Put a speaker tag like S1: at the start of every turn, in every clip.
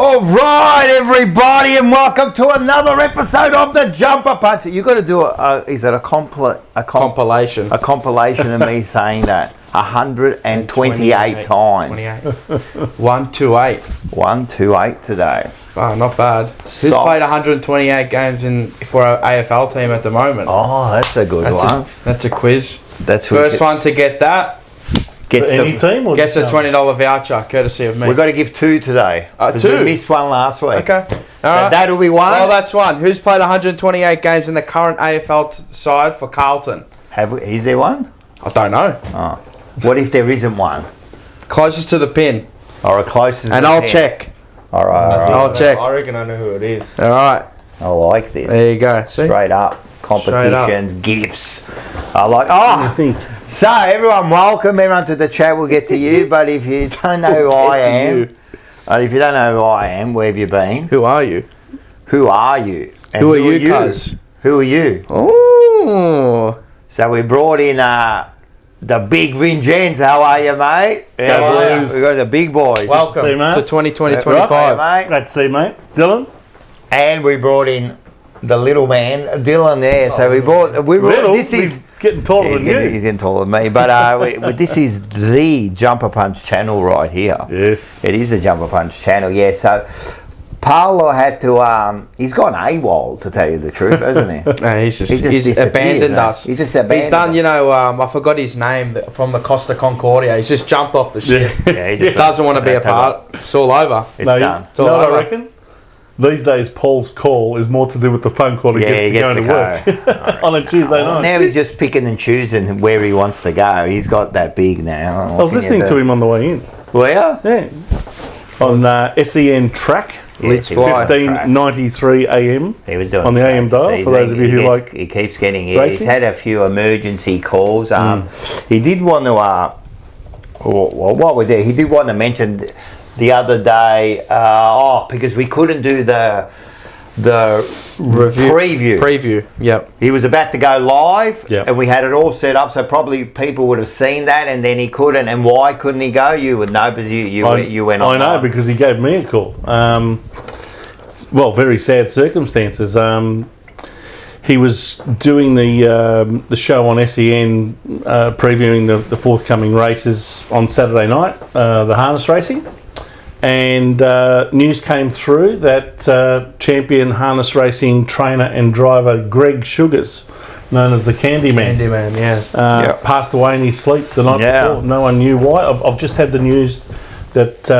S1: All right, everybody, and welcome to another episode of the Jumper Punch. You got to do is it a compilation? A compilation of me saying that 128 times.
S2: 128.
S1: 128 today.
S2: Oh, not bad. Who's played 128 games for our AFL team at the moment?
S1: Oh, that's a good one.
S2: That's a quiz.
S1: That's
S2: first one to get that.
S1: Gets
S3: any team or
S2: gets a $20 voucher, courtesy of me.
S1: We've got to give two today. Two? We missed one last week.
S2: Okay.
S1: So that'll be one.
S2: Well, that's one. Who's played 128 games in the current AFL side for Carlton?
S1: Is there one?
S2: I don't know.
S1: Oh. What if there isn't one?
S2: Closest to the pin.
S1: Or closest to the pin.
S2: And I'll check.
S1: All right.
S2: I'll check.
S3: I reckon I know who it is.
S2: All right.
S1: I like this.
S2: There you go. See?
S1: Straight up. Competitions, gifts. I like. Oh, so everyone, welcome everyone to the chat. We'll get to you, but if you don't know who I am, if you don't know who I am, where have you been?
S2: Who are you?
S1: Who are you? And
S2: who are you, cuz?
S1: Who are you?
S2: Oh.
S1: So we brought in the big Vingens. How are you, mate?
S3: Yeah,
S1: we got the big boys.
S2: Welcome
S3: see,
S2: to 2020-25.
S1: Mate.
S3: Glad to see you, mate. Dylan?
S1: And we brought in the little man, Dylan, there. So we brought. This is
S3: getting taller than you.
S1: He's getting taller than me. But this is the Jumper Punch channel right here.
S3: Yes.
S1: It is the Jumper Punch channel. Yeah. So Paolo had to. He's gone AWOL, to tell you the truth, hasn't he?
S2: No, he's abandoned us.
S1: He just abandoned.
S2: He's done. You know, I forgot his name from the Costa Concordia. He's just jumped off the ship.
S1: Yeah. He just
S2: doesn't want to be a part. It's all over.
S1: It's done.
S2: It's all
S3: what
S2: over.
S3: I reckon? These days, Paul's call is more to do with the phone call he gets to go to work on a Tuesday night.
S1: Now he's just picking and choosing where he wants to go. He's got that big now.
S3: I was listening to him on the way in.
S1: Where?
S3: Yeah. On SEN track.
S2: Let's fly.
S3: 1593 AM.
S1: He was doing
S3: on the AM dial,
S1: so
S3: for those of you who like.
S1: He keeps getting.
S3: Racing?
S1: He's had a few emergency calls. He did want to. What we did? He did want to mention the other day. Because we couldn't do the preview.
S2: Yep.
S1: He was about to go live,
S3: Yep.
S1: and we had it all set up, so probably people would have seen that, and then he couldn't. And why couldn't he go? You would know, because you went on.
S3: I know, because he gave me a call. Very sad circumstances. He was doing the show on SEN, previewing the forthcoming races on Saturday night, the harness racing. And news came through that champion harness racing trainer and driver Greg Sugars, known as the Candyman, passed away in his sleep the night before. No one knew why. I've just had the news that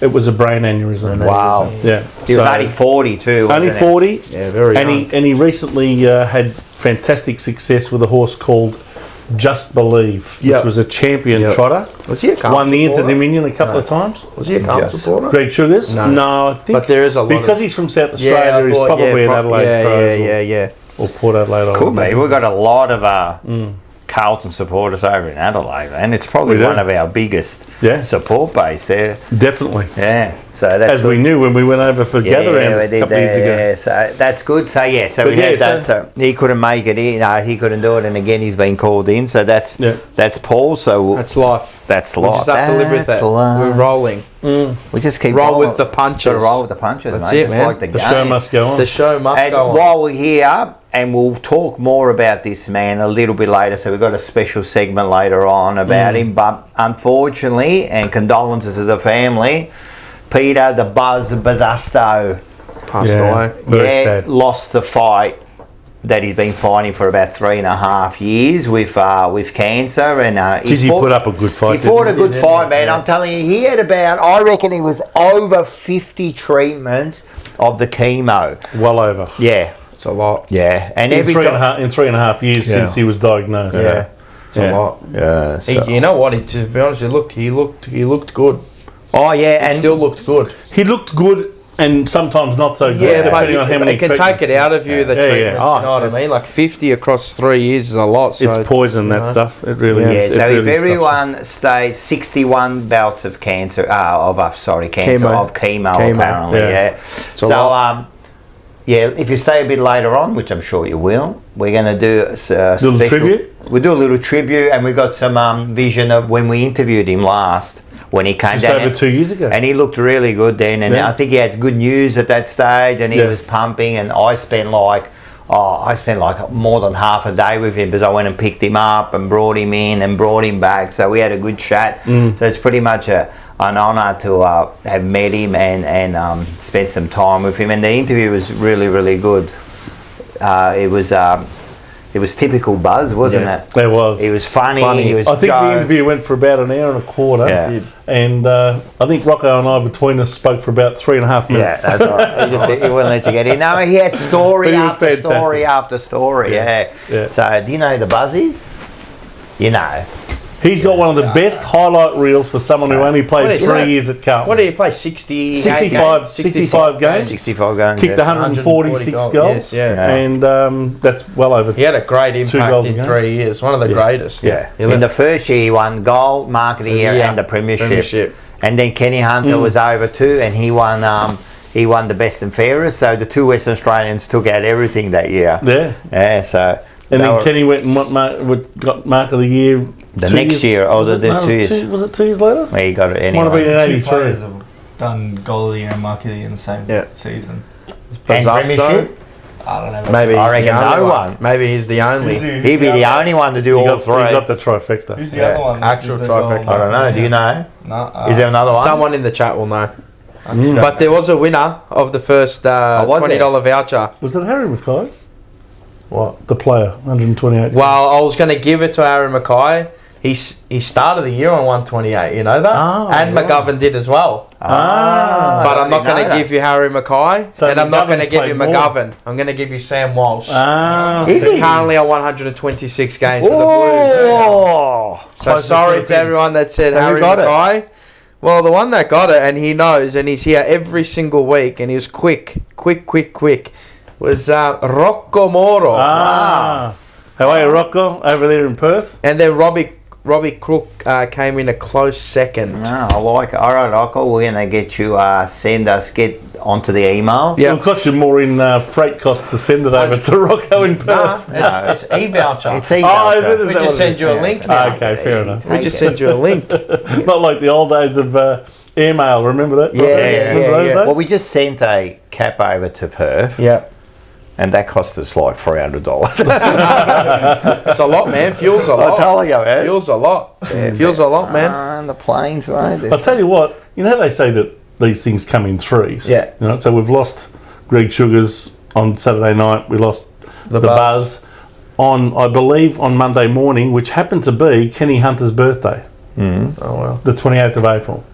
S3: it was a brain aneurysm.
S1: Wow.
S3: Yeah.
S1: He was only 40 too.
S3: Only 40.
S2: Yeah, very young.
S3: And he recently had fantastic success with a horse called Just Believe, which was a champion trotter.
S2: Was he a Carlton
S3: won the
S2: supporter?
S3: Inter-Dominion a couple of times.
S2: Was he a Carlton supporter?
S3: Greg Sugars? No, I think.
S2: But there is a lot
S3: because he's from South Australia, he's probably an Adelaide pro or Port Adelaide.
S1: Cool, mate. We've got a lot of Carlton supporters over in Adelaide, and it's probably one of our biggest support base there.
S3: Definitely.
S1: Yeah. So that's
S3: as we knew when we went over for Gather Round a couple years ago.
S1: Yeah, so that's good. So we had that. So he couldn't make it in. He couldn't do it, and again he's been called in. So that's Paul. So
S2: that's life.
S1: That's life.
S2: We just have to live with that. We're rolling.
S1: We just keep
S2: roll with the punches.
S1: Roll with the punches,
S2: that's
S1: mate.
S2: it, man.
S1: Like
S3: the show must go on.
S2: The show must go on.
S1: While we're here, and we'll talk more about this man a little bit later. So we've got a special segment later on about him. But unfortunately, and condolences to the family, Peter the Bazasto
S2: passed away.
S3: Very sad.
S1: Lost the fight that he's been fighting for about 3.5 years with cancer, and
S3: he put up a good fight.
S1: He fought a good fight, man. I'm telling you, he had about, I reckon he was over 50 treatments of the chemo.
S3: Well over.
S1: Yeah.
S2: It's a lot.
S1: Yeah. And
S3: in 3.5 years since he was diagnosed.
S2: Yeah. It's a lot.
S1: Yeah. So.
S2: You know what? To be honest, he looked good.
S1: Oh yeah,
S2: and still looked good.
S3: He looked good, and sometimes not so good.
S2: Yeah,
S3: depending on how many.
S2: It can take it out of you. The treatments. You know what I mean? Like 50 across 3 years is a lot. So,
S3: it's poison, that stuff. It really is.
S1: Yeah. So if everyone stays 61 bouts of cancer, of chemo apparently. Yeah. So if you stay a bit later on, which I'm sure you will, we're going to do a special
S3: tribute.
S1: We'll do a little tribute, and we got some vision of when we interviewed him last, when he came
S3: Just
S1: down.
S3: over 2 years ago.
S1: And he looked really good then, and I think he had good news at that stage, and he was pumping, and I spent like more than half a day with him because I went and picked him up and brought him in and brought him back. So we had a good chat. So it's pretty much an honour to have met him and spent some time with him. And the interview was really, really good. It was typical Buzz, wasn't it?
S3: It was.
S1: He was funny. He was
S3: I think the interview went for about an hour and a quarter.
S1: Yeah.
S3: And I think Rocco and I, between us, spoke for about 3.5 minutes.
S1: Yeah, that's right. He wouldn't let you get in. No, he had story
S3: But he was
S1: after
S3: fantastic.
S1: story after story. Yeah. So, do you know the Buzzies? You know.
S3: He's got one of the best highlight reels for someone who only played 3 years at Carlton.
S2: What did he play? 65
S3: games? 65 games.
S1: 65 games.
S3: Kicked 146 goals.
S2: Yeah.
S3: And that's well over.
S2: He had a great impact in 3 years. One of the greatest.
S1: Yeah. In the first year, he won gold, mark of the year, and the premiership. And then Kenny Hunter was over too, and he won the best and fairest. So the two Western Australians took out everything that year.
S3: Yeah.
S1: So.
S3: And then Kenny went and got mark of the year.
S1: The next year, or the 2 years.
S3: Was it 2 years later?
S1: Well, he got it anyway.
S3: Might have been in 83.
S4: Two players have done goal of the year and mark of the year in the same season.
S1: And premiership?
S4: I don't know.
S2: Maybe
S1: I
S2: he's the
S1: reckon
S2: only
S1: no
S2: one. Maybe he's the only.
S1: He'd be the only one to do all three.
S3: He got the trifecta.
S4: Who's the other one?
S2: Actual trifecta.
S1: I don't know. Do you know?
S4: No.
S1: Is there another one?
S2: Someone in the chat will know. But there was a winner of the first $20 voucher.
S3: Was it Harry McKay?
S2: What?
S3: The player, 128.
S2: Well, I was going to give it to Harry McKay. He started the year on 128, you know that? And McGovern did as well. But I'm not going to give you Harry McKay,
S3: So
S2: and I'm not going to give you
S3: played
S2: McGovern. I'm going to give you Sam Walsh.
S1: Is
S2: He's
S1: he?
S2: currently on 126 games for the Blues. So sorry to everyone that said
S1: So who
S2: Harry
S1: got it?
S2: McKay. Well, the one that got it, and he knows, and he's here every single week, and he was quick, was Rocco Moro.
S3: How are you, Rocco, over there in Perth?
S2: And then Robbie Crook came in a close second.
S1: I like it. All right, Rocco, we're going to get you, get onto the email.
S2: Yeah.
S3: It'll cost you more in freight costs to send it over to Rocco in Perth.
S1: No,
S2: It's e-voucher.
S1: It's e-voucher.
S2: We just send you a link now.
S3: Okay, fair enough.
S2: We just send you a link.
S3: Not like the old days of airmail, remember that? Remember those days?
S1: Well, we just sent a cap over to Perth.
S2: Yeah.
S1: And that cost us like $300.
S2: It's a lot, man. Fuel's a lot.
S1: I tell you, man.
S2: Fuel's a lot. Fuel's a lot, man.
S1: And the planes, mate.
S3: I'll tell you what, you know how they say that these things come in threes?
S2: Yeah.
S3: You know, so we've lost Greg Sugars on Saturday night. We lost the Buzz on, I believe, on Monday morning, which happened to be Kenny Hunter's birthday.
S2: Oh, well.
S3: The 28th of April.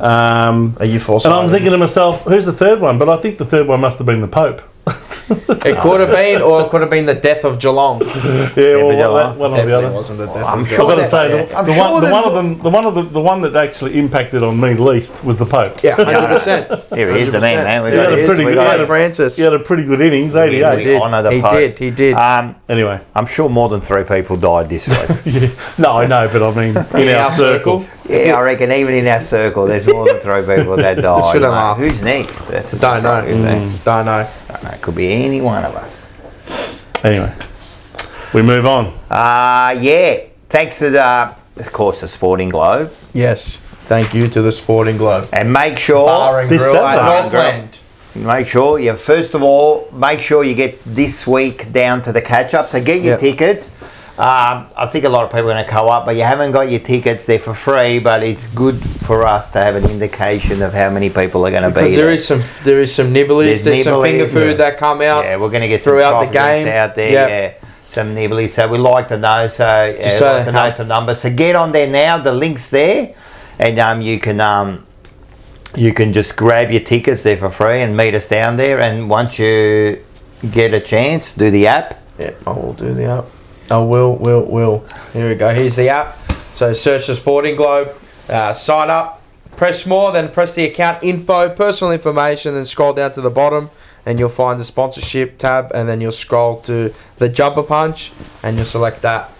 S2: Are you forced?
S3: And I'm thinking to myself, who's the third one? But I think the third one must have been the Pope.
S2: It could have been, or it could have been the death of Geelong.
S3: One or the other.
S2: Wasn't the death.
S1: I'm
S2: of
S1: sure
S2: Geelong.
S3: I've got to say, the one that actually impacted on me least was the Pope.
S2: Yeah, 100%.
S1: Here he is, the man.
S3: He had a pretty good,
S2: Francis.
S3: he had a pretty good innings, 88.
S1: Honour the Pope.
S2: He did.
S3: Anyway,
S1: I'm sure more than 3 people died this week.
S3: no, I know, but I mean, in our circle.
S1: Yeah, I reckon even in our circle, there's more than 3 people that died.
S2: Shouldn't laugh.
S1: Who's next?
S2: Don't know. Don't know.
S1: It could be any one of us.
S3: Anyway, we move on.
S1: Yeah. Thanks to of course, the Sporting Globe.
S2: Yes. Thank you to the Sporting Globe.
S1: And make sure
S2: Bar and
S3: This
S2: Grill at
S3: Saturday.
S2: Northland.
S1: make sure you make sure you get this week down to the catch up. So get your tickets. I think a lot of people are going to go up, but you haven't got your tickets. They're for free, but it's good for us to have an indication of how many people are going to be there.
S2: Because there is some nibblies. There's some finger food that come out.
S1: Yeah, we're going to get some
S2: throughout the
S1: drinks
S2: game
S1: out there.
S2: Yep.
S1: Yeah, some nibblies. So we like to know. So
S2: Just
S1: like to know some numbers. So get on there now. The link's there, and you can just grab your tickets. They're for free, and meet us down there. And once you get a chance, do the app.
S2: Yeah, I will do the app. I will. Here we go. Here's the app. So search the Sporting Globe, sign up, press more, then press the account info, personal information, then scroll down to the bottom and you'll find the sponsorship tab, and then you'll scroll to the jumper punch and you'll select that.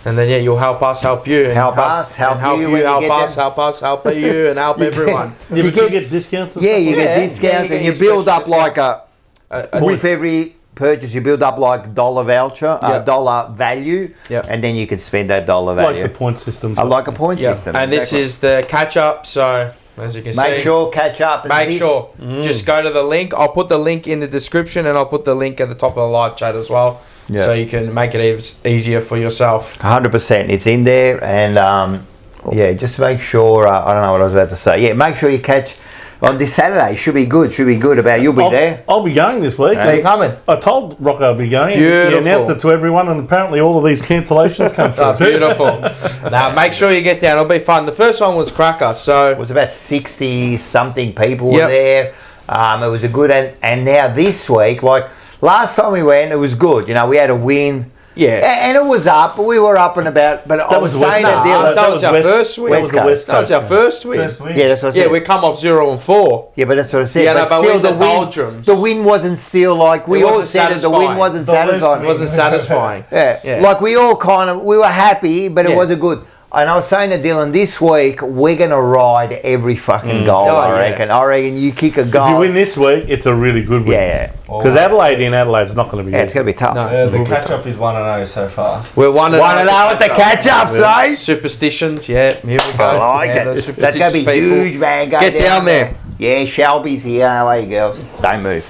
S2: And then you'll help us help you. And
S1: help us, help you,
S2: help us, help you, and help everyone.
S3: You get discounts and stuff?
S1: You get discounts, and you build up like a With every purchase, you build up like dollar voucher, dollar value, and then you can spend that dollar value.
S3: Like the point system.
S1: I like a point system.
S2: And this is the catch up. So as you can see,
S1: make sure catch up.
S2: Make sure. Just go to the link. I'll put the link in the description, and I'll put the link at the top of the live chat as well. Yeah. So you can make it easier for yourself.
S1: 100%. It's in there, and just make sure. I don't know what I was about to say. Yeah, make sure you catch on this Saturday. Should be good. You'll be there.
S3: I'll be going this week.
S2: Are you coming?
S3: I told Rocco I'll be going.
S2: Beautiful.
S3: He announced it to everyone, and apparently all of these cancellations come through.
S2: Beautiful. Now make sure you get down. It'll be fun. The first one was cracker. So
S1: it was about 60 something people were there. It was a good and now this week, like last time we went, it was good. You know, we had a win.
S2: Yeah,
S1: and it was up. We were up and about. But I was saying
S2: that was our first win.
S3: That was
S2: our first win.
S1: Yeah, that's what I said.
S2: Yeah, we come off 0-4.
S1: Yeah, but that's what I said.
S2: Yeah,
S1: but still, the win wasn't still like we all said. The win wasn't satisfying.
S2: It wasn't satisfying.
S1: Yeah, like we all we were happy, but it wasn't good. And I was saying to Dylan, this week we're gonna ride every fucking goal. I reckon. I reckon you kick a goal.
S3: If you win this week, it's a really good win.
S1: Yeah.
S3: Because Adelaide's not going to be.
S1: Yeah, it's going to be tough.
S4: No, the catch up is 1-0 so far.
S2: We're 1-0
S1: at the catch ups, eh?
S2: Superstitions, yeah. Here we go.
S1: I like it. That's going to be huge, man.
S2: Get down there.
S1: Yeah, Shelby's here. Away, girls. Don't move.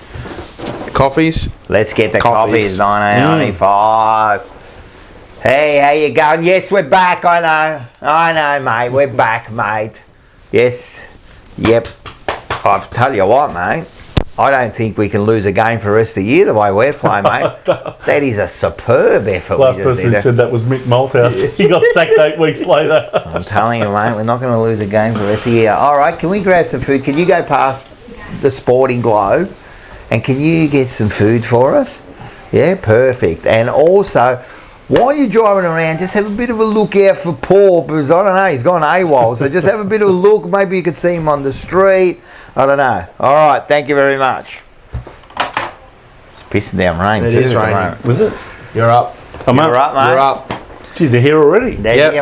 S2: Coffees.
S1: Let's get the coffees. 1995. Hey, how you going? Yes, we're back. I know, mate. We're back, mate. Yes. Yep. I'll tell you what, mate. I don't think we can lose a game for the rest of the year the way we're playing, mate. That is a superb effort.
S3: Last person who said that was Mick Malthouse. He got sacked 8 weeks later.
S1: I'm telling you, mate, we're not going to lose a game for the rest of the year. All right, can we grab some food? Can you go past the Sporting Globe and can you get some food for us? Yeah, perfect. And also, while you're driving around, just have a bit of a look out for Paul, because I don't know, he's gone AWOL, so just have a bit of a look. Maybe you could see him on the street. I don't know. All right, thank you very much. It's pissing down rain too.
S2: It is raining.
S3: Was it?
S2: You're up.
S1: You're up, mate.
S2: You're up.
S3: Geez, they're here already.
S1: Yep.
S2: They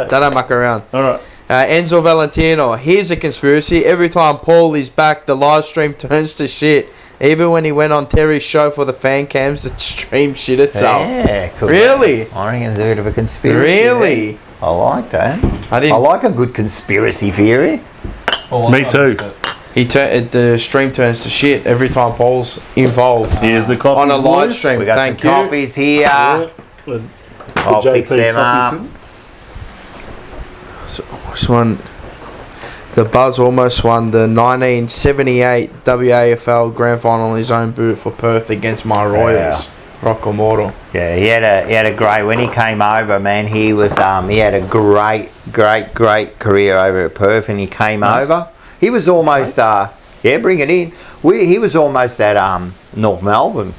S2: don't muck around.
S3: All right.
S2: Enzo Valentino, here's a conspiracy. Every time Paul is back, the live stream turns to shit. Even when he went on Terry's show for the fan cams, the stream shit itself.
S1: Yeah, cool.
S2: Really?
S1: I reckon it's a bit of a conspiracy.
S2: Really?
S1: There. I like that.
S2: I
S1: like a good conspiracy theory.
S3: Me too.
S2: The stream turns to shit every time Paul's involved.
S3: Here's the coffee
S2: on a live stream.
S1: We got
S2: Thank
S1: some
S2: you.
S1: coffees here. I'll fix them up.
S2: So, this one, the Buzz almost won the 1978 WAFL Grand Final in his own boot for Perth against my Royals. Rocco Moro.
S1: Yeah, he had a great, when he came over, man, he was he had a great career over at Perth, and he came over. He was almost bring it in. He was almost at North Melbourne.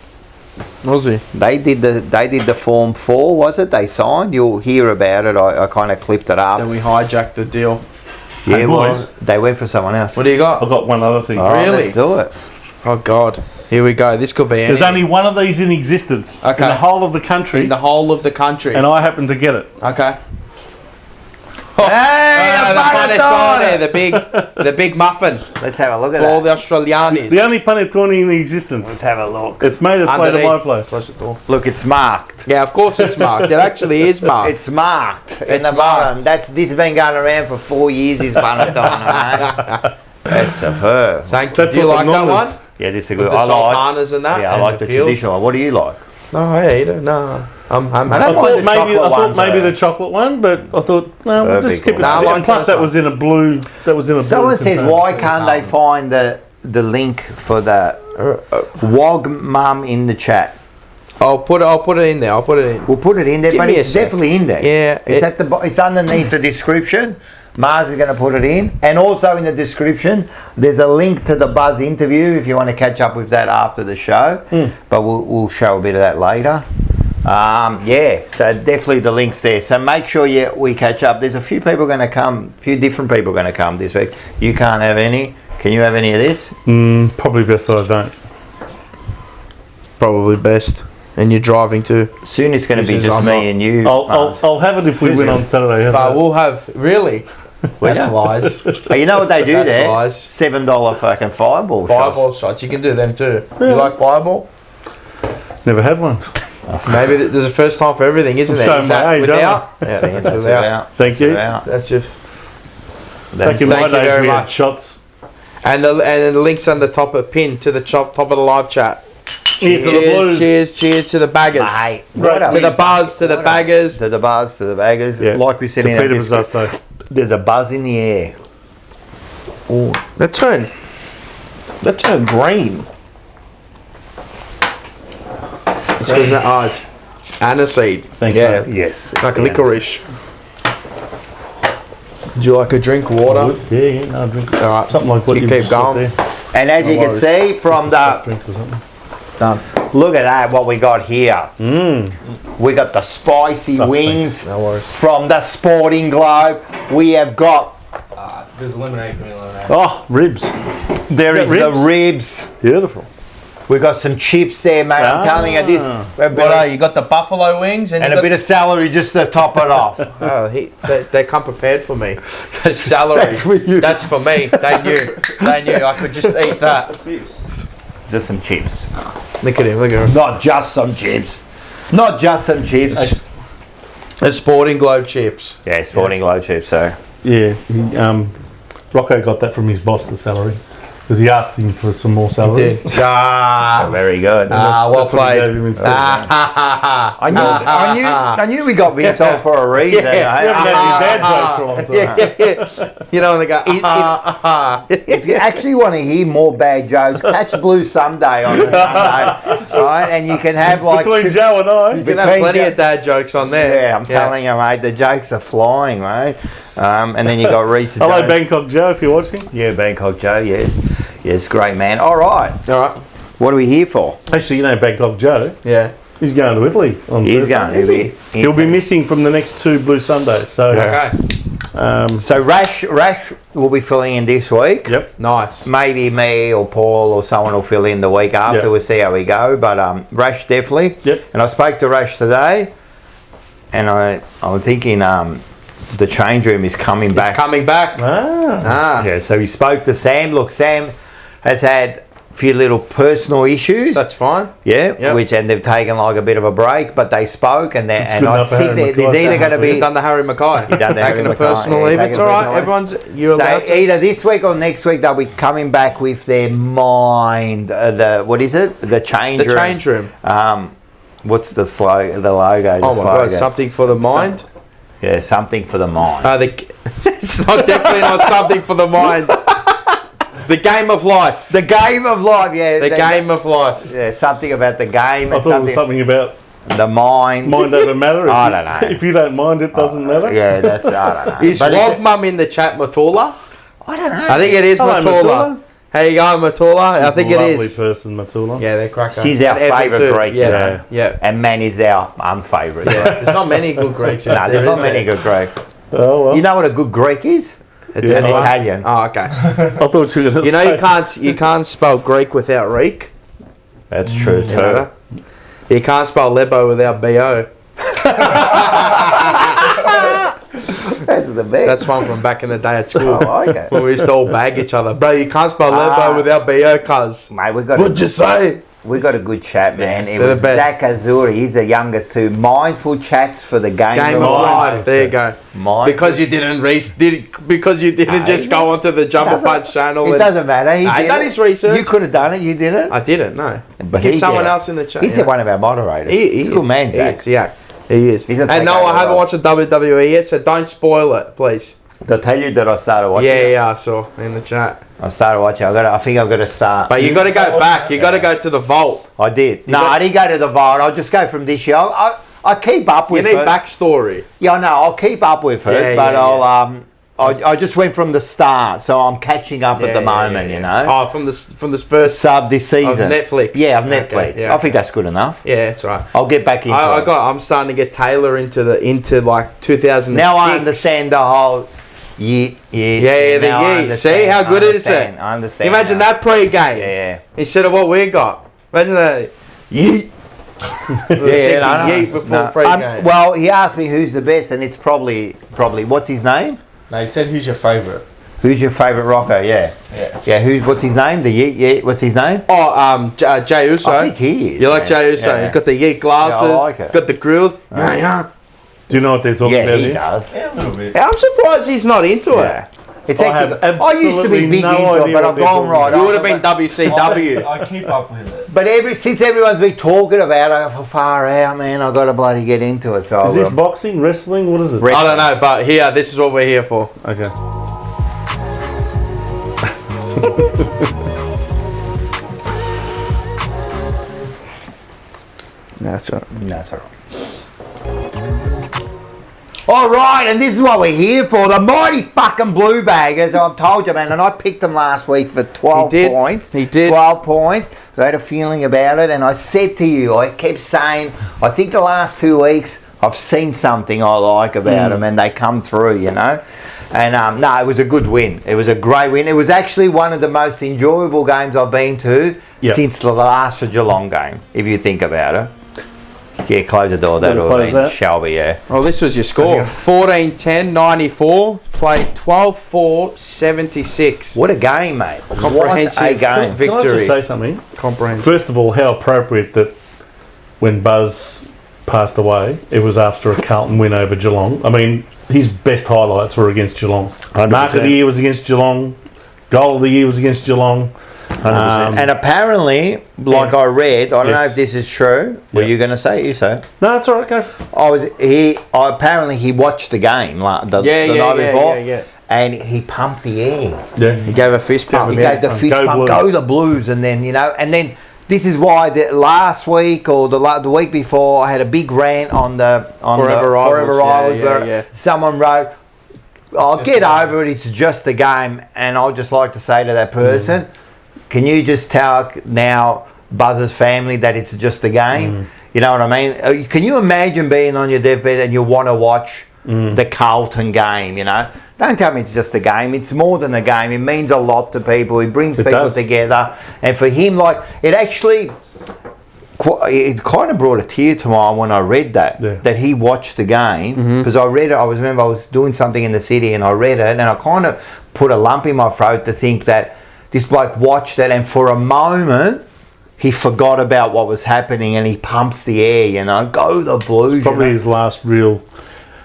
S2: Was he?
S1: They did the Form 4, was it? They signed. You'll hear about it. I kind of clipped it up.
S2: Then we hijacked the deal.
S1: Yeah,
S3: hey,
S1: well, they went for someone else.
S2: What do you got?
S3: I've got one other thing.
S1: All right,
S2: really?
S1: let's do it.
S2: Oh God. Here we go. This could be anything.
S3: There's only one of these in existence in the whole of the country.
S2: In the whole of the country.
S3: And I happen to get it.
S2: Okay.
S1: Hey,
S2: the big muffin.
S1: Let's have a look at
S2: For all
S1: that.
S2: the Australianis.
S3: The only panettone in existence.
S1: Let's have a look.
S3: It's made its way to my place.
S2: Close the door.
S1: Look, it's marked.
S2: Yeah, of course it's marked. It actually is marked.
S1: It's marked in
S2: It's
S1: the bottom. This has been going around for 4 years. This panettone, mate. That's superb.
S2: Thank you.
S3: That's
S2: Do you
S3: what
S2: like
S3: the
S2: that
S3: norm
S2: one?
S1: Yeah, this is
S2: With
S1: good.
S2: the
S1: I like.
S2: sultanas and that.
S1: Yeah, I
S2: and
S1: like the
S2: peel?
S1: traditional one. What do you like?
S2: No, I eat it. No, I'm
S1: I
S3: I
S1: don't
S3: thought
S1: mind the chocolate one,
S3: maybe
S1: though.
S3: the chocolate one, but I thoued no, we'll just
S1: Perfect.
S3: keep it.
S2: No, I like
S3: plus,
S2: that
S3: that was in a blue. That was in a.
S1: Someone
S3: blue
S1: says,
S3: container.
S1: why can't they find the link for the Wog Mum in the chat?
S2: I'll put it in there. I'll put it in.
S1: We'll put it in there,
S2: Give
S1: but
S2: me a
S1: it's
S2: sec.
S1: definitely in there.
S2: Yeah,
S1: it's at the it's underneath the description. Mars is going to put it in, and also in the description there's a link to the Buzz interview if you want to catch up with that after the show. But we'll show a bit of that later. So definitely the link's there. So make sure we catch up. There's a few people going to come, a few different people going to come this week. You can't have any. Can you have any of this?
S3: Probably best that I don't.
S2: Probably best. And you're driving too.
S1: Soon it's going to be
S2: This is-
S1: just
S2: I'm
S1: me
S2: not-
S1: and you.
S3: I'll have it if we win on Saturday.
S2: But we'll have really.
S1: Will
S2: That's
S1: ya?
S2: lies.
S1: But you know what they do
S2: That's
S1: there?
S2: lies.
S1: $7 fucking fireball shots.
S2: Fireball shots. You can do them too. You like fireball?
S3: Never had one.
S2: Maybe there's a first time for everything, isn't there?
S3: showing
S2: Is
S3: my
S2: that
S3: age,
S2: without?
S3: aren't
S2: Yeah,
S1: That's
S2: that's without.
S3: Thank you.
S2: That's your.
S3: Back in my
S2: Thank you
S3: days,
S2: very
S3: we had
S2: much.
S3: shots.
S2: And the links on the top of pin to the top of the live chat.
S3: Here's to the Blues.
S2: Cheers to the baggers.
S1: Mate,
S3: Right,
S1: what
S2: To
S1: a-
S2: the buzz, to the baggers.
S1: to the bars, to the baggers.
S3: Yeah.
S1: Like we said
S3: To
S1: in our
S3: Peter
S1: history,
S3: Bazasto.
S1: there's a buzz in the air.
S2: That turn green. It's because it's aniseed.
S3: Thanks,
S2: Yeah,
S3: mate.
S1: Yes.
S2: like licorice. Do you like a drink of water?
S3: Yeah, no, drink.
S2: All right.
S3: Something like what
S2: You
S3: you
S2: keep
S3: just got
S2: going.
S3: there.
S1: And as
S2: No
S1: you can
S2: worries.
S1: see from the,
S3: Drink or something.
S2: Done.
S1: look at that, what we got here. We got the spicy
S3: Oh,
S1: wings
S2: No worries.
S1: from the Sporting Globe. We have got,
S4: There's lemonade, green lemonade.
S3: Oh, ribs.
S1: there
S3: Is
S1: is
S3: that
S1: the
S3: ribs?
S1: ribs.
S3: Beautiful.
S1: We got some chips there, mate. I'm telling you this. A bit
S2: What
S1: of-
S2: are you got the buffalo wings and,
S1: and
S2: you
S1: a bit of celery just to top it off.
S2: Oh, they come prepared for me. Just celery.
S1: That's for you.
S2: That's for me. They knew. They knew I could just eat that.
S4: What's this?
S1: Just some chips.
S2: Look at him. Look at him.
S1: Not just some chips. Not just some chips.
S2: The Sporting Globe chips.
S1: Yeah, Sporting Globe chips, so.
S3: Yeah, Rocco got that from his boss, the salary, because he asked him for some more salary.
S2: Did. Ah.
S1: Very good.
S2: Well
S3: That's what he
S2: played.
S3: gave him instead.
S1: I knew we got Vince on for a reason.
S3: We haven't had any bad jokes for a long time.
S2: Yeah. You know when they go.
S1: If you actually want to hear more bad jokes, catch Blue Sunday on a Sunday, right? And you can have like
S3: Between Joe and I,
S2: You can have plenty of dad jokes on there.
S1: yeah, I'm telling you, mate, the jokes are flying, mate. And then you got Reese.
S3: hello Bangkok Joe, if you're watching.
S1: Yeah, Bangkok Joe. Yes, great man. All right,
S2: All right.
S1: what are we here for?
S3: Actually, you know Bangkok Joe.
S2: Yeah.
S3: He's going to Italy on
S1: He's
S3: Thursday.
S1: going to be.
S3: He'll be missing from the next 2 Blue Sundays. So,
S2: Okay.
S1: So Rash will be filling in this week.
S3: yep.
S2: Nice.
S1: Maybe me or Paul or someone will fill in the week after.
S3: Yeah.
S1: We'll see how we go. But Rash definitely.
S3: Yep.
S1: And I spoke to Rash today, and I'm thinking the change room is coming back.
S2: It's coming back.
S3: Ah.
S1: Yeah. So he spoke to Sam. Look, Sam has had a few little personal issues.
S2: That's fine.
S1: yeah.
S2: Yep.
S1: Which and they've taken like a bit of a break, but they spoke and
S3: good
S1: I
S3: enough for
S1: think
S3: Harry
S1: there's
S3: McKay.
S1: either going to
S2: You've
S1: be.
S2: done the Harry McKay.
S1: You've done the
S2: Taking
S1: Harry
S2: a personal
S1: McKay,
S2: leave.
S1: yeah,
S2: It's
S1: taking
S2: all
S1: a
S2: right.
S1: personal
S2: Everyone's. You're
S1: So
S2: allowed to.
S1: either this week or next week they'll be coming back with their the what is it? The change
S2: The
S1: room.
S2: change room.
S1: What's the slogan? The logo.
S2: Oh
S1: the
S2: my god,
S1: slogan.
S2: something for the mind.
S1: Yeah, something for the mind.
S2: It's not definitely not something for the mind. The game of life.
S1: The game of life. Yeah.
S2: The game of life.
S1: Yeah, something about the game
S3: I
S1: and
S3: thought it was
S1: something
S3: something about
S1: the mind.
S3: mind over matter. If
S1: I
S3: you-
S1: don't know.
S3: If you don't mind, it doesn't matter.
S1: Yeah, that's I don't know.
S2: Is
S1: But
S2: Wog Mum in the chat, Matula?
S1: I don't know.
S2: I think it is
S3: Hello,
S2: Matula.
S3: Matula.
S2: How you going, Matula? I think it
S3: Lovely
S2: is.
S3: person, Matula.
S2: Yeah, they're cracker.
S1: She's our
S2: And Evan
S1: favourite
S2: too.
S1: Greek,
S2: Yeah,
S1: you know.
S2: yeah.
S1: And man is our unfavourite.
S2: Yeah. There's not many good Greeks out
S1: No,
S2: there.
S1: there's not
S2: is
S1: many
S2: there?
S1: good Greek.
S3: Oh well.
S1: You know what a good Greek is?
S2: An
S3: Yeah.
S1: Italian.
S2: Oh, okay.
S3: I thought you were going to
S2: You know
S3: say.
S2: you can't spell Greek without Reek.
S1: That's true
S2: You
S1: too.
S2: know that? You can't spell Lebo without Bo.
S1: That's the best.
S2: That's one from back in the day at school.
S1: I like it.
S2: When we used to all bag each other. Bro, you can't spell
S1: Ah.
S2: Lebo without Bo, cuz.
S1: Mate, we got
S2: What'd you say?
S1: we got a good chat, man. It
S2: They're
S1: was
S2: the best.
S1: Jack Azuri. He's the youngest too. Mindful chats for the game,
S2: Game of life. There you go.
S1: Mindful.
S2: Because you didn't
S1: Nah,
S2: just go onto the Jumper
S1: doesn't-
S2: Punch channel.
S1: It
S2: and
S1: doesn't matter. He
S2: Nah, he
S1: did
S2: done
S1: it.
S2: his research.
S1: You could have done it. You didn't.
S2: I didn't, no.
S1: But
S2: Give
S1: he
S2: someone
S1: did it.
S2: else in the chat.
S1: He's
S2: yeah.
S1: one of our moderators.
S2: He's
S1: a good man, Zach.
S2: Yeah, he is.
S1: He's a
S2: And no, I
S1: takeover
S2: haven't
S1: role.
S2: watched the WWE yet, so don't spoil it, please.
S1: Did I tell you that I started watching?
S2: Yeah, I saw in the chat.
S1: I started watching. I think I've got to start.
S2: But you got to go back. You got to go to the vault.
S1: I did. No,
S2: got-
S1: I didn't go to the vault. I'll just go from this year. I keep up
S2: You
S1: with
S2: need
S1: it.
S2: backstory.
S1: Yeah, no, I'll keep up with it,
S2: Yeah,
S1: but
S2: yeah,
S1: I just went from the start, so I'm catching up at the moment, you know.
S2: Oh, from this first.
S1: Sub this season.
S2: Netflix.
S1: Yeah, of
S2: Okay,
S1: Netflix.
S2: yeah.
S1: I think that's good enough.
S2: Yeah, that's right.
S1: I'll get back into it.
S2: I'm starting to get Taylor into like 2006.
S1: Now I understand the whole
S2: Yeah,
S1: now I
S2: the yeet.
S1: understand.
S2: See how good
S1: I
S2: it is.
S1: understand. I understand.
S2: Imagine
S1: now.
S2: that pre-game.
S1: Yeah,
S2: Instead of what we got. Imagine that. Yeet.
S1: yeah,
S2: Yeet before pre-game.
S1: well, he asked me who's the best, and it's probably what's his name?
S4: No, he said, who's your favourite?
S1: Who's your favourite Rocco? Yeah. What's his name? What's his name?
S2: Oh, Jay Uso.
S1: I think he is.
S2: You like Jay Uso?
S1: Yeah.
S2: He's got the yeet glasses.
S1: Yeah, I like it.
S2: Got the grills. Yeah.
S3: Do you know what they're talking
S1: Yeah,
S3: about
S1: he
S3: here?
S1: does.
S4: Yeah, a little bit.
S2: I'm surprised he's not into
S1: Yeah.
S2: it.
S1: It's
S3: I
S1: actually.
S3: have
S1: I used to be
S3: absolutely
S1: big
S3: no
S1: into it,
S3: idea
S1: but
S3: what
S1: I've
S3: they're
S1: gone
S3: talking
S1: right
S3: about.
S2: You
S1: off
S2: would have been
S1: it.
S2: WCW.
S4: I keep up with it.
S1: But since everyone's been talking about it for far out, man, I've got to bloody get into it. So
S3: Is this boxing, wrestling? What is it?
S2: I don't know, but here, this is what we're here for.
S3: Okay.
S2: That's right.
S1: No, it's all right. All right, and this is what we're here for. The mighty fucking Blue Baggers. I've told you, man, and I picked them last week for 12
S2: He did.
S1: points.
S2: He did.
S1: 12 points. I had a feeling about it, and I said to you, I kept saying, I think the last 2 weeks, I've seen something I like about them, and they come through, you know. And no, it was a good win. It was a great win. It was actually one of the most enjoyable games I've been to since the last Geelong game, if you think about it. Yeah, close the door. That'll
S3: close
S1: be
S3: that.
S1: Shelby, yeah.
S2: Well, this was your score. 14-10, 94. Played 12-4, 76.
S1: What a game, mate. What a
S2: Comprehensive
S1: game.
S3: Can I
S2: victory.
S3: just say something?
S2: Comprehensive.
S3: First of all, how appropriate that when Buzz passed away, it was after a Carlton win over Geelong. I mean, his best highlights were against Geelong.
S1: 100%.
S3: Mark of the year was against Geelong. Goal of the year was against Geelong. 100%.
S1: And apparently, like I read, I don't know
S3: Yes.
S1: if this is true. Were
S3: Yeah.
S1: you going to say it? You say.
S3: No, that's all right, go.
S1: Apparently he watched the game the night before, and he pumped the air.
S3: Yeah.
S2: He gave a fist pump.
S1: He gave the fist
S3: Go
S1: pump,
S3: Blues.
S1: go the Blues, and then this is why the last week or the week before I had a big rant on the
S2: Forever Rivals,
S1: where someone wrote, "Oh, get over it. It's just a game." And I'd just like to say to that person, can you just tell now Buzz's family that it's just a game? You know what I mean? Can you imagine being on your deathbed and you want to watch the Carlton game, you know? Don't tell me it's just a game. It's more than a game. It means a lot to people. It brings people together. And for him, like, it kind of brought a tear to my eye when I read that he watched the game. Because I read it, I was doing something in the city and I read it, and I kind of put a lump in my throat to think that this bloke watched it, and for a moment he forgot about what was happening and he pumps the air, you know. Go the Blues.
S3: Probably his last real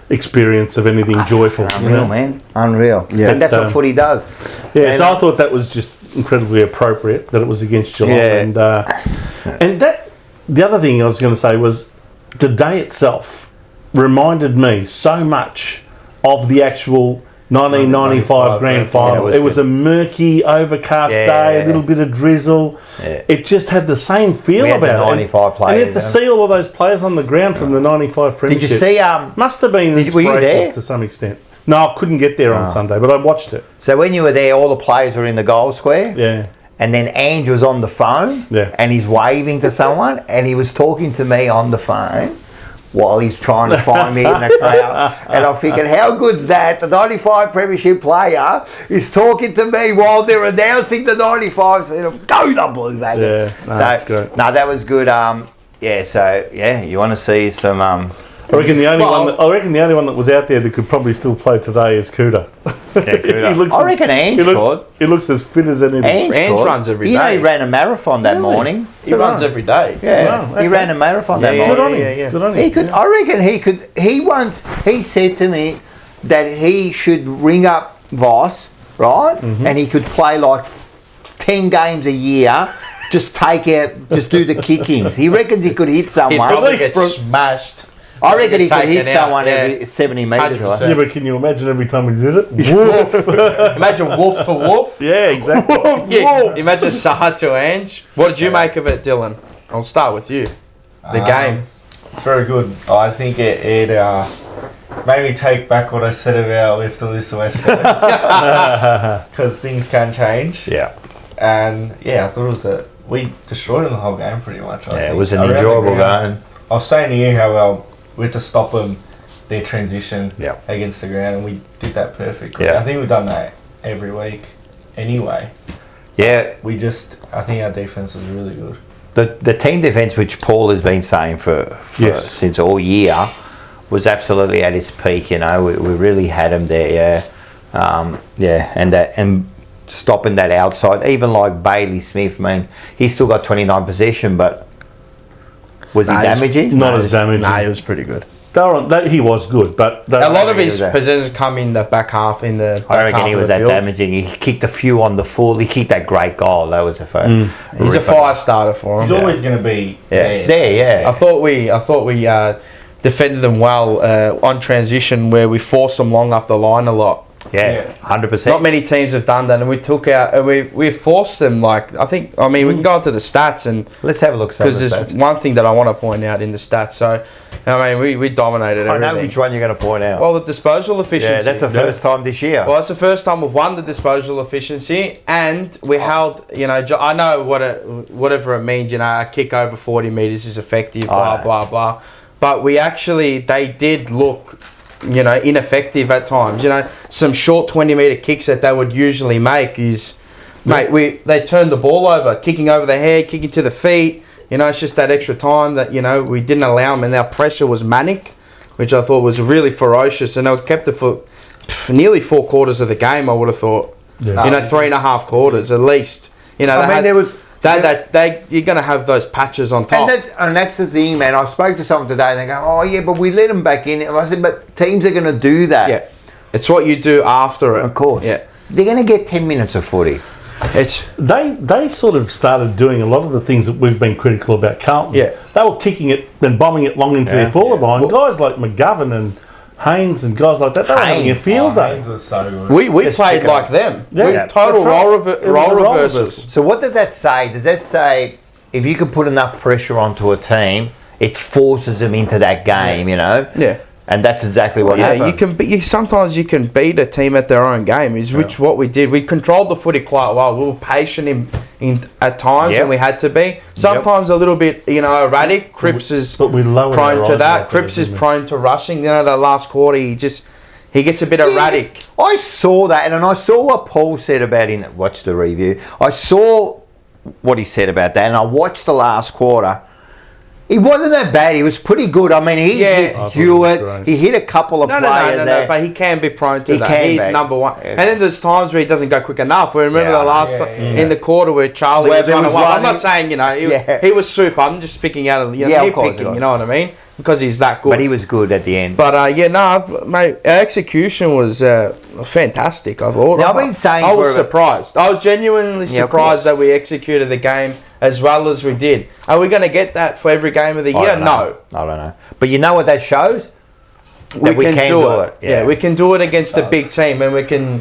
S3: experience of anything joyful.
S1: Unreal, man. Unreal.
S2: Yeah.
S1: And that's what footy does.
S3: Yeah,
S1: And,
S3: so I thought that was just incredibly appropriate that it was against Geelong.
S1: Yeah.
S3: And that the other thing I was going to say was the day itself reminded me so much of the actual 1995 grand final.
S1: Yeah,
S3: it was a murky, overcast day, a little bit of drizzle.
S1: Yeah.
S3: It just had the same feel
S1: We had the
S3: about it.
S1: 95 players,
S3: And yet to see all of those players on the ground from the 95 premiership.
S1: did you see?
S3: Must have been
S1: were you
S3: inspirational
S1: there?
S3: to some extent. No, I couldn't get there on Sunday, but I watched it.
S1: So when you were there, all the players were in the goal square.
S3: Yeah.
S1: And then Ange was on the phone.
S3: Yeah.
S1: And he's waving to someone, and he was talking to me on the phone while he's trying to find me in the crowd. And I'm thinking, how good's that? The 95 premiership player is talking to me while they're announcing the 95. So, go the Blue Baggers.
S3: Yeah, no, that's great.
S1: No, that was good. You want to see some...
S3: I reckon the only one that was out there that could probably still play today is Kuda.
S1: I reckon Ange could.
S3: He looks as fit as anything.
S2: Ange runs every
S1: You know,
S2: day.
S1: he ran a marathon that morning.
S2: He runs every day.
S1: Yeah,
S3: Wow,
S1: he ran a marathon that
S2: Yeah,
S3: Good
S1: morning.
S3: on him.
S2: yeah.
S3: Good on him.
S1: He could. I reckon he could. He said to me that he should ring up Voss, right, and he could play like 10 games a year. Just do the kickings. He reckons he could hit
S2: He'd
S1: someone.
S2: probably get smashed.
S1: I reckon he could
S2: taken
S1: hit
S2: out,
S1: someone
S2: yeah.
S1: every 70 metres.
S2: 100%.
S3: Yeah, but can you imagine every time he did it? Woof.
S2: Imagine wolf to wolf.
S3: Yeah, exactly.
S2: Yeah, imagine Saha to Ange. What did you make of it, Dylan? I'll start with you. The game.
S4: It's very good. I think it made me take back what I said about we have to lose the West Coast. Because things can change.
S1: Yeah.
S4: And yeah, I thought we destroyed them the whole game pretty much.
S1: Yeah, it was an enjoyable game.
S4: I was saying to you how we had to stop them, their transition
S1: Yeah.
S4: against the ground, and we did that perfectly.
S1: Yeah.
S4: I think we've done that every week anyway.
S1: Yeah,
S4: I think our defence was really good.
S1: the team defence, which Paul has been saying for since all year, was absolutely at its peak. You know, we really had them there. Yeah, and stopping that outside. Even like Bailey Smith, I mean, he's still got 29 possession, but was he damaging?
S3: Not as damaging.
S2: Nah, he was pretty good.
S3: He was good, but
S2: A lot of his possessions come in the back half. I don't
S1: reckon he was that damaging. He kicked a few on the full. He kicked that great goal. That was a first.
S2: He's a fire starter for him.
S4: He's always going to be
S1: there.
S2: I thought we defended them well on transition, where we forced them long up the line a lot.
S1: Yeah, 100%.
S2: Not many teams have done that, and we took out and we forced them. Like we can go into the stats and
S1: let's have a look.
S2: Because there's one thing that I want to point out in the stats. So, we dominated everything.
S1: I know which one you're going to point out.
S2: Well, the disposal efficiency.
S1: Yeah, that's the first time this year.
S2: Well, it's the first time we've won the disposal efficiency, and we held. I know whatever it means. A kick over 40 meters is effective. Blah blah blah. But they did look, ineffective at times. Some short 20-meter kicks that they would usually make is, they turned the ball over, kicking over the head, kicking to the feet. It's just that extra time that, we didn't allow them, and our pressure was manic, which I thought was really ferocious, and they kept it for nearly 4 quarters of the game, I would have thought. Yeah. 3.5 quarters at least. There was... you're going to have those patches on top.
S1: And that's the thing, man. I spoke to someone today and they go, oh, yeah, but we let them back in. And I said, but teams are going to do that.
S2: Yeah. It's what you do after it.
S1: Of course.
S2: Yeah.
S1: They're going to get 10 minutes of footy.
S3: They sort of started doing a lot of the things that we've been critical about Carlton.
S2: Yeah.
S3: They were kicking it and bombing it long into their forward line. Guys like McGovern and Haynes and guys like that, they were having a field day.
S4: Haynes was so good.
S2: We played like them.
S3: Yeah.
S2: Total role reversals.
S1: So what does that say? Does that say if you can put enough pressure onto a team, it forces them into that game,
S2: Yeah.
S1: And that's exactly what happened.
S2: Sometimes you can beat a team at their own game, which what we did. We controlled the footy quite well. We were patient in at times, and we had to be. Sometimes a little bit, erratic. Cripps is prone to that. Cripps is prone to rushing. The last quarter, he gets a bit erratic.
S1: I saw that, and I saw what Paul said about him. Watch the review. I saw what he said about that, and I watched the last quarter. He wasn't that bad. He was pretty good. I mean, he hit Hewitt. He hit a couple of players.
S2: No, but he can be prone to that. He's number one. Yeah. And then there's times where he doesn't go quick enough. We remember the last in the quarter where Charlie was running. I'm not saying, he was super. I'm just speaking out of, nitpicking, you know what I mean? Because he's that good.
S1: But he was good at the end.
S2: But, mate, our execution was fantastic, I thought.
S1: Now, I've been saying
S2: I was surprised. I was genuinely surprised that we executed the game as well as we did. Are we going to get that for every game of the year? No.
S1: I don't know. But you know what that shows? That we can do it.
S2: Yeah, we can do it against a big team, and we can,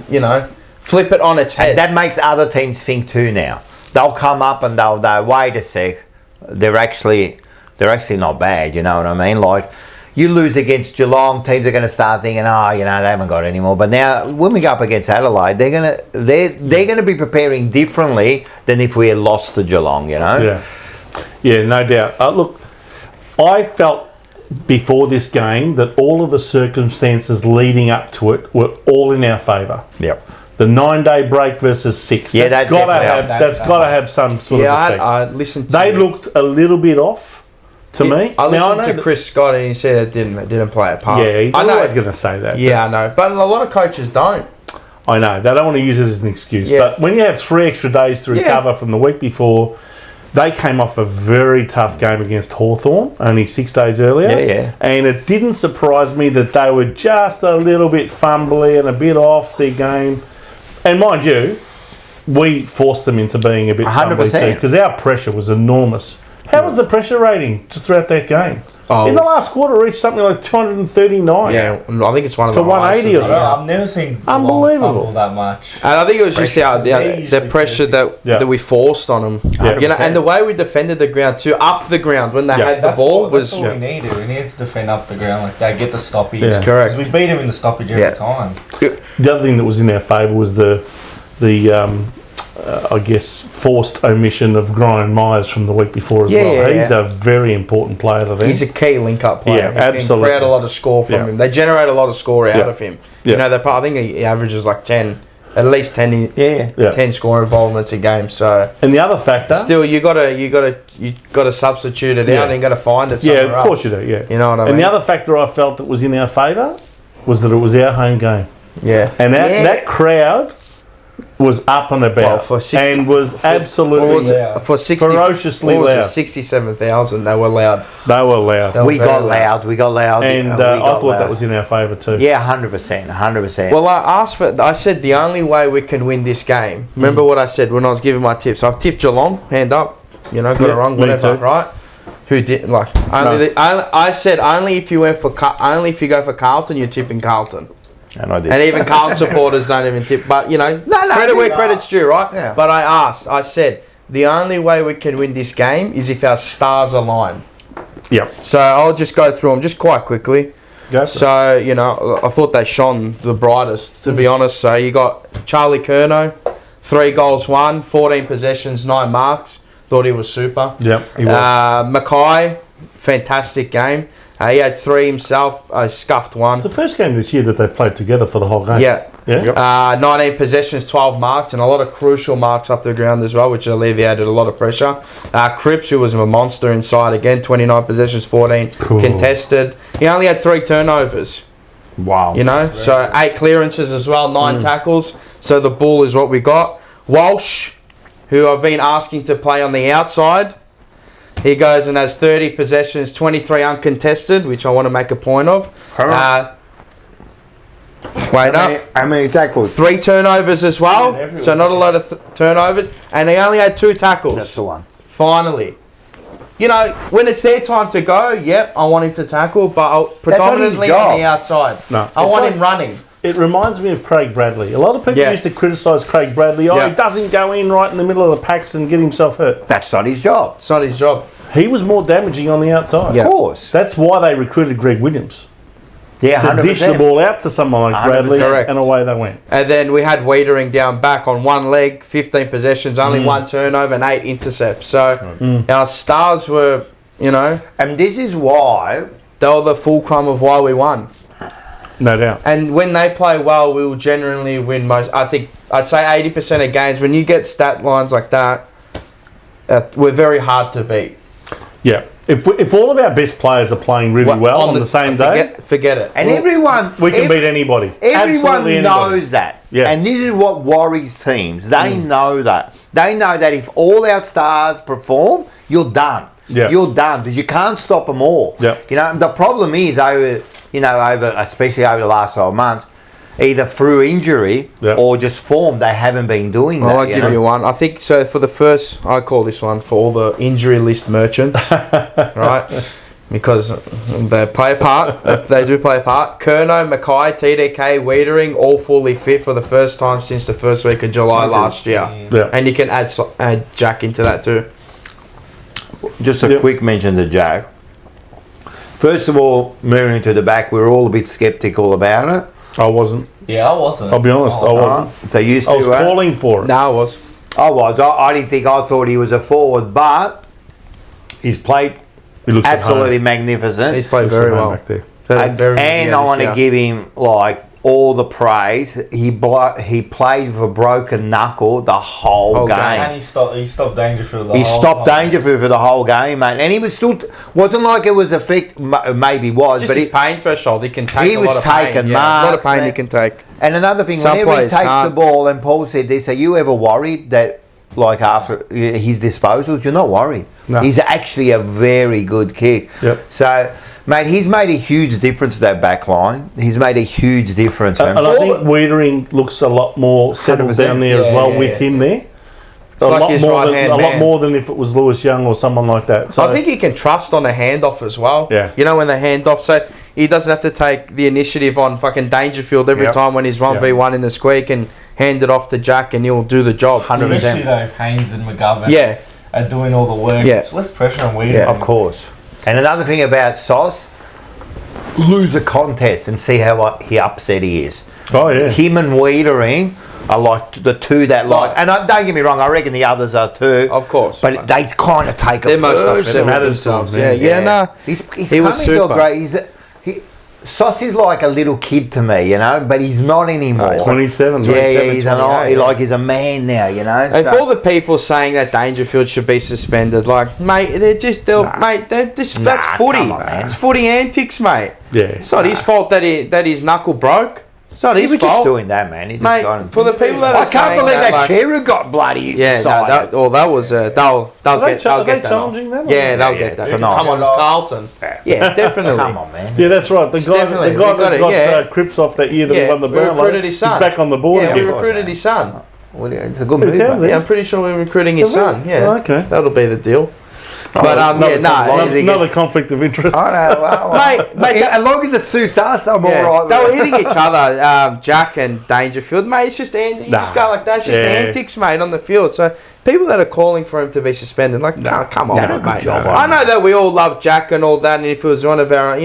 S2: flip it on its head.
S1: And that makes other teams think too now. They'll come up and they'll wait a sec. They're actually not bad, you know what I mean? Like, you lose against Geelong, teams are going to start thinking, they haven't got any more. But now, when we go up against Adelaide, they're going to be preparing differently than if we had lost to Geelong,
S3: Yeah, no doubt. Look, I felt before this game that all of the circumstances leading up to it were all in our favour.
S1: Yep.
S3: The 9-day break versus 6.
S1: Yeah,
S3: that's got to have some sort of effect.
S2: I listened to
S3: They looked a little bit off. To me,
S2: I listened to Chris Scott and he said it didn't play a part.
S3: Yeah, he's always going to say that.
S2: Yeah, I know, but a lot of coaches don't.
S3: I know they don't want to use it as an excuse. Yeah. But when you have 3 extra days to recover from the week before, they came off a very tough game against Hawthorn only 6 days earlier.
S1: Yeah.
S3: And it didn't surprise me that they were just a little bit fumbly and a bit off their game. And mind you, we forced them into being a bit fumbly too because our pressure was enormous. How was the pressure rating just throughout that game? In the last quarter, it reached something like 239.
S2: Yeah, I think it's one of
S3: to
S2: the
S3: 180 or something.
S4: I've never seen
S3: unbelievable
S4: that much.
S2: And I think it was just the pressure that we forced on them. And the way we defended the ground too, up the ground when they had the ball was.
S4: That's all we needed. We needed to defend up the ground like that, get the stoppage.
S2: Yeah. Correct.
S4: Because we beat them in the stoppage every time.
S3: The other thing that was in our favour was the I guess, forced omission of Brian Myers from the week before as well. He's a very important player to them.
S2: He's a key link-up player.
S3: Yeah, absolutely.
S2: Create a lot of score from him. They generate a lot of score out of him. Yeah. I think he averages like 10, at least 10, 10 score involvements a game. So,
S3: and the other factor,
S2: still, you got to substitute it out and you got to find it somewhere else.
S3: Yeah, of course you do. Yeah,
S2: you know what I mean.
S3: And the other factor I felt that was in our favour was that it was our home game.
S2: Yeah.
S3: And that crowd was up and about and was absolutely
S2: for 60,
S3: ferociously loud.
S2: 67,000. They were loud.
S3: They were loud.
S1: We got loud,
S3: and I thought that was in our favour too.
S1: Yeah, 100%.
S2: Well, I said the only way we can win this game. Remember what I said when I was giving my tips? I've tipped Geelong, hand up. You know, got it wrong, whatever, right? Who did I said only if you go for Carlton, you're tipping Carlton.
S1: And I did.
S2: And even Carlton supporters don't even tip. But, you know, credit where credit's due, right?
S1: Yeah.
S2: But I said, the only way we can win this game is if our stars align.
S3: Yep.
S2: So I'll just go through them just quite quickly. So, you know, I thought they shone the brightest, to be honest. So you got Charlie Curnow, 3 goals, 14 possessions, 9 marks. Thought he was super.
S3: Yep, he was.
S2: McKay, fantastic game. He had 3 himself. Scuffed 1.
S3: It's the first game this year that they played together for the whole game.
S2: Yeah.
S3: Yeah.
S2: 19 possessions, 12 marks, and a lot of crucial marks up the ground as well, which alleviated a lot of pressure. Cripps, who was a monster inside again, 29 possessions, 14 contested. He only had 3 turnovers.
S1: Wow.
S2: You know, so 8 clearances as well, 9 tackles. So the bull is what we got. Walsh, who I've been asking to play on the outside. He goes and has 30 possessions, 23 uncontested, which I want to make a point of. How
S1: many tackles?
S2: 3 turnovers as well, so not a lot of turnovers. And he only had 2 tackles.
S1: That's the one.
S2: Finally. You know, when it's their time to go, I want him to tackle, but predominantly on the outside.
S3: No.
S2: I want him running.
S3: It reminds me of Craig Bradley. A lot of people used to criticise Craig Bradley. He doesn't go in right in the middle of the packs and get himself hurt.
S1: That's not his job.
S2: It's not his job.
S3: He was more damaging on the outside.
S1: Of course.
S3: That's why they recruited Greg Williams.
S1: Yeah,
S3: to
S1: 100%.
S3: dish the ball out to someone like Bradley,
S2: Correct.
S3: and away they went.
S2: And then we had Wiedering down back on 1 leg, 15 possessions, only 1 turnover and 8 intercepts. So our stars were, you know...
S1: And this is why...
S2: They were the fulcrum of why we won.
S3: No doubt.
S2: And when they play well, we will generally win most. I think I'd say 80% of games. When you get stat lines like that, we're very hard to beat.
S3: Yeah. If all of our best players are playing really well on the same day,
S2: forget it.
S1: And
S3: we can beat anybody.
S1: Everyone knows that.
S3: Yeah.
S1: And this is what worries teams. They know that. They know that if all our stars perform, you're done.
S3: Yeah.
S1: You're done because you can't stop them all.
S3: Yeah.
S1: You know, the problem is especially over the last 12 months, either through injury or just form, they haven't been doing that.
S2: I'll give you one. I think so. For the first, I call this one for all the injury list merchants, right? Because they play a part. They do play a part. Curnow, McKay, TDK, Wiedering, all fully fit for the first time since the first week of July last year.
S3: Yeah.
S2: And you can add Jack into that too.
S1: Just a quick mention to Jack. First of all, moving to the back, we were all a bit sceptical about it.
S3: I wasn't.
S4: Yeah, I wasn't.
S3: I'll be honest, I wasn't.
S1: So you
S3: I was calling for it.
S2: No, I was.
S1: I was. I didn't think. I thought he was a forward, but he's played absolutely magnificent.
S2: He's played very well
S3: back there.
S1: And I want to give him all the praise. He played with a broken knuckle the whole game.
S4: And he stopped Dangerfield
S1: He stopped Dangerfield for the whole game, mate. And he was still... Wasn't like it was maybe was,
S2: just
S1: but
S2: his pain threshold. He can take
S1: he
S2: a lot
S1: was
S2: of pain.
S1: taking
S2: A lot of
S1: marks,
S2: pain he can take.
S1: And another thing,
S2: Some
S1: whenever he
S2: players
S1: takes
S2: can't.
S1: the ball, and Paul said this, are you ever worried that, after his disposals, you're not worried?
S3: No.
S1: He's actually a very good kick.
S3: Yep.
S1: So... Mate, he's made a huge difference to that back line. He's made a huge difference.
S3: And I think Wiedering looks a lot more settled
S1: 100%.
S3: down there as well with him there. A lot more than if it was Lewis Young or someone like that. So
S2: I think he can trust on a handoff as well.
S3: Yeah.
S2: You know, when the handoff, so he doesn't have to take the initiative on fucking Dangerfield every time when he's 1v1 in the squeak and hand it off to Jack and he'll do the job.
S1: 100%.
S4: Especially though, if Haynes and McGovern are doing all the work.
S2: Yeah.
S4: It's less pressure on Wiedering.
S1: Yeah, of course. And another thing about Sauce, lose a contest and see how upset he is.
S3: Oh, yeah.
S1: Him and Wiedering are like the two that and don't get me wrong, I reckon the others are too.
S2: Of course.
S1: But they kind of take
S2: they're
S1: a
S2: most
S1: personal.
S2: upset with themselves. Yeah.
S1: He's
S2: he was
S1: coming to a
S2: super.
S1: great... Sauce is like a little kid to me, you know, but he's not anymore.
S3: He's 27.
S1: Yeah, he's a man now, you know.
S2: And for all the people saying that Dangerfield should be suspended, mate, that's footy.
S1: Come on, man.
S2: It's footy antics, mate.
S3: Yeah.
S2: It's not his fault that his knuckle broke. It's not
S1: He
S2: his
S1: was
S2: fault.
S1: just doing that, man. He just
S2: Mate,
S1: got him.
S2: for the people that
S1: I
S2: are
S1: can't
S2: saying
S1: believe that
S2: like,
S1: Shearer got bloody
S2: yeah,
S1: excited.
S2: that was they'll
S3: Are
S2: get that off.
S3: challenging that?
S2: Yeah, they'll
S1: Yeah,
S2: get that.
S1: it's a nice-
S2: Come on, it's Carlton. Yeah, definitely.
S1: Come on, man.
S3: Yeah, that's right. The guy
S2: definitely-
S3: that
S2: we got
S3: got
S2: it, yeah.
S3: Cripps off that year that he
S2: Yeah,
S3: won the
S2: we
S3: Brownlow,
S2: recruited his
S3: he's
S2: son.
S3: back on the board
S2: Yeah, we
S3: again.
S2: recruited his son.
S1: Well, yeah, it's a good
S3: It
S1: move,
S3: sounds
S1: mate.
S2: Yeah, I'm pretty sure we're recruiting his son. Yeah,
S3: Oh, okay.
S2: that'll be the deal. But
S1: Another
S2: yeah,
S3: Another conflict of interest.
S1: I know, well,
S2: Mate,
S1: as long as it suits us, I'm
S2: yeah,
S1: all right.
S2: they
S1: with
S2: were
S1: it.
S2: hitting each other, Jack and Dangerfield. Mate, it's just you just go like that. It's just antics, mate, on the field. So people that are calling for him to be suspended, like, no, come on,
S1: No, good
S2: mate.
S1: job,
S2: I know that we all love Jack and all that, and if it was one of our,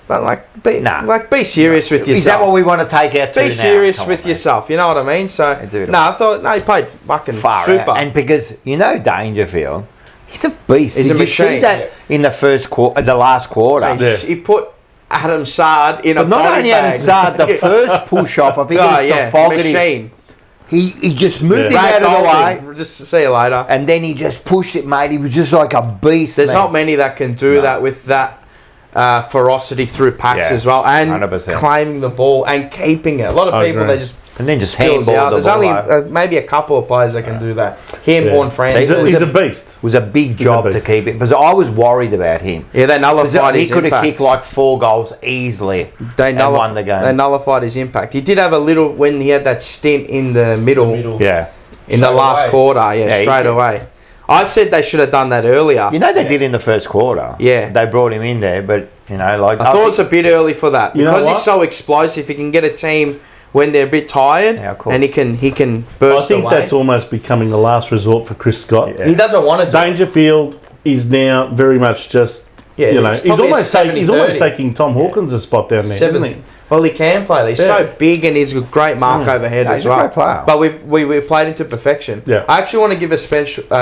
S2: but like, be serious with yourself.
S1: Is that what we want to take out to
S2: Be
S1: now?
S2: serious
S1: Come
S2: with
S1: on, mate.
S2: yourself. You know what I mean? So
S1: do it
S2: no, I thought he played fucking
S1: Far
S2: super.
S1: out. And because Dangerfield, he's a beast.
S2: He's
S1: Did
S2: a
S1: you see
S2: machine.
S1: that in the first quarter, the last quarter?
S2: He put Adam Sard in a
S1: But not
S2: body
S1: only
S2: bag.
S1: Adam Sard, the first push off, I think
S2: Oh,
S1: it was
S2: yeah,
S1: the Fogarty.
S2: machine.
S1: He just moved
S3: Yeah.
S1: him out of the way,
S2: Way. Just see you later.
S1: and then he just pushed it, mate. He was just like a beast.
S2: There's
S1: man.
S2: not many that can do that with that ferocity through packs
S1: Yeah,
S2: as well, and
S1: 100%.
S2: claiming the ball and keeping it. A lot of
S3: I
S2: people
S3: agree.
S2: they just
S1: And then just
S2: spills
S1: handball
S2: out.
S1: the
S2: There's
S1: ball
S2: only
S1: over.
S2: maybe a couple of players that can do that. Him,
S3: Yeah.
S2: Horn Francis.
S3: He's a beast.
S1: It was a big job to
S3: beast.
S1: keep it because I was worried about him.
S2: Yeah, they nullified
S1: He
S2: his
S1: could have
S2: impact.
S1: kicked like 4 goals easily
S2: They
S1: and won the game.
S2: They nullified his impact. He did have a little when he had that stint in the middle.
S1: Yeah.
S2: In the
S4: Straight
S2: last
S4: away.
S2: quarter,
S1: Yeah, he
S2: straight
S1: did.
S2: away. I said they should have done that earlier.
S1: You know they did in the first quarter.
S2: Yeah.
S1: They brought him in there, but like
S2: I thought it's a bit early for that
S3: You know
S2: because he's
S3: what?
S2: so explosive. He can get a team when they're a bit tired,
S1: Yeah, of course.
S2: and he can
S3: I
S2: burst
S3: think
S2: away.
S3: that's almost becoming the last resort for Chris Scott.
S1: Yeah.
S2: He doesn't want to do it.
S3: Dangerfield is now very much just,
S2: Yeah,
S3: you know,
S2: it's
S3: he's
S2: probably
S3: almost,
S2: a
S3: he's almost
S2: 70-30.
S3: taking Tom Hawkins' spot down there, isn't he?
S2: Well, he can play. He's
S3: Yeah.
S2: so big and he's a great mark overhead
S1: Yeah,
S2: as
S1: he's a
S2: well.
S1: great player.
S2: But we played him to perfection.
S3: Yeah.
S2: I actually want to give a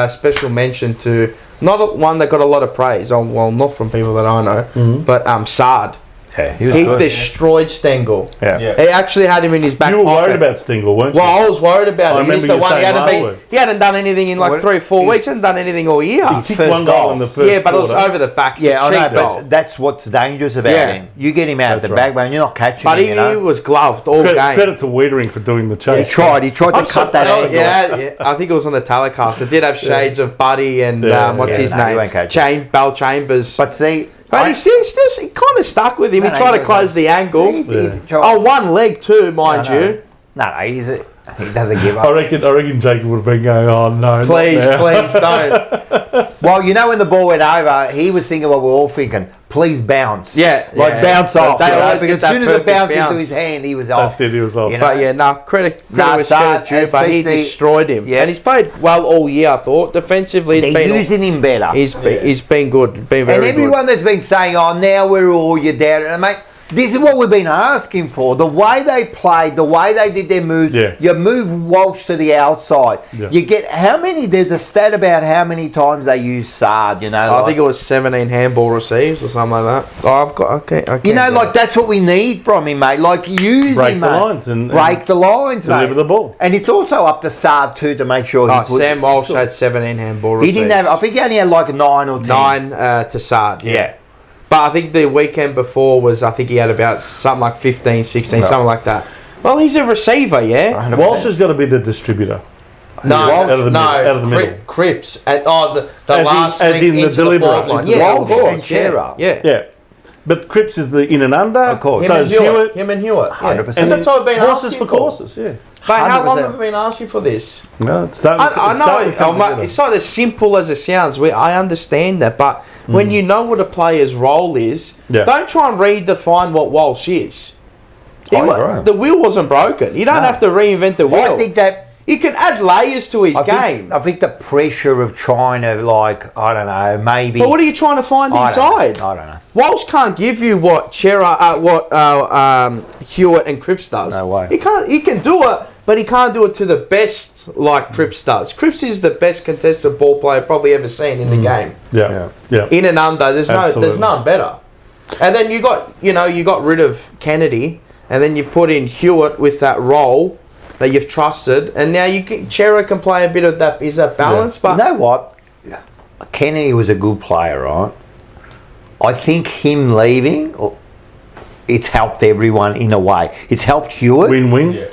S2: special mention to one that got a lot of praise. Well, not from people that I know, but Sard.
S1: Yeah, he was
S2: He
S1: good.
S2: destroyed Stengel.
S1: Yeah.
S4: Yeah.
S2: He actually had him in his back
S3: You were
S2: pocket.
S3: worried about Stingle, weren't you?
S2: Well, I was worried about
S3: I
S2: him. He's
S3: remember
S2: the
S3: you
S2: one
S3: saying last
S2: he
S3: week.
S2: hadn't done anything in like
S1: Well,
S2: 3 or 4
S1: he's-
S2: weeks. Hadn't done anything all year.
S3: He
S1: His
S3: kicked
S1: first
S3: one goal
S1: goal.
S3: in the first
S2: Yeah, but it was
S3: quarter.
S2: over the back. It's
S1: Yeah,
S2: a
S1: I
S2: cheap
S1: know,
S2: goal.
S1: but that's what's dangerous about
S2: Yeah.
S1: him. You get him out
S3: That's
S1: the
S3: right.
S1: back, man. You're not catching
S2: But
S1: him.
S2: he was gloved all game.
S3: Credit to Wiedering for doing the
S1: He
S3: chase.
S1: tried. He tried to
S3: I'm
S1: cut that
S2: Oh,
S1: angle.
S2: yeah, I think it was on the telecast. It did have shades of Buddy and
S3: Yeah,
S2: what's
S1: yeah,
S2: his
S1: no, he
S2: name?
S1: won't catch it.
S2: Bell Chambers.
S1: But see,
S2: But he kind of stuck with him.
S1: No,
S2: He
S1: no,
S2: tried
S1: he
S2: to close the angle.
S3: Yeah.
S2: Oh, one leg too, mind you.
S1: No, he doesn't give
S3: I
S1: up.
S3: reckon Jacob would have been going, oh no. not
S2: Please,
S3: now."
S2: please don't.
S1: Well, when the ball went over, he was thinking what we're all thinking. Please bounce.
S2: Yeah,
S1: Like
S2: yeah.
S1: bounce off.
S2: They
S1: you know,
S2: always
S1: because
S2: get
S1: as soon
S2: that
S1: as it
S2: perfect
S1: bounced
S2: bounce.
S1: into his hand, he was off.
S3: That's it, he was off.
S1: You know?
S2: But yeah, no, credit
S1: Nah,
S2: was
S1: Sard,
S2: due, but he
S1: especially-
S2: destroyed him.
S1: Yeah.
S2: And he's played well all year, I thought. Defensively,
S1: They're using him better.
S2: he's been good. Been very
S1: And
S2: good.
S1: everyone that's been saying, oh, now we're all you down. And mate, this is what we've been asking for. The way they played, the way they did their moves.
S3: Yeah.
S1: You move Walsh to the outside.
S3: Yeah.
S1: You get there's a stat about how many times they use Sard,
S2: I think it was 17 handball receives or something like that. Oh, I can't
S1: you know,
S2: get
S1: like
S2: it.
S1: that's what we need from him, mate. Like use
S3: Break
S1: him,
S3: the
S1: mate.
S3: lines and
S1: break the lines, mate.
S3: deliver the ball.
S1: And it's also up to Sard too to make sure he
S2: Sam Walsh had 17 handball
S1: He
S2: receives.
S1: didn't have. I think he only had like 9 or 10.
S2: 9 to Sard, yeah. But I think the weekend before I think he had about something like 15, 16, something like that. Well, he's a receiver, yeah?
S1: 100%.
S3: Walsh has got to be the distributor.
S2: No,
S3: Out of the middle, out of the middle.
S2: Cripps. The
S3: As
S2: last
S3: in
S2: link
S3: the
S2: into the
S3: deliverer,
S2: forward line.
S3: into the
S2: Yeah,
S1: forward
S2: of
S1: line.
S2: course.
S1: And Shearer.
S2: Yeah.
S3: Yeah. But Cripps is the in and under.
S1: Of course.
S2: Him
S3: So
S2: and
S3: is
S2: Hewitt.
S3: Hewitt.
S2: Him and Hewitt. Yeah.
S1: 100%.
S2: And that's what I've been
S3: Horses
S2: asking
S3: for courses, yeah.
S2: But how long
S1: 100%.
S2: have we been asking for this?
S3: No, it's starting to,
S2: I
S3: it's starting
S2: know
S3: to come together.
S2: it's not as simple as it sounds. I understand that, but when you know what a player's role is,
S3: Yeah.
S2: don't try and redefine what Walsh is.
S1: agree.
S2: The wheel wasn't broken. You don't
S1: No.
S2: have to reinvent the wheel.
S1: I think that.
S2: You can add layers to his game.
S1: I think the pressure of trying to, I don't know, maybe.
S2: But what are you trying to find
S1: I
S2: inside?
S1: don't know.
S2: Walsh can't give you what Hewitt and Cripps does.
S1: No way.
S2: He can't. He can do it, but he can't do it to the best like Cripps does. Cripps is the best contested ball player probably ever seen in the game.
S3: Yeah. In
S2: In and under, there's
S3: Absolutely.
S2: none better. And then you got rid of Kennedy, and then you put in Hewitt with that role that you've trusted, and now Chera can play a bit of that. Is that balance?
S1: You
S2: But
S1: know what? Kennedy was a good player, right? I think him leaving it's helped everyone in a way. It's helped Hewitt.
S3: Win-win.
S4: Yeah.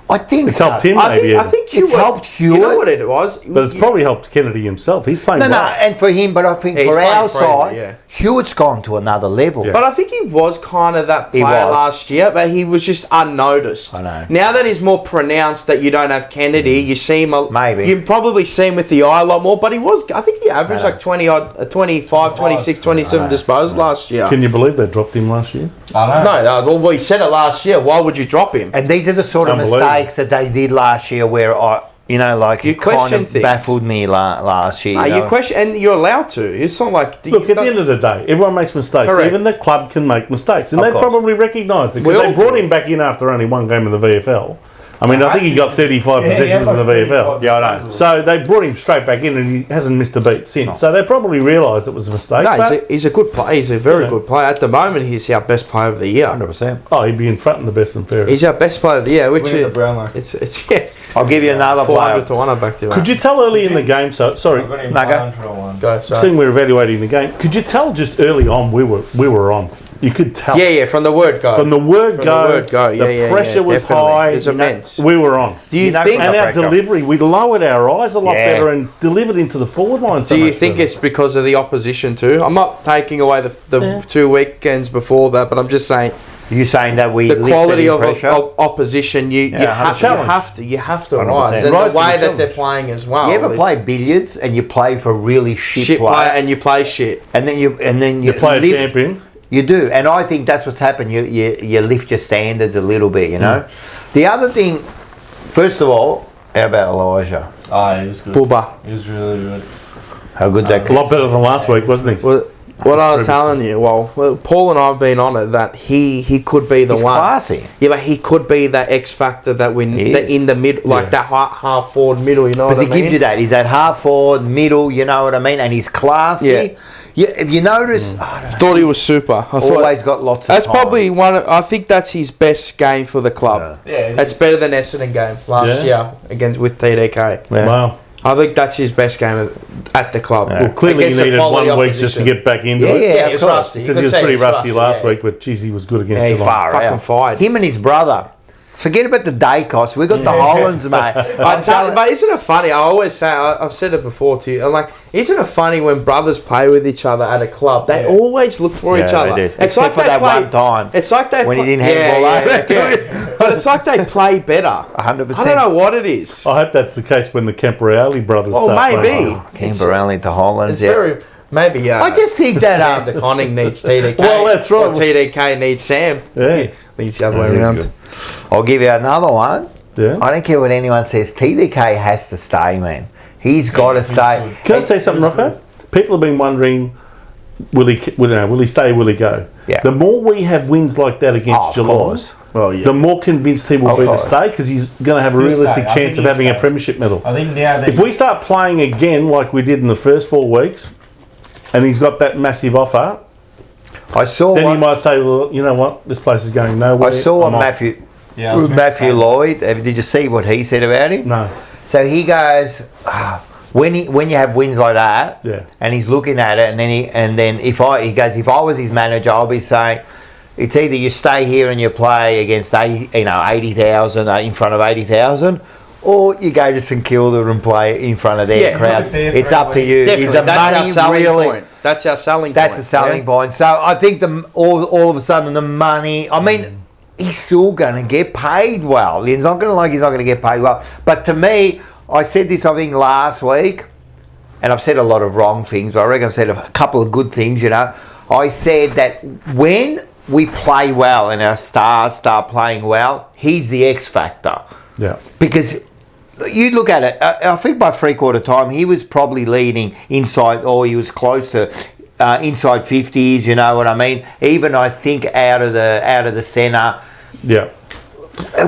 S1: I think
S3: It's
S1: so.
S3: helped him,
S2: I
S3: maybe.
S2: think
S1: It's helped Hewitt.
S2: You know what it was?
S3: But it's probably helped Kennedy himself. He's playing
S1: No,
S3: well.
S1: and for him, but I think
S2: Yeah, he's
S1: for our
S2: playing freely,
S1: side,
S2: yeah.
S1: Hewitt's gone to another level.
S3: Yeah.
S2: But I think he was kind of that
S1: He
S2: player
S1: was.
S2: last year, but he was just unnoticed.
S1: I know.
S2: Now that he's more pronounced that you don't have Kennedy, you see him.
S1: Maybe.
S2: You probably see him with the eye a lot more, but he was. I think he averaged
S1: I know.
S2: like 20 odd, 25, 26, 27 disposals last year.
S3: Can you believe they dropped him last year?
S4: I know.
S2: No, well, we said it last year. Why would you drop him?
S1: And these are the sort of
S3: Unbelievable.
S1: mistakes that they did last year where
S2: You
S1: it kind
S2: question
S1: of
S2: things.
S1: baffled me last year.
S2: No,
S1: you
S2: you
S1: know?
S2: question, and you're allowed to. It's not like
S3: Look, at the end of the day, everyone makes mistakes.
S2: Correct.
S3: Even the club can make mistakes. And
S1: Of
S3: they
S1: course.
S3: probably recognised it
S2: We
S3: because
S2: all
S3: they brought
S2: do.
S3: him back in after only one game of the VFL. I mean, I think he got 35
S4: Yeah, he
S3: possessions
S4: had
S3: in the
S4: like
S3: VFL.
S4: 35
S1: Yeah, I know.
S4: disposals.
S3: So they brought him straight back in and he hasn't missed a beat since. So they probably realised it was a mistake.
S2: no,
S3: but,
S2: he's a good player. He's a very
S3: Yeah.
S2: good player. At the moment, he's our best player of the year.
S1: 100%.
S3: oh, he'd be in front of the best and fairest.
S2: He's our best player of the year, which
S4: Winning the
S2: is
S4: Brownlow.
S2: it's yeah.
S1: I'll give you another
S2: 400
S1: player.
S2: to 1. I back to that.
S3: Could you tell early in the game, sorry,
S4: I've got him
S1: No, go.
S4: 101.
S2: go? Sorry.
S3: seeing we're evaluating the game, could you tell just early on we were on? You could tell.
S2: Yeah, from the word go.
S3: From the word
S2: From
S3: go,
S2: the word go, yeah,
S3: the
S2: yeah,
S3: pressure
S2: yeah,
S3: was
S2: definitely.
S3: high.
S2: It was
S3: you know,
S2: immense.
S3: we were on.
S2: Do you
S1: You know,
S2: think?
S1: from
S3: And our
S1: pressure.
S3: delivery, we lowered our eyes a lot
S1: Yeah.
S3: better and delivered into the forward line. So
S2: Do you
S3: much
S2: think
S3: better.
S2: it's because of the opposition too? I'm not taking away the
S3: Yeah.
S2: 2 weekends before that, but I'm just saying
S1: You saying that we
S2: the
S1: lifted
S2: quality
S1: in
S2: of
S1: pressure?
S2: opposition. You have
S3: challenge.
S2: you have to
S1: 100%.
S2: rise, and
S3: Rise
S2: the
S3: to
S2: way
S3: the
S2: that they're
S3: challenge.
S2: playing as well.
S1: You ever
S2: is
S1: play billiards and you play for really shit
S2: player
S1: player,
S2: and you play shit?
S1: and then you
S3: play a
S1: lift,
S3: champion?
S1: You do, and I think that's what's happened. You lift your standards a little bit, you know. The other thing, first of all, how about Elijah?
S4: Oh, he was good.
S2: Booba.
S4: He was really good.
S1: How good's that?
S3: A lot better than last week, wasn't he?
S2: What I'm telling you, well, Paul and I have been on it that he could be the
S1: He's
S2: one.
S1: classy.
S2: Yeah, but he could be that X factor that we
S1: He
S2: that
S1: is.
S2: in the mid, like
S3: Yeah.
S2: that half forward middle. You know
S1: Because
S2: what
S1: he
S2: I mean?
S1: gives you that. He's that half forward, middle, you know what I mean? And he's classy.
S2: Yeah.
S1: If you notice, I don't know,
S2: Thought he was super. I thought
S1: always got lots of
S2: that's
S1: time.
S2: probably one. I think that's his best game for the club.
S4: Yeah, it
S2: That's
S4: is.
S2: better than Essendon game last
S3: Yeah.
S2: year against with TDK.
S1: Yeah.
S3: Wow.
S2: I think that's his best game at the club.
S1: Yeah.
S3: Well, clearly he
S2: Against a
S3: needed
S2: quality
S3: 1 week just to
S2: opposition.
S3: get back into
S1: Yeah,
S3: it.
S1: yeah,
S2: Yeah,
S1: of
S2: he was
S1: course.
S2: rusty. You
S3: Because
S2: could
S3: he was
S2: say
S3: pretty
S2: he was
S3: rusty last
S2: yeah.
S3: week, but geez, he was good against
S2: Yeah, he
S3: Geelong.
S1: far
S2: fucking
S1: out.
S2: fired.
S1: Him and his brother. Forget about the day cost. We got the Hollands, mate.
S2: I tell you, but isn't it funny? I always say, I've said it before to you. I'm like, isn't it funny when brothers play with each other at a club? They always look for each other.
S1: They did.
S2: It's
S1: Except for
S2: they
S1: that
S2: play-
S1: one time.
S2: It's like they
S1: when he
S2: play-
S1: didn't have the ball over.
S2: yeah. But it's like they play better.
S1: 100%.
S2: I don't know what it is.
S3: I hope that's the case when the Camperelli brothers
S2: Well,
S3: start
S2: maybe.
S3: playing.
S1: Canberra to Hollands,
S2: It's
S1: yeah.
S2: very maybe.
S1: I just think that
S2: Sam DeConning needs TDK.
S3: Well, that's right.
S2: Or TDK needs Sam.
S3: Yeah.
S2: Needs the other way
S3: Yeah, he's
S2: around.
S3: good.
S1: I'll give you another one.
S3: Yeah.
S1: I don't care what anyone says. TDK has to stay, man. He's got to stay.
S3: Can I tell you something, Rocco? People have been wondering, will he stay, will he go?
S1: Yeah.
S3: The more we have wins like that against
S1: Of
S3: Geelong,
S1: course.
S2: Well, yeah.
S3: the more convinced he will
S1: Of
S3: be to
S1: course.
S3: stay because he's going to have a
S4: He'll
S3: realistic
S4: stay. I
S3: chance
S4: think
S3: of
S4: he'll
S3: having a
S4: stay.
S3: premiership medal.
S4: I think now that
S3: If we start playing again like we did in the first 4 weeks, and he's got that massive offer,
S1: I saw
S3: then he
S1: one.
S3: might say, well, you know what, this place is going nowhere.
S1: I saw
S3: I'm
S1: what
S3: off.
S4: I was meant to
S1: Matthew
S4: say-
S1: Lloyd. Did you see what he said about him?
S3: No.
S1: So he goes, when you have wins like that,
S3: Yeah.
S1: and he's looking at it, and then he goes, if I was his manager, I'll be saying, it's either you stay here and you play against 80,000 in front of 80,000, or you go to St Kilda and play in front of their
S2: Yeah.
S1: crowd.
S4: Look at their
S1: It's up to
S4: crowd.
S1: you.
S2: Definitely.
S1: Is the
S2: That's our
S1: money
S2: selling
S1: really?
S2: point. That's our selling
S1: That's
S2: point.
S1: a selling point. So I think all of a sudden the money. I mean, he's still going to get paid well. He's not going to get paid well. But to me, I said this I think last week, and I've said a lot of wrong things, but I reckon I've said a couple of good things. You know, I said that when we play well and our stars start playing well, he's the X factor.
S3: Yeah.
S1: Because you look at it, I think by three-quarter time he was probably leading inside, or he was close to inside 50s. You know what I mean? Even I think out of the centre.
S3: Yeah.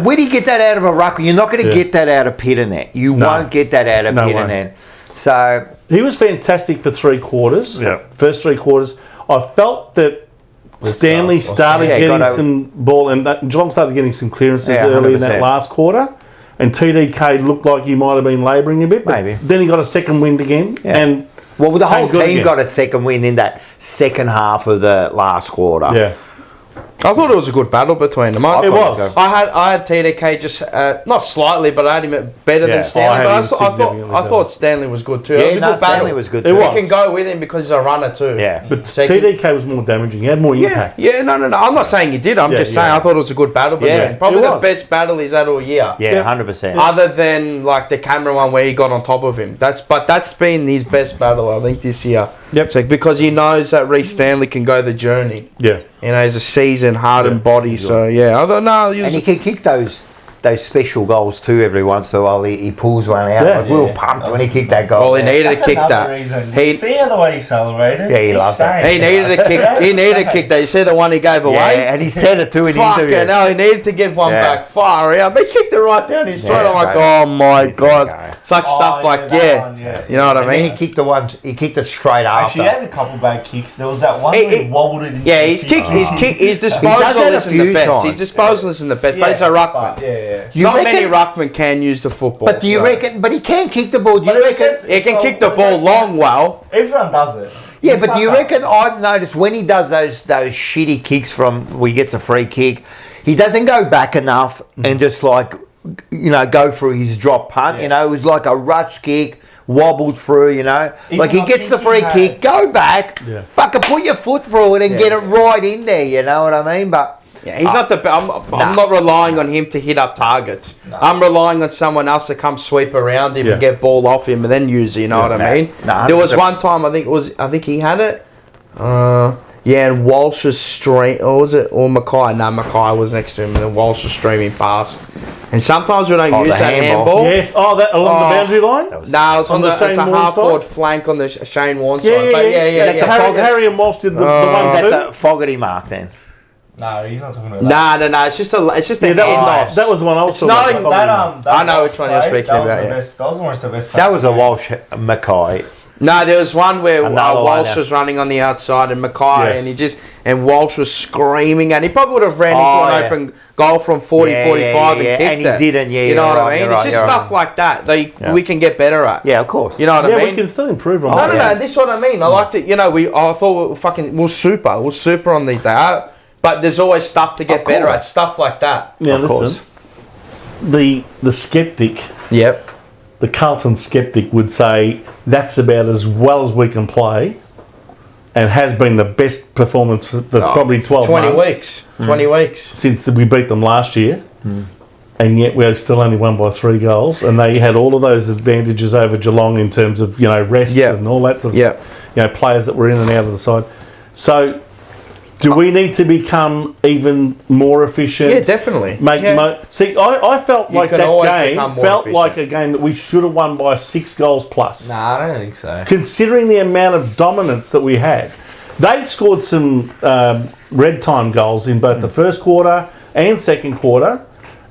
S1: Where do you get that out of a ruck? You're not going to
S3: Yeah.
S1: get that out of Pitternet. You
S3: No.
S1: won't get that out of
S3: No way.
S1: Pitternet. So
S3: He was fantastic for 3 quarters.
S1: Yeah.
S3: First 3 quarters. I felt that Stanley started
S1: Yeah,
S3: getting
S1: got over-
S3: some ball, and that Geelong started getting some clearances
S1: Yeah,
S3: early in
S1: 100%.
S3: that last quarter. And TDK looked like he might have been labouring a bit. But
S1: Maybe.
S3: then he got a second wind again.
S1: Yeah.
S3: And
S1: well, the whole
S3: Thank good
S1: team
S3: again.
S1: got a second win in that second half of the last quarter.
S3: yeah.
S2: I thought it was a good battle between them.
S3: It was.
S2: I had TDK just not slightly, but I had him better
S3: Yeah,
S2: than Stanley.
S3: I
S2: But
S3: had him
S2: I thought Stanley was good too.
S1: Yeah,
S2: it was a good
S1: Stanley
S2: battle.
S1: was good
S3: It
S1: too.
S3: was.
S2: He can go with him because he's a runner too.
S1: Yeah.
S3: But
S2: So he
S3: TDK was more damaging. He had more impact.
S2: Yeah, no. I'm not saying he did. I'm
S3: Yeah,
S2: just saying
S3: yeah.
S2: I thought it was a good battle between
S1: Yeah,
S2: them. Probably
S3: it
S2: the
S3: was.
S2: best battle he's had all year.
S1: Yeah, 100%.
S2: Other than like the camera one where he got on top of him. That's been his best battle I think this year.
S3: Yep.
S2: So, because he knows that Reece Stanley can go the journey.
S3: Yeah.
S2: You know, he's a seasoned, hardened
S3: Yeah.
S2: body. So yeah, I don't know.
S1: And he can kick those special goals too every once in a while. He pulls one out.
S3: Yeah.
S1: Like, we were pumped when he kicked that goal.
S2: Well, he needed
S4: That's
S2: to kick
S4: another
S2: that.
S4: reason.
S2: He-
S4: You see how the way he celebrated?
S1: Yeah, he loves it.
S2: He needed to kick. He needed to kick that. You see the one he gave
S1: Yeah,
S2: away.
S1: and he said it too in the
S2: Fucking
S1: interview.
S2: hell, he needed to give one
S1: Yeah.
S2: back far out. They kicked it right down his throat.
S1: Yeah,
S2: I'm like,
S1: right.
S2: oh my god,
S1: go.
S2: such stuff like
S4: that one, yeah.
S2: you know what I
S1: And then
S2: mean?
S1: he kicked the one. He kicked it straight after.
S4: Actually, he had a couple bad kicks. There was that one
S2: He-
S4: where he
S2: he-
S4: wobbled it.
S2: Yeah, his disposal
S1: that a
S2: isn't the
S1: few
S2: best.
S1: times.
S2: His disposal isn't the best, but it's a ruckman.
S4: Yeah.
S1: You
S2: Not
S1: reckon-
S2: many ruckmen can use the football.
S1: But do you
S2: so-
S1: reckon? But he can kick the ball. Do you
S4: But it's
S1: reckon?
S4: just-
S2: He can kick the ball long well.
S4: Everyone does it.
S1: Yeah,
S4: You
S1: but do you
S4: fuck up.
S1: reckon? I've noticed when he does those shitty kicks from where he gets a free kick, he doesn't go back enough and just like go through his drop punt.
S4: Yeah.
S1: You know, it was like a rush kick. Wobbled through,
S4: Even
S1: like he
S4: I
S1: gets the
S4: think
S1: free
S4: he had-
S1: kick, go back,
S3: Yeah.
S1: fucking put your foot through it and
S2: Yeah.
S1: get it right in there. You know what I mean? But
S2: Yeah, he's not the. I'm not relying on him to hit up targets. I'm relying on someone else to come sweep around him
S3: Yeah.
S2: and get ball off him and then use it. You know what I mean?
S1: Nah,
S2: There was
S1: 100%.
S2: one time I think he had it. Yeah, and Walsh was or was it or McKay? No, McKay was next to him, and then Walsh was streaming past. And sometimes we don't
S1: Oh,
S2: use
S1: the
S2: that
S1: handball.
S2: handball.
S3: Yes. Oh, that along the
S2: Oh.
S3: boundary line.
S1: that was
S2: No, it's
S3: On
S2: on
S3: the
S2: the it's
S3: Shane
S2: a
S3: Warne
S2: half forward
S3: side?
S2: flank on the Shane Warne
S3: Yeah,
S2: side. But yeah.
S3: Harry and Walsh did the
S1: is
S3: one
S1: that
S3: too.
S1: the Fogarty mark then?
S4: No, he's not talking about that.
S2: No. It's just a
S3: Yeah,
S2: handoff.
S3: that was the one I was
S2: It's
S3: talking
S2: not
S3: about.
S2: even
S4: That,
S2: I know which one you're
S4: play,
S2: speaking
S4: that was
S2: about,
S4: the
S2: yeah.
S4: best, that was almost the best.
S1: That was a
S4: play.
S1: Walsh Mackay.
S2: No, there was one where
S1: Another one,
S2: Walsh
S1: yeah.
S2: was running on the outside and McKay,
S3: Yes.
S2: and Walsh was screaming, and he probably would have ran into
S1: Oh,
S2: an
S1: yeah.
S2: open goal from 40, 45 and kicked
S1: and he
S2: it.
S1: didn't. Yeah,
S2: You know
S1: you're
S2: what
S1: right,
S2: I mean?
S1: you're
S2: It's
S1: right,
S2: just
S1: you're
S2: stuff
S1: right.
S2: like that
S1: Yeah.
S2: we can get better at.
S1: Yeah, of course.
S2: You know what
S3: Yeah,
S2: I mean?
S3: we can still improve on
S2: No,
S3: that.
S2: this is what I mean. I liked it. I thought we're super on the day, but there's always stuff to get
S1: Of
S2: better
S1: course.
S2: at. Stuff like that.
S3: Now
S1: Of
S3: listen,
S1: course.
S3: the skeptic,
S2: Yep.
S3: the Carlton skeptic would say that's about as well as we can play, and has been the best performance for probably 12
S2: 20
S3: months
S2: weeks. 20 weeks.
S3: since we beat them last year. And yet we've still only won by 3 goals, and they had all of those advantages over Geelong in terms of rest
S2: Yeah.
S3: and all that sort of
S2: Yeah.
S3: stuff. Players that were in and out of the side. So, do we need to become even more efficient?
S2: Yeah, definitely.
S3: I felt
S2: You
S3: like
S2: can
S3: that
S2: always
S3: game
S2: become more
S3: felt
S2: efficient.
S3: like a game that we should have won by 6 goals plus.
S4: Nah, I don't think so.
S3: Considering the amount of dominance that we had, they scored some red time goals in both the first quarter and second quarter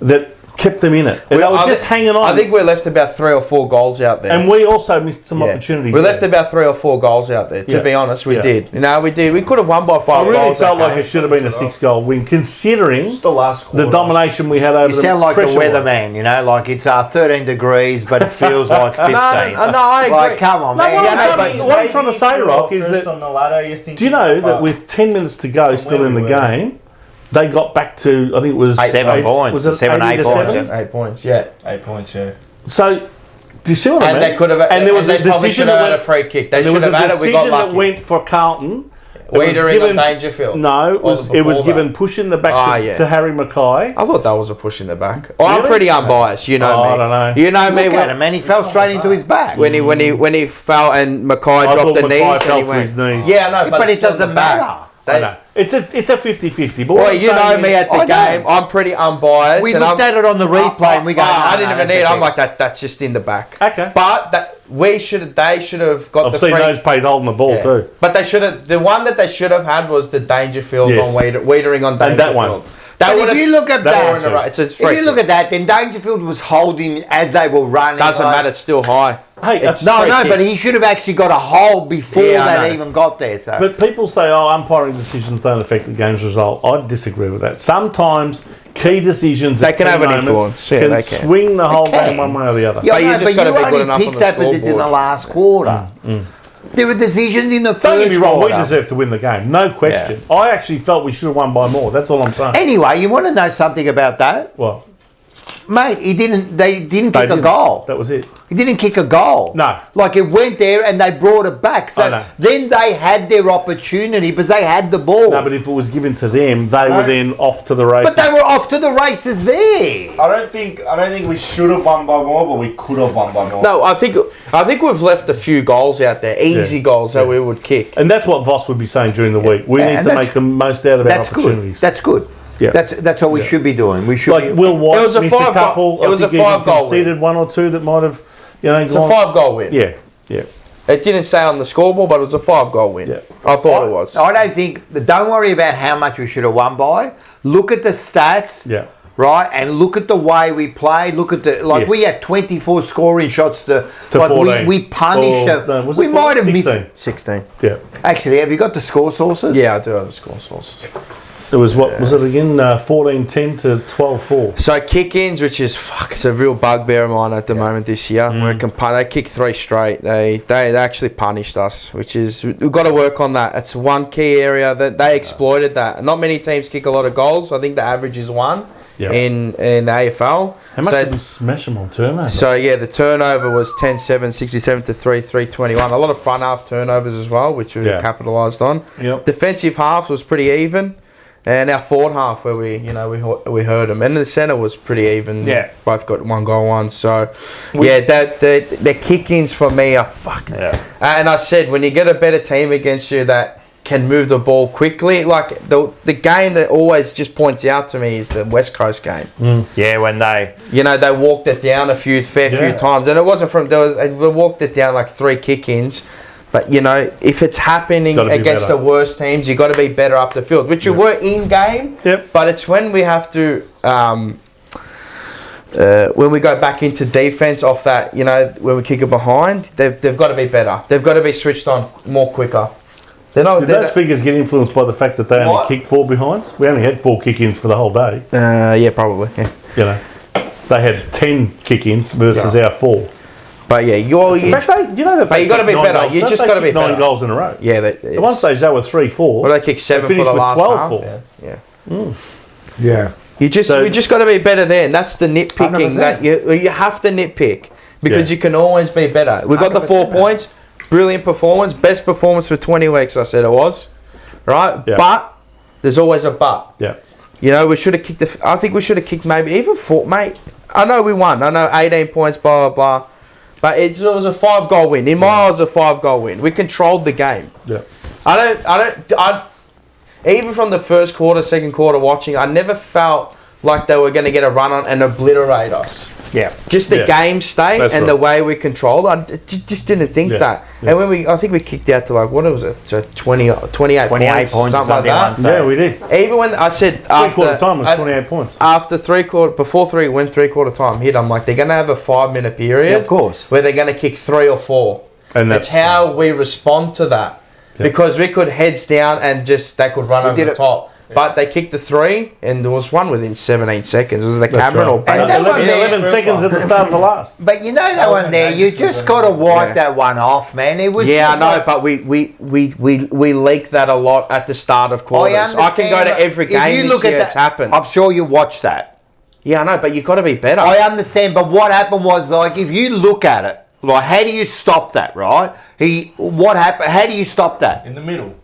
S3: that kept them in it. And they were just hanging on.
S2: I think we left about 3 or 4 goals out there.
S3: and we also missed some
S2: Yeah.
S3: opportunities.
S2: We
S3: there.
S2: left about 3 or 4 goals out there. To
S3: Yeah.
S2: be honest, we
S3: Yeah.
S2: did. We did. We could have won by 5
S3: I really
S2: goals.
S3: felt
S2: that
S3: like
S2: game.
S3: it should have been a 6-goal win, considering
S4: Just the last quarter.
S3: the domination we had over
S1: You
S3: the
S1: sound like the
S3: pressure wise.
S1: weatherman, like it's 13 degrees, but it feels like 15.
S2: No, I agree.
S1: Like, come on,
S3: No,
S1: man.
S3: what
S1: You
S3: I'm
S1: know,
S3: trying
S1: but-
S3: what I'm trying to say, Rock, is
S4: first
S3: that
S4: on the ladder, you think.
S3: do you know that with 10 minutes to go
S4: From
S3: still
S4: where
S3: in the
S4: we were.
S3: game, they got back to, I think it was
S1: 7 points.
S3: Was it
S1: 7,
S3: 80
S1: 8
S3: to
S1: points,
S3: 7?
S2: 8 points, yeah.
S4: 8 points, yeah.
S3: So, do you see what I
S2: And
S3: mean?
S2: they could have.
S3: And there was
S2: they
S3: a
S2: probably
S3: decision
S2: should have
S3: that
S2: had a
S3: went,
S2: free kick. They
S3: and there
S2: should
S3: was
S2: have
S3: a
S2: had it. We got
S3: decision that
S2: lucky.
S3: went for Carlton. It was
S2: Wiedering
S3: given-
S2: on Dangerfield.
S3: No, it was
S2: before that.
S3: given push in the back to Harry McKay.
S2: I thought that was a push in the back. Oh, I'm
S3: Really?
S2: pretty unbiased. You know
S3: Oh,
S2: me.
S3: I don't know.
S2: You know me.
S1: Look at him, man. He fell straight into his back.
S2: When he fell and McKay
S3: I
S2: dropped
S3: thought
S2: the
S3: McKay
S2: knees
S3: fell
S2: and he
S3: to
S2: went.
S3: his knees.
S2: Yeah, I know,
S1: but
S2: it's
S1: it
S2: still in the
S1: doesn't
S2: back.
S1: matter.
S3: I know. It's a 50-50. But
S2: Well,
S3: what I'm
S2: you know
S3: saying
S2: me
S3: is-
S2: at the
S1: I know.
S2: game. I'm pretty unbiased.
S1: We
S2: and
S1: looked at it on the replay and we go,
S2: I
S1: "No,
S2: didn't
S1: no,
S2: even
S1: that's
S2: need it.
S1: okay."
S2: I'm like that. That's just in the back.
S3: Okay.
S2: But they should have got
S3: I've
S2: the
S3: seen
S2: free.
S3: those paid holding the ball
S2: Yeah.
S3: too.
S2: But they should have. The one that they should have had was the Dangerfield
S3: Yes.
S2: on Wiedering on Dangerfield.
S3: And that one.
S1: But
S2: would've-
S1: if you look at
S3: that
S1: that,
S3: one
S2: in a row. It's a
S1: if
S2: free
S1: you look
S2: kick.
S1: at that, then Dangerfield was holding as they were running.
S2: Doesn't
S1: like-
S2: matter. It's still high.
S3: Hey,
S2: It's-
S1: No,
S2: Free
S1: no,
S2: kick.
S1: but he should have actually got a hold before
S2: Yeah, I
S1: they
S2: know.
S1: even got there. So
S3: But people say, umpiring decisions don't affect the game's result. I disagree with that. Sometimes key decisions
S2: They
S3: at
S2: can
S3: key
S2: have an
S3: moments
S2: influence. Yeah,
S3: can
S2: they can.
S3: swing the whole
S1: can.
S3: game one way or the other.
S1: yeah,
S2: But you
S1: no,
S2: just
S1: but
S2: gotta
S1: you
S2: be good
S1: only
S2: enough on
S1: picked
S2: the
S1: up as it's in the
S2: scoreboard.
S1: last quarter. There were decisions in the
S3: Don't get
S1: first
S3: me wrong, we
S1: quarter.
S3: deserve to win the game, no question. I actually felt we should have won by more. That's all I'm saying.
S1: Anyway, you want to know something about that?
S3: Well,
S1: Mate, they didn't
S3: they
S1: kick a
S3: didn't.
S1: goal.
S3: That was it.
S1: He didn't kick a goal.
S3: No.
S1: Like it went there and they brought it back.
S3: I
S1: So
S3: know.
S1: then they had their opportunity because they had the ball.
S3: No, but if it was given to them, they were then off to the races.
S1: But they were off to the races there.
S4: I don't think we should have won by more, but we could have won by more.
S2: No, I think we've left a few goals out there, easy goals that we would kick.
S3: And that's what Voss would be saying during the week. We need to make the most out of our opportunities.
S1: That's good.
S3: Yeah.
S1: That's what we should be doing. We should
S3: Like
S1: be.
S3: Will White
S2: It was a
S3: missed a
S2: 5
S3: couple.
S2: goal- it was
S3: I
S2: a
S3: think he
S2: 5 goal
S3: conceded one or two that might have,
S2: It's a 5-goal win.
S3: Yeah, yeah.
S2: It didn't say on the scoreboard, but it was a 5-goal win.
S3: Yeah.
S2: I thought it was.
S1: I don't think. Don't worry about how much we should have won by. Look at the stats.
S3: Yeah.
S1: Right, and look at the way we played. Look at the
S3: Yes.
S1: we had 24 scoring shots to like
S3: 14.
S1: we punished them.
S3: No, was
S1: We
S3: it
S1: might have
S3: 16?
S1: missed.
S2: 16.
S3: Yeah.
S1: Actually, have you got the score sources?
S2: Yeah, I do have the score sources.
S3: It was, what was it again? 14-10 to 12-4.
S2: So kick-ins, which is it's a real bugbear of mine at the moment this year. They kicked 3 straight. They actually punished us, which is we've got to work on that. It's one key area that they exploited that. Not many teams kick a lot of goals. I think the average is 1 in the AFL.
S3: How much did we smash them on turnover?
S2: So yeah, the turnover was 10-7, 67 to 3, 321. A lot of front half turnovers as well, which we capitalised on.
S3: Yep.
S2: Defensive half was pretty even. And our forward half, where we heard them, and the centre was pretty even.
S3: Yeah,
S2: both got 1 goal, 1. So, the kick-ins for me are fucking.
S3: Yeah.
S2: And I said, when you get a better team against you that can move the ball quickly, like the game that always just points out to me is the West Coast game.
S1: Yeah, when they
S2: they walked it down a fair few times, and it wasn't from they walked it down like 3 kick-ins. But, if it's happening against the worst teams, you've got to be better up the field, which you were in-game.
S3: Yep.
S2: But it's when we have to, when we go back into defence off that, when we kick it behind, they've got to be better. They've got to be switched on more quicker.
S3: Did those figures get influenced by the fact that they only kicked 4 behinds? We only had 4 kick-ins for the whole day.
S2: Yeah, probably. Yeah.
S3: They had 10 kick-ins versus our 4.
S2: But yeah, you got to be better. You just got to be better.
S3: 9 goals in a row.
S2: Yeah.
S3: At one stage they were 3-4.
S2: Well, they kicked 7 for the last
S3: 12-4.
S2: half.
S1: Yeah.
S2: We just got to be better there, and that's the nitpicking
S1: 100%.
S2: that you have to nitpick because you can always be better. We got the 4 points, brilliant performance, best performance for 20 weeks. I said it was, right?
S3: Yeah.
S2: But there's always a but.
S3: Yeah.
S2: We should have kicked. I think we should have kicked maybe even 4, mate. I know we won. I know 18 points, blah blah blah. But it was a 5-goal win. In my eyes, a 5-goal win. We controlled the game.
S3: Yeah.
S2: Even from the first quarter, second quarter watching, I never felt like they were going to get a run on and obliterate us.
S1: Yeah.
S2: Just the game state and the way we controlled. I just didn't think that.
S3: Yeah.
S2: And when I think we kicked out to what was it? So 28 points, something like that.
S3: Yeah, we did.
S2: Even when I said
S3: Three-quarter time was 28 points.
S2: After three-quarter time hit, I'm like, they're going to have a 5-minute period.
S1: Yeah, of course.
S2: Where they're going to kick 3 or 4.
S3: And
S2: that's how we respond to that. Yeah. Because we could heads down and they could run over the top. Yeah. But they kicked the 3 and there was one within 17 seconds. Was it the Cameron or
S1: And that one there,
S3: 11 seconds at the start of the last.
S1: But that one there, you just got to wipe that one off, man. It was
S2: I know, but we leak that a lot at the start of quarters. I can go to every game this year. It's happened.
S1: I'm sure you watched that.
S2: Yeah, I know, but you've got to be better.
S1: I understand, but what happened was, like, if you look at it, like, how do you stop that, right? What happened? How do you stop that?
S4: In the middle.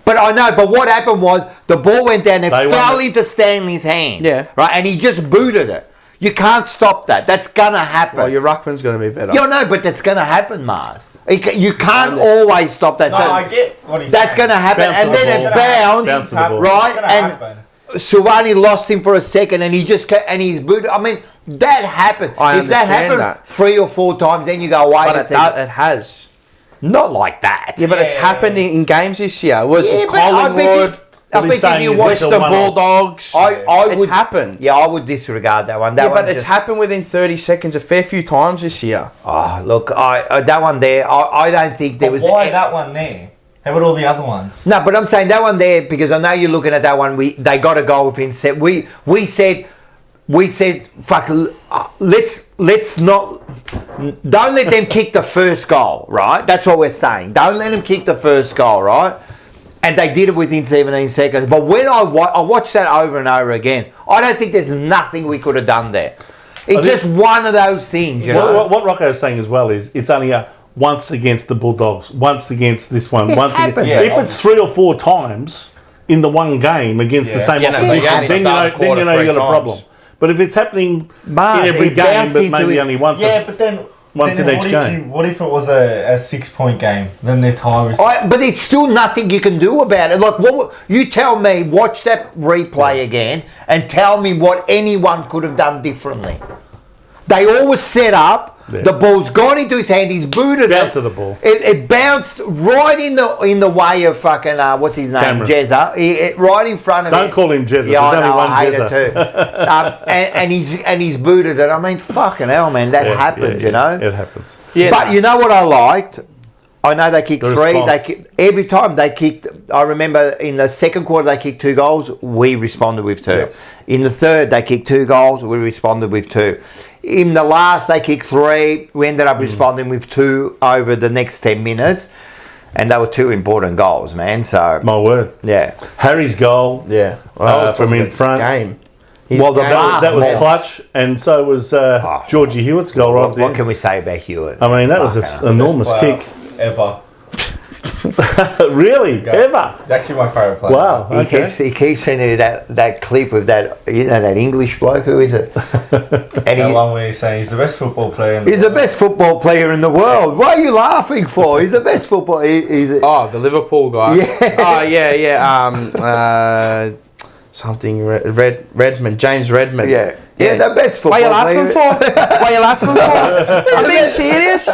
S1: But I know, but what happened was the ball went down and fell into Stanley's hand.
S2: Yeah.
S1: Right, and he just booted it. You can't stop that. That's going to happen.
S2: Well, your ruckman's going to be better.
S1: Yeah, no, but that's going to happen, Mars. You can't always stop that.
S4: No, I get what he's
S1: That's
S4: saying.
S1: going to happen.
S3: Bounce
S1: And then it bounced, right? And Silvani lost him for a second and he's booted. I mean, that happened. If that happened 3 or 4 times, then you go, wait a second.
S2: It has.
S1: Not like that.
S2: Yeah, but it's happened in games this year. It was Collingwood,
S1: I bet if you watch
S2: the Bulldogs. It's happened.
S1: Yeah, I would disregard that one.
S2: But it's happened within 30 seconds a fair few times this year.
S1: Oh, look, that one there, I don't think there was...
S4: Why that one there? How about all the other ones?
S1: No, but I'm saying that one there, because I know you're looking at that one, they got a goal within set. We said... we said, fuck, let's not, don't let them kick the first goal, right? That's what we're saying. Don't let them kick the first goal, right? And they did it within 17 seconds. But when I watched that over and over again, I don't think there's nothing we could have done there. It's just one of those things, you know?
S3: What Rocco is saying as well is it's only a once against the Bulldogs, once against this one, once against...
S1: Yeah,
S3: if it's 3 or 4 times in the one game against the same opposition, then you know you've got a problem. But if it's happening in every game, but maybe only once...
S4: Yeah, but then...
S3: Once in each game.
S4: What if it was a 6-point game? Then they're tired.
S1: But it's still nothing you can do about it. Like, you tell me, watch that replay again, and tell me what anyone could have done differently. They always set up. Yeah. The ball's gone into his hand. He's booted
S3: Bounce
S1: it.
S3: of the ball.
S1: It bounced right in the way of fucking what's his name, Jezza. Right in front of him.
S3: Don't call him Jezza.
S1: Yeah,
S3: There's only one
S1: I hate
S3: Jezza.
S1: it too. and he's booted it. I mean, fucking hell, man, that happens, you know.
S3: It happens.
S1: Yeah, but you know what I liked? I know they kicked 3. Every time they kicked. I remember in the second quarter they kicked 2 goals. We responded with 2. Yep. In the third they kicked 2 goals. We responded with 2. In the last they kicked 3. We ended up responding with 2 over the next 10 minutes, and they were 2 important goals, man. So
S3: my word,
S1: yeah.
S3: Harry's goal, from in front.
S2: Game.
S3: That was clutch, and so was Georgie Hewitt's goal right there.
S1: What can we say about Hewitt?
S3: I mean, that was an enormous kick.
S4: Ever.
S3: Really? Ever?
S4: It's actually my favourite player.
S3: Wow. Okay.
S1: He keeps sending me that clip of that English bloke. Who is it? And
S4: How long were you saying he's the best football player in the world?
S1: He's the best football player in the world. What are you laughing for? He's the best football.
S2: The Liverpool guy.
S1: Yeah.
S2: Oh yeah. Something Redmond, James Redmond.
S1: Yeah, the best football
S2: player. What are you laughing for? What are you laughing for? I'm being serious.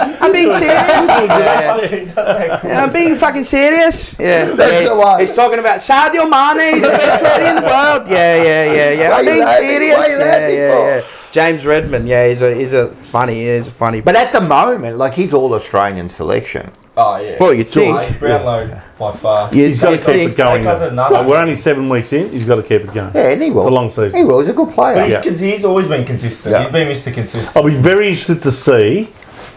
S2: I'm being fucking serious. Yeah,
S1: that's the one.
S2: He's talking about Sadio Mane. He's the best player in the world. Yeah. I'm being serious.
S1: What are you laughing for?
S2: James Redmond. Yeah, he's a funny.
S1: But at the moment, like, he's all Australian selection.
S4: Oh yeah.
S2: Well, you think
S4: Brownlow by far.
S3: He's got to keep it going. We're only 7 weeks in. He's got to keep it going.
S1: Yeah, and he will.
S3: It's a long season.
S1: He will. He's a good player.
S4: But he's always been consistent. Yeah. He's been Mr. Consistent.
S3: I'll be very interested to see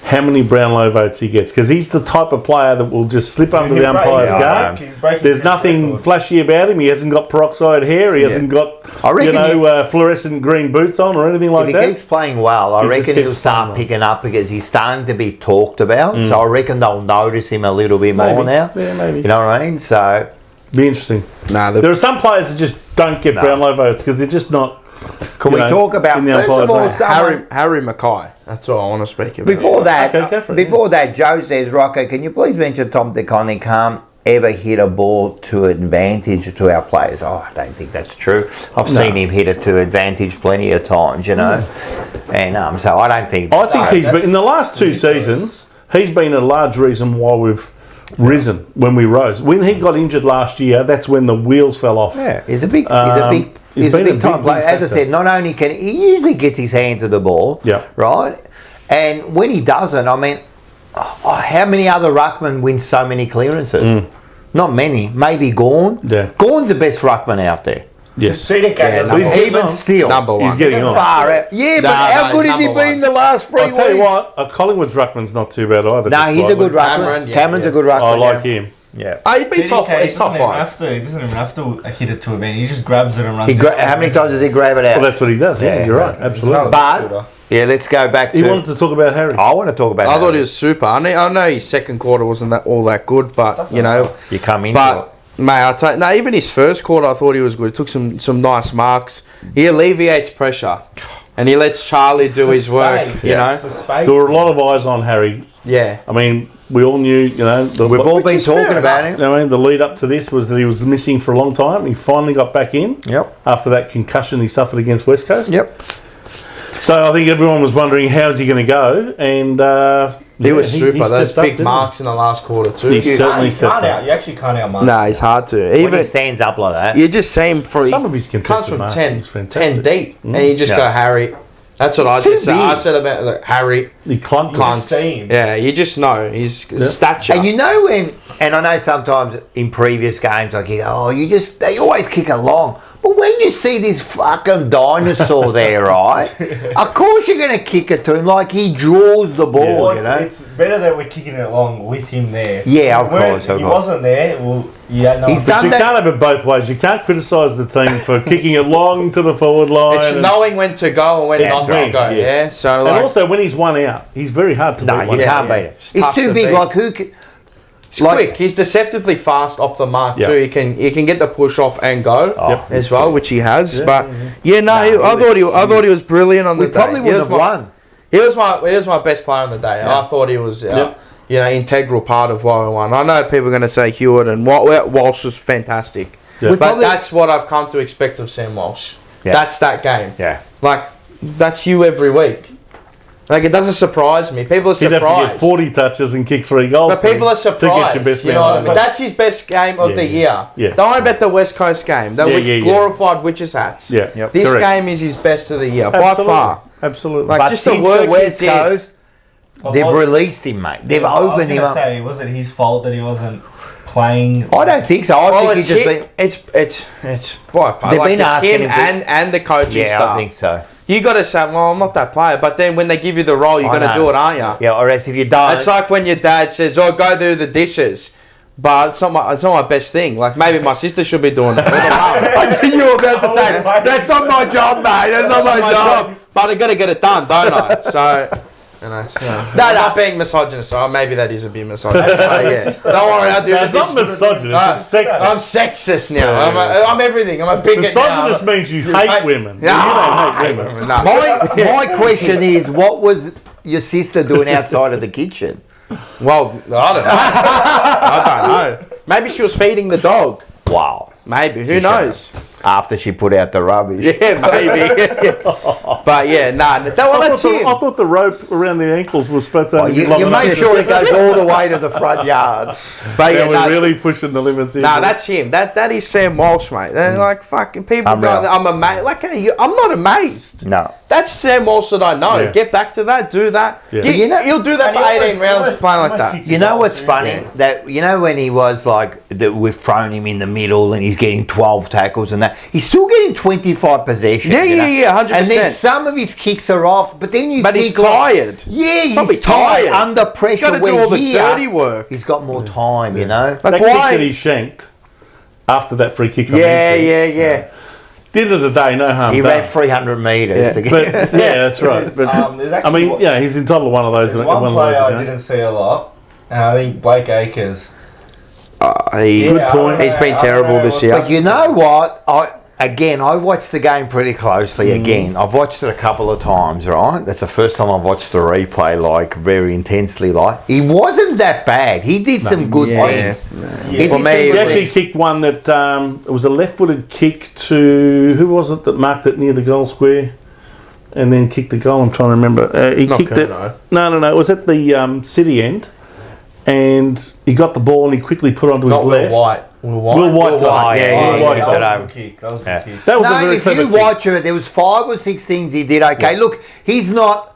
S3: how many Brownlow votes he gets, because he's the type of player that will just slip under the umpire's guard. There's nothing flashy about him. He hasn't got peroxide hair. He hasn't got fluorescent green boots on or anything like that.
S1: If he keeps playing well, I reckon he'll start picking up, because he's starting to be talked about. So I reckon they'll notice him a little bit more now.
S3: Yeah, maybe.
S1: You know what I mean? So
S3: be interesting. There are some players that just don't get Brownlow votes because they're just not.
S1: Can we talk about
S2: Harry McKay? That's what I want to speak about.
S1: Before that, Joe says, Rocco, can you please mention Tom DeConnie can't ever hit a ball to advantage to our players? Oh, I don't think that's true. I've seen him hit it to advantage plenty of times, you know. And so I don't think.
S3: I think he's been in the last 2 seasons. He's been a large reason why we've risen when we rose. When he got injured last year, that's when the wheels fell off.
S1: Yeah, he's a big time player. As I said, not only can he usually gets his hand to the ball, right? And when he doesn't, I mean, how many other ruckmen win so many clearances? Not many. Maybe Gawn.
S3: Yeah.
S1: Gawn's the best ruckman out there.
S3: Yes.
S1: Even still.
S2: Number 1.
S3: He's getting on.
S1: Far out. Yeah, but how good has he been in the last 3 weeks?
S3: I'll tell you what, Collingwood's ruckman's not too bad either.
S1: No, he's a good ruckman. Cameron's a good ruckman.
S3: I like him.
S1: Yeah.
S2: He'd be top 5. He's top 5.
S4: He doesn't even have to hit it to him. He just grabs it and runs
S1: How many times does he grab it out?
S3: Well, that's what he does. Yeah, you're right. Absolutely.
S1: But, let's go back to...
S3: You wanted to talk about Harry.
S1: I want to talk about Harry.
S2: I thought he was super. I know his second quarter wasn't all that good, but, you know...
S1: You come into it.
S2: Mate, even his first quarter, I thought he was good. He took some nice marks. He alleviates pressure, and he lets Charlie do his work. You know,
S3: there were a lot of eyes on Harry.
S2: Yeah,
S3: I mean, we all knew. You know,
S1: we've all been talking about him.
S3: I mean, the lead up to this was that he was missing for a long time. He finally got back in.
S1: Yep.
S3: After that concussion he suffered against West Coast.
S1: Yep.
S3: So I think everyone was wondering how's he going to go, and.
S2: He was super. Those big marks in the last quarter too.
S3: He certainly stepped up.
S4: You actually can't out mark.
S2: No, he's hard to.
S1: Even when he stands up like that.
S2: You just see him
S3: some of his
S2: comes from 10 deep, and you just go Harry. That's what I said. I said about Harry.
S3: He clunks.
S2: Yeah, you just know his stature.
S1: And you know and I know sometimes in previous games like they always kick it long. But when you see this fucking dinosaur there, right? Of course you're going to kick it to him like he draws the ball,
S4: Well,
S1: you know?
S4: it's better that we're kicking it along with him there.
S1: Yeah, of
S4: When
S1: course. Of
S4: he
S1: course.
S4: wasn't there. Well, yeah, no.
S1: He's
S3: But
S1: done
S3: you
S1: that.
S3: can't have it both ways. You can't criticise the team for kicking it long to the forward line.
S2: It's
S3: and,
S2: knowing when to go and when
S1: That's
S2: not to
S1: right,
S2: go.
S3: yes.
S2: Yeah. So
S3: and
S2: like,
S3: also when he's one out, he's very hard to
S1: No,
S3: beat
S1: you
S3: one
S2: yeah,
S1: can't
S3: out.
S1: beat it.
S2: It's
S1: He's
S2: tough
S1: too
S2: to
S1: big.
S2: beat.
S1: Like who can...
S2: he's quick. He's deceptively fast off the mark
S3: Yeah.
S2: too. He can get the push off and go
S3: Yep.
S2: as well, which he has.
S3: Yeah.
S2: But I thought he was brilliant on
S1: We
S2: the
S1: probably
S2: day.
S1: wouldn't have won.
S2: He was my best player on the day.
S1: Yeah.
S2: I thought he was
S3: Yep.
S2: integral part of why we won. I know people are going to say Hewitt and Walsh was fantastic,
S3: Yeah.
S1: We
S2: but
S1: probably-
S2: that's what I've come to expect of Sam Walsh.
S1: Yeah.
S2: That's that game.
S1: Yeah.
S2: Like that's you every week. Like it doesn't surprise me. People are
S3: He'd have to
S2: surprised.
S3: get 40 touches and kick 3 goals.
S2: But people are
S3: to get
S2: surprised.
S3: your best
S2: You
S3: man
S2: know what I
S3: on.
S2: mean? That's his best game of the year.
S3: Yeah.
S2: Don't worry about the West Coast game. That
S3: Yeah,
S2: was
S3: yeah, yeah.
S2: glorified witches' hats.
S3: Yeah, yep,
S2: This
S3: correct.
S2: game is his best of the year
S3: Absolutely.
S2: by far.
S3: Absolutely.
S2: Like,
S1: But
S2: just the
S1: since
S2: work
S1: the
S2: he
S1: West
S2: did.
S1: Coast,
S4: But
S1: they've
S4: what-
S1: released him, mate. They've opened him up.
S4: Say, was it his fault that he wasn't playing?
S1: I don't think so. I think he's just been...
S2: It's by part.
S1: They've
S2: Like,
S1: been
S2: it's
S1: asking
S2: him
S1: him to-
S2: and the coaching
S1: Yeah,
S2: staff.
S1: I think so.
S2: You got to say, well, I'm not that player. But then when they give you the role, you're
S1: I
S2: going to
S1: know.
S2: do it, aren't you?
S1: Yeah, or else if you don't...
S2: It's like when your dad says, "Oh, go do the dishes," but it's not my best thing. Like maybe my sister should be doing it.
S1: I knew you were about to say, that's not my job, mate. That's not my job.
S2: But I got to get it done, don't I? So. I'm not being misogynist, so maybe that is a bit misogynist. But yeah. Don't worry, I'll do
S3: It's not
S2: this.
S3: misogynist, it's sexist.
S2: I'm sexist now.
S3: Yeah.
S2: I'm everything. I'm a bigot now.
S3: Misogynist means you hate women. You don't hate women.
S2: No.
S1: My question is, what was your sister doing outside of the kitchen?
S2: Well, I don't know. I don't know. Maybe she was feeding the dog.
S1: Wow.
S2: Maybe. Who knows?
S1: After she put out the rubbish.
S2: Yeah, maybe. But yeah, that's him.
S3: I thought the rope around the ankles was supposed to
S1: Oh,
S3: be
S1: you
S3: long enough.
S1: make sure it goes all the way to the front yard.
S2: But
S3: Yeah,
S2: yeah,
S3: we're really pushing the limits here.
S2: Nah, that's him. That is Sam Walsh, mate. They're like fucking people.
S1: Unreal.
S2: I'm amazed. Like, hey, I'm not amazed.
S1: No.
S2: That's Sam Walsh that I know.
S3: Yeah.
S2: Get back to that. Do that.
S3: Yeah.
S2: You know, he'll do that
S4: And
S2: for
S4: he
S2: 18 rounds
S4: almost-
S2: playing like
S4: almost
S2: that.
S4: kicked
S1: You
S4: it
S1: know
S4: off,
S1: what's funny?
S4: yeah.
S1: That you know when he was like that, we've thrown him in the middle and he's getting 12 tackles and that he's still getting 25 possessions.
S2: Yeah,
S1: you know?
S2: yeah, 100%.
S1: And then some of his kicks are off, but then you
S2: But
S1: think
S2: he's
S1: like,
S2: tired.
S1: yeah,
S2: Probably
S1: he's tired
S2: tired.
S1: under pressure.
S2: He's got to
S1: where
S2: do all the
S1: here,
S2: dirty work.
S1: He's got more time, you know.
S2: Like
S3: that
S2: why?
S3: kick that he shanked after that free kick.
S2: Yeah.
S3: At the end of the day, no harm
S1: He
S3: done.
S1: ran 300 metres
S2: Yeah.
S1: to get.
S3: But yeah, that's right. But
S4: There's
S3: I
S4: actually
S3: mean, yeah, he's entitled to one of those.
S4: There's one
S3: of
S4: player
S3: those,
S4: I
S3: you know.
S4: didn't see a lot, and I think Blake Acres.
S3: Good point.
S2: He's been terrible this year.
S1: But you know what? I watched the game pretty closely again. I've watched it a couple of times, right? That's the first time I've watched the replay, like, very intensely, like. He wasn't that bad. He did some good things. He
S2: For
S1: did
S2: me,
S1: some
S3: He
S1: good
S3: actually
S1: things.
S3: kicked one that it was a left-footed kick to who was it that marked it near the goal square, and then kicked the goal. I'm trying to remember. He
S2: Not
S3: kicked it.
S2: Kerno.
S3: No. It was at the city end, and he got the ball and he quickly put onto
S2: Not
S3: his
S2: Will
S3: left.
S2: White. Will White.
S3: Will White got it.
S2: Yeah.
S3: Will White
S4: that
S3: got
S4: was
S3: it.
S4: a good kick. That was a good kick.
S3: That was a
S1: No,
S3: very
S1: if
S3: clever
S1: you
S3: kick.
S1: watch it, there was 5 or 6 things he did okay. Look, he's not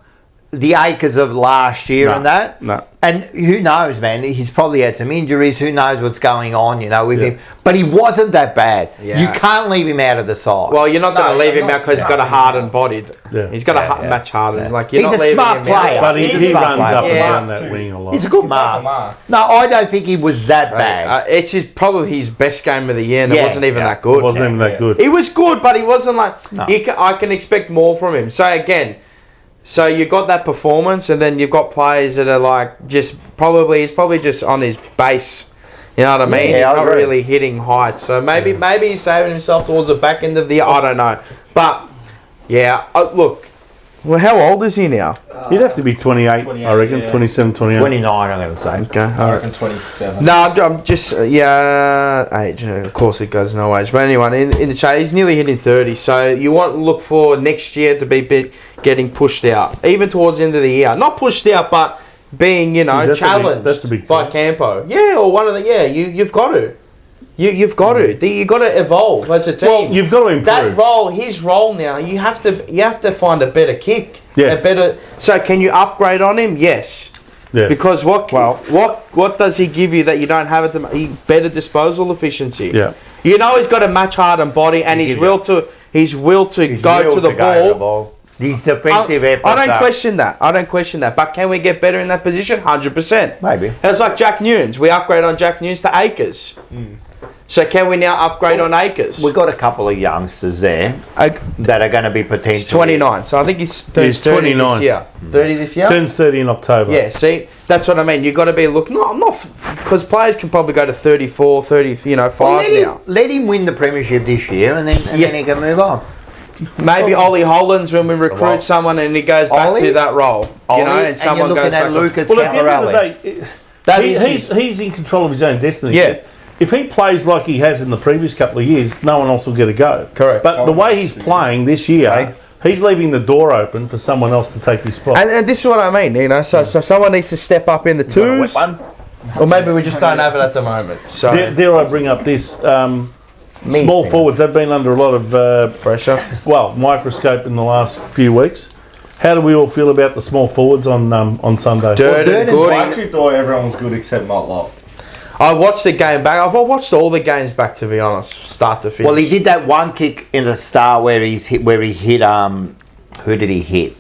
S1: the Acres of last year
S3: No,
S1: and that.
S3: no.
S1: And who knows, man? He's probably had some injuries. Who knows what's going on, you know, with him. But he wasn't that bad.
S2: Yeah.
S1: You can't leave him out of the side.
S2: Well, you're not going to
S4: No,
S2: leave
S4: you're
S2: him
S4: not.
S2: out because he's got a hardened body.
S3: Yeah.
S2: He's got a match hardened.
S1: Yeah.
S2: Like you're
S1: He's
S2: not
S1: a
S2: leaving
S1: smart
S2: him
S1: player.
S2: out.
S3: But
S1: He's a
S3: he
S1: smart
S3: runs
S1: player.
S3: up and
S2: Yeah.
S3: down that wing a lot.
S1: He's a good mark. No, I don't think he was that bad.
S2: It's probably his best game of the year, and it
S1: Yeah,
S2: wasn't even
S1: yeah.
S2: that good.
S3: It wasn't even that good.
S2: He was good, but he wasn't like.
S1: No.
S2: I can expect more from him. So again, so you got that performance, and then you've got players that are like he's probably just on his base. You know what I mean?
S1: Yeah,
S2: he's
S1: I
S2: not
S1: agree.
S2: really hitting heights. So maybe he's saving himself towards the back end of the year. I don't know, but yeah. Look, well, how old is he now?
S3: He'd have to be 28,
S4: 28,
S3: I reckon.
S4: yeah.
S3: 27, 28.
S1: 29, I'm going to say.
S2: Okay,
S4: I reckon 27.
S2: No, I'm just age. Of course, it goes no age. But anyway, in the chat, he's nearly hitting 30. So you want to look for next year to be getting pushed out, even towards the end of the year. Not pushed out, but being
S3: That's
S2: challenged
S3: that's a big
S2: by
S3: point.
S2: Campo. Yeah, or one of the You've got to. You've got to. You've got to evolve as a team.
S3: Well, you've got to improve.
S2: That role, his role now, you have to find a better kick.
S3: Yeah.
S2: A better. So can you upgrade on him? Yes.
S3: Yeah.
S2: Because what does he give you that you don't have at the better disposal efficiency?
S3: Yeah.
S2: You know he's got a match hardened body and his will to go to the ball.
S1: His defensive efforts.
S2: I don't question that. But can we get better in that position? 100%.
S1: Maybe.
S2: It's like Jack Nunes. We upgrade on Jack Nunes to Akers. So can we now upgrade on Akers?
S1: We've got a couple of youngsters there that are going to be potentially...
S2: He's 29, so I think he's
S3: 29
S2: this year. 30 this year?
S3: Turns 30 in October.
S2: Yeah, see, that's what I mean. You've got to be looking... Because players can probably go to 34, 30, 5 now.
S1: Let him win the premiership this year and then he can move on.
S2: Maybe Ollie Hollands when we recruit someone and he goes back to that role.
S1: And someone goes back. Lucas
S3: well, at the end of the day, he's in control of his own destiny.
S2: Yeah.
S3: If he plays like he has in the previous couple of years, no one else will get a go.
S2: Correct.
S3: But the way he's playing this year, he's leaving the door open for someone else to take his spot.
S2: And this is what I mean, so someone needs to step up in the twos. Or maybe we just don't have it at the moment. So
S3: Dare I bring up this... small forwards, they've been under a lot of
S2: pressure.
S3: Well, microscope in the last few weeks. How do we all feel about the small forwards on Sunday?
S4: I actually thought everyone was good except Motlop.
S2: I watched the game back. I've watched all the games back, to be honest, start to finish.
S1: Well, he did that one kick in the start where he hit. Who did he hit?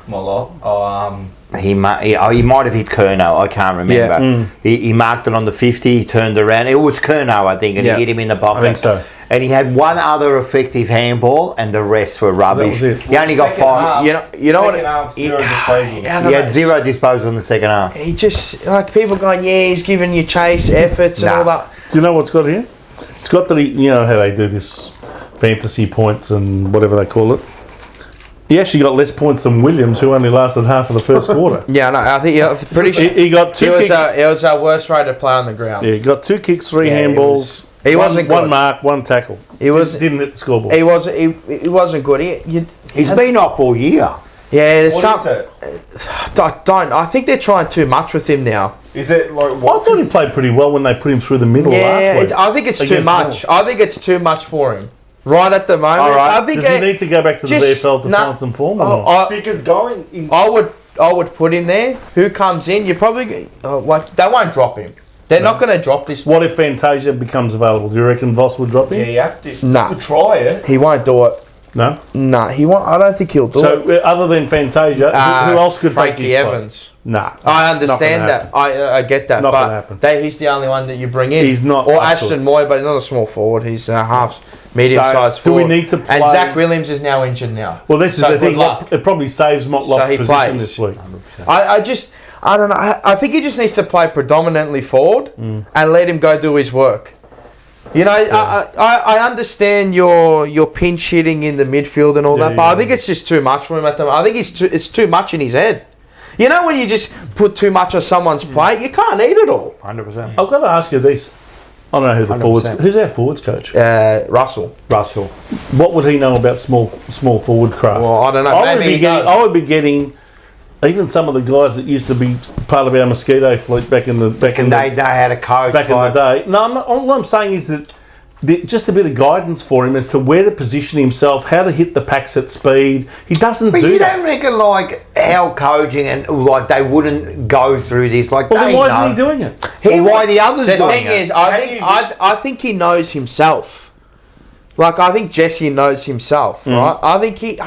S4: Motlop.
S1: He might have hit Curnow. I can't remember.
S2: Yeah.
S1: He marked it on the 50. He turned around. It was Curnow, I think, and he hit him in the pocket.
S3: I think so.
S1: And he had one other effective handball, and the rest were rubbish.
S3: That was it.
S1: He only got 5.
S2: You know what?
S4: Second half, zero disposal.
S1: He had 0 disposal in the second half.
S2: He just people going, he's giving you chase efforts and all that.
S3: Do you know what's got here? It's got that. You know how they do this fantasy points and whatever they call it. He actually got less points than Williams, who only lasted half of the first quarter.
S2: Yeah, no, I think pretty sure
S3: he got 2 kicks.
S2: He was our worst rated player on the ground.
S3: Yeah, he got 2 kicks, 3 handballs.
S2: He wasn't good.
S3: 1 mark, 1 tackle.
S2: He
S3: didn't hit the scoreboard.
S2: He wasn't good.
S1: He's been off all year.
S2: Yeah,
S4: What is it?
S2: I think they're trying too much with him now.
S4: Is it like
S3: I thought he played pretty well when they put him through the middle last week.
S2: I think it's too
S3: against
S2: much.
S3: North.
S2: I think it's too much for him. Right at the moment.
S1: All right.
S2: I think
S3: Does he need to go back to the VFL to find some form? Or not?
S4: because going in,
S2: I would put him there. Who comes in? You probably they won't drop him. They're not going to drop this.
S3: What if Fantasia becomes available? Do you reckon Voss will drop him?
S4: you have to
S2: Nah.
S4: to try it.
S2: He won't do it.
S3: No.
S2: Nah, he won't. I don't think he'll do it.
S3: So other than Fantasia, who else could take
S2: Frankie
S3: his spot?
S2: Evans.
S3: Nah.
S2: I understand that. I get that.
S3: Not gonna
S2: but
S3: happen.
S2: he's the only one that you bring in.
S3: He's not
S2: Or
S3: up to
S2: Ashton Moy, but he's not a small forward. He's medium-sized
S3: do we
S2: forward.
S3: need to play?
S2: And Zach Williams is now injured now.
S3: Well, this is
S2: So
S3: the thing.
S2: good luck.
S3: It probably saves Motlop's
S2: So he
S3: position
S2: plays.
S3: this week.
S2: I don't know. I think he just needs to play predominantly forward and let him go do his work. You know, I understand your pinch hitting in the midfield and all that, but I think it's just too much for him at the moment. I think it's too much in his head. You know, when you just put too much on someone's plate, you can't eat it all.
S1: 100%.
S3: I've got to ask you this. I don't know who the
S1: 100%.
S3: forwards. Who's our forwards coach?
S2: Russell.
S3: What would he know about small forward craft?
S2: Well, I don't know.
S3: I would be getting even some of the guys that used to be part of our mosquito fleet back in the
S1: They had a coach
S3: back in the day. No, all I'm saying is that just a bit of guidance for him as to where to position himself, how to hit the packs at speed. He doesn't
S1: But
S3: do
S1: you
S3: that.
S1: don't reckon like our coaching and like they wouldn't go through this like
S3: Well,
S1: they
S3: then why
S1: know.
S3: isn't he doing it?
S1: Well, why the others
S2: The
S1: doing
S2: thing
S1: it?
S2: is, I think he knows himself. Like I think Jesse knows himself, right? I think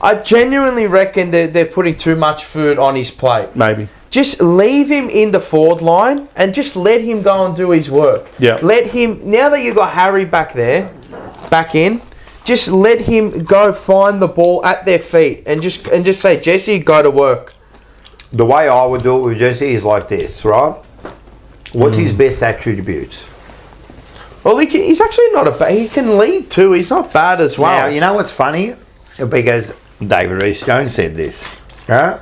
S2: I genuinely reckon they're putting too much food on his plate.
S3: Maybe.
S2: Just leave him in the forward line and just let him go and do his work.
S3: Yeah.
S2: Let him, now that you've got Harry back in, just let him go find the ball at their feet and just say, Jesse, go to work.
S1: The way I would do it with Jesse is like this, right? What's his best attributes?
S2: Well, he's actually not a bad. He can lead too. He's not bad as well.
S1: Now, you know what's funny? Because David Rees-Jones said this, right?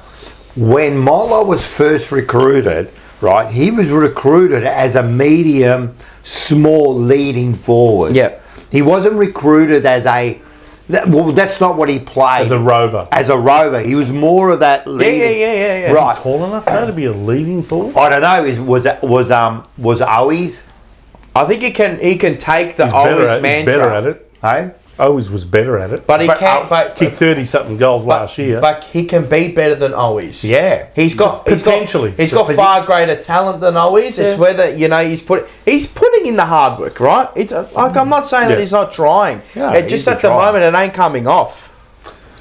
S1: When Molla was first recruited, right, he was recruited as a medium, small leading forward.
S2: Yeah.
S1: He wasn't recruited as that's not what he played.
S3: As a rover.
S1: As a rover. He was more of that leading.
S2: Yeah.
S1: Right.
S3: Tall enough though to be a leading forward?
S1: I don't know. Was Owies?
S2: I think he can take the
S3: He's better
S2: always
S3: at,
S2: mantra.
S3: he's better at it.
S1: Hey?
S3: Always was better at it.
S2: But he can't. But
S3: Kicked 30-something goals last year.
S2: But he can be better than always.
S1: Yeah.
S2: He's got
S3: Potentially.
S2: He's got far greater talent than always. It's whether he's putting in the hard work, right? It's like I'm not saying that he's not trying.
S1: Yeah,
S2: It's just at the moment it ain't coming off.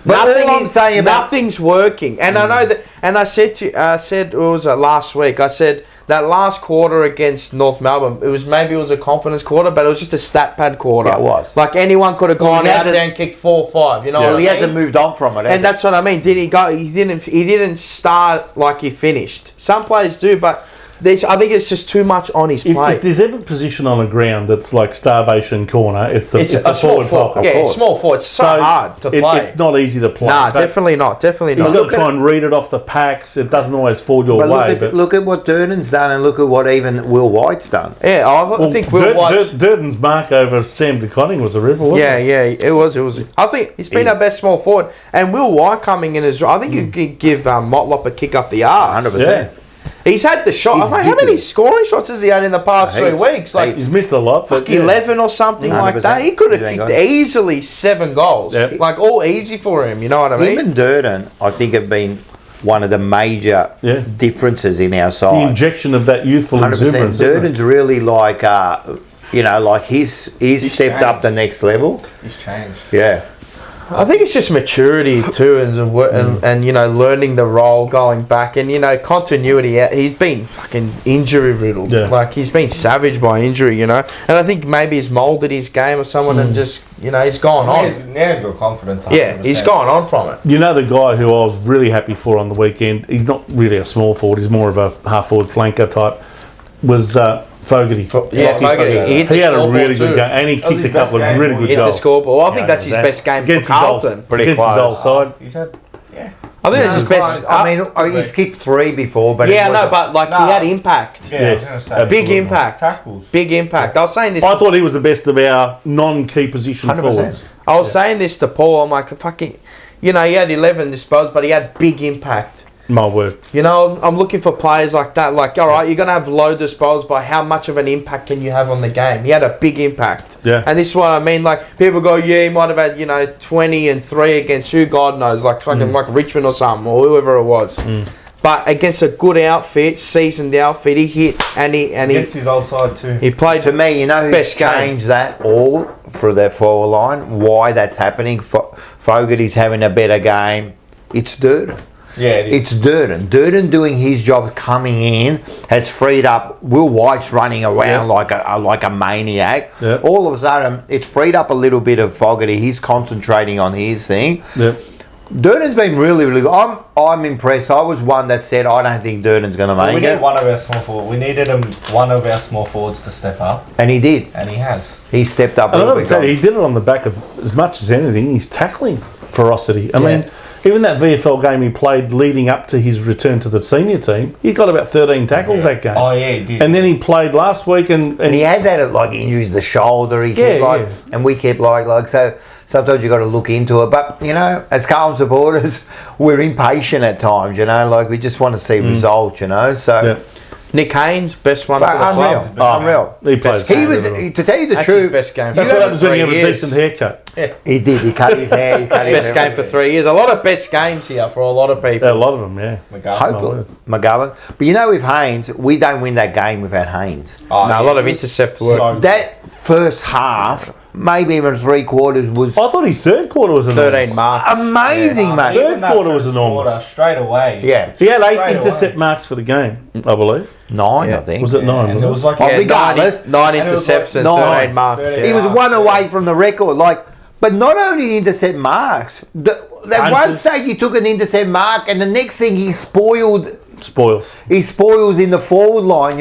S1: But all I'm saying about
S2: nothing's working, and I know that. And I said it was last week. I said that last quarter against North Melbourne, it was a confidence quarter, but it was just a stat pad quarter.
S1: Yeah, it was.
S2: Like anyone could have gone out there and kicked 4 or 5. You know,
S1: well,
S2: what
S1: he
S2: I mean?
S1: hasn't moved on from it.
S2: And that's what I mean. Did he go? He didn't start like he finished. Some players do, but I think it's just too much on his plate.
S3: If there's ever a position on a ground that's like starvation corner, it's a
S2: small
S3: forward.
S2: Yeah, it's small forward. It's so hard to play.
S3: It's not easy to play.
S2: Nah, definitely not. Definitely
S3: You've
S2: not.
S3: got to try and read it off the packs. It doesn't always fall your way.
S1: Look at what Durden's done, and look at what even Will White's done.
S2: Yeah, I think Will White's...
S3: Durden's mark over Sam DeConning was a ripple, wasn't it?
S2: Yeah, it was. I think he's been our best small forward. And Will White coming in as... I think you could give Motlop a kick up the arse.
S1: 100%.
S3: Yeah.
S2: He's had the shot. How many scoring shots has he had in the past 3 weeks? Like
S3: he's missed a lot.
S2: Like 11 or something like that. He could have kicked easily 7 goals. Yep. Like all easy for him. You know what I mean?
S1: Him and Durden, I think, have been one of the major differences in our side.
S3: The injection of that youthful
S1: 100%.
S3: exuberance.
S1: Durden's really like, he's stepped up the next level.
S4: He's changed.
S1: Yeah.
S2: I think it's just maturity too, and learning the role, going back, and continuity. He's been fucking injury riddled. Yeah. Like he's been savaged by injury, and I think maybe he's moulded his game or someone, and just he's gone on.
S4: Now he's got confidence. 100%.
S2: Yeah, he's gone on from it.
S3: The guy who I was really happy for on the weekend. He's not really a small forward. He's more of a half forward flanker type. Was Fogarty.
S2: Fogarty.
S3: He had a really good game, and he kicked a couple of really good goals.
S2: Hit the scoreboard. Well, I think that's his best game against Carlton.
S3: Against his old side.
S4: He's had,
S2: I think that's his best.
S1: I mean, he's kicked 3 before, but
S2: but he had impact.
S3: Yes,
S2: big impact.
S4: Tackles.
S2: Big impact. I was saying this.
S3: I thought he was the best of our non-key position
S1: 100%.
S3: forwards.
S2: I was saying this to Paul. I'm like, fucking, he had 11 disposed, but he had big impact.
S3: My word.
S2: I'm looking for players like that. Like, all right, you're going to have low disposals, but how much of an impact can you have on the game? He had a big impact.
S3: Yeah.
S2: And this is what I mean. Like, people go, he might have had, 20 and 3 against who, God knows, like fucking like Richmond or something, or whoever it was. But against a good outfit, seasoned outfit, he hit and he
S4: against his old side too.
S2: He played
S1: to me, who's changed that all for their forward line? Why that's happening? Fogarty's having a better game. It's Durden.
S4: Yeah, it is.
S1: It's Durden. Durden doing his job, coming in, has freed up. Will White's running around like a maniac.
S3: Yep.
S1: All of a sudden, it's freed up a little bit of Fogarty. He's concentrating on his thing.
S3: Yep.
S1: Durden's been really, really good. I'm impressed. I was one that said I don't think Durden's going to make
S4: We
S1: it.
S4: need one of our small forwards. We needed one of our small forwards to step up,
S1: and he did.
S4: and he has.
S1: He stepped up a
S3: And
S1: little
S3: I
S1: bit.
S3: tell you, he did it on the back of, as much as anything, his tackling ferocity. I mean, even that VFL game he played leading up to his return to the senior team, he got about 13 tackles that game.
S4: Oh yeah, he did.
S3: And then he played last week, and
S1: he has had injuries, the shoulder. He kept and we kept so. Sometimes you got to look into it, but as Carlton supporters, we're impatient at times. We just want to see results. So.
S2: Yeah. Nick Haynes, best one for the club.
S1: Unreal.
S3: He played.
S1: He was, to tell you the
S2: That's
S1: truth,
S2: his best game.
S3: That's what happens when you have a decent haircut.
S2: Yeah.
S1: He did. He cut his hair.
S2: Best game for 3 years. A lot of best games here for a lot of people.
S3: A lot of them, yeah.
S1: Hopefully, McGovern. But with Haynes, we don't win that game without Haynes.
S2: A lot of intercept work.
S4: So
S1: that first half, maybe even 3/4 was.
S3: I thought his third quarter was
S2: 13 marks.
S1: Amazing, mate.
S3: Third quarter was enormous.
S4: Straight away.
S1: Yeah.
S3: He had 8 intercept marks for the game, I believe.
S1: 9, I think.
S3: Was it 9?
S4: And it was like
S1: regardless,
S2: 9 intercepts and 13 marks.
S1: He was 1 away from the record. But not only intercept marks. That one stage he took an intercept mark, and the next thing he spoils in the forward line.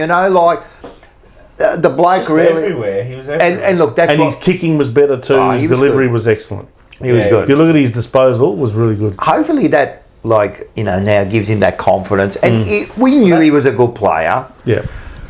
S1: The bloke
S4: just
S1: really
S4: everywhere. He was everywhere.
S1: and look, that's
S3: his kicking was better too. His delivery was excellent.
S1: He was good.
S3: If you look at his disposal, it was really good.
S1: Hopefully that now gives him that confidence, and we knew he was a good player.
S3: Yeah.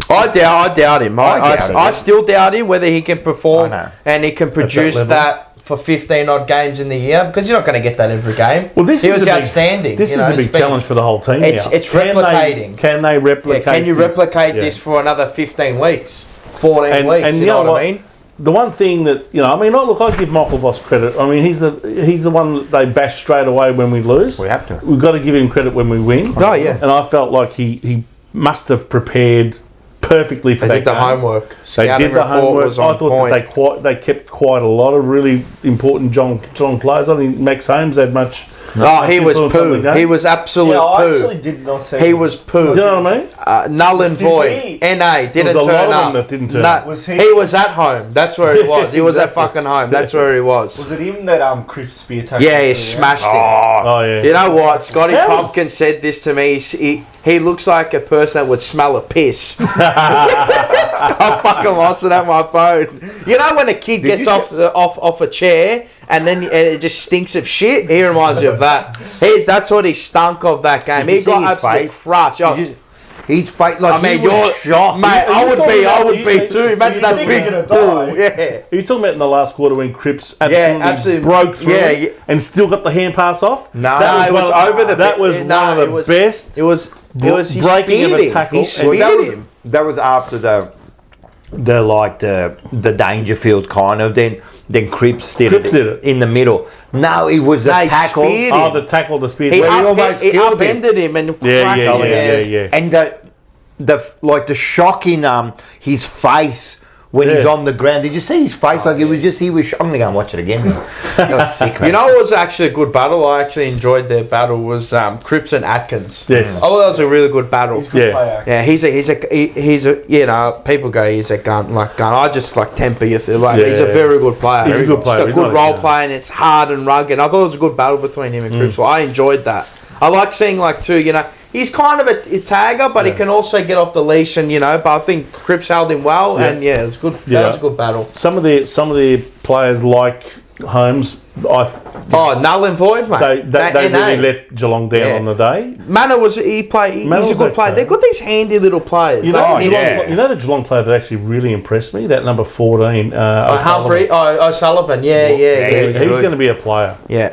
S2: I doubt him. I still doubt him whether he can perform and he can produce that for 15 odd games in the year, because you're not going to get that every game.
S3: Well, he was
S2: outstanding.
S3: This is the big challenge for the whole team.
S2: It's replicating.
S3: Can they replicate?
S2: Can you replicate this for another 15 weeks, 14 weeks?
S3: And
S2: you know what I mean?
S3: the one thing that I give Michael Voss credit. I mean, he's the one that they bash straight away when we lose.
S1: We have to.
S3: We've got to give him credit when we win.
S2: Oh, yeah.
S3: And I felt like he must have prepared perfectly for
S2: They
S3: that
S2: did the
S3: game.
S2: homework.
S3: They
S2: Scouting
S3: did the
S2: report
S3: homework.
S2: was on
S3: I thought
S2: point.
S3: that they kept quite a lot of really important Geelong players. I think Max Holmes had much.
S2: Oh, he was
S3: influence on the
S2: poo.
S3: game.
S2: He was absolute
S4: Yeah, I
S2: poo.
S4: actually did not say
S2: He was poo.
S3: You know what I mean?
S2: Null and
S4: Did
S2: void.
S4: he?
S2: NA didn't
S3: There was a lot
S2: turn
S3: of
S2: up.
S3: them that didn't turn
S2: Nah,
S3: up.
S4: Was
S2: he
S4: he?
S2: was at home. That's where he was. He was at
S3: Exactly.
S2: fucking home. That's where he was.
S4: Was it him that Cripps spear tackled?
S2: Yeah, he
S4: through,
S2: smashed him.
S3: Oh yeah.
S2: You know what? Scotty
S3: How was-
S2: Tompkins said this to me. He looks like a person that would smell a piss. I fucking lost it at my phone. You know when a kid gets off a chair and then it just stinks of shit? He reminds me of that. That's what he stunk of that game.
S1: Did you
S2: He got
S1: see his
S2: absolutely
S1: face?
S2: crushed. Oh,
S1: His face, like,
S2: I mean,
S1: he was
S2: you're
S1: shocked.
S2: mate. I would be
S3: you
S2: too. Imagine
S4: you
S2: that
S4: think
S2: big
S4: you're gonna
S2: bull.
S4: die.
S2: Yeah.
S3: Are you talking about in the last quarter when Cripps
S2: absolutely.
S3: absolutely broke through
S2: Yeah.
S3: and still got the hand pass off?
S1: No,
S2: it was over the.
S3: That was
S2: no,
S3: one of
S2: it
S3: the
S2: was-
S3: best.
S2: It was. He
S3: breaking of
S2: speared
S3: a
S2: him.
S3: tackle.
S2: He
S3: And
S2: speared him.
S1: That was after the Dangerfield kind of. Then Cripps did it in the middle. No, it was a
S2: They
S1: tackle.
S2: speared
S3: Oh,
S2: him.
S3: the tackle, the spear.
S2: He
S1: Well, he
S2: up-
S1: almost
S2: he
S1: killed him.
S2: upended him and
S3: Yeah,
S2: cracked
S3: yeah,
S2: him.
S3: yeah.
S1: And the shock in his face when he's
S3: Yeah.
S1: on the ground. Did you see his face? Like it was just I'm gonna go and watch it again. That was sick, man.
S2: You know what was actually a good battle? I actually enjoyed their battle was Cripps and Atkins.
S3: Yes.
S2: Oh, that was a really good battle.
S4: He's a good
S3: Yeah.
S4: player.
S2: Yeah, he's a you know, people go he's a gun. I just like temper you through. Like he's a
S3: Yeah.
S2: very good player.
S3: He's a good player.
S2: Just a
S3: He's
S2: good
S3: not a
S2: role
S3: gun.
S2: player and it's hard and rugged. I thought it was a good battle between him and Cripps. So I enjoyed that. I like seeing like two, you know, he's kind of a tagger, but he can also get off the leash and but I think Cripps held him well and it was good.
S3: Yeah.
S2: That was a good battle.
S3: Some of the players like Holmes,
S2: Oh, null and void, mate.
S3: they
S2: NA.
S3: really let Geelong down
S2: Yeah.
S3: on the day.
S2: Manor was he's a
S3: was
S2: good player.
S3: okay.
S2: They've got these handy little players.
S3: You know,
S1: yeah.
S3: you know the Geelong player that actually really impressed me. That number 14,
S2: Humphrey, O'Sullivan, yeah.
S3: He's going to be a player.
S2: Yeah.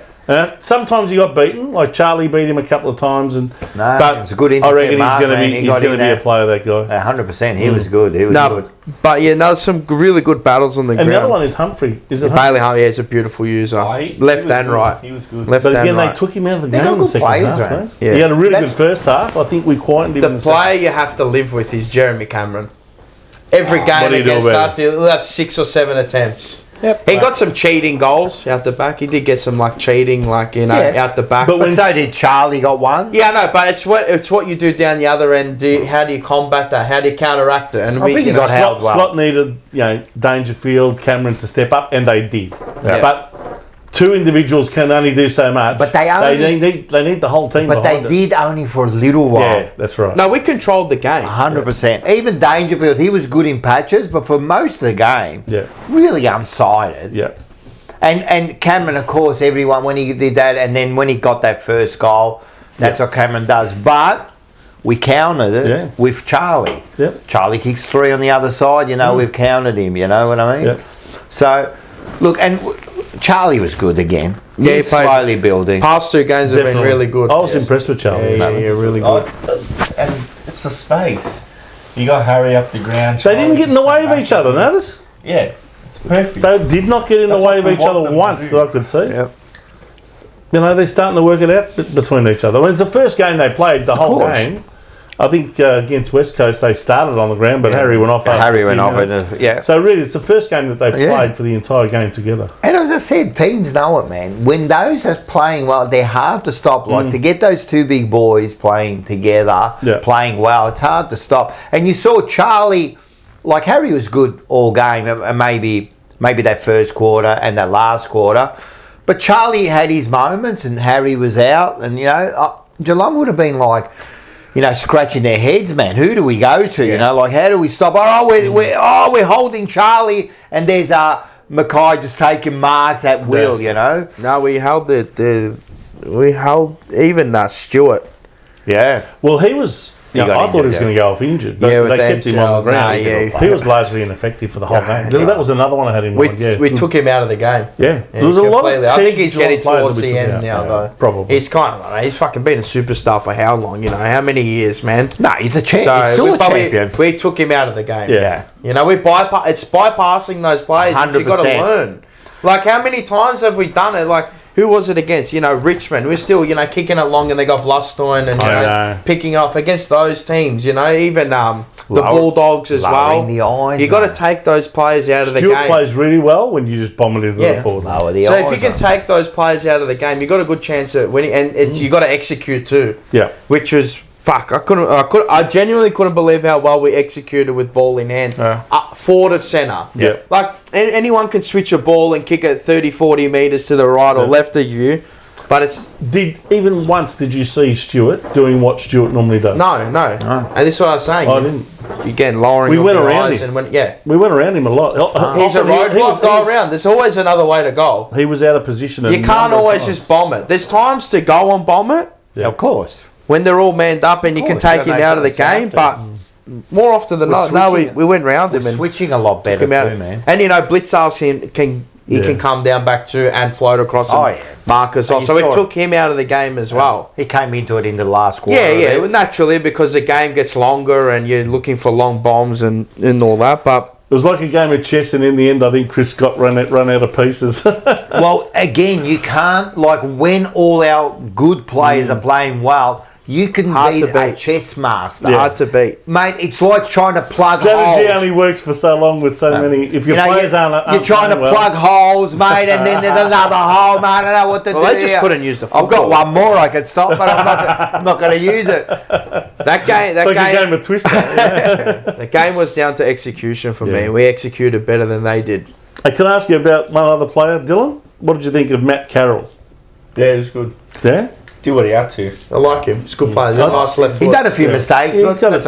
S3: Sometimes he got beaten, like Charlie beat him a couple of times, but
S1: it's a good
S3: I
S1: intercept
S3: reckon
S1: mark,
S3: he's
S1: man.
S3: going
S1: He
S3: to
S1: got in
S3: be a
S1: there.
S3: player. That guy.
S1: 100%. He was good. He was good.
S2: But some really good battles on the
S3: And
S2: ground.
S3: the other one is Humphrey. Is it Humphrey?
S2: Bailey Hunt, yeah, he's a beautiful user.
S4: He
S2: Left
S4: was
S2: and
S4: good.
S2: right.
S4: He was good.
S2: Left
S3: But
S2: and
S3: again,
S2: right.
S3: they took him out of the
S1: They're
S3: game in the
S1: good
S3: second
S1: players,
S3: half.
S1: right?
S3: eh?
S2: Yeah.
S3: He had a really
S1: That's-
S3: good first half. I think we quietened him.
S2: The
S3: in the second.
S2: player you have to live with is Jeremy Cameron. Every
S3: what
S2: game
S3: do you do
S2: against
S3: about
S2: Starfield, he'll have 6 or 7 attempts.
S1: Yep.
S2: He got some cheating goals out the back. He did get some cheating,
S1: Yeah.
S2: out the back.
S3: But
S1: But
S3: when-
S1: so did Charlie. Got one.
S2: Yeah, no, but it's what you do down the other end. How do you combat that? How do you counteract it? And
S1: I think he got held well.
S3: Scott needed, Dangerfield, Cameron to step up, and they did.
S2: Yeah.
S3: But two individuals can only do so much.
S1: But they only-
S3: need the whole team.
S1: But they
S3: behind it.
S1: did only for a little while.
S3: Yeah, that's right.
S2: No, we controlled the game.
S1: 100%. Even Dangerfield, he was good in patches, but for most of the game,
S3: Yeah,
S1: really unsighted.
S3: yeah.
S1: And Cameron, of course, everyone, when he did that, and then when he got that first goal, that's what Cameron does. But we countered it with Charlie.
S3: Yeah.
S1: Charlie kicks 3 on the other side, we've countered him, you know what I mean?
S3: Yeah.
S1: So, look, and Charlie was good again.
S2: Yeah, he
S1: He's
S2: played-
S1: slowly building.
S2: Past 2 games have been
S3: Definitely.
S2: really good.
S3: I was impressed with Charlie.
S2: Yeah, really
S4: Oh,
S2: good.
S4: and it's the space. You got Harry up the ground.
S3: They didn't get in the way of each other, notice?
S4: Yeah, it's perfect.
S3: They did not get in the
S4: That's
S3: way
S4: what
S3: of
S4: we
S3: each
S4: want
S3: other
S4: them to
S3: once
S4: do.
S3: that I could see.
S1: Yep.
S3: They're starting to work it out between each other. I mean, it's the first game they played the whole
S1: course.
S3: game. I think against West Coast they started on the ground, but Harry went off. after
S1: Harry
S3: a
S1: went
S3: few
S1: off.
S3: minutes.
S1: Yeah.
S3: So really, it's the first game that they've
S1: Yeah.
S3: played for the entire game together.
S1: And as I said, teams know it, man. When those are playing well, they're hard to stop. Like to get those two big boys playing together, playing well, it's hard to stop. And you saw Charlie, like Harry was good all game, and maybe that first quarter and that last quarter. But Charlie had his moments, and Harry was out, and Geelong would have been like, scratching their heads, man. Who do we go to? How do we stop? We're holding Charlie, and there's McKay just taking marks at will.
S2: No, we held we held even Stewart.
S1: Yeah.
S3: Well, he was Yeah, I thought he was going to go off injured, but
S2: with
S3: they kept him on the ground. He was largely ineffective for the whole game. That was another one I had in mind.
S2: We took him out of the game.
S3: Yeah, there was a lot of.
S2: I think he's getting towards the end
S3: out,
S2: now, though.
S3: Probably.
S2: He's kind of he's fucking been a superstar for how long? You know, how many years, man?
S1: No, he's a champion. He's still a champion.
S2: We took him out of the game.
S1: Yeah.
S2: You know, it's bypassing those players. 100%. You've got to learn. Like, how many times have we done it? Like, who was it against? You know, Richmond. We're still, you know, kicking it long and they got Vlastoin and, you know, picking off against those teams, you know, even the Bulldogs as well. You got to take those players out of the game.
S3: Stuart plays really well when you just bomb it into the forward.
S2: So if you can take those players out of the game, you got a good chance at winning, and you got to execute too.
S3: Yeah.
S2: Which was I genuinely couldn't believe how well we executed with ball in hand. Forward of centre.
S3: Yeah.
S2: Like, anyone can switch a ball and kick it 30, 40 metres to the right or left of you. But it's...
S3: Did you see Stuart doing what Stuart normally does?
S2: No. And this is what I was saying.
S3: I didn't.
S2: Again, lowering
S3: We went
S2: your
S3: around
S2: eyes
S3: him.
S2: and
S3: We went around him a lot.
S2: He's a roadblock, go around. There's always another way to go.
S3: He was out of position.
S2: You can't always just bomb it. There's times to go and bomb it.
S1: Yeah. Of course.
S2: When they're all manned up and you can take him out of the game, but more often than not, we went round him and
S1: switching a lot better too, man.
S2: And you know, Blitzar's can come down back too and float across and mark us off. So we took him out of the game as well.
S1: He came into it in the last quarter.
S2: Yeah, well, naturally, because the game gets longer and you're looking for long bombs and all that. But
S3: it was like a game of chess, and in the end, I think Chris got run out of pieces.
S1: Well, again, you can't, like, when all our good players are playing well, you can be a chess master.
S2: Hard to beat.
S1: Mate, it's like trying to plug
S3: Strategy
S1: holes.
S3: only works for so long with so many. If your players aren't
S1: you're trying to plug holes, mate, and then there's another hole, mate. I don't know what to do.
S2: They just couldn't use the football.
S1: I've got one more I could stop, but I'm not going to use it.
S3: Like a game of Twister.
S2: The game was down to execution for me. We executed better than they did.
S3: Hey, can I ask you about one other player, Dylan? What did you think of Matt Carroll?
S4: Yeah, it was good.
S3: Yeah?
S4: Do what he had to.
S2: I like him. He's a good player. He's got a nice left foot.
S1: He's done a few mistakes, but that's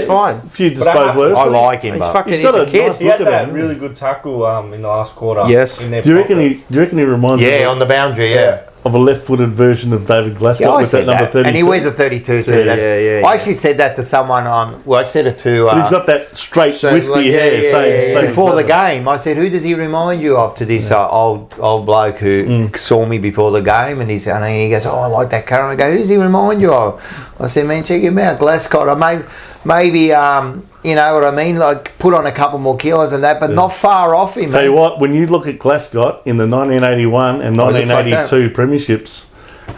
S2: fine.
S3: A few disposed words.
S1: I like him,
S2: but
S1: he's
S2: a kid.
S3: Nice
S4: He had that really good tackle in the last quarter.
S2: Yes.
S3: Do you reckon he reminds you
S1: on the boundary,
S3: of a left-footed version of David Glasgow
S1: with that number 32? And he wears a 32 too. I actually said that to someone I said it to...
S3: But he's got that straight, wispy hair.
S1: Before the game, I said, who does he remind you of, to this old bloke who saw me before the game? And he goes, I like that Carroll. I go, who does he remind you of? I said, man, check him out, Glasgow. Maybe you know what I mean? Like, put on a couple more kilos and that, but not far off him.
S3: Tell you what, when you look at Glasgow in the 1981 and 1982 premierships,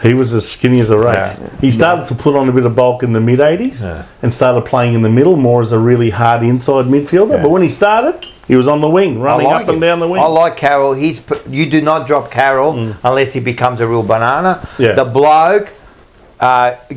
S3: he was as skinny as a rake. Yeah. He started to put on a bit of bulk in the mid-80s and started playing in the middle more as a really hard inside midfielder. But when he started, he was on the wing, running up and down the wing.
S1: I like Carroll. You do not drop Carroll unless he becomes a real banana.
S3: Yeah.
S1: The bloke...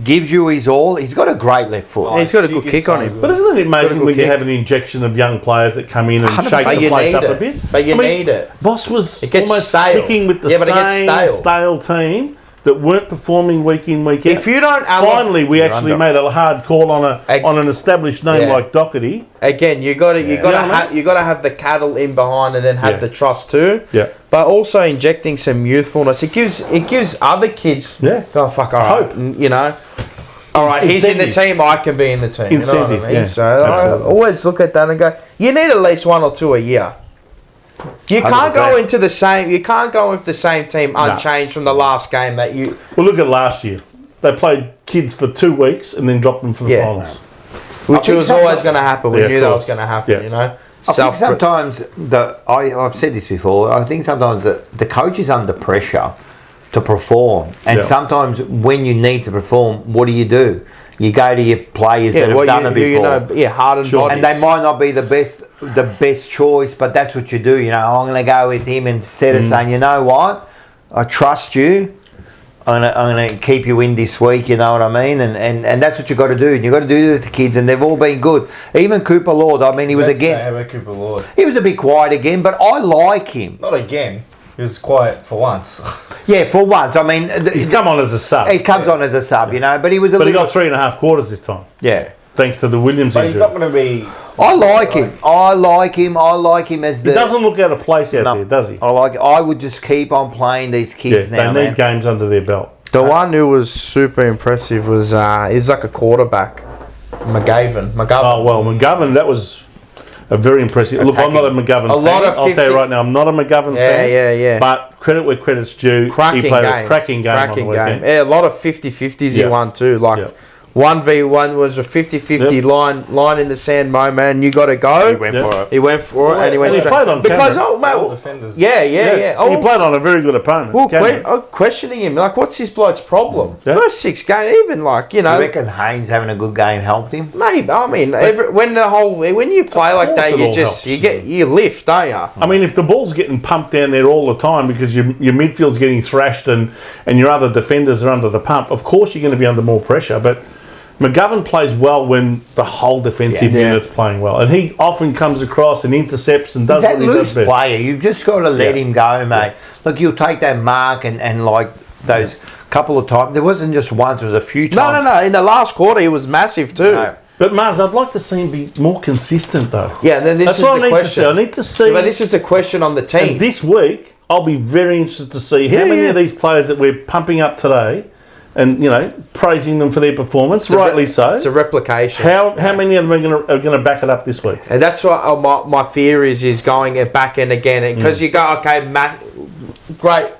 S1: gives you his all. He's got a great left foot.
S2: He's got a good kick on him.
S3: But isn't it amazing when you have an injection of young players that come in and shake the place up a bit?
S2: But you need it.
S3: Voss was almost
S2: stale.
S3: sticking with the same stale team that weren't performing week in, week out.
S2: If you don't,
S3: finally, we actually made a hard call on an established name like Doherty.
S2: Again, you got to have the cattle in behind it and have the trust too.
S3: Yeah.
S2: But also injecting some youthfulness. It gives other kids.
S3: Yeah.
S2: Oh fuck! All right, hope. You know. All right, he's in the team. I can be in the team.
S3: Incentive.
S2: You know what I mean? So I always look at that and go, you need at least one or two a year. You can't 100%. Go into the same. You can't go with the same team unchanged from the last game that you.
S3: Well, look at last year. They played kids for 2 weeks and then dropped them for the finals.
S2: Which was always going to happen. We knew that was going to happen.
S3: Yeah.
S2: You know.
S1: I think sometimes I've said this before. I think sometimes the coach is under pressure to perform, and sometimes when you need to perform, what do? You go to your players that have done it before.
S2: hardened bodies.
S1: And they might not be the best choice, but that's what you do. You know, I'm going to go with him instead of saying, you know what, I trust you. I'm going to keep you in this week, you know what I mean? And that's what you got to do. You got to do it with the kids, and they've all been good. Even Cooper Lord, I mean, he was
S4: Cooper Lord.
S1: He was a bit quiet again, but I like him.
S4: Not again. He was quiet for once.
S1: Yeah, for once. I mean,
S3: he's come on as a sub.
S1: He comes on as a sub, you know, but he was
S3: But he got 3.5 quarters this time.
S1: Yeah.
S3: Thanks to the Williams
S4: injury.
S3: He's
S4: not going to be...
S1: I like him. I like him as the...
S3: He doesn't look out of place out there, does he?
S1: I would just keep on playing these kids now,
S3: they need games under their belt.
S2: The one who was super impressive was he's like a quarterback. McGavin.
S3: Oh, well, McGovern, that was a very impressive. Look, I'm not a McGovern fan. I'll tell you right now, I'm not a McGovern fan.
S2: Yeah.
S3: But credit where credit's due.
S2: Cracking
S3: he played
S2: game.
S3: a cracking game on the weekend.
S2: Yeah, a lot of 50-50s he won too. Like 1v1 was a 50-50 line in the sand, man. You got to go. He went for it, and he went straight.
S3: Played on
S2: because
S3: camera.
S2: Yeah.
S3: He played on a very good opponent.
S2: Well, questioning him, like, what's this bloke's problem? First 6 games, even like,
S1: You reckon Haynes having a good game helped him?
S2: Maybe. I mean, when you play like that, you lift, don't you?
S3: I mean, if the ball's getting pumped down there all the time because your midfield's getting thrashed and your other defenders are under the pump, of course you're going to be under more pressure. But McGovern plays well when the whole defensive unit's playing well, and he often comes across and intercepts and does what he does best.
S1: He's that loose player. You've just got to let him go, mate. Look, you'll take that mark and like those couple of times. There wasn't just once; it was a few times.
S2: No. In the last quarter, he was massive too. No.
S3: But Mars, I'd like to see him be more consistent, though.
S2: Yeah, and then this
S3: That's
S2: is
S3: what
S2: the question.
S3: I need to see.
S2: But this is a question on the team.
S3: And this week, I'll be very interested to see how many of these players that we're pumping up today, and praising them for their performance, rightly so.
S2: It's a replication.
S3: How many of them are going to back it up this week?
S2: And that's what my fear is going it back and again, because you go, okay, Matt, great,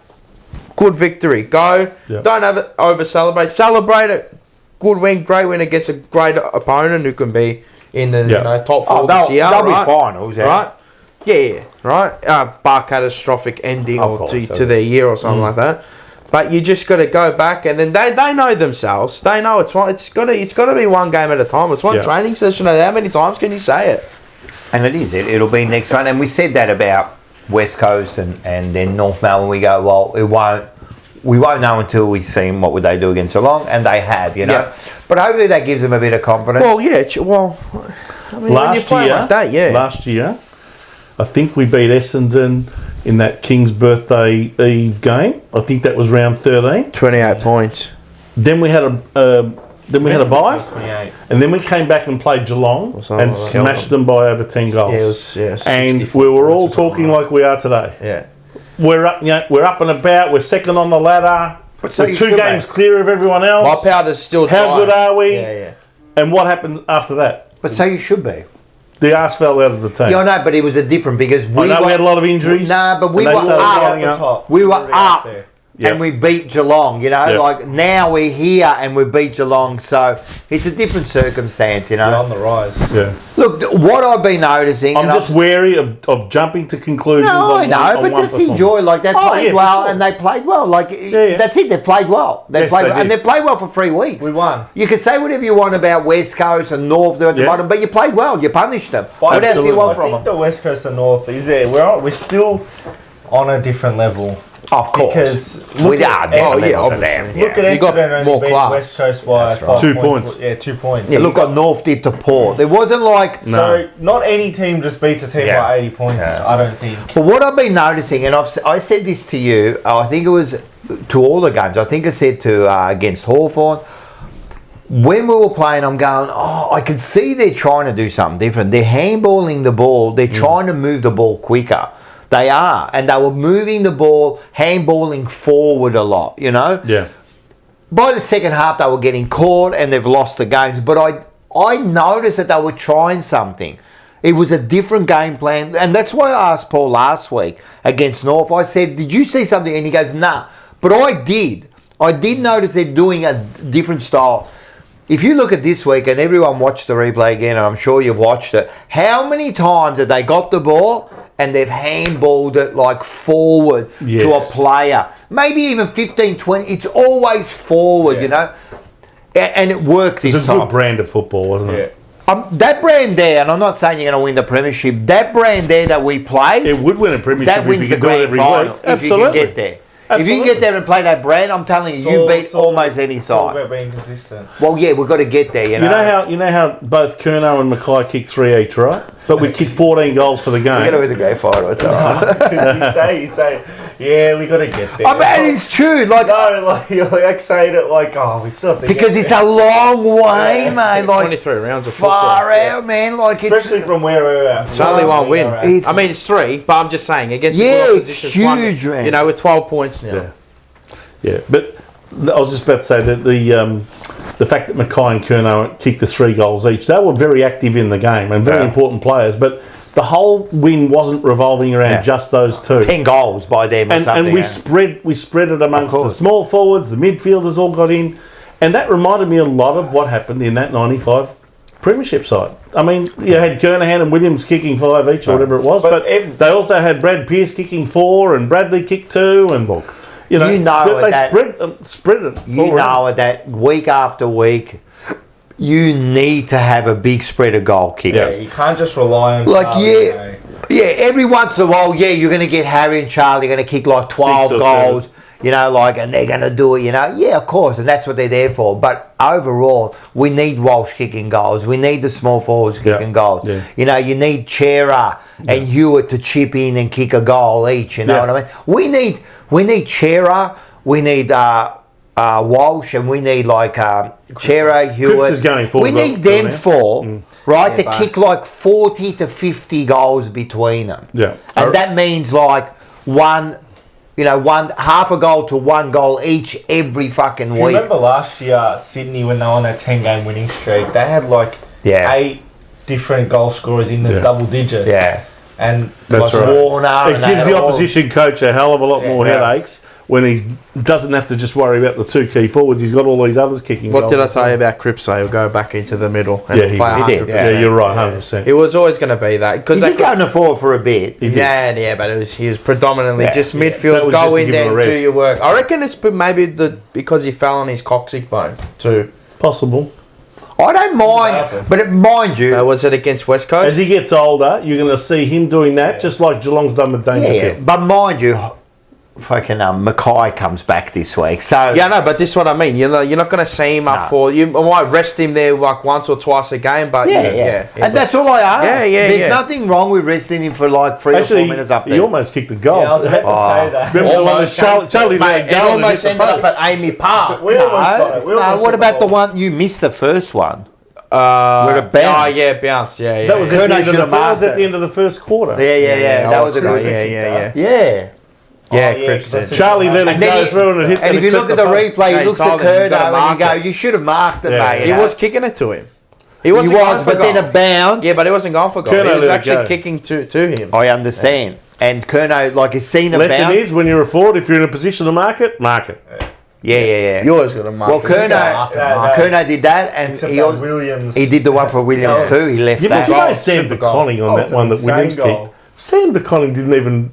S2: good victory, go. Don't over celebrate it. Good win, great win against a great opponent who can be in the top 4 this year.
S1: They'll be finals,
S2: right? Yeah, right. Bar catastrophic ending to their year or something like that. But you just got to go back, and then they know themselves. They know it's got to be one game at a time. It's one training session. How many times can you say it?
S1: And it is. It'll be next one. And we said that about West Coast and then North Melbourne. We go, well, we won't know until we see what would they do against Geelong, and they have, Yeah. But hopefully that gives them a bit of confidence.
S2: Well, I mean, when you play like that,
S3: Last year, I think we beat Essendon in that King's Birthday Eve game. I think that was round 13.
S2: 28 points.
S3: Then we had a bye, and then we came back and played Geelong and smashed them by over 10 goals. And we were all talking like we are today.
S2: Yeah.
S3: We're up, we're up and about. We're second on the ladder. We're 2 games clear of everyone else.
S2: My powder's still dry.
S3: How good are we?
S2: Yeah.
S3: And what happened after that?
S1: But so you should be.
S3: The arse fell out of the team.
S1: Yeah, I know, but it was a different because
S3: we had a lot of injuries.
S1: No, but we were up. We were up. And we beat Geelong, like now we're here and we beat Geelong, so it's a different circumstance,
S4: We're on the rise.
S3: Yeah.
S1: Look, what I've been noticing...
S3: I'm just wary of jumping to conclusions.
S1: No, I know, but just enjoy, like they played well and they played well. Like, that's it, they played well. They played well, and they played well for 3 weeks.
S4: We won.
S1: You can say whatever you want about West Coast and North at the bottom, but you played well, you punished them. What else do you want from them?
S4: I think the West Coast and North is there. We're still on a different level.
S1: Of course.
S4: Because
S1: we are.
S4: Look at Essendon only beat West Coast by
S3: 2 points.
S4: Yeah, 2 points.
S1: Yeah, look at North did to Port. There wasn't like...
S4: So, not any team just beats a team by 80 points, I don't think.
S1: But what I've been noticing, and I said this to you, I think it was to all the games, I think I said to against Hawthorn, when we were playing, I'm going, I can see they're trying to do something different. They're handballing the ball. They're trying to move the ball quicker. They are. And they were moving the ball, handballing forward a lot,
S3: Yeah.
S1: By the second half, they were getting caught and they've lost the games. But I noticed that they were trying something. It was a different game plan. And that's why I asked Paul last week against North. I said, did you see something? And he goes, nah. But I did. I did notice they're doing a different style. If you look at this week, and everyone watched the replay again, and I'm sure you've watched it, how many times have they got the ball and they've handballed it like forward to a player? Maybe even 15, 20. It's always forward, and it worked this time.
S3: It's a good brand of football, wasn't it?
S1: That brand there, and I'm not saying you're going to win the premiership, that brand there that we play...
S3: It would win a premiership
S1: that wins
S3: if you
S1: the
S3: could do it
S1: grand
S3: every
S1: final
S3: week.
S1: if you can get there. Absolutely. If you can get there and play that brand, I'm telling you, you beat almost any
S4: It's all
S1: side.
S4: about being consistent.
S1: Well, yeah, we've got to get there,
S3: You know how both Kerno and McKay kicked 3 each, right? But we kicked 14 goals for the game.
S1: We're going to win the great final. It's all right.
S4: you say, yeah, we got to get there.
S1: I mean, it's true. Like,
S4: no, like you're like saying it like, we still have to
S1: because
S4: get
S1: it's
S4: there.
S1: a long way, mate.
S2: It's
S1: Like
S2: 23 rounds of football.
S1: far out, man. Like
S4: especially from where we're at.
S2: It's only one win.
S1: It's-
S2: I mean, it's 3, but I'm just saying against
S1: Yeah,
S2: the
S1: it's
S2: opposition,
S1: huge, man.
S2: with 12 points now.
S3: Yeah, but I was just about to say that the fact that McKay and Curnow kicked the 3 goals each. They were very active in the game and very important players, but the whole win wasn't revolving around just those 2.
S1: 10 goals by them or something.
S3: And we spread it amongst the small forwards, the midfielders all got in, and that reminded me a lot of what happened in that 95 Premiership side. I mean, you had Kernahan and Williams kicking 5 each or whatever it was, but they also had Brad Pearce kicking 4 and Bradley kicked 2 and they spread it.
S1: You know that week after week, you need to have a big spread of goal kickers.
S4: Yeah, you can't just rely on
S1: every once in a while, you're going to get Harry and Charlie going to kick like 12 goals. And they're going to do it, Yeah, of course, and that's what they're there for. But overall, we need Walsh kicking goals. We need the small forwards kicking goals. Yeah. You need Chera and Hewitt to chip in and kick a goal each, you know what I mean? We need Chera, we need Walsh, and we need Chera, Hewitt.
S3: Is going
S1: we need them 4, right, to kick like 40 to 50 goals between them.
S3: Yeah.
S1: And that means half a goal to 1 goal each every fucking week.
S4: Remember last year, Sydney, when they were on a 10-game winning streak, they had 8 different goal scorers in the double digits.
S1: Yeah.
S4: And
S3: that's right.
S1: Warner.
S3: It gives the opposition coach a hell of a lot more headaches when he doesn't have to just worry about the 2 key forwards. He's got all these others kicking
S2: What
S3: goals.
S2: did I tell you about Cripso? He'll go back into the middle and play 100%.
S1: He did.
S3: Yeah, you're right, 100%.
S2: It was always going to be that.
S1: He did go on the floor for a bit.
S2: But he was predominantly just midfield.
S3: Was
S2: go
S3: just
S2: in there and do your work. I reckon it's maybe because he fell on his coccyx bone too.
S3: Possible.
S1: I don't mind, but mind you...
S2: was it against West Coast?
S3: As he gets older, you're going to see him doing that, just like Geelong's done with Dangerfield.
S1: Yeah, but mind you... Fucking McKay comes back this week, so
S2: but this is what I mean. You're not going to see him up for. You might rest him there once or twice a game, but
S1: and that's all I ask. There's nothing wrong with resting him for 3 or 4 minutes up there.
S3: He almost kicked the goal.
S4: Yeah, I was about to say that.
S3: Remember the one that Charlie
S2: it almost ended up at Amy Park.
S4: We almost got it.
S1: What about the one you missed? The first one.
S2: Where
S1: it bounced.
S2: Bounced. Yeah.
S3: That was at the end of the first quarter.
S1: Yeah. That was a good. Yeah.
S2: Cripps.
S3: Charlie let it go through and it hit.
S1: And if you look at the replay, he looks at Curnow and you go, you should have marked it, mate.
S2: He was kicking it to him.
S1: He was, but then it bounced.
S2: Yeah, but he wasn't going for goal. He was actually kicking to him.
S1: I understand. And Curnow, he's seen it bounce.
S3: Lesson is, when you're a forward, if you're in a position to mark it, mark it.
S1: Yeah.
S2: You always got to mark it.
S1: Well, Curnow did that, and he did the one for Williams too. He left that.
S3: But you know Sam DeConning on that one that Williams kicked? Sam DeConning didn't even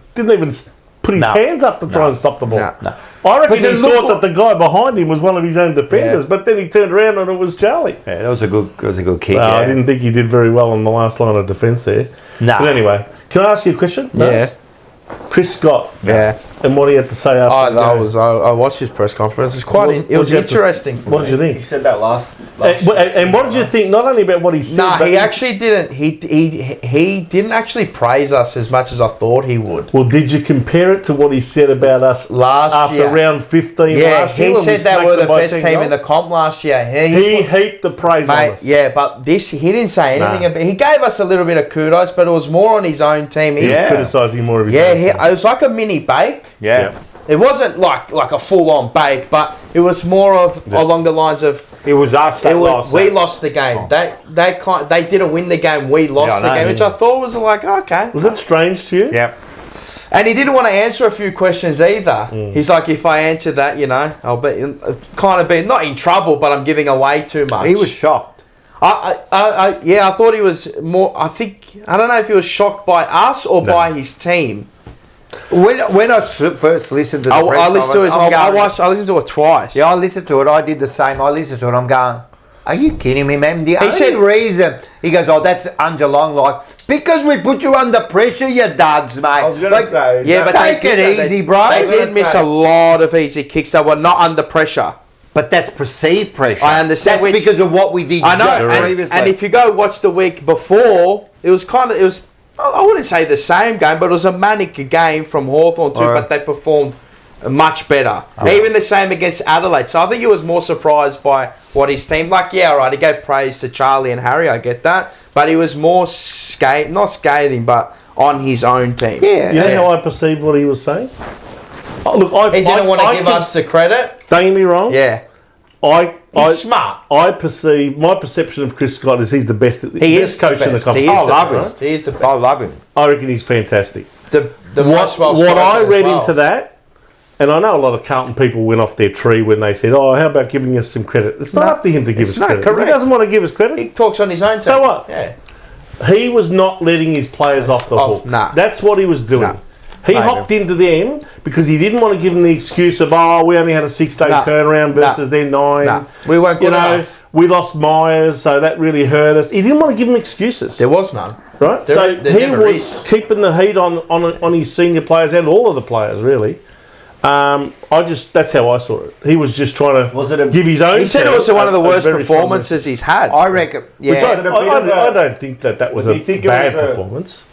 S3: put his hands up to try and stop the ball.
S1: No.
S3: I reckon he thought that the guy behind him was one of his own defenders, but then he turned around and it was Charlie.
S1: Yeah, that was a good kick.
S3: No, I didn't think he did very well on the last line of defence there.
S1: No.
S3: But anyway, can I ask you a question?
S2: Yeah.
S3: Chris Scott.
S2: Yeah.
S3: And what he had to say after the game.
S2: I watched his press conference. It's it was interesting.
S3: What did you think?
S4: He said that last
S3: and what did you think? Not only about what he said.
S2: No, he actually didn't. He didn't actually praise us as much as I thought he would.
S3: Well, did you compare it to what he said about us
S2: last year
S3: after round 15?
S2: Yeah,
S3: last year
S2: he said that we're the best team in the comp last year.
S3: He heaped the praise on us.
S2: Yeah, but he didn't say anything about. He gave us a little bit of kudos, but it was more on his own team.
S3: He was criticising more of his own team.
S2: It was like a mini bake.
S1: Yeah.
S2: It wasn't like a full-on bake, but it was more of along the lines of
S1: it was us that lost.
S2: We lost the game. They didn't win the game. We lost the game, which I thought was like okay.
S3: Was that strange to you?
S1: Yep.
S2: And he didn't want to answer a few questions either. He's like, if I answer that, I'll be not in trouble, but I'm giving away too much.
S1: He was shocked.
S2: I thought he was more. I don't know if he was shocked by us or by his team.
S1: When I first listened to the press conference,
S2: I listened to it twice.
S1: Yeah, I listened to it. I did the same. I listened to it. I'm going, are you kidding me, man? The only reason he goes, that's Geelong, because we put you under pressure, you duds, mate. I was going to say, but take it easy, bro.
S2: They did miss a lot of easy kicks that were not under pressure.
S1: But that's perceived pressure.
S2: I understand.
S1: That's because of what we did.
S2: I know. Previously. And if you go watch the week before, it was I wouldn't say the same game, but it was a manic game from Hawthorn too, but they performed much better. Even the same against Adelaide. So I think he was more surprised by what his team... he gave praise to Charlie and Harry, I get that. But he was more not scathing, but on his own team.
S1: Yeah.
S3: You know how I perceived what he was saying?
S2: He didn't want to give us the credit.
S3: Don't get me wrong.
S2: Yeah. He's smart.
S3: My perception of Chris Scott is he's the best.
S2: He is
S3: coach in the
S2: best. He
S3: competition.
S2: is the best. He is the best.
S1: I love him.
S3: I reckon he's fantastic.
S2: The most well
S3: What I
S2: spoken
S3: read
S2: as well.
S3: into that, and I know a lot of Carlton people went off their tree when they said, "Oh, how about giving us some credit?" It's not up to him to give us
S2: not
S3: credit.
S2: correct.
S3: If he doesn't want to give us credit,
S2: He talks on his own.
S3: So
S2: thing.
S3: what?
S2: Yeah.
S3: he was not letting his players off the hook.
S2: Nah.
S3: That's what he was doing.
S2: Nah.
S3: He hopped into them because he didn't want to give them the excuse of, we only had a 6-day turnaround versus their 9.
S2: Nah. We weren't good enough.
S3: We lost Myers, so that really hurt us. He didn't want to give them excuses.
S2: There was none.
S3: Right?
S2: There
S3: He
S2: never
S3: was
S2: is.
S3: keeping the heat on his senior players and all of the players, really. That's how I saw it. He was just trying to give his own.
S2: He said it was one of the worst performances he's had.
S1: I reckon.
S3: Which
S1: Yeah.
S3: I don't think that was a bad performance.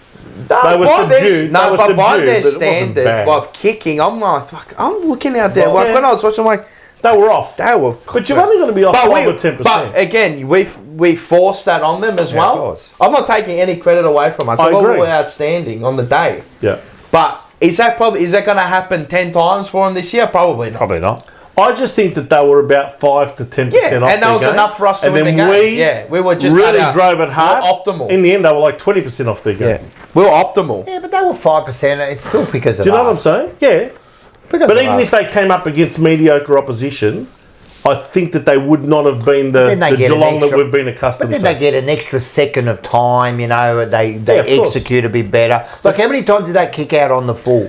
S2: No,
S3: They were
S2: by
S3: subdued.
S2: their,
S3: They were
S2: but by
S3: subdued,
S2: their
S3: but it wasn't
S2: standard
S3: bad.
S2: of kicking, I'm like, fuck, I'm looking out there.
S3: Well,
S2: like,
S3: yeah.
S2: when I was watching, I'm like,
S3: They were off.
S2: they were.
S3: But you've only got to be off 5 or 10%.
S2: But again, we forced that on them as well.
S1: of course.
S2: I'm not taking any credit away from us.
S3: I
S2: I thought we
S3: agree.
S2: were outstanding on the day.
S3: Yeah.
S2: But is that going to happen 10 times for him this year? Probably not.
S3: Probably not. I just think that they were about 5 to 10%
S2: Yeah,
S3: off
S2: and that
S3: their
S2: was
S3: game.
S2: enough for us to
S3: and
S2: win the
S3: then
S2: game. We were just
S3: really
S2: at our-
S3: drove it hard.
S2: we were optimal.
S3: In the end, they were like 20% off their game.
S2: Yeah, we were optimal.
S1: Yeah, but they were 5%. It's still because of
S3: Do you know what I'm
S1: us.
S3: saying? Yeah.
S1: Because
S3: But
S1: of
S3: even
S1: us.
S3: if they came up against mediocre opposition, I think that they would not have been the
S1: then they get an
S3: Geelong that
S1: extra-
S3: we've been accustomed
S1: But then
S3: to.
S1: they get an extra second of time, they
S3: Yeah, of course.
S1: execute a bit better. Like, how many times did they kick out on the full?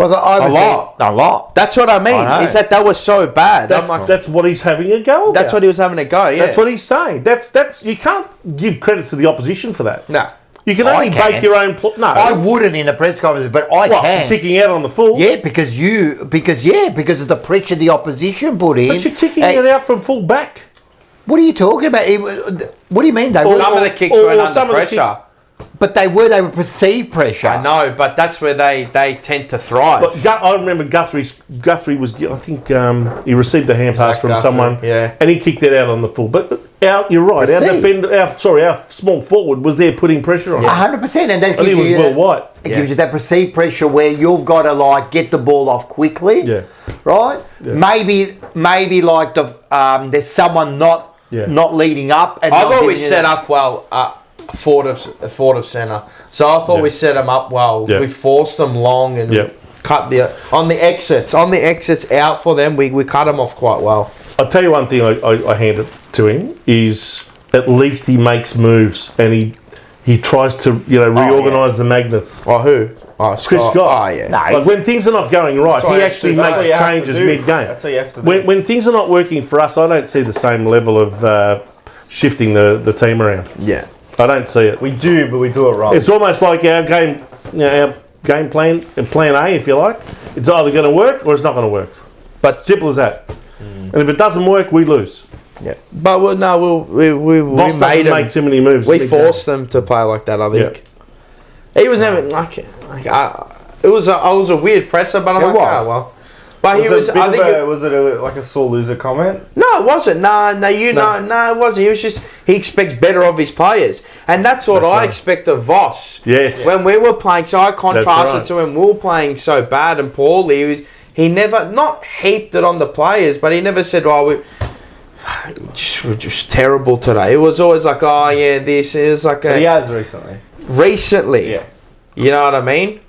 S1: Like,
S2: A lot.
S1: A lot.
S2: That's what I mean.
S1: I know.
S2: Is that was so bad. I'm like,
S3: That's what he's having a go
S2: that's
S3: about.
S2: what he was having a go. Yeah.
S3: That's what he's saying. That's you can't give credit to the opposition for that.
S2: No.
S3: You can
S1: I
S3: only
S1: can.
S3: bake your own. No,
S1: I wouldn't in a press conference, but I
S3: what,
S1: can.
S3: kicking out on the full.
S1: Yeah, because of the pressure the opposition put in.
S3: But you're kicking
S1: Hey,
S3: it out from full back.
S1: What are you talking about? What do you mean they were?
S2: Some of the kicks
S3: or
S2: weren't under
S3: some of the
S2: pressure.
S1: But they were perceived pressure.
S2: I know, but that's where they tend to thrive.
S3: But I remember Guthrie was, I think he received a hand pass
S2: Zach
S3: from
S2: Guthrie,
S3: someone,
S2: yeah.
S3: and he kicked it out on the full. But you're right. Our
S1: Perceived.
S3: defender, our small forward was there putting pressure on.
S1: 100%, and that
S3: I think
S1: gives
S3: it was
S1: you
S3: Will White.
S1: It gives you that perceived pressure where you've got to get the ball off quickly.
S3: Yeah.
S1: Right.
S3: Yeah.
S1: Maybe like there's someone not leading up. And
S2: I
S1: not
S2: thought we
S1: giving you
S2: set
S1: that-
S2: up well. Forward of centre. So I thought we set them up well.
S3: Yeah.
S2: We forced them long and cut on the exits out for them. We cut them off quite well.
S3: I'll tell you one thing I hand it to him is at least he makes moves and he tries to reorganise the magnets.
S2: Oh, who? Oh,
S3: Chris Scott.
S2: Oh, yeah.
S3: Like when things are not going right,
S2: what
S3: he
S2: I
S3: actually
S2: have to-
S3: makes
S4: that's what you have to
S3: changes
S4: do.
S3: mid-game.
S4: That's what you have to do.
S3: When things are not working for us, I don't see the same level of shifting the team around.
S2: Yeah.
S3: I don't see it.
S4: We do, but we do it wrong.
S3: It's almost like our game plan, plan A, if you like. It's either going to work or it's not going to work. But simple as that. And if it doesn't work, we lose.
S2: Yeah. But we
S3: Voss
S2: made
S3: doesn't
S2: them.
S3: make too many moves.
S2: We forced them to play like that. I think. He was having it was a weird presser, but I'm like,
S1: was.
S2: well. But he was. I think.
S4: Was it like a sore loser comment?
S2: No, it wasn't. No, it wasn't. He was just he expects better of his players, and that's what I expect of Voss.
S3: Yes.
S2: When we were playing, so I contrasted
S3: right.
S2: to him. We were playing so bad and poorly. He never not heaped it on the players, but he never said, "Oh, we're just terrible today." It was always like, "Oh yeah, this." It was like
S4: He has recently.
S2: recently.
S4: Yeah.
S2: You know what I mean?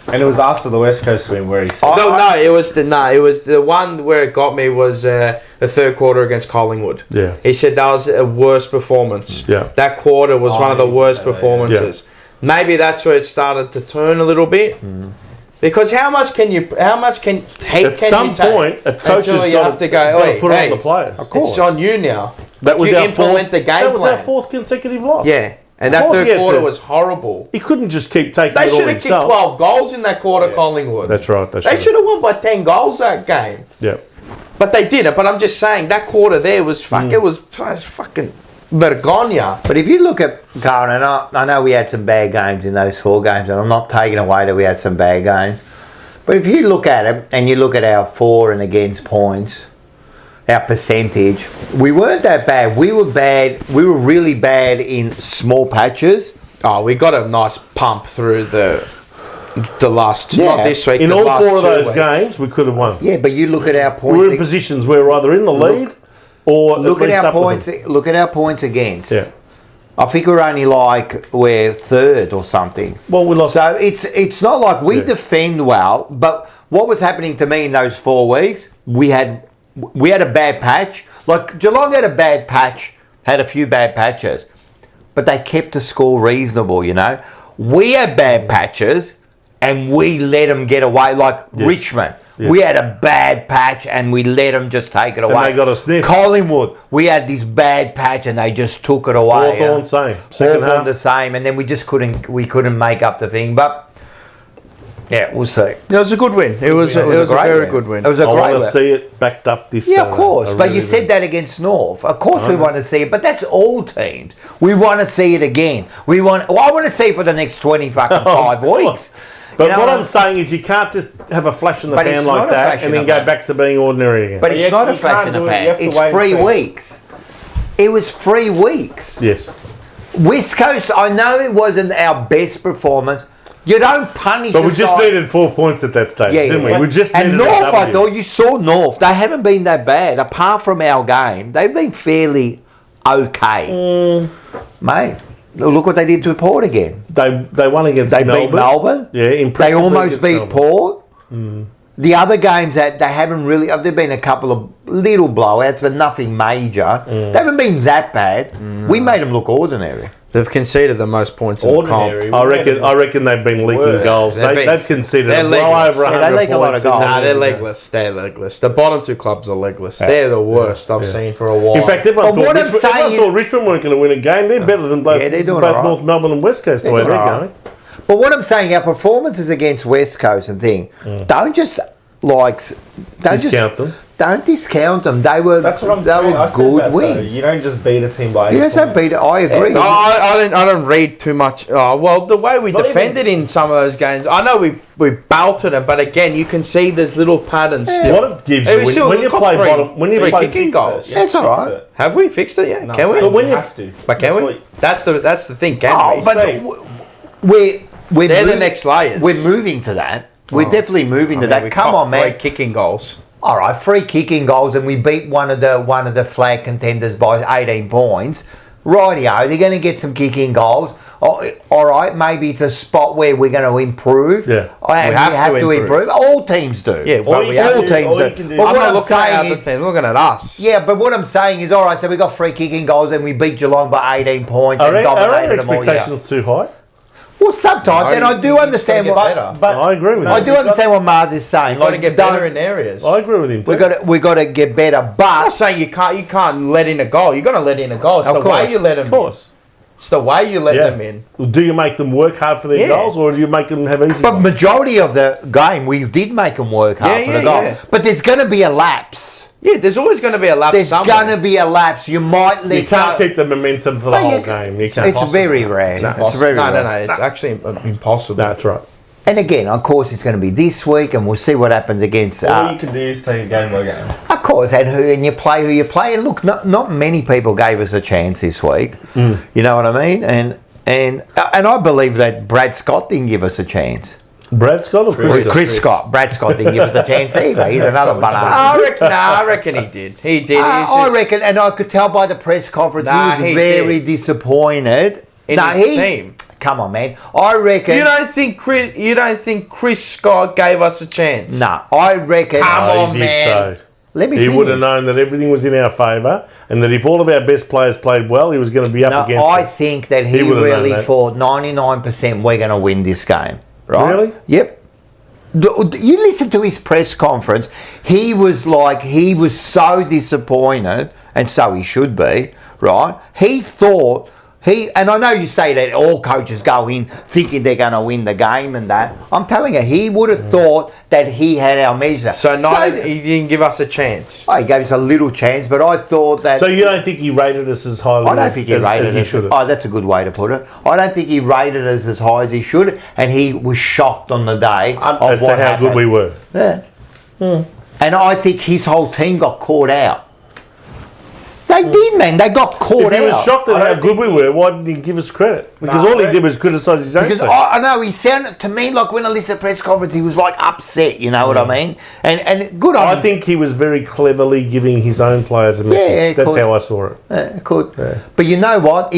S4: And it was after the West Coast win where he said,
S2: It was the one where it got me was the third quarter against Collingwood.
S3: Yeah.
S2: He said that was a worst performance.
S3: Yeah.
S2: That quarter was one of the
S4: he
S2: worst
S4: said that,
S2: performances. Maybe that's where it started to turn a little bit. Because how much hate
S3: At
S2: can
S3: some
S2: you take
S3: point, a coach
S2: until
S3: has
S2: you
S3: got
S2: have to go,
S3: to put
S2: hey,
S3: it on the players.
S2: it's on you now.
S3: That was
S2: you
S3: our
S2: implement the game
S3: That was our
S2: plan.
S3: fourth consecutive loss.
S2: Yeah. And
S3: Of
S2: that
S3: course
S2: third
S3: he had
S2: quarter
S3: to.
S2: was horrible.
S3: He couldn't just keep taking
S2: They
S3: it all
S2: should have kicked
S3: himself.
S2: 12 goals in that quarter, Collingwood.
S3: That's right.
S2: They should have won by 10 goals that game.
S3: Yeah.
S2: But they didn't. But I'm just saying that quarter there was it was fucking vergonia.
S1: But if you look at Carlton, and I know we had some bad games in those 4 games, and I'm not taking away that we had some bad games. But if you look at it, and you look at our for and against points, our percentage, we weren't that bad. We were bad. We were really bad in small patches.
S2: Oh, we got a nice pump through the The last two,
S1: Yeah.
S2: not this week.
S3: In
S2: the
S3: all
S2: last
S3: 4 of
S2: 2
S3: those
S2: weeks.
S3: games, we could have won.
S1: Yeah, but you look at our
S3: We were
S1: points.
S3: in positions where we're either in the lead or
S1: Look at
S3: least
S1: our
S3: up with
S1: points.
S3: them.
S1: Look at our points against.
S3: Yeah.
S1: I think we're only like we're third or something.
S3: Well, we lost.
S1: So it's not like we
S3: Yeah.
S1: defend well, but what was happening to me in those 4 weeks, we had a bad patch. Like Geelong had a bad patch, had a few bad patches, but they kept the score reasonable. You know, we had bad patches, and we let them get away. Like Richmond, we had a bad patch, and we let them just take it away.
S3: they got a sniff.
S1: Collingwood, we had this bad patch, and they just took it away.
S3: Hawthorn, same. Second
S1: Hawthorn
S3: half.
S1: the same, and then we just couldn't make up the thing. But yeah, we'll see.
S2: It was a good win. It was a
S1: great
S2: very
S1: win.
S2: good win.
S1: It was a
S3: I
S1: great
S3: want
S1: win.
S3: to see it backed up this
S1: Yeah, of
S3: Saturday.
S1: course.
S3: I
S1: But
S3: really
S1: you said
S3: do.
S1: that against North. Of course we want to see it, but that's all teams. We want to see it again. I want to see it for the next 20 fucking 5 weeks.
S3: But
S1: You know
S3: what
S1: what
S3: I'm saying is you can't just have a flash in the
S1: But
S3: pan
S1: it's
S3: like
S1: not a
S3: that
S1: flash in
S3: and then
S1: the
S3: go
S1: pan.
S3: back to being ordinary again.
S1: But it's
S4: You
S1: not a
S4: can't
S1: flash in
S4: do
S1: the
S4: it.
S1: pan.
S4: You have to
S1: It's
S4: wait and
S1: 3
S4: see.
S1: weeks. It was 3 weeks.
S3: Yes.
S1: West Coast, I know it wasn't our best performance. You don't punish
S3: But
S1: a
S3: we just
S1: side-
S3: needed 4 points at that stage, didn't we? We just needed
S1: and North,
S3: a
S1: I
S3: W.
S1: thought you saw North. They haven't been that bad. Apart from our game, they've been fairly okay. Mate, look what they did to Port again.
S3: They won against
S1: They
S3: Melbourne.
S1: beat Melbourne.
S3: Yeah,
S1: They
S3: impressively
S1: almost
S3: against
S1: beat
S3: Melbourne.
S1: Port. The other games that they haven't really, there've been a couple of little blowouts, but nothing major. They haven't been that bad. We made them look ordinary.
S2: They've conceded the most points in the
S4: Ordinary.
S2: comp.
S3: I reckon they've been leaking
S4: Worse.
S3: goals.
S2: They've
S3: They've conceded
S2: they're
S3: well
S2: legless.
S3: over
S1: Yeah,
S3: 100
S1: they leak a lot of
S3: points in
S1: goals.
S3: that
S2: Nah, they're
S3: league.
S2: legless. They're legless. The bottom 2 clubs are legless. They're the worst I've seen for a while.
S3: In fact, everyone
S1: But what I'm
S3: thought
S1: saying is-
S3: Richmond weren't going to win a game. They're better than both,
S1: Yeah, they're doing
S3: both
S1: all right.
S3: North Melbourne and West Coast the
S1: They're
S3: way
S1: doing
S3: they're
S1: all right.
S3: going.
S1: But what I'm saying, our performances against West Coast and thing, don't just
S3: Discount them.
S1: Don't discount them. They were
S4: That's what I'm
S1: they
S4: saying.
S1: were
S4: I said
S1: good
S4: that, though.
S1: wins.
S4: You don't just beat a team by
S1: You
S4: 8
S1: don't say
S4: points.
S1: beat it. I agree.
S2: No, I don't read too much. Oh, well, the way we
S4: Not
S2: defended in some of those games, I know we belted them, but again, you can see there's little patterns still.
S3: What it gives
S2: Hey,
S3: you
S2: we
S3: when,
S2: still
S3: when you
S2: got
S3: play
S2: three-
S3: bottom, when you
S2: three
S3: play
S2: kicking goals.
S1: Yeah, it's all right.
S4: Fix it.
S2: Have we fixed it yet?
S4: No,
S2: Can we?
S4: but
S3: when you-
S4: have to.
S2: But can we? That's the thing. Can
S1: Oh,
S2: we?
S1: but
S4: Say.
S1: we're
S2: They're the
S1: moving-
S2: next layers.
S1: We're moving to that. We're definitely moving to
S2: I mean,
S1: that.
S2: we
S1: Come
S2: copped
S1: on, man.
S2: 3 kicking goals.
S1: All right, 3 kicking goals, and we beat one of the flag contenders by 18 points. Rightio, they're going to get some kicking goals. Oh, all right, maybe it's a spot where we're going to improve.
S3: Yeah.
S1: And we have to improve. All teams do.
S2: Yeah,
S4: All
S2: but
S4: you
S2: we
S4: can
S2: have
S1: all
S4: do-
S1: teams
S4: all
S1: do.
S4: you can do-
S1: But
S2: I'm
S1: what
S2: not
S1: I'm
S2: looking at
S1: saying
S2: other
S1: is,
S2: teams. Looking at us.
S1: yeah, but what I'm saying is, all right, so we got 3 kicking goals and we beat Geelong by 18 points
S3: Are
S1: and
S3: our
S1: dominated them all year.
S3: expectations too high?
S1: Well, sometimes, and I do
S2: You
S1: understand
S2: just gotta
S1: what
S2: get
S4: But
S3: I agree with
S1: I
S3: you.
S1: do understand what Mars is saying.
S2: Got to get
S1: don't-
S2: better in areas.
S3: I agree with him.
S1: We
S3: too.
S1: got to get better,
S2: I'm not
S1: but
S2: saying you can't let in a goal. You're gonna let in a goal. It's
S1: Of
S2: the
S1: course,
S2: way you let them
S3: Of course.
S2: in. It's the way you let
S3: Yeah.
S2: them in.
S3: Do you make them work hard for their
S2: Yeah.
S3: goals, or do you make them have easy?
S1: but
S3: goals?
S1: majority of the game we did make them work hard
S2: Yeah,
S1: for the
S2: yeah,
S1: goal.
S2: yeah.
S1: But there's going to be a lapse.
S2: Yeah, there's always going to be a lapse
S1: There's
S2: somewhere.
S1: going to be a lapse. You might let
S3: You can't
S1: go.
S3: keep the momentum for the
S1: But
S3: whole
S1: you-
S3: game. You can't.
S1: It's very rare. It's very
S2: no,
S1: rare.
S2: no. It's actually impossible.
S3: That's right.
S1: And again, of course, it's going to be this week, and we'll see what happens against.
S4: All you can do is take a game by game.
S1: Of course, and you play who you play. And look, not many people gave us a chance this week. You know what I mean? And I believe that Brad Scott didn't give us a chance.
S3: Brad Scott or Chris?
S1: Chris Scott. Brad Scott didn't give us a chance either. He's another banana.
S2: I reckon he did. He did. He's
S1: I
S2: just-
S1: reckon, and I could tell by the press conference,
S2: Nah,
S1: he was
S2: he
S1: very
S2: did.
S1: disappointed.
S2: In his team.
S1: Come on, man. I reckon.
S2: You don't think Chris Scott gave us a chance?
S1: No, I reckon.
S2: Come
S3: Oh,
S2: on,
S3: he did
S2: man.
S3: so.
S1: Let me
S3: He
S1: finish.
S3: would have known that everything was in our favour, and that if all of our best players played well, he was going to be up
S1: No,
S3: against
S1: I
S3: it.
S1: think that he
S3: would have known
S1: really
S3: that.
S1: thought 99% we're going to win this game. Right?
S3: Really?
S1: Yep. You listen to his press conference. He was so disappointed, and so he should be, right? He thought. And I know you say that all coaches go in thinking they're going to win the game and that. I'm telling you, he would have thought that he had our measure.
S2: So he didn't give us a chance.
S1: Oh, he gave us a little chance, but I thought that.
S3: So you don't think he rated us as highly
S1: I don't
S3: as,
S1: think he
S3: as,
S1: rated
S3: as he
S1: us.
S3: should have?
S1: Oh, that's a good way to put it. I don't think he rated us as high as he should, and he was shocked on the day of
S3: as to
S1: what
S3: how
S1: happened.
S3: good we were.
S1: Yeah. And I think his whole team got caught out. They did, man. They got caught
S3: If he was
S1: out.
S3: shocked at how good we were, why didn't he give us credit? Because all he did was criticise his own
S1: Because
S3: team.
S1: I know he sounded to me like when I listened to the press conference, he was like upset. You know what I mean? And good on
S3: I
S1: him.
S3: think he was very cleverly giving his own players a message.
S1: Yeah,
S3: That's
S1: could.
S3: how I saw it.
S1: Could. But you know what?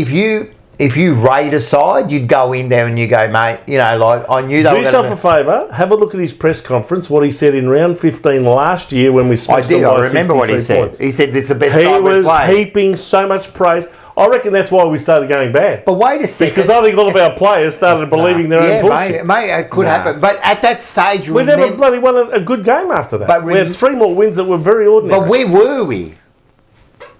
S1: If you rate a side, you'd go in there and you go, mate. You know, like I knew they
S3: Do
S1: were
S3: yourself
S1: going
S3: a favour. Have a look at his press conference. What he said in round 15 last year when we
S1: I
S3: smashed
S1: did.
S3: them by
S1: I remember what he
S3: 63
S1: said.
S3: points.
S1: He said it's the best
S3: He
S1: side we've
S3: was
S1: played.
S3: heaping so much praise. I reckon that's why we started going bad.
S1: But wait a second.
S3: Because I think all of our players started believing their own bullshit.
S1: mate, it could happen. But at that stage,
S3: We never bloody won a good game after that.
S1: But
S3: we had 3 more wins that were very ordinary.
S1: But where were we?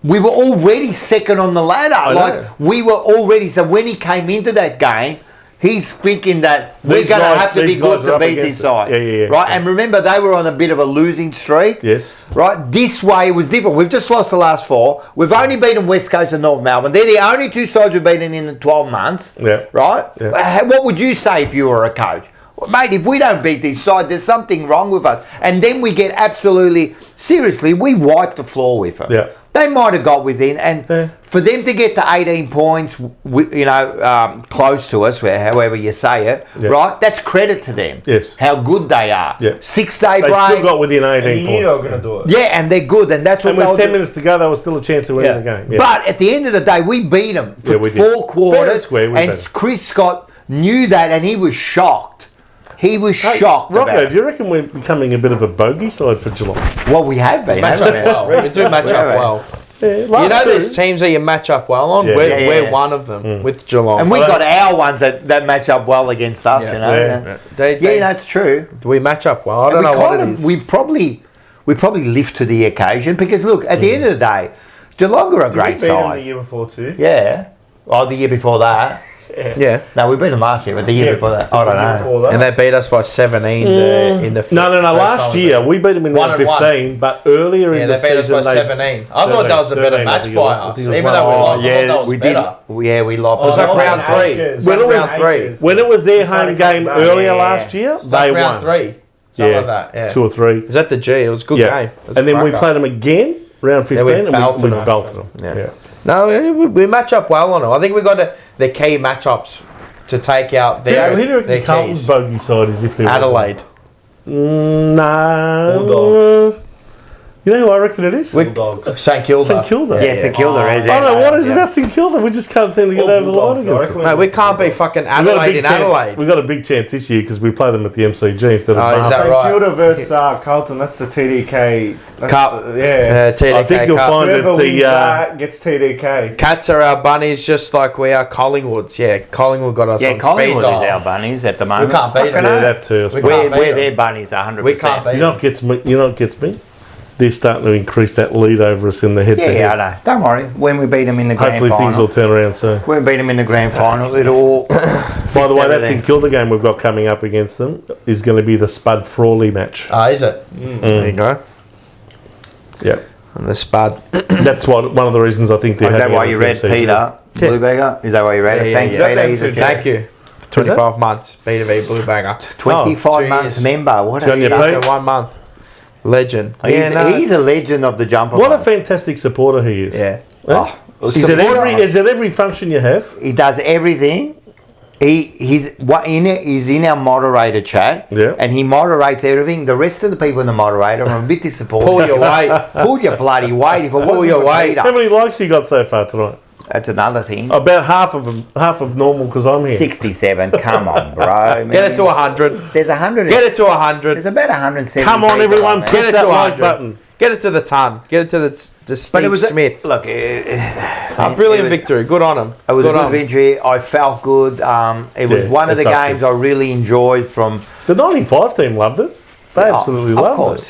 S1: We were already second on the ladder.
S3: know.
S1: We were already. So when he came into that game, he's thinking that we're
S3: These
S1: going to
S3: guys-
S1: have to be
S3: these guys
S1: good
S3: are
S1: to
S3: up
S1: beat
S3: against
S1: this
S3: it.
S1: side.
S3: Yeah.
S1: Right? And remember, they were on a bit of a losing streak.
S3: Yes.
S1: Right? This way it was different. We've just lost the last 4. We've only beaten West Coast and North Melbourne. They're the only 2 sides we've beaten in the 12 months.
S3: Yeah.
S1: Right?
S3: Yeah.
S1: What would you say if you were a coach? Well, mate, if we don't beat this side, there's something wrong with us. And then we get absolutely, seriously, we wiped the floor with them.
S3: Yeah.
S1: They might have got within, and for them to get to 18 points, close to us, however you say it, right? That's credit to them.
S3: Yes.
S1: How good they are.
S3: Yeah.
S1: 6-day
S3: They
S1: break.
S3: still got within 18
S4: You knew they were
S3: points.
S4: going to do it.
S1: Yeah, and they're good, and that's what
S3: And with
S1: they'll
S3: 10
S1: do.
S3: minutes to go, there was still a chance of winning the game. Yeah.
S1: But at the end of the day, we beat them for
S3: Yeah, we did.
S1: 4
S3: Fair and
S1: quarters,
S3: square, we beat 'em.
S1: and Chris Scott knew that, and he was shocked. He was shocked about
S3: Rocco,
S1: it.
S3: do you reckon we're becoming a bit of a bogey side for Geelong?
S1: Well, we have been,
S2: Match
S1: haven't
S2: up
S1: we?
S2: well. We do match up well.
S3: Yeah,
S2: You know, there's teams that you match up well on.
S3: Yeah.
S2: We're one of them with Geelong.
S1: And we got our ones that match up well against us, you know.
S3: Yeah.
S1: Yeah, that's true.
S2: We match up well. I don't
S1: And
S2: know what it is.
S1: We probably lift to the occasion because look, at the end of the day, Geelong are a great
S4: We beat them the
S1: side.
S4: year before too.
S1: Yeah. Oh, the year before that.
S2: Yeah.
S1: No, we beat them last year, but the year before that, I don't know.
S4: Before that.
S2: And they beat us by 17 in the
S3: No.
S2: first
S3: Last
S2: time
S3: year we beat them in round
S2: 1-1.
S3: 15, but earlier
S2: Yeah,
S3: in
S2: they
S3: the
S2: beat us
S3: season
S2: by 17. I thought that was a
S3: 13,
S2: better
S3: I
S2: match
S3: think
S2: by
S3: it was. I
S2: us.
S3: think it was
S2: Even though we
S3: one-
S2: lost, I thought that was
S1: we
S2: better.
S1: did. Yeah, we lost.
S2: It was like round 3.
S4: Acres.
S3: When it was
S2: round 3.
S3: when it was their
S4: It's like
S3: home
S4: a
S3: game
S4: comeback.
S3: earlier
S1: Yeah.
S3: last year,
S2: Like
S3: they
S2: round
S3: won.
S2: 3. Something like that. Yeah.
S3: 2 or 3.
S2: It was at the G. It was a good
S3: Yeah,
S2: game. It was
S3: and
S2: a
S3: then we
S2: cracker.
S3: played them again round 15, and
S2: belted
S3: we
S2: them.
S3: belted them.
S2: Yeah. No, we match up well on it. I think we got the key matchups to take out
S3: Who
S2: their,
S3: do you reckon
S2: their
S3: Carlton's
S2: keys.
S3: bogey side is if they're
S2: Adelaide.
S3: No.
S4: Bulldogs.
S3: You know who I reckon it is?
S4: Bulldogs.
S2: St Kilda.
S3: St Kilda.
S1: Yeah, St Kilda is.
S3: I don't know what is it about St Kilda. We just can't seem to get
S4: All
S3: over the line
S4: Bulldogs, I
S3: against
S4: reckon.
S3: them.
S2: Mate, we can't be fucking
S3: We got a
S2: Adelaide
S3: big
S2: in
S3: chance.
S2: Adelaide.
S3: We got a big chance this year because we play them at the MCG instead of
S2: Oh, is
S3: Baza.
S2: that
S4: St
S2: right?
S4: Kilda versus Carlton. That's the TDK. That's
S2: Cup.
S4: yeah.
S2: TDK
S3: I think you'll
S2: Cup.
S3: find
S4: Whoever
S3: it's
S4: wins
S3: the.
S4: that gets TDK.
S2: Cats are our bunnies just like we are Collingwood's. Yeah, Collingwood got us
S1: Yeah,
S2: on
S1: Collingwood
S2: speed
S1: is
S2: dial.
S1: our bunnies at the moment.
S2: can't beat
S1: Fucking
S2: them.
S3: Yeah,
S1: hell.
S3: that too. I
S2: We
S3: suppose.
S2: can't beat
S1: We're
S2: them.
S1: their bunnies 100%.
S2: We can't beat
S3: You know what gets me? You know what gets me? They're starting to increase that lead over us in the head to
S1: Yeah, I
S3: head.
S1: know. Don't worry. When we beat them in the grand
S3: Hopefully things
S1: final.
S3: will turn around soon.
S1: When we beat them in the grand final, it'll all.
S3: By the way, that
S1: everything.
S3: St Kilda game we've got coming up against them is going to be the Spud Frawley match.
S2: Ah, is it? There you go.
S3: Yeah,
S2: And the Spud.
S3: that's one of the reasons I think they're.
S1: Is that
S3: having
S1: why
S3: it
S1: you
S3: at the
S1: read
S3: MCG.
S1: Peter Bluebagger? Is that why you read it?
S2: Yeah,
S1: Thanks,
S2: yeah.
S1: Peter. He's a
S2: Thank you. For 25 months. B2B Blue Banger.
S1: 25
S2: 2
S1: months
S2: years.
S1: member. What
S3: Good on
S1: a
S3: you,
S1: fuck.
S3: Pete.
S2: So 1 month. Legend.
S1: He's a legend of the jumper.
S3: What a
S1: punch.
S3: fantastic supporter he is.
S2: Yeah.
S3: Huh? Is it every function you have?
S1: He does everything. He's in our moderator chat,
S3: Yeah.
S1: and he moderates everything. The rest of the people in the moderator are a bit disappointed.
S2: Pull your weight.
S1: Pull your bloody weight. If it
S2: Pull
S1: wasn't
S2: your
S1: for
S2: weight.
S1: Peter,
S3: How many likes you got so far tonight?
S1: that's another thing.
S3: About half of normal because I'm here.
S1: 67. Come on, bro.
S2: Get it to 100.
S1: There's 100.
S2: Get it to 100.
S1: There's about 170.
S3: Come on,
S1: people
S3: everyone,
S1: there.
S2: Get
S3: press
S2: it
S3: that
S2: to
S3: like
S2: 100.
S3: button.
S2: Get it to the ton. Get it to the
S1: But
S2: Steve
S1: it was
S2: Smith.
S1: Look,
S2: A brilliant victory. Good on him.
S1: It was
S2: Good
S1: a
S2: on
S1: good
S2: him.
S1: victory. I felt good. It was
S3: Yeah,
S1: one of the
S3: it felt
S1: games
S3: good.
S1: I really enjoyed from.
S3: The 95 team loved it. They absolutely
S1: of
S3: loved
S1: course.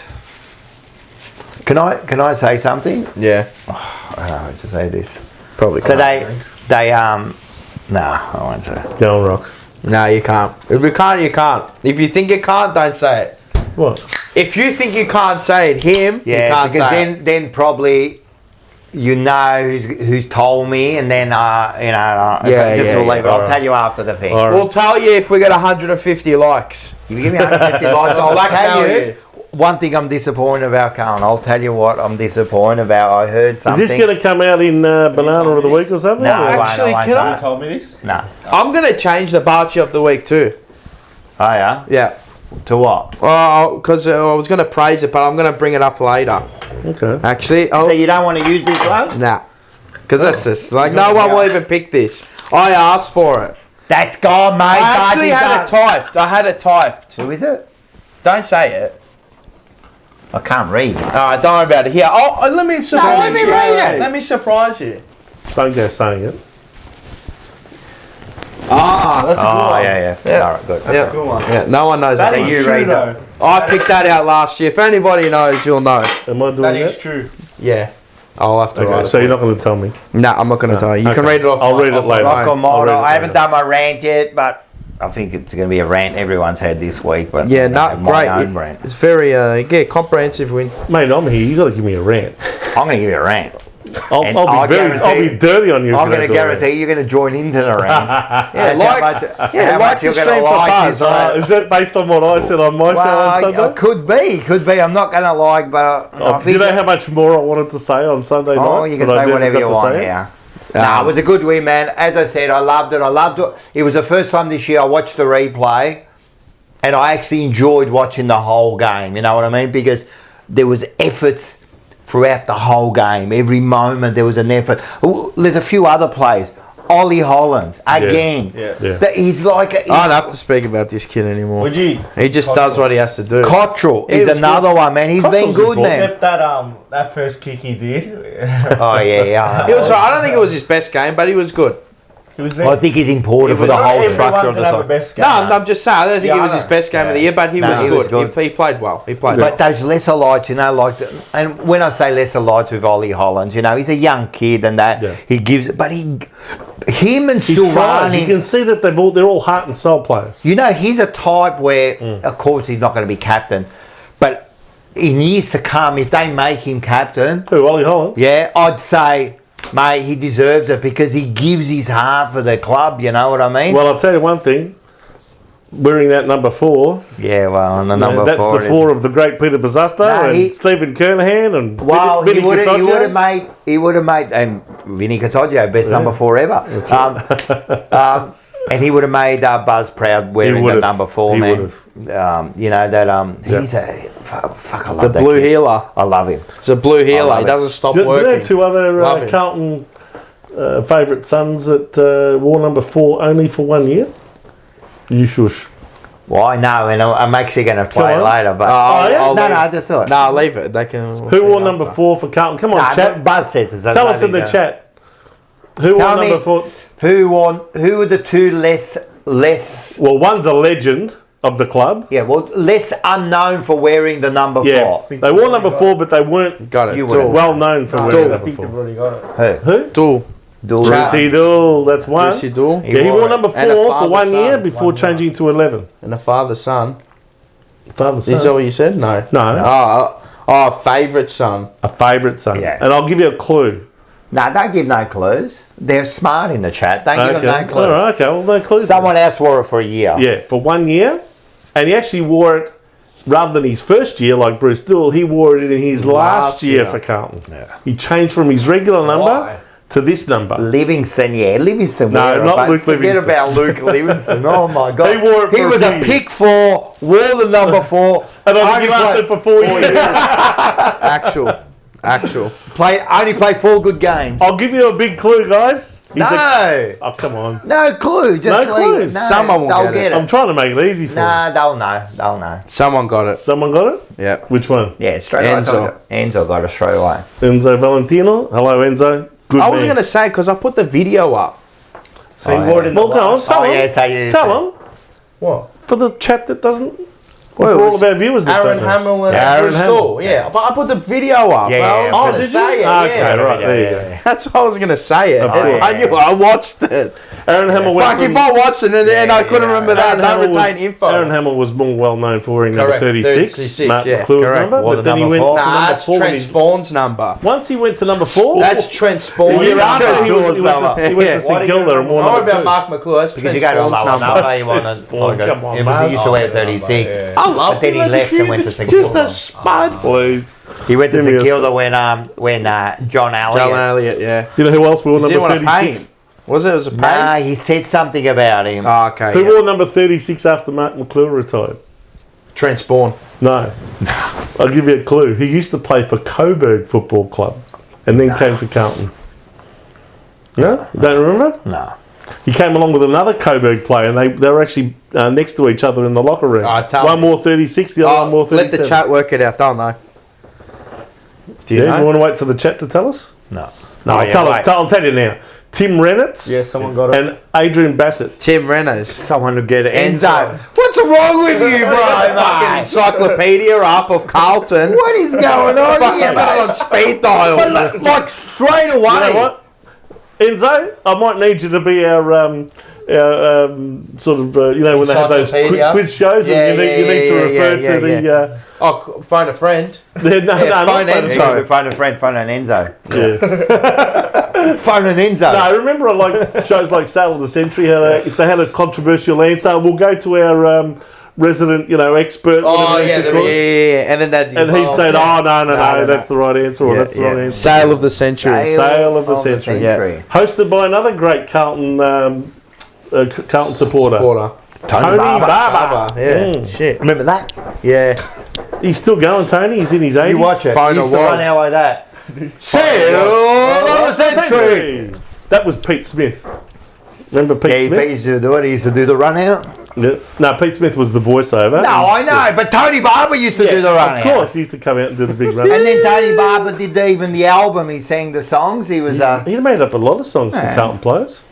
S3: it.
S1: Can I say something?
S2: Yeah.
S1: I don't know to say this.
S2: Probably
S1: So
S2: can't.
S1: they no, I won't say.
S3: Go on, Rock.
S2: No, you can't. If you can't, you can't. If you think you can't, don't say it.
S3: What?
S2: If you think you can't say it, you
S1: Yeah,
S2: can't
S1: because
S2: say it.
S1: then probably you know who's told me, and then
S2: Yeah,
S1: we'll
S2: yeah,
S1: leave it.
S3: yeah.
S1: I'll
S3: Alright.
S1: tell you after the thing.
S3: Alright.
S2: We'll tell you if we get 150 likes.
S1: You give me 150 likes, I'll
S2: Blackmail
S1: tell you.
S2: you.
S1: one thing I'm disappointed about, Carlton. I'll tell you what I'm disappointed about. I heard something.
S3: Is this going to come out in Banana of the Week or something?
S1: No,
S3: Or-
S2: Actually,
S1: I
S2: can
S1: won't
S2: I-
S4: You told me this?
S1: No.
S2: I'm going to change the Barchi of the week too.
S1: Oh, yeah?
S2: Yeah.
S1: To what?
S2: Oh, because I was going to praise it, but I'm going to bring it up later.
S3: Okay.
S2: Actually,
S1: So you don't want to use this one?
S2: nah. Because that's just like no one will even pick this. I asked for it.
S1: That's gone, mate.
S2: I actually
S1: Barty's
S2: had
S1: done.
S2: it typed. I had it typed.
S1: Who is it?
S2: Don't say it.
S1: I can't read.
S2: Don't worry about it. Here, let me surprise
S1: let me
S2: you.
S1: read it.
S2: Let me surprise you.
S3: Don't go saying it.
S4: Ah, that's a good
S1: Oh,
S4: one.
S1: yeah. All right, good.
S2: Yeah.
S4: a good one.
S2: Yeah, no one knows
S4: That
S2: that.
S4: is
S1: you
S4: true,
S1: read
S4: though.
S2: I picked that out last year. If anybody knows, you'll know.
S3: Am I doing
S4: That
S3: that?
S4: is true.
S2: Yeah. I'll have to write
S3: Okay,
S2: it.
S3: so you're not going to tell me.
S2: No, I'm not going to tell you. You can
S3: Okay.
S2: read it off.
S3: I'll read it later.
S1: Rocco
S3: I'll
S1: Motto.
S3: read it
S1: I haven't
S3: later.
S1: done my rant yet, but I think it's going to be a rant everyone's had this week. But
S2: Yeah,
S1: I'm gonna
S2: no,
S1: have my
S2: great.
S1: own rant.
S2: It's very comprehensive win.
S3: Mate, I'm here. You got to give me a rant.
S1: I'm going to give you a rant.
S3: I'll
S1: I'll
S3: be dirty on you. if
S1: I'm
S3: you
S1: going to
S3: don't do a rant.
S1: guarantee you're going to join into the rant.
S2: Yeah,
S1: That's
S2: like-
S1: how much
S2: the
S1: you're going
S2: stream
S1: to
S2: for
S1: like
S2: Buzz.
S1: this.
S3: Is that based on what I said on my show on
S1: Well,
S3: Sunday?
S1: could be. I'm not going to like, but I
S3: Do you
S1: think.
S3: know how much more I wanted to say on Sunday night?
S1: Oh, you can
S3: but I
S1: say
S3: never
S1: whatever
S3: got
S1: you
S3: to
S1: want
S3: say it?
S1: here. No, it was a good win, man. As I said, I loved it. It was the first time this year I watched the replay, and I actually enjoyed watching the whole game. You know what I mean? Because there was efforts throughout the whole game. Every moment there was an effort. Ooh, there's a few other players. Ollie Holland again.
S4: Yeah.
S1: He's like
S2: I don't have to speak about this kid anymore.
S4: Would you?
S2: He just does what he has to do.
S1: Cottrell
S2: He
S1: is
S2: was
S1: another one, man. He's been
S3: Cottrell's
S1: good,
S3: good.
S1: man.
S4: Except that first kick he did.
S1: Oh yeah.
S2: He was. I don't think it was his best game, but he was good.
S4: He was there.
S1: I think he's important for the whole structure of the side.
S4: best
S2: No, I'm just saying. I don't think
S4: Yeah,
S2: it was
S4: I
S2: his
S4: know.
S2: best game of the year, but he
S1: No,
S2: was
S1: he
S2: good.
S1: was good.
S2: He played well. He played
S1: But
S2: well.
S1: those lesser lights, and when I say lesser lights with Ollie Holland, he's a young kid and that he gives it, but him and
S3: He tries. You
S1: Silvani,
S3: can see that they're all heart and soul players.
S1: he's a type where, of course, he's not going to be captain, but in years to come, if they make him captain,
S3: Who, Ollie Holland?
S1: yeah, I'd say, mate, he deserves it because he gives his heart for the club. You know what I mean?
S3: Well, I'll tell you one thing. Wearing that number 4,
S1: yeah. Well, on the number
S3: that's
S1: 4,
S3: the 4 of the great Peter Bazasto
S1: No,
S3: and Stephen Kernahan and
S1: Well,
S3: Vinny
S1: he would
S3: Catoggio.
S1: have made, and Vinny Catoggio, best number 4 ever. And he would have made Buzz proud wearing the number 4,
S3: He
S1: man.
S3: would've.
S1: He's a fuck. I love
S2: The
S1: that
S2: blue
S1: kid.
S2: healer.
S1: I love him.
S2: It's a blue healer.
S1: love
S2: He
S1: it.
S2: doesn't stop
S3: Do you know
S2: working.
S3: 2 other
S2: Love him.
S3: Carlton favourite sons that wore number 4 only for 1 year? You shush.
S1: Why? No, and I'm actually going to play it
S3: on.
S1: later. But
S2: I'll
S1: no,
S2: leave-
S1: I just thought.
S2: No, leave it. They can.
S3: Who wore number 4 for Carlton? Come on,
S1: Nah,
S3: chat.
S1: Buzz says it. so
S3: Tell
S1: I
S3: us in the
S1: think,
S3: chat. Who wore
S1: Tell me-
S3: number 4?
S1: Who are the 2 less?
S3: Well, one's a legend of the club.
S1: Yeah, well, less unknown for wearing the number 4.
S3: Yeah, they wore number 4, but they weren't
S2: Got it.
S1: You
S2: Duel.
S1: would've-
S3: well known for
S4: I
S3: wearing
S4: think
S3: number
S4: they've
S3: 4.
S4: already got it.
S1: Who?
S3: Who?
S2: Duel.
S3: Brucey Dool, that's one.
S2: Lucy Duel.
S3: Yeah, he wore number 4
S2: And a
S3: for
S2: father
S3: 1 year
S2: son.
S3: before
S4: 1 year.
S3: changing to 11.
S2: And a father son.
S3: Father
S2: Is that
S3: son.
S2: what you said? No.
S3: No.
S2: Favourite son.
S3: A favourite son.
S1: Yeah.
S3: And I'll give you a clue.
S1: No, don't give no clues. They're smart in the chat. Don't give them no clues.
S3: All right, okay, well, no clues.
S1: Someone else wore it for a year.
S3: Yeah, for 1 year. And he actually wore it, rather than his first year like Bruce Dool, he wore it in his last year for Carlton. Yeah. He changed from his regular number
S4: Why?
S3: to this number.
S1: Livingston, Livingston.
S3: No,
S1: wore it,
S3: not
S1: but
S3: Luke
S1: forget
S3: Livingston.
S1: about Luke Livingston. Oh my God.
S3: He wore it
S1: He
S3: for a
S1: was
S3: few
S1: a
S3: years.
S1: pick 4, wore the number 4.
S3: And I think
S1: only
S3: he lasted for 4 years.
S2: Actual.
S1: Only played 4 good games.
S3: I'll give you a big clue, guys. He's
S1: No.
S3: oh, come on.
S1: No clue. Just
S3: No
S1: leave
S3: clues.
S1: it. No,
S2: Someone will
S1: they'll
S2: get it.
S1: get
S3: I'm
S1: it.
S3: trying to make it easy for you.
S1: Nah, they'll know. They'll know.
S2: Someone got it.
S3: Someone got it?
S2: Yeah.
S3: Which one?
S1: Yeah, straight away.
S2: Enzo.
S1: Enzo got it straight away.
S3: Enzo Valentino. Hello, Enzo. Good
S2: I
S3: man.
S2: was going to say, because I put the video up.
S4: So he
S1: Oh,
S4: wore
S1: yeah.
S4: it in the
S3: Well, go on.
S4: last.
S3: Tell
S1: Oh,
S3: him.
S1: yeah, so you-
S3: Tell him.
S2: What?
S3: For the chat that doesn't...
S2: Well,
S3: for
S2: it
S3: all
S2: was
S3: of our viewers that
S2: Aaron
S3: don't know.
S2: Hamill and
S1: Yeah,
S2: Bruce
S3: Aaron
S2: Dool. Yeah, but I put the video up.
S1: Yeah,
S2: bro. I
S1: yeah,
S2: was
S1: yeah.
S2: gonna
S3: did
S2: say
S3: you?
S2: it.
S3: Okay,
S2: yeah.
S3: right, there you go.
S2: That's what I was going to say it.
S3: Of course.
S2: I knew I watched it.
S3: Aaron Hamill went
S2: Like,
S3: from...
S2: if I watched it and I couldn't
S1: yeah.
S2: remember that, don't retain info.
S3: Aaron Hamill was more well known for wearing number
S2: Correct,
S3: 36.
S2: 36,
S3: Mark
S2: yeah,
S3: McClure's
S2: correct.
S3: number.
S1: Well,
S3: But
S1: the
S3: then he
S1: number
S3: went
S1: 4.
S3: to
S2: Nah,
S3: number
S2: that's
S3: 4.
S2: Trent Spawn's number.
S3: Once he went to number 4...
S2: That's Trent Spawn's
S1: You're
S2: number.
S1: after
S3: he went
S1: George
S3: to
S2: Yeah.
S3: St Kilda and wore
S2: Don't worry
S3: number
S2: about
S3: 2.
S2: Mark McClure. That's
S1: Because
S2: Trent
S1: you go to a
S2: Spawn's
S1: lower
S2: number.
S1: number, you want to...
S3: Spawn, come on,
S1: It was
S3: mate.
S1: he used to wear 36.
S3: Yeah.
S2: I I love
S1: But then he
S2: him as
S1: left
S2: a
S1: and went to
S2: kid.
S1: St
S2: Just
S1: Kilda.
S2: a spud.
S3: Please.
S1: He went to
S3: Give me
S1: St
S3: a-
S1: Kilda when John Elliott.
S2: John Elliott, yeah.
S3: You know who else wore
S2: He didn't
S3: number
S2: want to pay
S3: 36?
S2: him. Was it? It was a pay?
S1: Nah, he said something about him.
S2: Oh, okay.
S3: Who
S2: Yeah.
S3: wore number 36 after Mark McClure retired?
S2: Trent Spawn.
S3: No. I'll give you a clue. He used to play for Coburg Football Club and then came to Carlton. No? You don't remember?
S1: No.
S3: He came along with another Coburg player and they were actually next to each other in the locker room.
S2: Tell
S3: one
S2: me.
S3: more 36, the other one more 37.
S2: Let the chat work it out, don't they? Do you
S3: Yeah,
S2: know?
S3: you want to wait for the chat to tell us?
S1: No.
S3: No,
S1: Oh,
S3: I'll,
S1: yeah,
S3: tell
S1: wait.
S3: I'll tell you now. Tim Renitz
S4: Yeah, someone got it.
S3: and Adrian Bassett.
S2: Tim Reynolds.
S1: Someone to get it.
S2: Enzo.
S1: What's wrong with you, bro?
S2: Fucking
S1: mate?
S2: encyclopedia up of Carlton.
S1: What is going on
S2: Fucking
S1: here,
S2: got it
S1: mate?
S2: on speed dial.
S1: But like straight away.
S3: You know what? Enzo, I might need you to be our sort of, when they have those
S2: Encyclopedia.
S3: quiz shows,
S2: Yeah,
S3: and you need to refer
S2: yeah,
S3: to the...
S2: Oh, phone a friend.
S3: no,
S2: Yeah,
S3: not
S2: phone
S3: phone
S2: Enzo.
S1: Phone a friend, phone an Enzo.
S3: Yeah.
S1: Phone an Enzo.
S3: No, remember like shows like Sale of the Century, how if they had a controversial answer, we'll go to our resident, expert.
S2: Oh,
S3: whatever
S2: yeah,
S3: they call it.
S2: yeah. And then they'd...
S3: And he'd say, oh, no, that's the right answer, or that's the right answer.
S2: Sale of the century.
S3: Sale of the century.
S2: Yeah.
S3: Hosted by another great Carlton Carlton supporter.
S1: Tony Barber.
S2: Barber. Yeah.
S3: Mm.
S1: Remember that?
S2: Yeah.
S3: He's still going, Tony. He's in his 80s.
S1: You watch it.
S2: Phone
S1: He
S2: a
S1: used to
S2: wall.
S1: run out like that. Sale of the century.
S3: That was Pete Smith. Remember Pete
S1: Yeah, he
S3: Smith?
S1: used to do it. He used to do the run out.
S3: Yeah. No, Pete Smith was the voiceover.
S1: No, I know, but Tony Barber used to do the run
S3: Of
S1: out.
S3: course, he used to come out and do the big run.
S1: And then Tony Barber did even the album. He sang the songs. He was a
S3: He made up a lot of songs for Carlton players.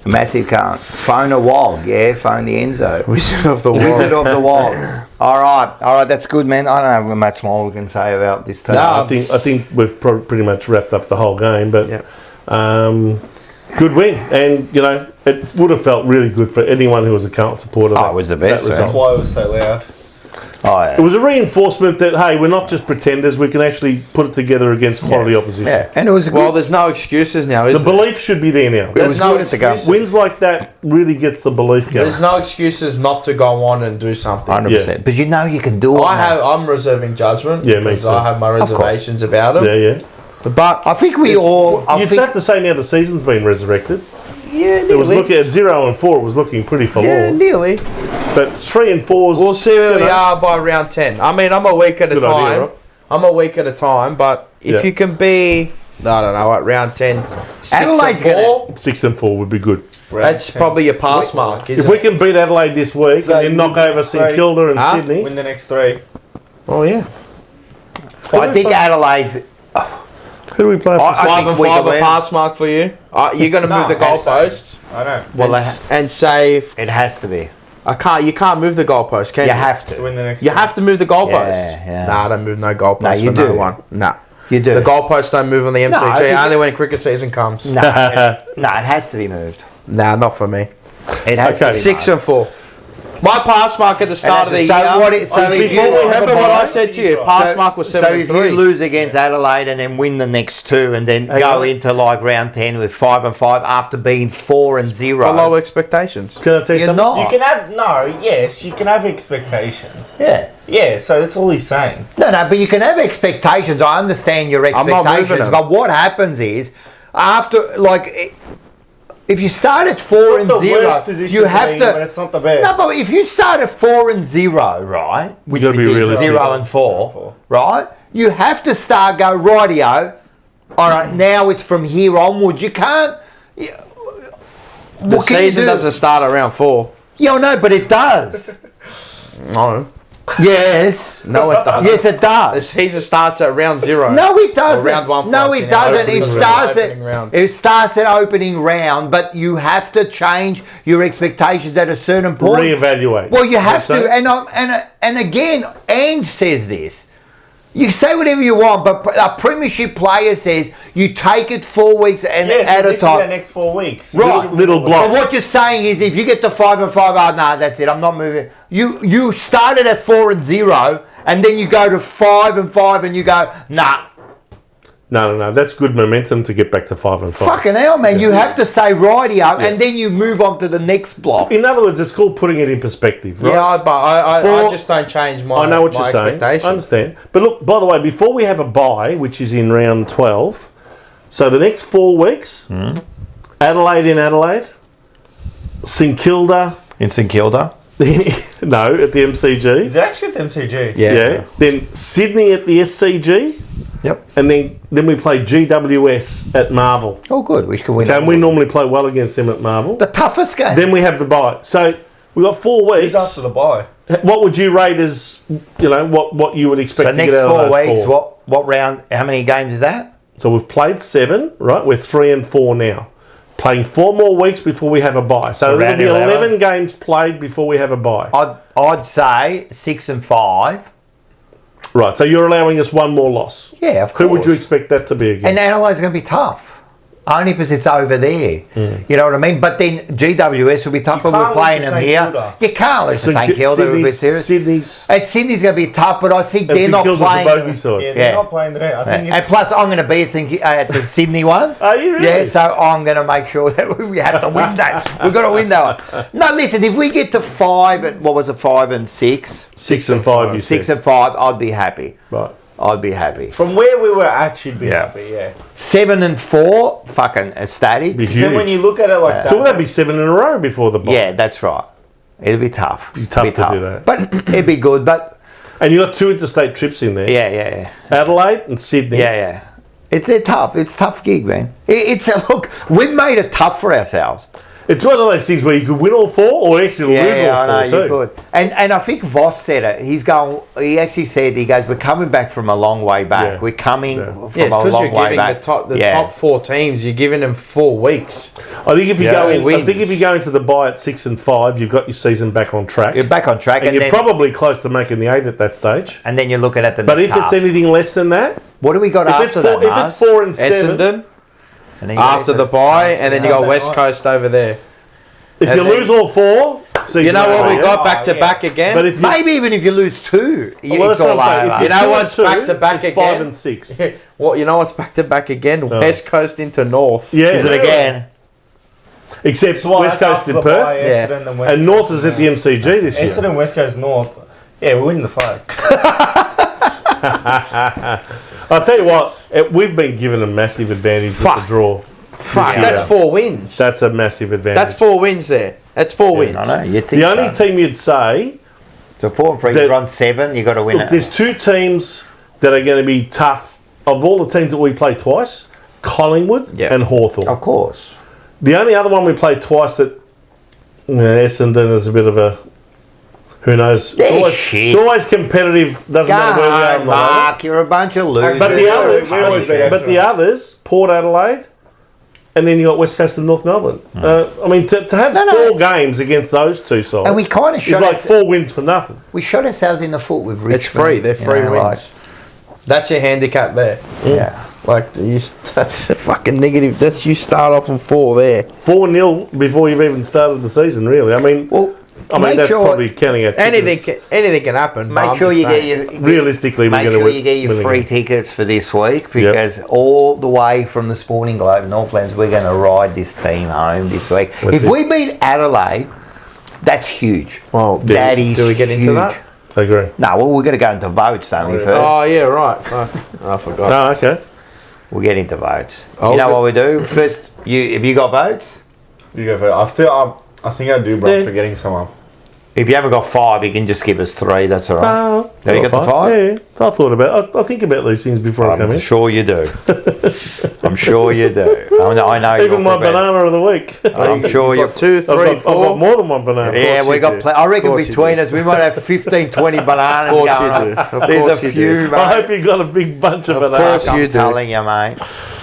S1: massive cunt. Phone a wog. Yeah, phone the Enzo.
S2: Wizard of the
S1: Wizard of the Wog. All right, that's good, man. I don't have much more we can say about this team.
S3: I think we've pretty much wrapped up the whole game, but
S2: Yeah.
S3: good win, and it would have felt really good for anyone who was a Carlton supporter.
S1: Oh, it was the best,
S3: that
S1: man.
S4: That's
S3: result.
S4: why it was so loud.
S1: Oh, yeah.
S3: It was a reinforcement that hey, we're not just pretenders. We can actually put it together against quality opposition.
S1: Yeah, and it was a good.
S2: Well, there's no excuses now,
S3: The
S2: is there?
S3: belief should be there now.
S1: it was
S2: no
S1: good at the gun.
S2: excuse.
S3: Wins like that really gets the belief going.
S2: There's no excuses not to go on and do something.
S1: 100%. But you know you can do it. man.
S2: I'm reserving judgment.
S3: Yeah, me
S2: because
S3: too.
S2: I have my reservations about him.
S3: Yeah.
S2: But
S1: I think we all. I
S3: You'd
S1: think
S3: have to say now the season's been resurrected.
S2: yeah,
S3: It was looking at 0 and 4. It was looking pretty forlorn.
S2: nearly.
S3: But 3 and 4's.
S2: We'll see where we are by round 10. I mean, I'm a week at a
S3: Good
S2: time.
S3: idea, Rock.
S2: I'm a week at a time, but if
S3: Yeah.
S2: you can be, I don't know, at round 10, 6
S1: Adelaide's
S2: and 4,
S3: 6 and 4 would be good.
S2: that's probably your pass mark,
S3: If
S2: isn't
S3: we
S2: it?
S3: can beat Adelaide this week
S4: So
S3: and then knock over St
S4: right.
S3: Kilda and
S2: Huh?
S3: Sydney,
S4: Win the next 3.
S2: Oh, yeah.
S1: I think Adelaide's.
S3: who do we play?
S1: I
S2: 5
S1: think
S2: and
S1: we
S2: 5
S1: can
S2: a
S1: win.
S2: pass mark for you. You're going to move the goalposts
S4: I know.
S1: Well,
S2: and say,
S1: it has to be.
S2: you can't move the goalpost, can you?
S1: You have
S4: To
S1: to.
S4: win the next
S2: You have to move the goalposts.
S1: Yeah.
S2: Nah, don't move no goalposts
S1: No, you
S2: for
S1: do.
S2: no one. Nah.
S1: You do.
S2: The goalposts don't move on the MCG,
S1: because-
S2: only when cricket season comes.
S1: No, it has to be moved.
S2: Nah, not for me.
S1: It has to be
S2: 6
S1: moved.
S2: and 4. My pass mark at the start of the
S1: So
S2: year.
S1: what it- so if
S2: before
S1: you-
S2: we remember what I said to you, pass
S1: So-
S2: mark was
S1: So
S2: 7
S1: if
S2: and 3.
S1: you lose against Adelaide and then win the next 2 and then go into like round 10 with 5 and 5 after being 4 and 0.
S2: Below expectations.
S3: Can I tell you
S1: You're
S3: something?
S1: not.
S4: You can have yes, you can have expectations.
S1: Yeah.
S4: Yeah, so that's all he's saying.
S1: No, but you can have expectations. I understand your
S2: I'm not moving
S1: expectations.
S2: them.
S1: But what happens is, after, if you start at 4 and
S4: The
S1: 0,
S4: worst position
S1: you have
S4: to be in when
S1: to.
S4: it's not the best.
S1: No, but if you start at 4 and 0, right? Which
S3: gotta be
S1: would
S3: realistic.
S1: 0 and 4, right? You have to start, go, rightio. All right, now it's from here onwards. You can't.
S2: The
S1: What can you
S2: season
S1: do?
S2: doesn't start at round 4.
S1: Yeah, no, but it does.
S2: No.
S1: Yes.
S2: No, it doesn't.
S1: Yes, it
S2: The
S1: does.
S2: season starts at round 0.
S1: No, it doesn't.
S2: round 1 for
S1: no,
S2: us,
S1: it
S2: you know,
S1: doesn't.
S2: opening
S1: It
S2: round.
S1: starts at
S2: Opening round.
S1: it starts at opening round, but you have to change your expectations at a certain point.
S3: Reevaluate.
S1: Well, you have
S3: You know
S1: to,
S3: what I'm saying?
S1: and again, Ange says this. You say whatever you want, but a premiership player says you take it 4 weeks and
S4: Yeah, so
S1: at a
S4: this is the
S1: time.
S4: next 4 weeks.
S1: Right.
S3: Little
S1: But
S3: block.
S1: what you're saying is, if you get to 5 and 5, oh no, that's it. I'm not moving. You started at 4 and 0, and then you go to 5 and 5, and you go, nah.
S3: No. That's good momentum to get back to 5 and 5.
S1: Fucking hell, man. You have to say rightio, and then you move on to the next block.
S3: In other words, it's called putting it in perspective, right?
S2: Yeah, but I just don't change my
S3: I know what you're saying. I understand. But look, by the way, before we have a bye, which is in round 12, so the next 4 weeks, Adelaide in Adelaide, St Kilda.
S1: In St Kilda?
S3: No, at the MCG.
S4: Is it actually at the MCG?
S3: Yeah. Then Sydney at the SCG.
S1: Yep.
S3: And then we play GWS at Marvel.
S1: Oh, good. We can win.
S3: Okay, and we normally play well against them at Marvel.
S1: The toughest game.
S3: Then we have the bye. So we've got 4 weeks.
S4: Who's after the bye?
S3: What would you rate as, what you would expect
S1: So
S3: to
S1: next
S3: get out
S1: 4
S3: of those
S1: weeks,
S3: 4?
S1: what round, how many games is that?
S3: So we've played 7, right? We're 3 and 4 now. Playing 4 more weeks before we have a bye. So there'll be 11 games played before we have a bye.
S1: I'd say 6 and 5.
S3: Right, so you're allowing us 1 more loss.
S1: Yeah, of course.
S3: Who would you expect that to be again?
S1: And Adelaide's going to be tough. Only because it's over there. You know what I mean? But then GWS will be tough when we're playing them here. You can't lose to St Kilda if we're serious.
S3: Sydney's
S1: Sydney's going to be tough, but I think they're not
S3: Kilda's
S1: playing.
S3: the bogey side.
S4: Yeah, they're not playing there. I think
S1: And plus, I'm going to be at the Sydney one.
S3: Are you really?
S1: Yeah, so I'm going to make sure that we have to win that. We've got to win that one. No, listen, if we get to 5 and, 5 and 6?
S3: 6 and 5, you
S1: 6
S3: said.
S1: and 5, I'd be happy.
S3: Right.
S1: I'd be happy.
S4: from where we were at, you'd be happy, yeah.
S1: 7 and 4, fucking ecstatic.
S3: Be
S4: Then when
S3: huge.
S4: you look at it like
S3: So would
S4: that,
S3: that be 7 in a row before the bye?
S1: Yeah, that's right. It'll be tough.
S3: Be tough to do that.
S1: But it'd be good. But
S3: And you got 2 interstate trips in there.
S1: yeah.
S3: Adelaide and Sydney.
S1: Yeah. They're tough. It's a tough gig, man. Look, we've made it tough for ourselves.
S3: It's one of those things where you could win all 4 or actually lose
S1: Yeah,
S3: all 4
S1: I know,
S3: too.
S1: you could. And I think Voss said it. He actually said, we're coming back from a long way back.
S3: Yeah.
S1: We're coming
S3: Yeah.
S1: from
S2: Yeah, it's
S1: a
S2: because
S1: long
S2: you're
S1: way
S2: giving
S1: back.
S2: the top 4 teams, you're giving them 4 weeks.
S3: I think if you go in,
S2: wins.
S3: I think if you go into the bye at 6 and 5, you've got your season back on track.
S1: You're back on track.
S3: and you're
S1: then,
S3: probably close to making the 8 at that stage.
S1: and then you're looking at the
S3: But
S1: next
S3: if it's
S1: half.
S3: anything less than that,
S1: What do we got
S3: if it's
S1: after
S3: 4,
S1: that,
S3: if
S1: Mars?
S3: it's 4 and 7,
S2: Essendon,
S1: And then you got
S2: after the
S1: Essendon.
S2: bye, and then you got
S4: Sunday
S2: West
S4: night.
S2: Coast over there.
S3: if
S2: and
S3: you
S2: then-
S3: lose all 4, season
S2: You know what we
S3: over,
S2: got
S3: yeah.
S2: back to back again?
S3: But if you,
S1: Maybe even if you lose 2,
S3: well,
S1: it's
S3: that's what
S1: all
S3: I'm saying.
S1: over.
S3: If
S2: You know
S3: you're 2
S2: what's
S3: and 2,
S2: back to back
S3: it's 5
S2: again?
S3: and 6.
S2: Well, you know what's back to back again? West Coast into North.
S3: Yeah,
S1: Is it again?
S3: Except
S4: well,
S3: West
S4: that's
S3: Coast
S4: after
S3: in
S4: the
S3: Perth,
S4: bye,
S2: Yeah.
S4: Essendon and West
S3: and North
S4: Coast,
S3: is at the MCG this year.
S4: Essendon, West Coast, North. Yeah, we're winning the flag.
S3: I'll tell you what, we've been given a massive advantage with the draw.
S2: Fuck,
S3: Yeah.
S2: that's 4 wins.
S3: That's a massive advantage.
S2: That's 4 wins there. That's 4 wins.
S1: I know. You think
S3: the only
S1: so.
S3: team you'd say,
S1: So 4 and 3,
S3: that-
S1: you're on 7, you got to win
S3: look,
S1: it.
S3: there's 2 teams that are going to be tough. Of all the teams that we play twice, Collingwood
S2: Yeah.
S3: and Hawthorn.
S1: Of course.
S3: The only other one we played twice that Essendon is a bit of a, who knows.
S1: They're
S3: It's always,
S1: shit.
S3: it's always competitive. Doesn't
S1: Go
S3: matter where we are
S1: on,
S3: on the ladder.
S1: Mark. You're a bunch of losers.
S3: But the others,
S4: we always beat Essendon.
S3: others, Port Adelaide, and then you got West Coast and North Melbourne. I mean, to have
S1: No.
S3: 4 games against those 2 sides,
S1: And we kind of
S3: is
S1: shot,
S3: like 4 wins for nothing.
S1: we shot ourselves in the foot with Richmond.
S2: It's free. They're
S1: you
S2: free
S1: know,
S2: wins. That's your handicap there.
S1: Yeah.
S2: Like that's a fucking negative. That you start off on 4 there.
S3: 4-0 before you've even started the season, really. I mean,
S1: Well,
S3: that's probably counting our tickets.
S2: Anything can happen. but
S1: Make
S2: I'm
S1: sure
S2: just
S1: you get
S2: saying.
S1: your...
S3: Realistically, we're
S1: Make
S3: going to
S1: sure
S3: win.
S1: you get your
S3: win
S1: free
S3: again.
S1: tickets for this week because all the way from the Sporting Globe, Northlands, we're going to ride this team home this week. If we beat Adelaide, that's huge.
S2: Well,
S1: That is
S2: do we get into
S1: huge.
S2: that?
S3: I agree.
S1: No, well, we're going to go into votes, don't we, first?
S2: Oh yeah, right. Oh, I forgot.
S3: Oh, okay.
S1: We'll get into votes.
S2: Oh,
S1: you know
S2: good.
S1: what we do? First, have you got votes?
S4: You go for it. I think I do, but I'm forgetting someone.
S1: If you haven't got 5, you can just give us 3. That's all right. Have you got the 5?
S3: Yeah, I thought about. I think about these things before I come
S1: I'm
S3: in.
S1: sure you do. I'm sure you do. I know you're
S3: Even my
S1: prepared.
S3: banana of the week.
S1: I'm sure
S2: You've
S1: you.
S2: got 2, 3,
S3: I've
S2: 4.
S3: got more than one banana.
S1: Yeah, we
S2: you
S1: got.
S2: do.
S1: I reckon
S2: Of course you
S1: between
S2: do.
S1: us, we might have 15, 20 bananas
S2: Of course
S1: going
S2: you do.
S1: on.
S2: Of
S1: There's
S2: course
S1: a
S2: you
S1: few,
S2: do.
S1: mate.
S3: I hope you got a big bunch of bananas.
S2: course you
S1: I'm
S2: do.
S1: telling you, mate.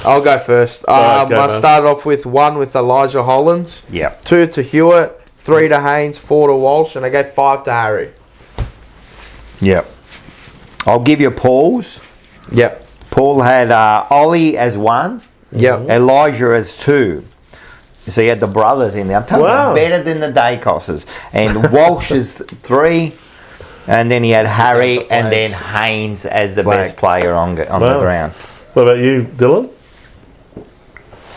S2: I'll go first.
S3: Alright, go,
S2: I
S3: man.
S2: start off with 1 with Elijah Hollands,
S1: Yeah.
S2: 2 to Hewitt, 3 to Haynes, 4 to Walsh, and I gave 5 to Harry.
S1: Yep. I'll give you Paul's.
S2: Yep.
S1: Paul had Ollie as 1,
S2: Yep.
S1: Elijah as 2. So you had the brothers in there. I'm telling
S3: Wow.
S1: you, better than the Dacosses. And Walsh is 3. And then he had Harry
S2: the
S1: and then
S2: Flags.
S1: Haynes as the
S2: Flag.
S1: best player on the
S3: Wow.
S1: ground.
S3: What about you, Dylan?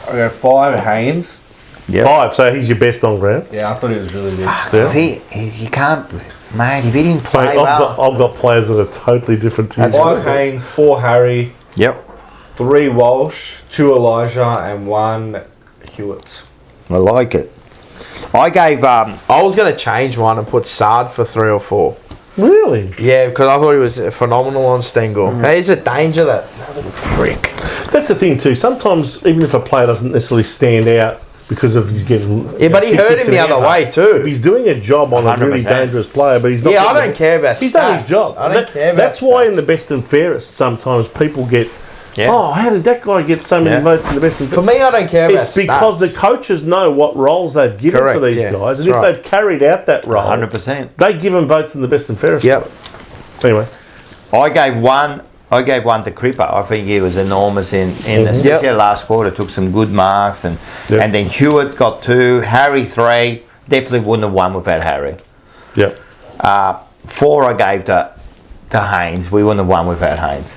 S5: I go 5 Haynes.
S1: Yep.
S3: 5, so he's your best on ground.
S5: Yeah, I thought he was really good.
S3: Yeah.
S1: You can't, mate. If he didn't play
S3: Mate,
S1: well,
S3: I've got players that are totally different to you.
S1: That's
S4: 5 Haynes, 4 Harry,
S1: yep.
S4: 3 Walsh, 2 Elijah, and 1 Hewitt.
S1: I like it. I gave
S2: I was going to change one and put Sard for 3 or 4.
S3: Really?
S2: Yeah, because I thought he was phenomenal on Stengel. He's a danger, that little prick.
S3: That's the thing too. Sometimes, even if a player doesn't necessarily stand out because of he's getting...
S2: Yeah, but he hurt
S3: kicks
S2: him the
S3: and
S2: other
S3: handballs.
S2: way too.
S3: If he's doing a job on a really
S1: 100%.
S3: dangerous player, but he's not...
S2: Yeah, I
S3: getting
S2: don't care about
S3: He's done his
S2: stats.
S3: job.
S2: I don't care about
S3: That's why in
S2: stats.
S3: the best and fairest, sometimes people get...
S1: Yeah.
S3: Oh, how did that guy get so many
S1: Yeah.
S3: votes in the best and
S2: For
S3: fairest?
S2: me, I don't care about
S3: It's because
S2: stats.
S3: the coaches know what roles they've given
S2: Correct,
S3: to these
S2: yeah,
S3: guys,
S2: that's
S3: and if
S2: right.
S3: they've carried out that role,
S1: 100%.
S3: they give them votes in the best and fairest.
S2: Yep.
S3: Anyway,
S1: I gave one to Cripper. I think he was enormous in especially
S2: Yep.
S1: last quarter. Took some good marks, and
S3: Yep.
S1: and then Hewitt got 2, Harry 3. Definitely wouldn't have won without Harry.
S3: yep.
S1: 4 I gave to Haynes. We wouldn't have won without Haynes.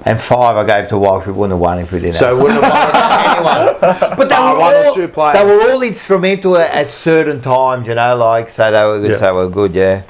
S1: And 5 I gave to Walsh. We wouldn't have won if we didn't.
S2: So
S1: have
S2: wouldn't have won
S1: anyone. But they were
S2: one or
S1: all,
S2: two players.
S1: they were all instrumental at certain times. You know, like so they were good.
S3: Yeah.
S1: So they were good. Yeah.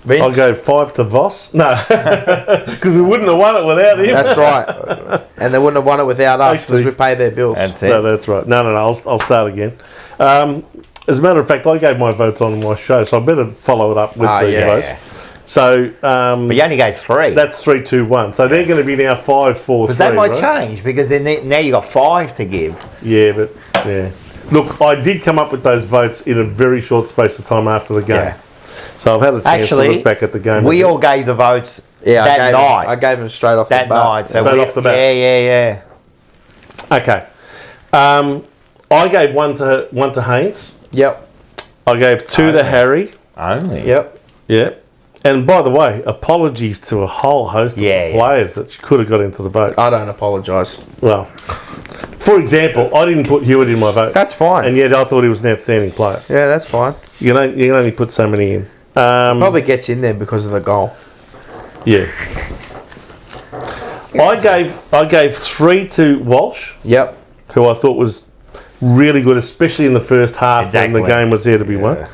S2: Vince.
S3: I'll go 5 to Voss. No, because we wouldn't have won it without him.
S2: That's right. And they wouldn't have won it without us because we pay their bills.
S1: That's it.
S3: No, that's right. No. I'll start again. As a matter of fact, I gave my votes on my show, so I better follow it up with these
S2: yes.
S3: votes.
S1: Yeah.
S3: So
S1: But you only gave 3.
S3: that's 3, 2, 1. So they're going to be now 5, 4, 3.
S1: Because that might
S3: right?
S1: change because then now you got 5 to give.
S3: Yeah, but yeah. Look, I did come up with those votes in a very short space of time after the game.
S1: Yeah.
S3: So I've had a chance
S1: Actually,
S3: to look back at the game.
S1: we all gave the votes
S2: Yeah,
S1: that night.
S2: I gave him straight off
S1: that
S2: the bat.
S1: night. So
S3: Straight
S1: we,
S3: off the bat.
S1: Yeah.
S3: Okay. I gave one to Haynes.
S2: Yep.
S3: I gave 2 to Harry.
S1: Only.
S2: Yep.
S3: Yeah. And by the way, apologies to a whole host of
S1: Yeah.
S3: players that could have got into the vote.
S2: I don't apologise.
S3: Well, for example, I didn't put Hewitt in my vote.
S2: That's fine.
S3: And yet I thought he was an outstanding player.
S2: Yeah, that's fine.
S3: You can only put so many in.
S2: Probably gets in there because of the goal.
S3: Yeah. I gave 3 to Walsh,
S2: Yep.
S3: who I thought was really good, especially in the first half
S1: Exactly.
S3: when the game was there to be won.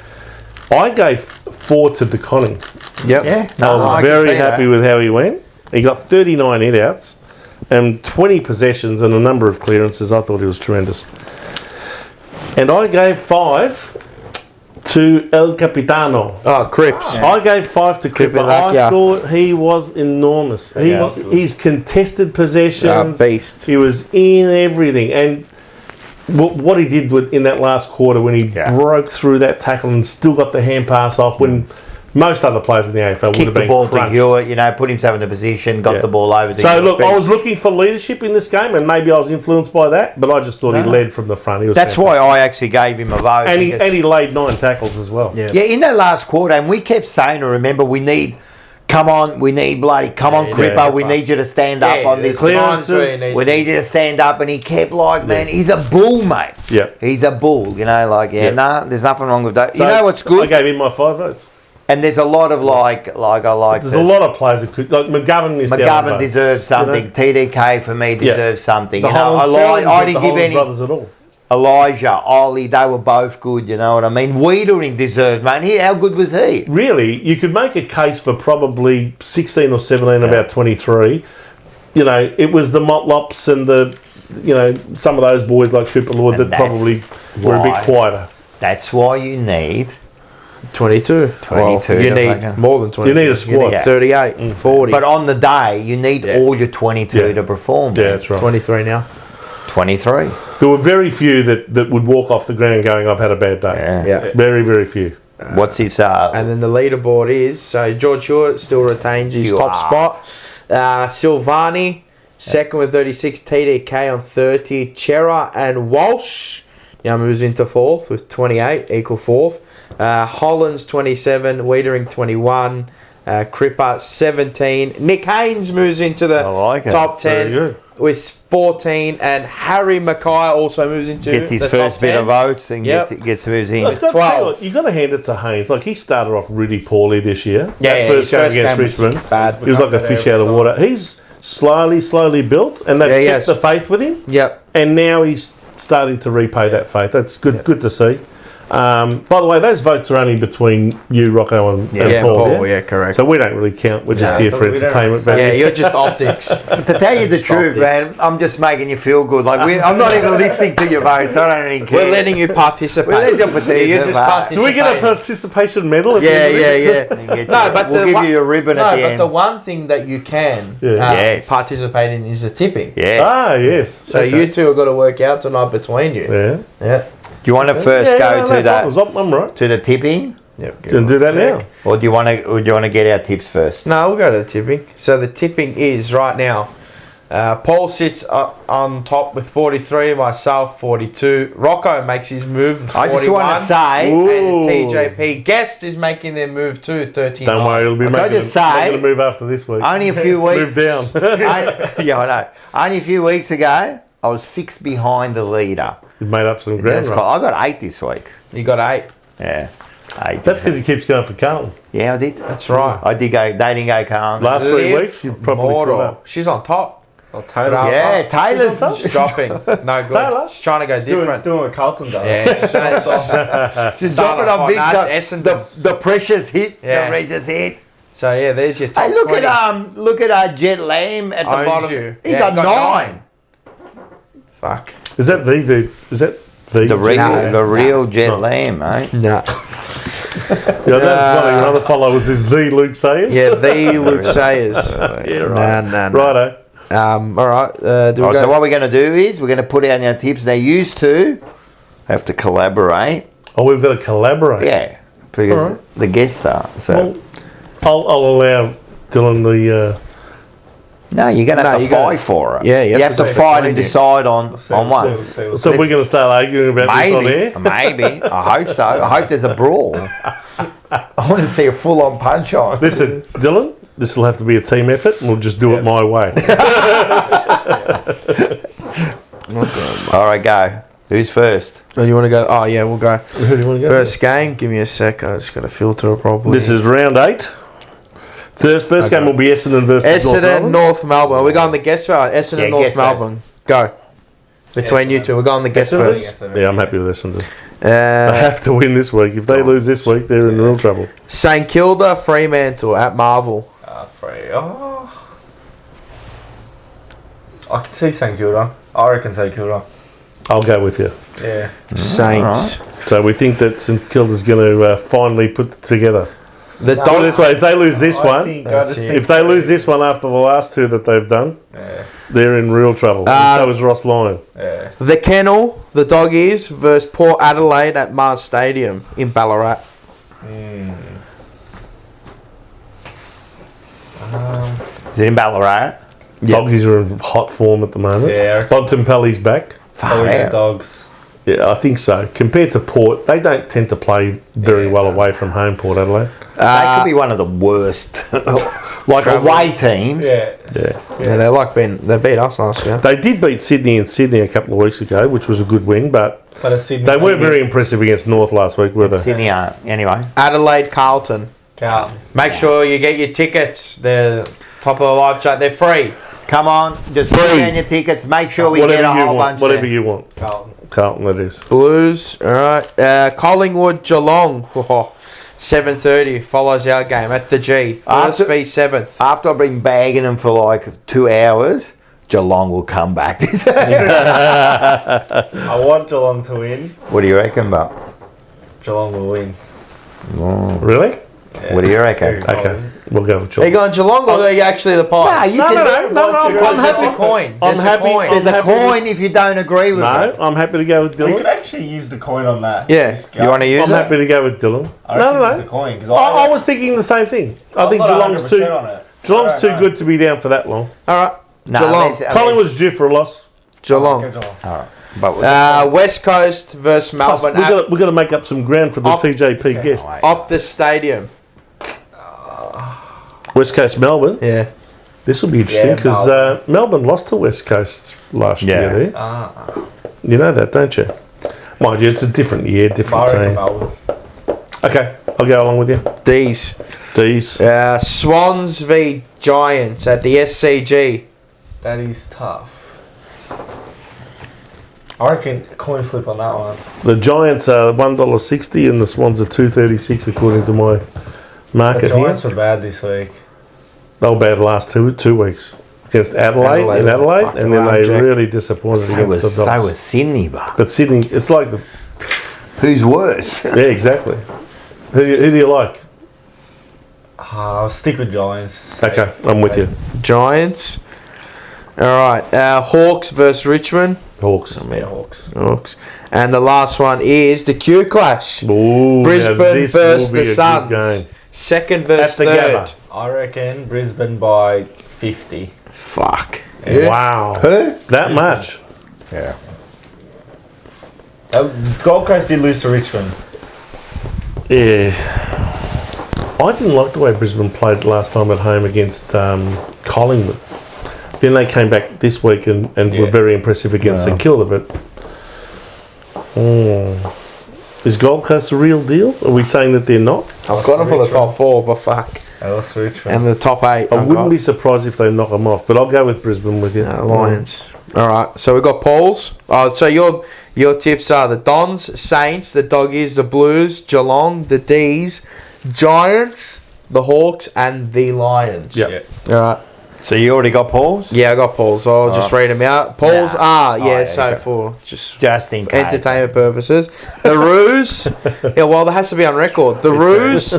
S3: I gave 4 to DeConning.
S2: Yep.
S1: Yeah.
S3: I was
S1: can
S3: very
S1: see
S3: happy
S1: that.
S3: with how he went. He got 39 hit-outs and 20 possessions and a number of clearances. I thought he was tremendous. And I gave 5 to El Capitano.
S2: Oh, Cripps.
S3: I gave 5 to Cripper. I
S2: yeah.
S3: thought he was enormous. His contested possessions.
S2: Beast.
S3: He was in everything. And what he did in that last quarter when he broke through that tackle and still got the hand pass off when most other players in the AFL would
S1: Kicked
S3: have
S1: the
S3: been
S1: ball to
S3: crunched.
S1: Hewitt, put himself in a position, got
S3: Yeah.
S1: the ball over to
S3: So
S1: Hewitt.
S3: look, I was looking for leadership in this game, and maybe I was influenced by that. But I just thought he led from the front. He was
S1: That's
S3: fantastic.
S1: why I actually gave him a vote.
S3: And
S1: because-
S3: he laid 9 tackles as well.
S2: Yeah.
S1: yeah, in that last quarter, and we kept saying, remember, we need Cripper, we need you to stand up on this.
S3: clearances.
S1: We need you to stand up, and he kept man, he's a bull, mate.
S3: Yeah.
S1: He's a bull, there's nothing wrong with that.
S3: So
S1: you know what's
S3: I
S1: good?
S3: gave him my 5 votes.
S1: And there's a lot of
S3: There's a lot of players that could, like McGovern missed out on
S1: McGovern
S3: votes,
S1: deserves something.
S3: you know?
S1: TDK for me deserves something.
S3: The
S1: You know,
S3: Holland
S1: I didn't give any.
S3: brothers at all.
S1: Elijah, Ollie, they were both good. You know what I mean? Wiedering deserved, man. How good was he?
S3: Really, you could make a case for probably 16 or 17, about 23. You know, it was the Motlops and some of those boys like Cooper Lord
S1: And
S3: that probably were a bit
S1: why.
S3: quieter.
S1: That's why you need
S2: 22.
S1: 22
S2: Well, you
S1: to
S2: need
S1: fucking-
S2: more than 22.
S3: You need a squad.
S1: Yeah.
S2: 38, 40.
S1: But on the day, you need all your 22
S3: Yeah.
S1: to perform.
S3: Yeah,
S1: man.
S3: that's right.
S2: 23 now.
S1: 23.
S3: There were very few that would walk off the ground going, I've had a bad day.
S1: Yeah.
S2: Yeah.
S3: Very, very few.
S1: What's his?
S2: And then the leaderboard is, so George Hewitt still retains his top spot. Silvani, second with 36. TDK on 30. Chera and Walsh now moves into fourth with 28, equal fourth. Holland's 27. Wiedering 21. Cripper 17. Nick Haynes moves into the top
S3: Very
S2: 10
S3: good.
S2: with 14. And Harry McKay also moves into
S1: Gets his
S2: the
S1: first
S2: top
S1: bit
S2: 10.
S1: of votes and
S2: Yep.
S1: gets moves in.
S3: Look,
S2: 12.
S3: you got to hand it to Haynes. Like, he started off really poorly this year.
S2: Yeah,
S3: That
S2: yeah,
S3: first
S2: his
S3: game
S2: first
S3: against
S2: game was
S3: Richmond,
S2: bad.
S3: he was like a fish out of water. He's slowly built, and they've
S2: Yeah,
S3: kept the faith with him,
S2: Yep.
S3: and now he's starting to repay that faith. That's good. Good to see. By the way, those votes are only between you, Rocco, and Paul.
S2: Yeah, correct.
S3: So we don't really count. We're just here for
S4: we don't
S3: entertainment.
S4: really
S3: value.
S2: Yeah, you're just optics.
S1: To tell you the truth, man, I'm just making you feel good. Like I'm not even listening to your votes. I don't even care.
S2: We're letting you participate.
S1: We're letting you participate.
S2: You're just participating.
S3: Do we get a participation medal?
S2: Yeah. No, but
S1: we'll give you a ribbon at the end.
S2: the one thing that you can
S1: Yes.
S2: participate in is the tipping.
S1: Yeah.
S3: Ah, yes.
S2: So
S3: Okay.
S2: you two have got to work out tonight between you.
S3: Yeah.
S2: Yeah.
S1: Do you want to first go to
S3: I'm right.
S1: the tipping,
S2: Yep.
S3: Can do that now.
S1: or do you want to get our tips first?
S2: No, we'll go to the tipping. So the tipping is right now. Paul sits on top with 43, myself 42. Rocco makes his move with 41.
S1: I just want to say,
S3: Ooh.
S2: And TJP guest is making their move too, 39.
S3: Don't worry, it'll be
S1: Can I
S3: making
S1: just say-
S3: a move after this week.
S1: only a few weeks.
S3: Move down.
S1: Yeah, I know. Only a few weeks ago, I was 6 behind the leader.
S3: You've made up some ground.
S1: That's
S3: Right?
S1: cool. I got 8 this week.
S2: You got 8.
S1: Yeah, 8.
S3: That's because he keeps going for Carlton.
S1: Yeah, I did.
S2: That's right.
S1: I did go. They didn't go Carlton.
S3: Last 3
S2: Liv
S3: weeks, you've probably
S2: Mortal.
S3: caught up.
S2: She's on top.
S4: Oh, Taylor.
S1: Yeah, Taylor's
S2: She's dropping. No good.
S3: Taylor?
S2: She's trying to go different.
S4: Doing what Carlton does.
S2: Yeah, she's
S1: She's
S2: Start
S1: dropping
S2: off
S1: on big.
S2: hot. That's Essendon.
S1: The precious hit.
S2: Yeah.
S1: The precious hit.
S2: So yeah, there's your top
S1: Hey, look
S2: 20.
S1: at Jet Lamb at the
S2: Owns
S1: bottom.
S2: you.
S1: He
S2: Yeah,
S1: got
S2: he got
S1: 9.
S2: Fuck.
S3: Is that
S1: The
S2: No.
S1: real Jet Lamb, mate.
S2: No.
S3: Yeah, that's one of your other followers is the Luke Sayers.
S2: Yeah, the Luke Sayers.
S3: Yeah, right.
S2: Nah.
S3: Righto.
S2: All right. Do we
S1: Oh,
S2: go?
S1: so what we're going to do is we're going to put out our tips. They used to have to collaborate.
S3: Oh, we've got to collaborate.
S1: Yeah, because
S3: All right.
S1: the guest star. So
S3: Well, I'll allow Dylan the.
S1: no, you're going to have to
S2: you gotta-
S1: fight for it.
S2: Yeah,
S1: you have to
S2: say
S1: fight
S2: between
S1: and
S2: you.
S1: decide on one.
S3: So we're going to start arguing about this on
S1: Maybe,
S3: air.
S1: maybe. I hope so. I hope there's a brawl. I want to see a full-on punch on.
S3: Listen, Dylan, this will have to be a team effort, and we'll just do it my way.
S1: All right, go. Who's first?
S2: Oh, you want to go? Oh yeah, we'll go.
S3: Who do you want to go?
S2: First game. Give me a sec. I just got to filter it properly.
S3: This is round 8. First game will be Essendon versus North
S2: Essendon,
S3: Melbourne.
S2: North Melbourne. We're going the guest round. Essendon,
S1: Yeah,
S2: North
S1: guest
S2: Melbourne. Go. Between you two, we're going the guest
S3: Essendon?
S2: first.
S3: Yeah, I'm happy with Essendon. They have to win this week. If they lose this week, they're in real trouble.
S2: St Kilda, Fremantle at Marvel.
S4: I can see St Kilda. I reckon St Kilda.
S3: I'll go with you.
S4: Yeah.
S2: Saints.
S3: So we think that St Kilda's going to finally put it together.
S2: The
S3: Put it
S2: Dogs.
S3: this way, if they lose this one,
S2: it.
S3: if they lose this one after the last 2 that they've done, they're in real trouble. And so is Ross Lyon.
S2: The Kennel, the Doggies versus Port Adelaide at Mars Stadium in Ballarat.
S1: Is it in Ballarat?
S3: Doggies are in hot form at the moment.
S4: Yeah.
S3: Bontempelli's back.
S1: Far out.
S4: Dogs.
S3: Yeah, I think so. Compared to Port, they don't tend to play very well away from home, Port Adelaide.
S1: They could be one of the worst, like away teams.
S4: Yeah.
S3: Yeah.
S2: Yeah, they beat us last year.
S3: They did beat Sydney in Sydney a couple of weeks ago, which was a good win, but
S4: But a Sydney.
S3: they weren't very impressive against North last week, were they?
S1: Sydney aren't. Anyway,
S2: Adelaide, Carlton.
S4: Carlton.
S2: Make sure you get your tickets. They're top of the live chat. They're free.
S1: come on, just put down your tickets. Make sure we get a whole bunch.
S3: Whatever
S1: there.
S3: you want.
S4: Carlton.
S3: Carlton, that is.
S2: Blues. All right. Collingwood, Geelong. 7:30 follows our game at the G. First v 7th.
S1: After I've been bagging them for like 2 hours, Geelong will come back.
S4: I want Geelong to win.
S1: What do you reckon, Buck?
S4: Geelong will win.
S3: Really?
S1: What do you reckon?
S3: Okay, we'll go with
S2: Are you
S3: Geelong.
S2: going Geelong or are you actually the Pies?
S1: No,
S3: No,
S2: Because
S3: I'm
S2: there's
S3: happy.
S2: a coin.
S3: I'm
S2: There's a
S3: happy.
S2: coin.
S1: There's a coin if you don't agree with
S3: No,
S1: it.
S3: I'm happy to go with
S4: We
S3: Dylan.
S4: could actually use the coin on that.
S2: Yeah.
S4: This
S1: You want to use
S3: I'm
S1: it?
S3: happy to go with Dylan.
S4: I
S3: No,
S4: reckon
S3: no,
S4: use
S3: no.
S4: the coin because
S3: I was thinking the same thing. I think Geelong's too good to be down for that long.
S2: All right.
S1: No,
S2: Geelong.
S3: Collingwood's due for a loss.
S2: Geelong.
S1: But
S2: West Coast versus
S3: Plus,
S2: Melbourne
S3: we've got to make up some ground for the TJP guest.
S2: Optus Stadium.
S3: West Coast Melbourne.
S2: Yeah.
S3: This will be interesting
S4: Yeah,
S3: because Melbourne lost to West Coast last year there. You know that, don't you? Mind you, it's a different year, different team. Okay, I'll go along with you.
S2: D's.
S3: D's.
S2: Swans v Giants at the SCG.
S4: That is tough. I reckon coin flip on that one.
S3: The Giants are $1.60 and the Swans are $2.36 according to my
S4: The
S3: market
S4: Giants
S3: here.
S4: were bad this week.
S3: They were bad the last two weeks against Adelaide in Adelaide,
S2: Fucking
S3: and then they
S2: abject.
S3: really disappointed
S1: So
S3: against
S1: was,
S3: the Dogs.
S1: so was Sydney,
S3: But Sydney, it's like the
S1: who's worse?
S3: yeah, exactly. Who do you like?
S4: I'll stick with Giants.
S3: Okay, I'm with you.
S2: Giants. All right. Hawks versus Richmond.
S3: Hawks.
S4: Yeah, Hawks.
S2: Hawks. And the last one is the Q Clash.
S3: Ooh,
S2: Brisbane
S3: now this
S2: versus
S3: will be
S2: the
S3: a good
S2: Suns.
S3: game.
S2: Second versus
S3: At the
S2: third.
S3: Gabba.
S4: I reckon Brisbane by 50.
S2: Fuck.
S3: Wow.
S1: Who?
S3: That much.
S1: Yeah.
S4: Gold Coast did lose to Richmond.
S3: Yeah. I didn't like the way Brisbane played last time at home against Collingwood. Then they came back this week and were very impressive against St Kilda, but is Gold Coast the real deal? Are we saying that they're not?
S2: I've got them for the top four, but fuck.
S4: They lost to Richmond.
S2: And the top eight.
S3: I wouldn't be surprised if they knock them off, but I'll go with Brisbane with you.
S2: Lions. All right. So we got Paul's. So your tips are the Dons, Saints, the Doggies, the Blues, Geelong, the D's, Giants, the Hawks, and the Lions.
S3: Yep.
S2: All right.
S1: So you already got Paul's?
S2: Yeah, I got Paul's. I'll just read them out. Paul's are,
S1: yeah,
S2: so
S1: okay.
S2: for just
S1: Just in case.
S2: entertainment purposes. The Roos. Yeah, well, that has to be on record. The Roos,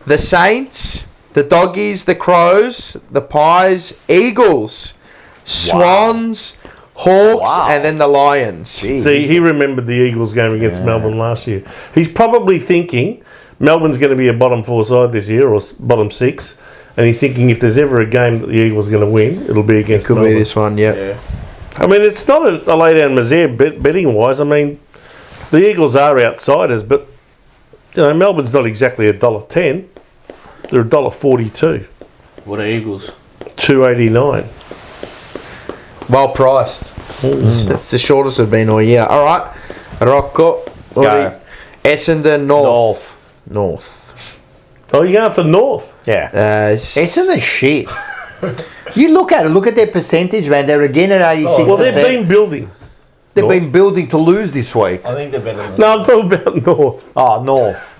S2: the Saints, the Doggies, the Crows, the Pies, Eagles, Swans, Hawks,
S1: Wow.
S2: and then the Lions.
S1: Jeez.
S3: See, he remembered the Eagles game against Melbourne last year. He's probably thinking Melbourne's going to be a bottom four side this year, or bottom six, and he's thinking if there's ever a game that the Eagles are going to win, it'll be against
S2: Could
S3: Melbourne.
S2: be this one, yeah.
S3: I mean, it's not a lay down misère betting wise. I mean, the Eagles are outsiders, but you know Melbourne's not exactly $1.10. They're $1.42.
S5: What are Eagles?
S3: $2.89.
S2: Well priced. It's the shortest it's been all year. All right. Rocco.
S1: Go.
S2: Essendon North.
S3: Oh, you're going for North?
S1: Yeah.
S2: Essendon.
S1: Essendon shit. You look at it. Look at their percentage, man. They're again at 86%.
S3: Well, they've been building.
S1: They've
S3: North.
S1: been building to lose this week.
S4: I think they're better than
S3: No, I'm talking about North.
S1: Oh, North.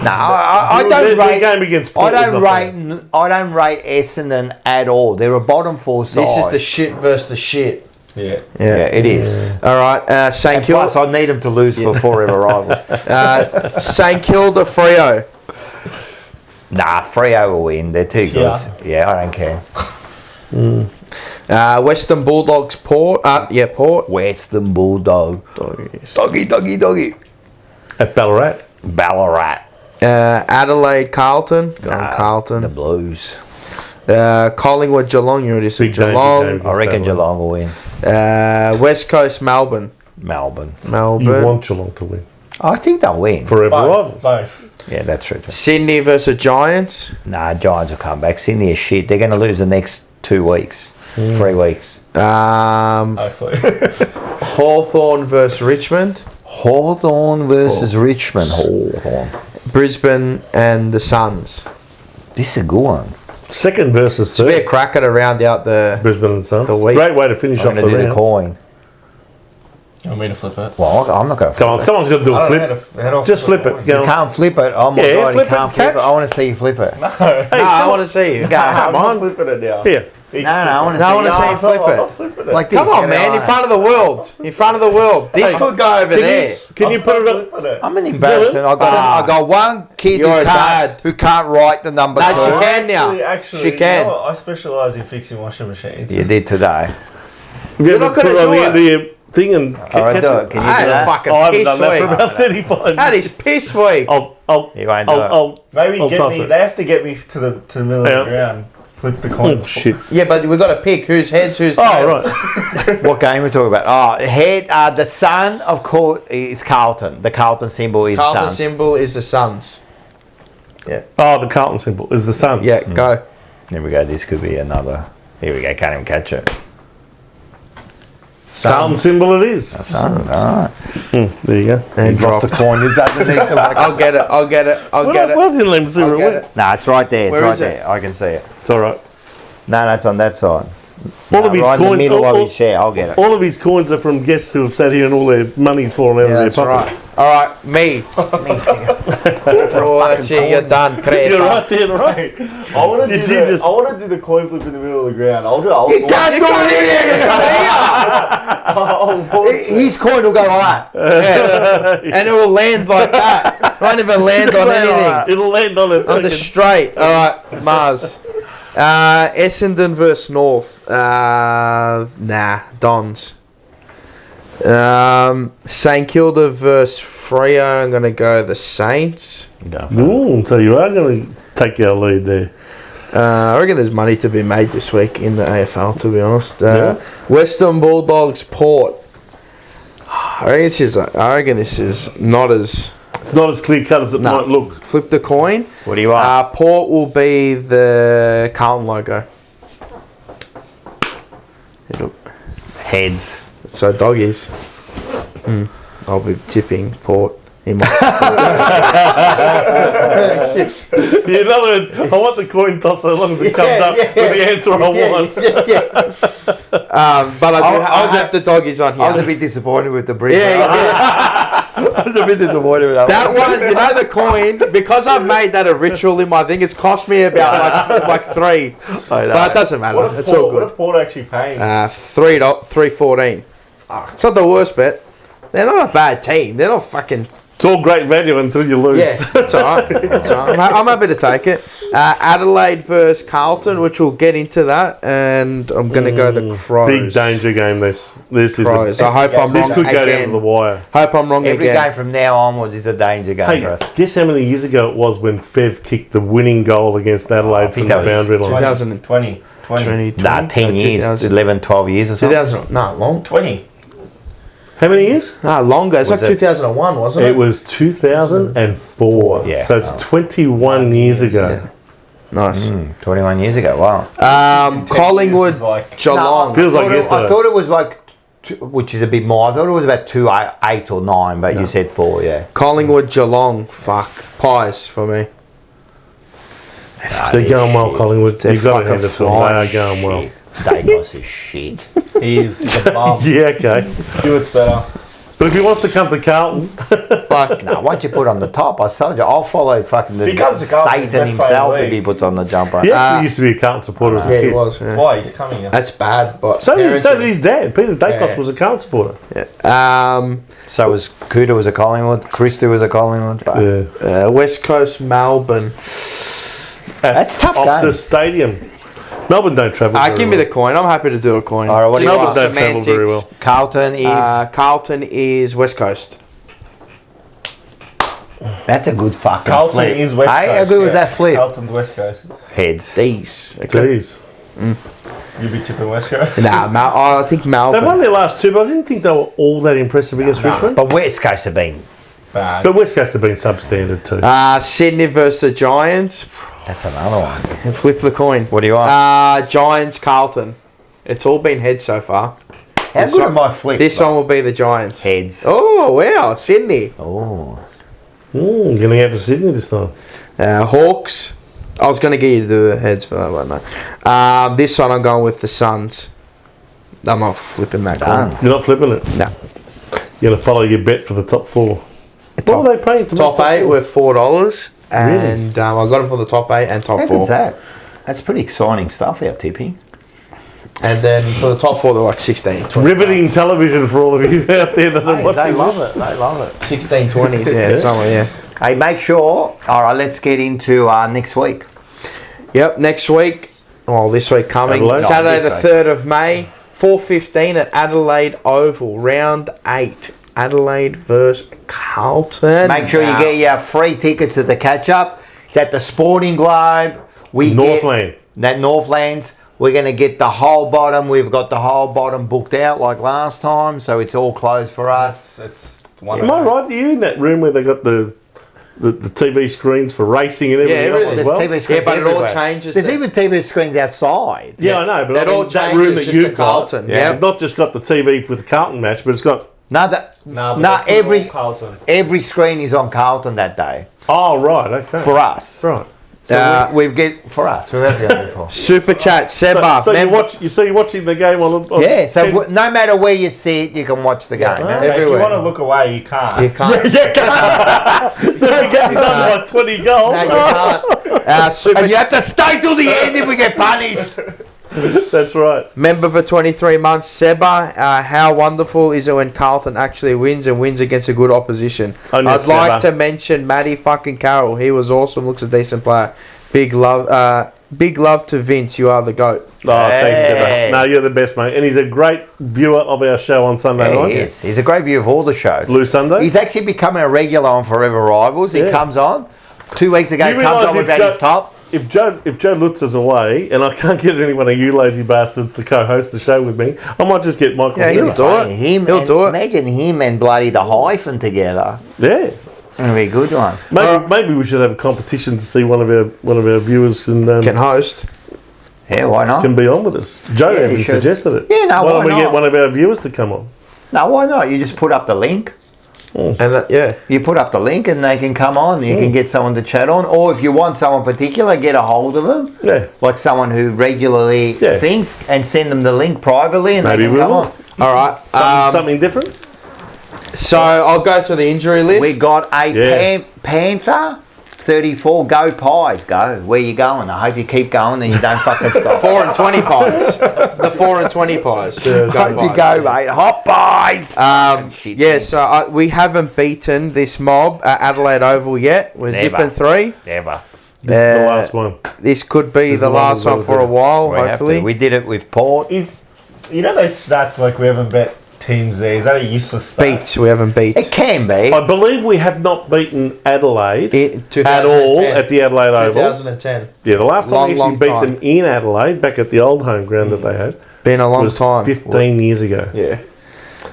S1: No, I
S3: Their
S1: don't rate.
S3: game against
S1: I
S3: Port was
S1: don't
S3: not
S1: rate. I don't rate Essendon at all. They're a bottom four side.
S2: This is the shit versus the shit.
S4: Yeah.
S1: Yeah, it is.
S2: All right. St
S1: And plus,
S2: Kilda.
S1: I need them to lose for forever rivals.
S2: St Kilda Freo.
S1: Nah, Freo will win. They're too good.
S4: Yeah.
S1: Yeah, I don't care.
S2: Western Bulldogs Port. Port.
S1: Western Bulldog. Doggy.
S3: At Ballarat.
S1: Ballarat.
S2: Adelaide Carlton. Go on,
S1: Nah,
S2: Carlton.
S1: The Blues.
S2: Collingwood Geelong. You already said
S3: Big danger
S2: Geelong.
S3: game.
S1: I reckon
S3: Adelaide.
S1: Geelong will win.
S2: West Coast Melbourne.
S1: Melbourne.
S3: You want Geelong to win.
S1: I think they'll win.
S3: Forever rivals.
S4: Both.
S1: Yeah, that's true.
S2: Sydney versus Giants.
S1: Nah, Giants will come back. Sydney is shit. They're going to lose the next 2 weeks. 3 weeks.
S4: Hopefully.
S2: Hawthorn versus Richmond.
S1: Hawthorn versus Richmond. Hawthorn.
S2: Brisbane and the Suns.
S1: This is a good one.
S3: Second versus
S2: It's be a
S3: third.
S2: cracker to round out the.
S3: Brisbane and Suns.
S2: the week.
S3: Great way to finish
S1: I'm
S3: off
S1: going
S3: the
S1: to do the
S3: round.
S1: coin.
S5: You want me to flip it?
S1: Well, I'm not going to
S3: Come on, someone's got to do a
S4: I don't know
S3: flip. Just flip it. Go
S1: You
S3: on.
S1: can't flip it. Oh my
S3: Yeah,
S1: God, you
S3: flip it,
S1: can't flip it.
S3: catch.
S1: I want to see you flip it. No,
S3: Hey,
S2: No, I
S3: come
S2: want to see you.
S1: Go, come on.
S4: flipping it now.
S3: Here.
S1: I want to
S2: No, I
S1: see
S2: want to see you flip
S4: I'm not
S2: it.
S4: flipping it.
S1: Like this.
S2: Come on,
S1: you
S2: man!
S1: know,
S2: In front of the world. In front of the world. This
S3: Hey,
S2: could go over there.
S3: Can you put it up?
S4: Flipping it.
S1: I'm an embarrassment. I got one kid
S2: You're a dad.
S1: who can't write the number
S2: No,
S1: two.
S2: she can now.
S4: Actually,
S2: She can.
S4: You know what? I specialise in fixing washing machines.
S1: You did today.
S3: You're
S2: not
S3: put
S2: gonna
S3: it on
S2: do
S3: the end of your thing and
S1: All right,
S3: catch
S1: do
S3: it.
S1: it. Can you do
S2: That is
S1: that?
S2: fucking
S3: I haven't
S2: piss
S3: done that for
S2: week.
S3: about 35
S2: That is
S3: minutes.
S2: piss week.
S3: I'll
S1: You won't do it.
S3: I'll
S4: Maybe
S3: I'll
S4: get
S3: toss
S4: me.
S3: it.
S4: They have to get me to the middle of
S3: Yeah.
S4: the ground. Flip the coin.
S3: Oh shit!
S2: Yeah, but we've got to pick whose heads, whose tails.
S3: Oh right.
S1: What game are we talking about? Oh, head. The sun, of course, is Carlton. The Carlton symbol is
S2: Carlton
S1: Suns.
S2: symbol is the Suns.
S3: Oh, the Carlton symbol is the Suns.
S2: Yeah, go.
S1: Here we go. This could be another. Here we go. Can't even catch it.
S3: Carlton symbol it is.
S1: Suns. All right.
S3: There you go.
S2: And
S1: You've lost
S2: drop.
S1: the coin. It's underneath the
S2: I'll get it. I'll get it. I'll get it.
S3: What's in Lemon
S2: I'll get it.
S1: Nah, it's right there. It's
S2: Where
S1: right
S2: is it?
S1: there. I can see it.
S3: It's all right.
S1: No, it's on that side.
S3: All of his
S1: right in the
S3: coins,
S1: middle of his share. I'll get it.
S3: all of his coins are from guests who have sat here and all their money's fallen out
S2: Yeah,
S3: of
S2: that's
S3: their
S2: right.
S3: pocket.
S2: All right, me. Oh, that's it. You're done.
S3: You're right there, right?
S4: I want to
S3: Did
S4: do
S3: you
S4: the,
S3: just-
S4: I want to do the coin flip in the middle of the ground. I'll do it.
S1: You can't do it here. His coin will go like that.
S2: And it will land like that. Won't even land on anything.
S3: It'll land on it.
S2: On the straight. All right, Mars. Essendon versus North. Dons. St Kilda versus Freo. I'm going to go the Saints.
S3: Ooh, so you are going to take your lead there.
S2: I reckon there's money to be made this week in the AFL, to be honest.
S3: Yeah.
S2: Western Bulldogs Port. I reckon this is not as...
S3: It's not as clear cut as it might look.
S2: Flip the coin.
S1: What do you want?
S2: Port will be the Carlton logo.
S1: Heads.
S2: So doggies. I'll be tipping Port. In my
S3: In other words, I want the coin toss so long as it comes up with the answer I want.
S2: But I have the doggies on here.
S1: I was a bit disappointed with the Brisbane.
S2: yeah.
S1: I was a bit disappointed with
S2: That one, you know, the coin, because I've made that a ritual in my thing, it's cost me about like three. But it doesn't matter. It's all
S4: What
S2: good.
S4: are Port actually paying?
S2: $3.14. It's not the worst bet. They're not a bad team. They're not fucking...
S3: It's all great value until you lose.
S2: Yeah, that's all right. That's all right. I'm happy to take it. Adelaide versus Carlton, which we'll get into that, and I'm going to go the Crows.
S3: Big danger game. This
S2: Crows.
S3: is.
S2: I hope I'm
S3: This
S2: wrong
S3: could go down to
S2: again.
S3: the wire.
S2: Hope I'm wrong
S1: Every
S2: again.
S1: game from now onwards is a danger game
S3: Hey,
S1: for us.
S3: guess how many years ago it was when Fev kicked the winning goal against Adelaide from
S1: think
S3: the
S1: that was
S3: boundary line?
S4: 20.
S2: 20.
S1: Nah, 10 years,
S2: 2000.
S1: 11, 12 years or something.
S2: 2000. No, long.
S4: 20.
S3: How many years?
S2: No, longer. It's
S1: Was
S2: like
S1: it-
S2: 2001, wasn't it?
S3: It was 2004.
S1: Yeah.
S3: So it's 21 years ago.
S2: Nice.
S1: 21 years ago, wow.
S2: Collingwood,
S4: It's like-
S2: Geelong.
S3: Feels like
S1: I
S3: yesterday.
S1: thought it was like, which is a bit more, I thought it was about 8 or 9, but you said 4, yeah.
S2: Collingwood, Geelong. Fuck. Pies for me.
S3: They're going well, Collingwood.
S2: They're
S3: You've got to
S2: fucking
S3: hand it to them.
S2: flying
S3: They are going well.
S1: Dagos is shit.
S4: He's a bum.
S3: Yeah, okay.
S4: Stewart's better.
S3: But if he wants to come to Carlton,
S2: Fuck.
S1: No, once you put on the top, I told you, I'll follow fucking
S4: If he comes to Carlton, he's
S1: Satan
S4: best
S1: himself
S4: player in
S1: if
S4: the
S1: he puts on the jumper.
S3: he actually used to be a Carlton supporter as a
S2: Yeah,
S3: kid.
S2: it was. Yeah.
S4: Why? He's coming here.
S2: That's bad, but
S3: So did
S2: parenting.
S3: his dad. Peter Dacos
S2: Yeah.
S3: was a Carlton supporter.
S2: Yeah.
S1: So was Kuda was a Collingwood, Christa was a Collingwood. But
S3: Yeah.
S2: West Coast, Melbourne.
S1: That's a tough
S3: Optus
S1: game.
S3: Stadium. Melbourne don't travel very
S2: Give me
S3: well.
S2: the coin. I'm happy to do a coin.
S1: All right, what do you
S3: Melbourne
S1: want?
S3: don't travel very well.
S1: Carlton is,
S2: Carlton is West Coast.
S1: that's a good fucking
S4: Carlton
S1: flip.
S4: is West Coast.
S1: Hey, how good was
S4: yeah.
S1: that flip?
S4: Carlton's West Coast.
S1: Heads.
S2: These.
S3: Jeez.
S4: You be tipping West Coast?
S2: I think
S3: They won
S2: Melbourne.
S3: their last two, but I didn't think they were all that impressive against Richmond.
S1: But West Coast have been,
S4: Bad.
S3: But West Coast have been substandard too.
S2: Sydney versus the Giants.
S1: that's another one.
S2: Flip the coin.
S1: What do you want?
S2: Giants, Carlton. It's all been heads so far.
S1: How
S2: this
S1: good
S2: one-
S1: are my flips?
S2: This one will be the Giants.
S1: Heads.
S2: Oh, wow. Sydney.
S1: Oh.
S3: Going to go for Sydney this time.
S2: Hawks. I was going to get you to do the heads for that, but no. This one I'm going with the Suns. I'm not flipping that
S1: Done.
S2: coin.
S3: You're not flipping it.
S2: No.
S3: You're going to follow your bet for the top four.
S2: Top-
S3: What are they paying for
S2: Top
S3: that?
S2: 8 were $4. And I got them for the top 8 and top
S1: How
S2: 4.
S1: good's that? That's pretty exciting stuff, our tipping.
S2: And then for the top 4, they're like 16, 20.
S3: Riveting television for all of you out there that are
S1: Hey,
S3: watching.
S1: they
S3: this.
S1: love it. They love it.
S2: 16, 20s, yeah,
S3: Yeah.
S2: somewhere, yeah.
S1: Hey, make sure. All right, let's get into next week.
S2: Yep, next week, this week coming,
S3: Adelaide?
S2: Saturday
S1: No,
S2: the
S1: this
S2: 3rd of May, 4:15 at Adelaide Oval, round 8. Adelaide versus Carlton.
S1: Make sure you get your free tickets at the catch up. It's at the Sporting Globe. We
S3: Northland.
S1: That Northlands. We're going to get the whole bottom. We've got the whole bottom booked out like last time, so it's all closed for us.
S4: It's one.
S3: Am I right? Are you in that room where they got the TV screens for racing and everything else
S2: everything.
S3: as
S1: There's
S3: well?
S1: TV screens
S2: Yeah, but it all
S1: everywhere.
S2: changes
S1: There's
S2: to-
S1: even TV screens outside.
S3: Yeah, I know, but
S2: It
S3: I
S2: all
S3: mean, that
S2: changes
S3: room that
S2: just to
S3: you've got,
S2: Carlton, yeah.
S3: it's not just got the TV for the Carlton match, but it's got.
S1: Every screen is on Carlton that day
S3: Oh right, okay.
S1: for us.
S3: Right.
S1: So we've get for us. Who else going for?
S2: Super chat, Seba.
S3: So you're watching the game on
S1: Yeah. So no matter where you sit, you can watch the game.
S4: So
S1: eh?
S4: if you
S2: Everywhere.
S4: want to look away, you can't.
S2: You can't.
S3: So the game done by 20 goals.
S2: No, you can't. Super
S1: And you have to stay till the end if we get punished.
S3: That's right.
S2: member for 23 months, Seba. How wonderful is it when Carlton actually wins and wins against a good opposition?
S3: Only
S2: I'd
S3: Seba.
S2: like to mention Matty fucking Carroll. He was awesome. Looks a decent player. Big love to Vince. You are the GOAT.
S3: Oh, thanks,
S1: Hey.
S3: Seba. No, you're the best, mate. And he's a great viewer of our show on Sunday
S1: Yeah,
S3: nights.
S1: he is. He's a great view of all the shows.
S3: Blue Sunday.
S1: He's actually becoming a regular on Forever Rivals. He
S3: Yeah.
S1: comes on. 2 weeks ago,
S3: You
S1: he comes
S3: realise
S1: on
S3: if
S1: without his top.
S3: If Joe Lutz is away and I can't get any one of you lazy bastards to co-host the show with me, I might just get Michael.
S2: Yeah, he'll
S3: Seba.
S2: do it.
S1: He'll
S2: do it.
S1: Imagine him and bloody the hyphen together.
S3: Yeah.
S1: That'll be a good one.
S3: Maybe we should have a competition to see one of our viewers
S2: Can host.
S1: Yeah, why not?
S3: can be on with us. Joe
S1: Yeah, you
S3: even
S1: should.
S3: suggested it.
S1: Yeah, no,
S3: Why
S1: why
S3: don't we get
S1: not?
S3: one of our viewers to come on?
S1: No, why not? You just put up the link.
S2: And yeah.
S1: You put up the link and they can come on. You can get someone to chat on. Or if you want someone particular, get a hold of them.
S3: Yeah.
S1: Like someone who regularly
S3: Yeah.
S1: things and send them the link privately and
S3: Maybe
S1: they can
S3: we
S1: come
S3: will.
S1: on.
S2: All right.
S3: Something different?
S2: So I'll go through the injury list.
S1: We got a
S3: Yeah.
S1: Panther 34. Go Pies. Go. Where you going? I hope you keep going and you don't fucking stop.
S2: 4 and 20 pies. The 4 and 20 pies.
S1: Hope you go, mate. Hot Pies. Shit,
S2: Yeah,
S1: man.
S2: so we haven't beaten this mob at Adelaide Oval yet. We're
S1: Never.
S2: zipping 3.
S1: Never.
S3: This is the last one.
S2: This could be
S3: This
S2: the
S3: is the one
S2: last
S3: we've
S2: one
S3: got
S2: for
S3: to
S2: a
S3: do.
S2: while,
S1: We have to.
S2: hopefully.
S1: We did it with Port.
S4: Is you know those stats like we haven't bet teams there? Is that a useless stat?
S2: Beat. We haven't beat.
S1: It can be.
S3: I believe we have not beaten Adelaide
S2: In
S3: at all
S2: 2010.
S3: at the Adelaide Oval.
S2: 2010.
S3: Yeah, the last time
S2: Long,
S3: we actually
S2: long
S3: beat
S2: time.
S3: them in Adelaide, back at the old home ground that they had,
S2: Been a long
S3: was
S2: time.
S3: 15 years ago.
S4: Yeah.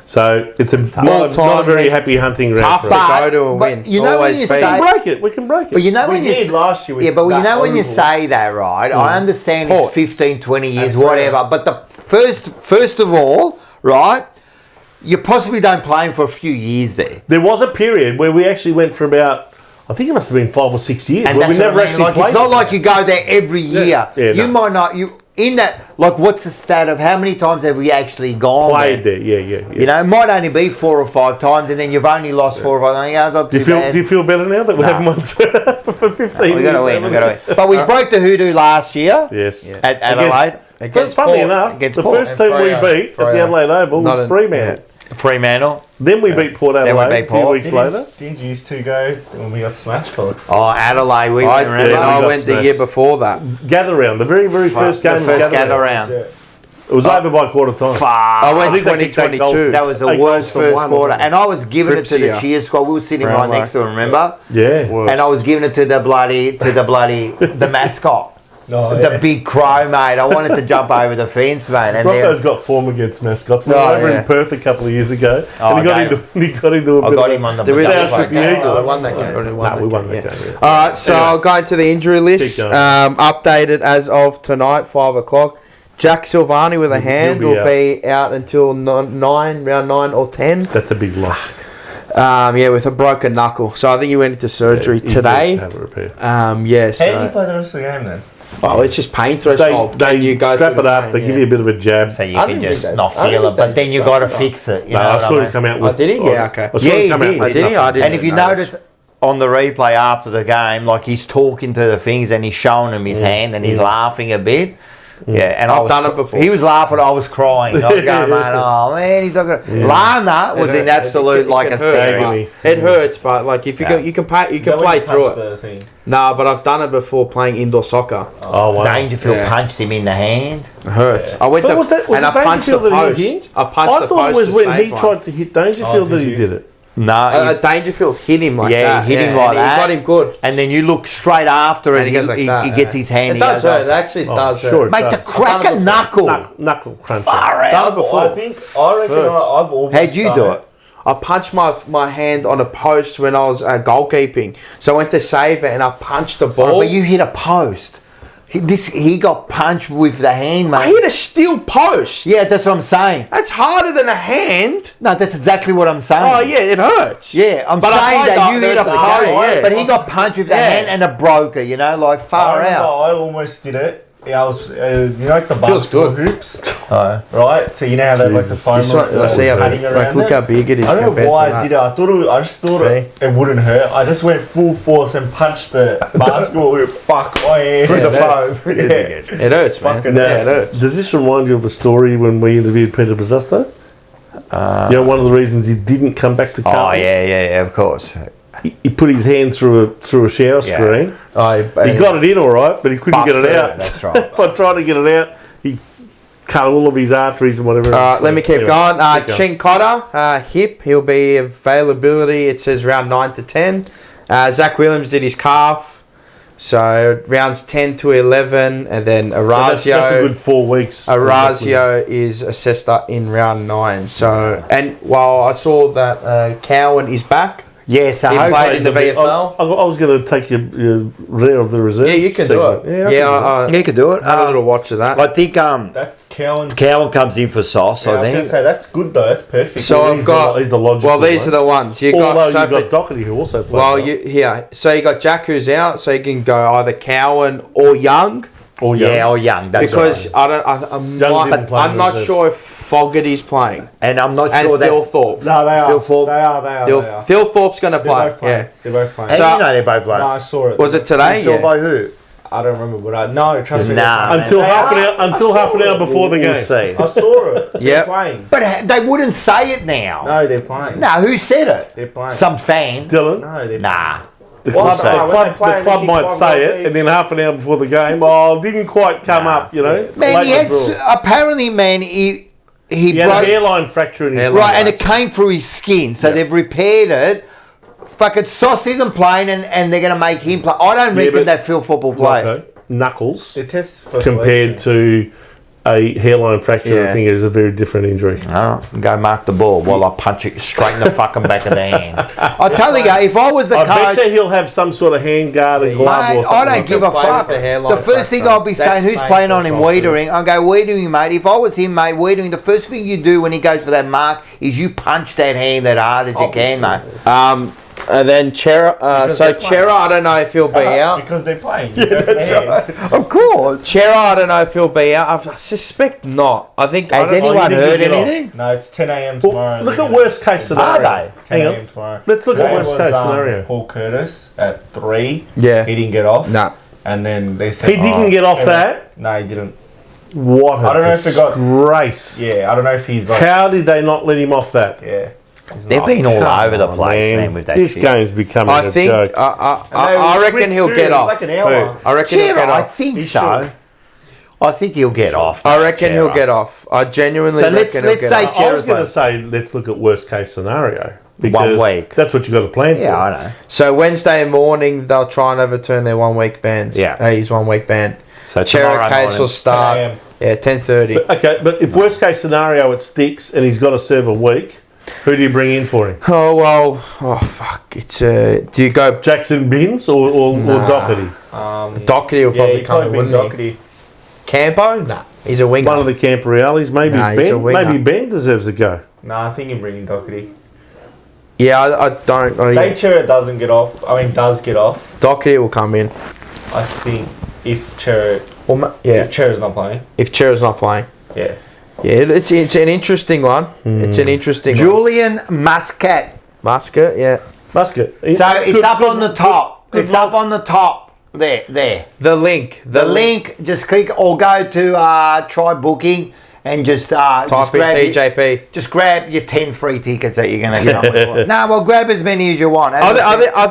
S3: So it's not a
S2: time,
S3: very
S2: mate.
S3: happy hunting ground
S2: Tough
S3: for
S2: to
S3: us.
S2: go to and
S1: but
S2: win.
S1: you know when
S2: Always
S1: you
S2: beat.
S3: We
S1: say-
S3: can break it. We can break it.
S1: But you know
S4: We
S1: when you
S4: did last year with
S1: yeah, but you
S4: that
S1: know when you
S4: oval.
S1: say that, right? I understand
S2: Port.
S1: it's 15, 20 years,
S4: And
S1: whatever. But the first of all, right? You possibly don't play him for a few years there.
S3: There was a period where we actually went for about, I think it must have been 5 or 6 years,
S1: And
S3: where we
S1: that's what
S3: never
S1: I mean.
S3: actually
S1: Like,
S3: played.
S1: it's not
S3: them.
S1: like you go there every year.
S3: Yeah,
S1: You
S3: no.
S1: might not. You in that. Like, what's the stat of how many times have we actually gone
S3: played
S1: there?
S3: there. Yeah.
S1: You know, it might only be 4 or 5 times, and then you've only lost 4 or 5. Yeah, it's not
S3: Do
S1: too bad.
S3: you feel better now that we
S1: Nah.
S3: haven't won for 15
S1: We
S3: years?
S1: got to win. We got to win. But we broke the hoodoo last year
S3: Yes.
S1: at Adelaide.
S2: Against
S3: Funnily
S2: Port.
S3: enough,
S1: Against
S3: the
S1: Port.
S3: first team we
S2: And
S3: beat at the
S2: Freo.
S3: Adelaide Oval
S2: Not
S3: was
S2: in-
S3: Fremantle.
S1: Fremantle.
S3: Then we beat Port
S1: Then we
S3: Adelaide
S1: beat
S3: a few
S1: Port.
S3: weeks later.
S4: Didn't you used to go when we got smashed for it?
S1: Oh, Adelaide. We
S2: I,
S1: remember.
S3: yeah,
S2: I
S3: we got
S2: went the
S3: smashed.
S2: year before that.
S3: Gather round, the very, very first game.
S1: the
S3: of
S1: first
S3: gather
S1: gather
S3: round.
S1: round.
S3: It was over by quarter time.
S1: Fuck.
S2: I went
S3: think they kicked 8 goals.
S2: 2022.
S1: That was the
S3: 8
S1: worst
S3: goals to
S1: first
S3: 1,
S1: quarter.
S3: wasn't it?
S1: And I was giving it to the
S2: Trippier.
S1: cheer squad. We were sitting
S2: Brownlow.
S1: right next to him, remember?
S3: Yeah.
S2: Worse.
S1: And I was giving it to the mascot.
S4: No,
S1: The big crow, mate. I wanted to jump over the fence, mate. And
S3: Rocco's got form against mascots. We were
S2: Oh,
S3: over
S2: yeah.
S3: in Perth a couple of years ago,
S1: Oh,
S3: and he got
S1: okay.
S3: into a
S1: I
S3: bit
S1: got
S3: of
S1: him on the
S2: Did we
S3: Down
S2: lose
S3: with
S2: that
S3: the
S2: game?
S3: Eagles.
S2: Oh, we won that game. We won
S3: No, we won that
S2: yeah.
S3: game. Yeah.
S2: All right, so I'll go into the injury list.
S3: Keep going.
S2: Updated as of tonight, 5 o'clock. Jack Silvani with a hand
S3: be
S2: will
S3: out.
S2: be out until round 9 or 10.
S3: That's a big loss.
S2: Yeah, with a broken knuckle. So I think he went into surgery
S3: He needs
S2: today.
S3: to have a repair.
S2: Yeah,
S4: How do you
S2: so
S4: play the rest of the game then?
S2: oh, it's just pain threshold.
S3: They
S2: Can you go
S3: strap
S2: through
S3: it
S2: the
S3: up.
S2: pain?
S3: They give you a bit of a jab.
S1: So you
S2: I
S1: can
S2: didn't think
S1: just
S2: they-
S1: not
S2: I
S1: feel
S2: didn't
S1: it. But
S2: think
S1: then you
S2: they
S1: got to
S2: strapped it
S1: fix it. You
S3: No,
S1: know
S3: I
S1: what
S3: saw
S1: I
S3: him
S1: mean?
S3: come out
S2: Oh,
S3: with.
S2: did he? Yeah, okay.
S3: I saw
S1: Yeah,
S3: him
S1: he
S3: come out
S1: did.
S3: with
S2: Did he?
S3: nothing.
S2: I didn't.
S1: And if you
S2: notice.
S1: notice on the replay after the game, like he's talking to the things and he's showing him his hand and he's laughing a bit. Yeah, and
S2: I've done it before.
S1: He was laughing, I was crying. I was going, man, oh man, he's not gonna. Lana was in absolute like a
S3: agony.
S1: hysterics.
S2: It hurts, but like if you
S1: Yeah.
S2: can, you can play
S4: Is that when
S2: play
S4: you
S2: through
S4: punch
S2: it.
S4: the thing?
S2: No, but I've done it before playing indoor soccer.
S3: Oh wow!
S1: Dangerfield
S2: Yeah.
S1: punched him in the hand.
S2: It hurts.
S4: Yeah.
S2: I went
S3: But
S2: to
S3: was that
S2: and I punched the
S3: Dangerfield that he hit?
S2: post. I punched
S3: I
S2: the
S3: thought it
S2: post
S3: was
S2: to
S3: when
S2: save
S3: he
S2: one.
S3: tried to hit Dangerfield
S4: Oh,
S3: that he
S4: did
S3: did
S4: you?
S3: it.
S1: No,
S2: Dangerfield hit him like
S1: Yeah,
S2: that.
S1: he hit him
S2: and
S1: like
S2: he
S1: that.
S2: got him good.
S1: and then you look straight after
S2: And
S1: and
S2: he goes like
S1: he
S2: that,
S1: gets
S2: yeah.
S1: his hand.
S2: It
S1: he
S2: does
S1: goes
S2: hurt. It
S1: like,
S2: actually
S3: Oh,
S2: does
S3: sure
S2: hurt.
S3: it
S1: mate,
S3: does.
S1: to crack
S2: done
S1: a
S2: it
S1: knuckle.
S3: Knuckle cruncher.
S1: Far
S2: Done it
S1: out.
S2: before.
S4: I reckon
S2: Hurt.
S4: I've almost
S1: How'd you
S4: done
S1: do
S4: it.
S1: it?
S2: I punched my hand on a post when I was goalkeeping. So I went to save it and I punched the ball.
S1: Oh, but you hit a post. He got punched with the hand,
S2: I
S1: mate.
S2: hit a steel post.
S1: Yeah, that's what I'm saying.
S2: That's harder than a hand.
S1: No, that's exactly what I'm saying.
S2: Oh yeah, it hurts.
S1: Yeah, I'm
S2: But I
S1: saying
S2: find
S1: that you hit a
S2: there's a
S1: post,
S2: guy, yeah.
S1: but he got punched with the
S2: Yeah.
S1: hand and a broker, you know, like far
S4: I
S1: out.
S4: almost did it. Yeah, I was, you know, like the
S2: Feels
S4: basketball
S2: good.
S4: hoops, right? So you know how they have like the foam
S2: This one, let's see how
S4: padding
S2: big.
S4: around
S2: Like, look
S4: it?
S2: how big it is.
S4: I don't
S2: compared
S4: know why
S2: to
S4: I did
S2: that.
S4: it. I just thought it wouldn't hurt. I just went full force and punched the basketball hoop. Fuck my hand.
S1: Through the
S2: Yeah,
S1: foam.
S2: It hurts, man.
S4: Fucking
S2: Yeah, it hurts.
S3: Does this remind you of a story when we interviewed Peter Bazasto? You know, one of the reasons he didn't come back to
S1: Oh,
S3: Carlton.
S1: yeah, of course.
S3: He put his hand through a shower
S1: Yeah.
S3: screen.
S2: He
S3: He got it in all right, but he couldn't get
S1: Busted
S3: it out.
S1: That's right.
S3: By trying to get it out, he cut all of his arteries and whatever.
S2: Let me keep
S3: Anyway,
S2: going.
S3: keep going.
S2: Chin Cotter, hip. He'll be availability. It says round 9 to 10. Zach Williams did his calf. So rounds 10 to 11. And then
S3: So that's a
S2: Orazio.
S3: good 4 weeks.
S2: Orazio is assessed up in round 9. So, and while I saw that Cowan is back.
S1: Yeah, so
S2: He
S1: hopefully-
S2: played in the VFL.
S3: I was going to take your rear of the reserve.
S2: Yeah, you can do it.
S3: segment.
S2: Yeah,
S3: I can do
S1: Yeah, you could do it.
S2: had a little watch of that.
S1: I think
S4: That's Cowan's.
S1: Cowan comes in for Sauce,
S4: Yeah,
S1: I
S4: I was
S1: think.
S4: gonna say that's good though. That's perfect.
S2: So I've
S3: He's
S2: got.
S3: he's the logical
S2: Well, these
S3: one.
S2: are the ones you
S3: Although
S2: got. So
S3: you've
S2: for-
S3: got Doherty who also plays.
S2: well, so you got Jack who's out, so you can go either Cowan or Young.
S3: or
S1: Yeah, or Young. That's
S2: Because
S1: right.
S2: I'm
S3: Young didn't play
S2: I'm
S3: in
S2: not
S3: reserve.
S2: sure if Fogarty's playing
S1: And I'm not
S2: and
S1: sure
S2: Phil
S1: that.
S2: Thorpe.
S4: No, they are.
S1: Phil Thorpe.
S4: They are.
S2: Phil Thorpe's going to
S4: They're
S2: play.
S4: both playing.
S2: Yeah.
S4: They're both playing.
S1: How
S2: So-
S1: do you know they both
S4: no,
S1: play?
S4: I saw it.
S2: Was it today?
S1: You saw
S2: Yeah.
S1: by who?
S4: I don't remember, but no, trust me.
S1: Nah,
S4: they're
S1: man.
S3: until
S4: They
S3: half an
S4: are.
S3: hour. Until half an hour before the
S1: We'll
S3: game.
S1: see.
S4: playing. I saw it. They're
S2: Yep.
S4: playing.
S1: But they wouldn't say it now.
S4: No, they're playing.
S1: No, who said it?
S4: They're playing.
S1: Some fan.
S3: Dylan,
S4: No, they're
S1: Nah.
S3: the
S4: Well,
S3: club,
S1: I don't know.
S4: When they play,
S3: the club
S4: they
S3: might
S4: kick
S3: say
S4: five
S3: it,
S4: goals
S3: and then half an hour before the game, didn't quite come
S1: Nah.
S3: up. You know,
S1: Man,
S3: late
S1: he had
S3: withdrawal.
S1: apparently, man, he
S3: He had a
S1: broke
S3: hairline fracture in his
S2: Hairline.
S1: right, and it came through his skin. So
S3: Yeah.
S1: they've repaired it. Fucking Sauce isn't playing, and they're gonna make him play. I don't reckon
S3: but-
S1: that Phil Football play.
S3: Rocco, Knuckles
S4: They test for
S3: compared to a hairline fracture.
S2: Yeah.
S3: I think it is a very different injury.
S1: Oh, go mark the ball while I punch it straight in the fucking back of the hand. I tell you, if I was the
S3: I
S1: coach,
S3: bet you he'll have some sort of hand guard and glove
S1: mate,
S3: or something.
S1: I don't
S3: like
S1: give
S3: that.
S1: a
S2: Play
S1: fuck.
S2: with the hairline
S1: The first thing
S2: fracture.
S1: I'll be saying,
S2: That's
S1: who's playing on him,
S3: painful.
S1: Wiedering? I'll go, Wiedering, mate. If I was him, mate, Wiedering, the first thing you do when he goes for that mark is you punch that hand that hard as you can, mate.
S2: And then Chera.
S4: Because
S2: So
S4: they're playing.
S2: Chera, I don't know if he'll be out.
S4: Because they're playing. Yeah,
S1: Of course.
S2: Chera, I don't know if he'll be out. I suspect not. I think. I
S1: Has
S2: don't-
S1: anyone
S3: think
S1: heard
S3: he'll get off?
S1: anything?
S4: No, it's 10 a.m. tomorrow.
S3: Well, look at worst case
S1: Are
S3: scenario.
S1: they?
S4: 10
S3: Hang
S4: a.m.
S3: on.
S4: tomorrow.
S3: Let's look at
S4: Today
S3: worst
S4: was,
S3: case scenario.
S4: Paul Curtis at 3.
S2: Yeah.
S4: He didn't get off.
S2: Nah.
S4: And then they said
S3: He didn't get off that?
S4: No, he didn't.
S3: What a
S4: I don't know if they got-
S3: disgrace.
S4: Yeah, I don't know if he's like.
S3: How did they not let him off that?
S4: Yeah.
S1: They've been all
S3: Come
S1: over the
S3: on,
S1: place, man, with that
S3: This
S1: shit.
S3: game's becoming
S2: I
S3: a
S2: think.
S3: joke.
S2: I reckon he'll get off.
S4: Like an hour.
S2: I reckon he'll
S1: Chera,
S2: get
S1: I
S2: off.
S1: think
S4: He
S1: so.
S4: should.
S1: I think he'll get off.
S2: I reckon he'll
S1: Chera.
S2: get off. I genuinely
S1: So
S2: reckon
S1: let's
S2: he'll
S1: say
S2: get off.
S3: I was
S1: Chera's
S3: going to say, let's look at worst case scenario.
S1: 1
S3: because
S1: week.
S3: That's what you've got to plan
S1: Yeah,
S3: for.
S1: I know.
S2: So Wednesday morning they'll try and overturn their 1 week bans.
S1: Yeah.
S2: He's 1 week ban.
S1: So
S2: Chera
S1: tomorrow
S2: case
S1: morning.
S2: will start.
S4: 10 a.m.
S2: Yeah, 10:30.
S3: Okay, but if worst case scenario it sticks and he's got to serve a week, who do you bring in for him?
S2: Oh well. Oh fuck. It's do you go
S3: Jackson Binns or
S2: Nah.
S3: Doherty?
S2: Doherty will
S4: Yeah,
S2: probably
S4: he
S2: come in,
S4: probably
S2: wouldn't he?
S4: Doherty.
S2: Campo? Nah, he's a winger.
S3: One of the Camporeales, maybe
S2: Nah, he's a
S3: Ben.
S2: winger.
S3: Maybe Ben deserves a go.
S4: No, I think you're bringing Doherty.
S2: Yeah, I don't.
S4: Say Chera doesn't get off. Does get off.
S2: Doherty will come in.
S4: I think if Chera,
S2: Yeah,
S4: if Chera's not playing,
S2: if Chera's not playing.
S4: yeah.
S2: Yeah, it's an interesting one. It's an interesting one.
S1: Julian Muscat.
S2: Musket, yeah.
S3: Musket.
S1: So it's up on the top.
S3: good
S1: It's up on the top. There.
S2: The link.
S1: The link, just click or go to try booking and just
S2: Type in TJP.
S1: Just grab your 10 free tickets that you're going to get on. No, well, grab as many as you want. As I said,
S2: I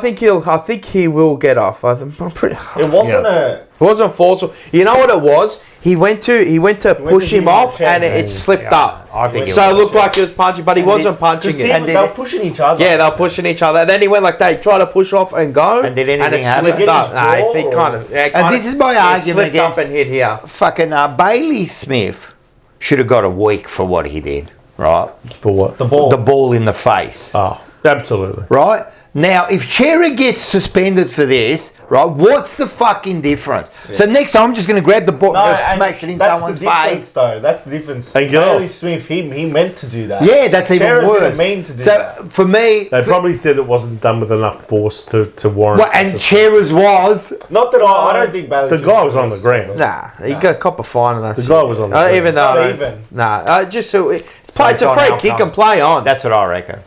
S2: think he will get off. I'm pretty.
S4: It wasn't
S2: It wasn't forceful. You know what it was? He went to push
S4: to
S2: him
S4: give him a
S2: off,
S4: chance.
S2: and it slipped
S1: Yeah,
S2: up.
S1: I think
S2: So it looked like he was punching, but he wasn't punching it.
S1: and
S4: they
S1: did
S4: were
S1: it-
S4: pushing each other.
S2: Yeah, they were pushing each other. And then he went like that. He tried to push off and go,
S1: And did anything
S2: it
S1: happen?
S2: slipped
S4: Did
S2: up.
S4: his
S2: Nah,
S4: jaw
S2: he
S4: or-
S2: kind of.
S1: And this is my argument
S2: slipped
S1: against-
S2: up and hit here.
S1: fucking Bailey Smith should have got a week for what he did, right?
S3: For what?
S4: The ball.
S1: The ball in the face,
S3: Oh, absolutely.
S1: right? Now, if Chera gets suspended for this, right, what's the fucking difference? Yeah. So next time, I'm just going to grab the ball and smash it in someone's face.
S4: Though. That's the difference.
S3: And
S4: Bailey Smith, he meant to do that.
S1: Yeah, that's even
S4: Chera
S1: worse.
S4: Didn't mean to do
S1: so
S4: that.
S1: for me...
S3: They probably said it wasn't done with enough force to warrant...
S1: Well, and Chera's was...
S4: Not that I don't think Bailey
S3: The
S4: Smith
S3: guy was on the ground.
S2: Nah, he got a copper fine and that's
S3: The guy was on the ground.
S2: Even though...
S4: Not even.
S2: Nah, just so... It's
S1: So
S2: a
S1: it's on
S2: free
S1: our
S2: kick
S1: time.
S2: and play on.
S1: That's what I reckon.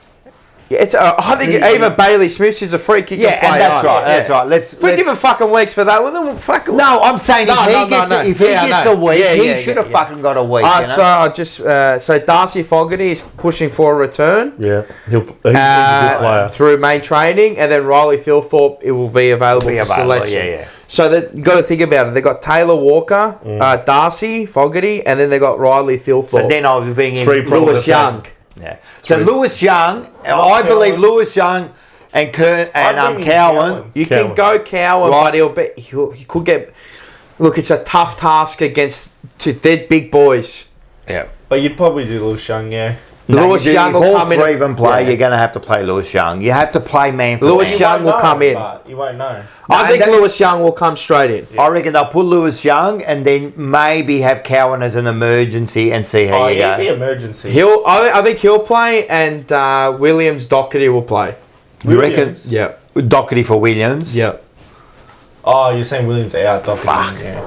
S2: It's I think even Bailey Smith's is a free kick
S1: Yeah,
S2: and play
S1: and that's
S2: on.
S1: right. That's right.
S2: If we give him fucking weeks for that, well then we'll fucking...
S1: No, I'm saying if he gets a week, he should have fucking got a week. You know?
S2: So I just so Darcy Fogarty is pushing for a return.
S3: Yeah, he's a good player.
S2: Through main training, and then Riley Thilthorpe, it will be available for selection.
S1: Yeah.
S2: So you got to think about it. They got Taylor Walker, Darcy Fogarty, and then they got Riley Thilthorpe.
S1: So then I was bringing in
S2: Lewis Young.
S1: Yeah. So Lewis Young, I believe Lewis Young and Cowan.
S2: You can go Cowan, but he could get. Look, it's a tough task against they're big boys.
S1: Yeah.
S4: But you'd probably do Lewis Young, yeah.
S2: Lewis Young will come in.
S1: Even play, you're going to have to play Lewis Young. You have to play man for
S2: Lewis
S1: man.
S2: Young will come in.
S4: But you won't know.
S2: I think Lewis Young will come straight in.
S1: I reckon they'll put Lewis Young and then maybe have Cowan as an emergency and see how you go.
S4: The emergency.
S2: I think he'll play, and Williams Doherty will play.
S1: You reckon?
S2: Yeah.
S1: Doherty for Williams?
S2: Yeah.
S4: Oh, you're saying Williams out.
S1: Fuck.
S4: Yeah.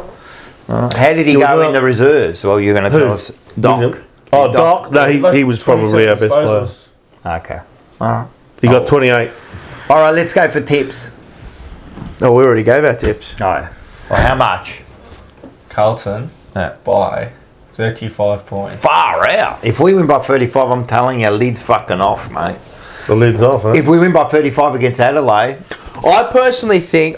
S1: How did he go in the reserves? Well, you're going to tell us. Doc.
S3: Oh, Doc? No, he was probably our best player.
S1: Okay. All right.
S3: He got 28.
S1: All right, let's go for tips.
S2: Oh, we already gave our tips.
S1: No. Well, how much?
S4: Carlton by 35 points.
S1: Far out. If we win by 35, I'm telling you, lid's fucking off, mate.
S3: The lid's off, huh?
S1: If we win by 35 against Adelaide...
S2: I personally think,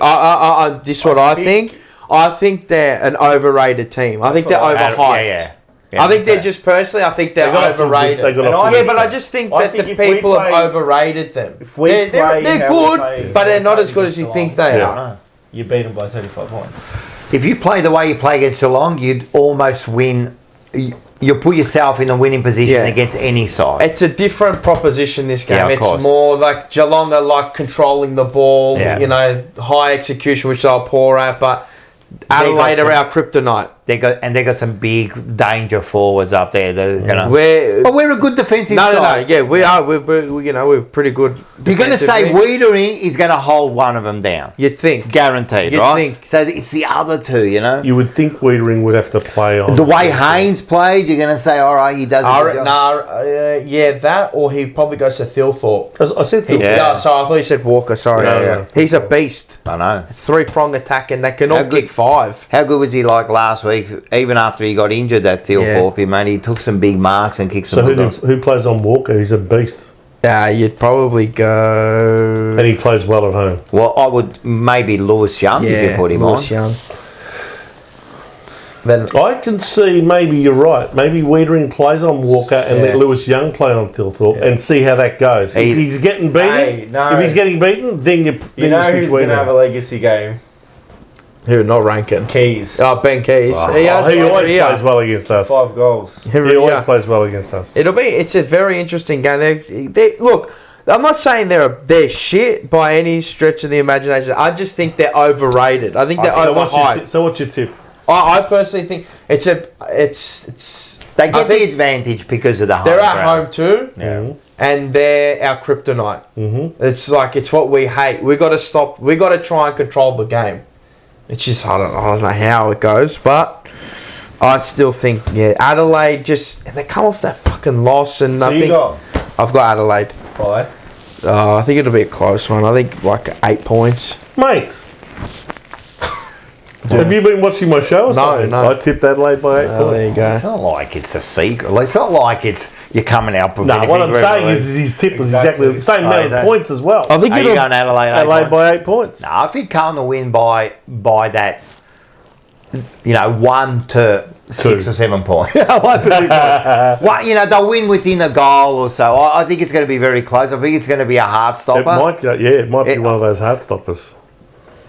S2: this is what I think. I think they're an overrated team. I think they're overhyped.
S1: Yeah.
S2: I think they're just personally. I think they're overrated. But I just think that the people have overrated them. They're good, but they're not as good as you think they are.
S4: You beat them by 35 points.
S1: If you play the way you play against Geelong, you'd almost win. You'll put yourself in a winning position against any side.
S2: It's a different proposition, this game.
S1: Yeah, of
S2: it's
S1: course.
S2: more like Geelong are like controlling the ball, high execution, which they're poor at, but Adelaide are our kryptonite. They
S1: got some big danger forwards up there. They're gonna. But we're a good defensive side.
S2: Yeah, we are. We're pretty good.
S1: You're going to say Wiedering is going to hold one of them down.
S2: You'd think,
S1: guaranteed, right? So it's the other two,
S3: You would think Wiedering would have to play on
S1: the way Haynes played. You're going to say, all right, he does.
S2: That or he probably goes to Thilthorpe.
S3: I said Thilthorpe.
S2: Yeah. Sorry, I thought you said Walker. Sorry,
S1: Yeah.
S2: He's a beast.
S1: I know.
S2: 3-prong attack, and they can all kick 5.
S1: How good was he like last week? Even after he got injured, that Thilthorpe, he took some big marks and kicked some.
S3: So who plays on Walker? He's a beast.
S2: You'd probably go.
S3: And he plays well at home.
S1: Well, I would maybe Lewis Young if you put him
S2: Lewis Young.
S3: Then I can see maybe you're right. Maybe Wiedering plays on Walker and let Lewis Young play on Thilthorpe and see how that goes. If he's getting beaten, if he's getting beaten, then you
S4: know who's going to have a legacy game.
S2: Who? Not ranking.
S4: Keys.
S2: Ben Keys.
S3: He always plays well against us.
S4: 5 goals.
S3: He always plays well against us.
S2: It's a very interesting game. They look. I'm not saying they're shit by any stretch of the imagination. I just think they're overrated. I think they're overhyped.
S3: So what's your tip?
S2: I personally think it's.
S1: They get the advantage because of the home.
S2: They're at home too.
S1: Yeah.
S2: And they're our kryptonite. Mm-hmm. It's what we hate. We got to stop. We got to try and control the game. It's just I don't know how it goes, but I still think Adelaide and they come off that fucking loss and I've got Adelaide.
S4: Why?
S2: I think it'll be a close one. I think like 8 points,
S3: mate. Have you been watching my show or something?
S2: No.
S3: I tipped Adelaide by 8 points.
S2: There you go.
S1: It's not like it's a secret. It's not like you're coming out with
S3: anything. What I'm saying is his tip was exactly the same amount of points as well.
S2: I think
S1: you're going
S3: Adelaide by 8 points.
S1: No, I think Carlton will win by that, 1 to 6 or 7 points. 1 to 2 points. They'll win within a goal or so. I think it's going to be very close. I think it's going to be a heart stopper.
S3: It might be one of those heart stoppers.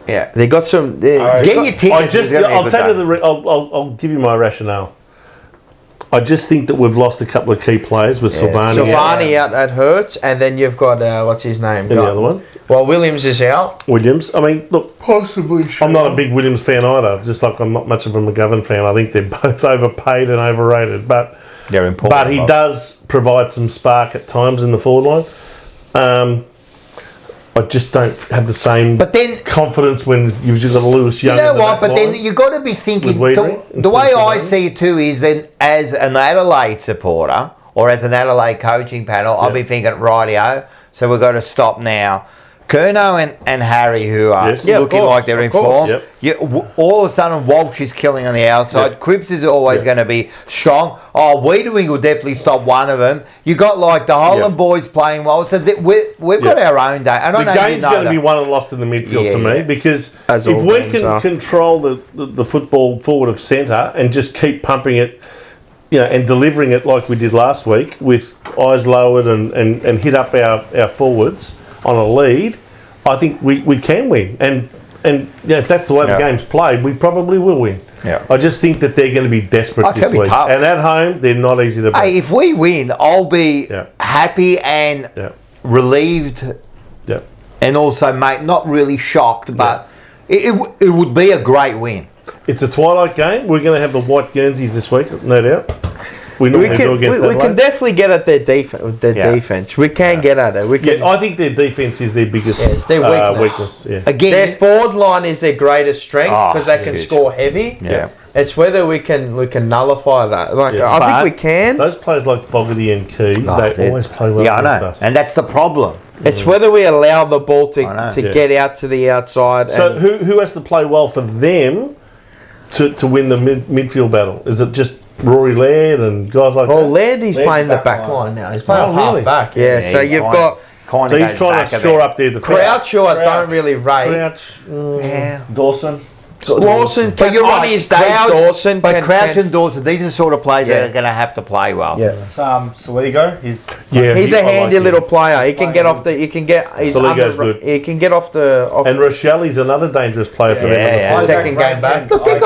S1: Yeah,
S2: they got some.
S1: Get your tickets.
S3: I'll give you my rationale. I just think that we've lost a couple of key players with Silvani.
S2: Silvani out at Hurts, and then you've got what's his name?
S3: And the other one,
S2: Well, Williams is out.
S3: Williams. I mean, look,
S4: Possibly.
S3: I'm not a big Williams fan either. Just like I'm not much of a McGovern fan. I think they're both overpaid and overrated. But
S1: They're important.
S3: But he does provide some spark at times in the forward line. I just don't have the same confidence when you've just got a Lewis Young.
S1: You know what? But then you've got to be thinking. The way I see it too is then, as an Adelaide supporter or as an Adelaide coaching panel, I'll be thinking, rightio. So we've got to stop now. Curnow and Harry, who are looking like they're in form. All of a sudden, Walsh is killing on the outside. Cripps is always going to be strong. Wiedewing will definitely stop one of them. You got like the Holland boys playing well. So we've got our own day. I don't know. The game's
S3: going to be won and lost in the midfield to me, because if we can control the football forward of centre and just keep pumping it, and delivering it like we did last week with eyes lowered and hit up our forwards on a lead, I think we can win. And if that's the way the game's played, we probably will win. Yeah. I just think that they're going to be desperate this week. Tough. And at home, they're not easy to beat.
S1: Hey, if we win, I'll be happy and relieved, and also, mate, not really shocked, but it would be a great win.
S3: It's a twilight game. We're going to have the white Guernseys this week, no doubt. We
S2: can definitely get at their defense. We can get at it.
S3: I think their defense is their biggest
S2: their weakness.
S1: Again,
S2: their forward line is their greatest strength because they can score heavy.
S1: Yeah.
S2: It's whether we can nullify that. I think we can.
S3: Those players like Fogarty and Keys, they always play well against us.
S1: And that's the problem.
S2: It's whether we allow the ball to get out to the outside.
S3: So who has to play well for them to win the midfield battle? Is it just Rory Laird and guys like that?
S2: Well, Laird, he's playing the back line now. He's playing half back. Yeah, so you've got...
S3: So he's trying to shore up their defence.
S2: Crouch, I don't really rate.
S4: Dawson.
S2: But you're on his day, Dawson.
S1: But Crouch and Dawson, these are the sort of players that are going to have to play well.
S4: Yeah. Saligo,
S2: he's a handy little player. He can get off the. He can get.
S3: Saligo's good.
S2: He can get off the.
S3: And Rochelli's another dangerous player for them.
S2: Second game back.
S1: Look, they've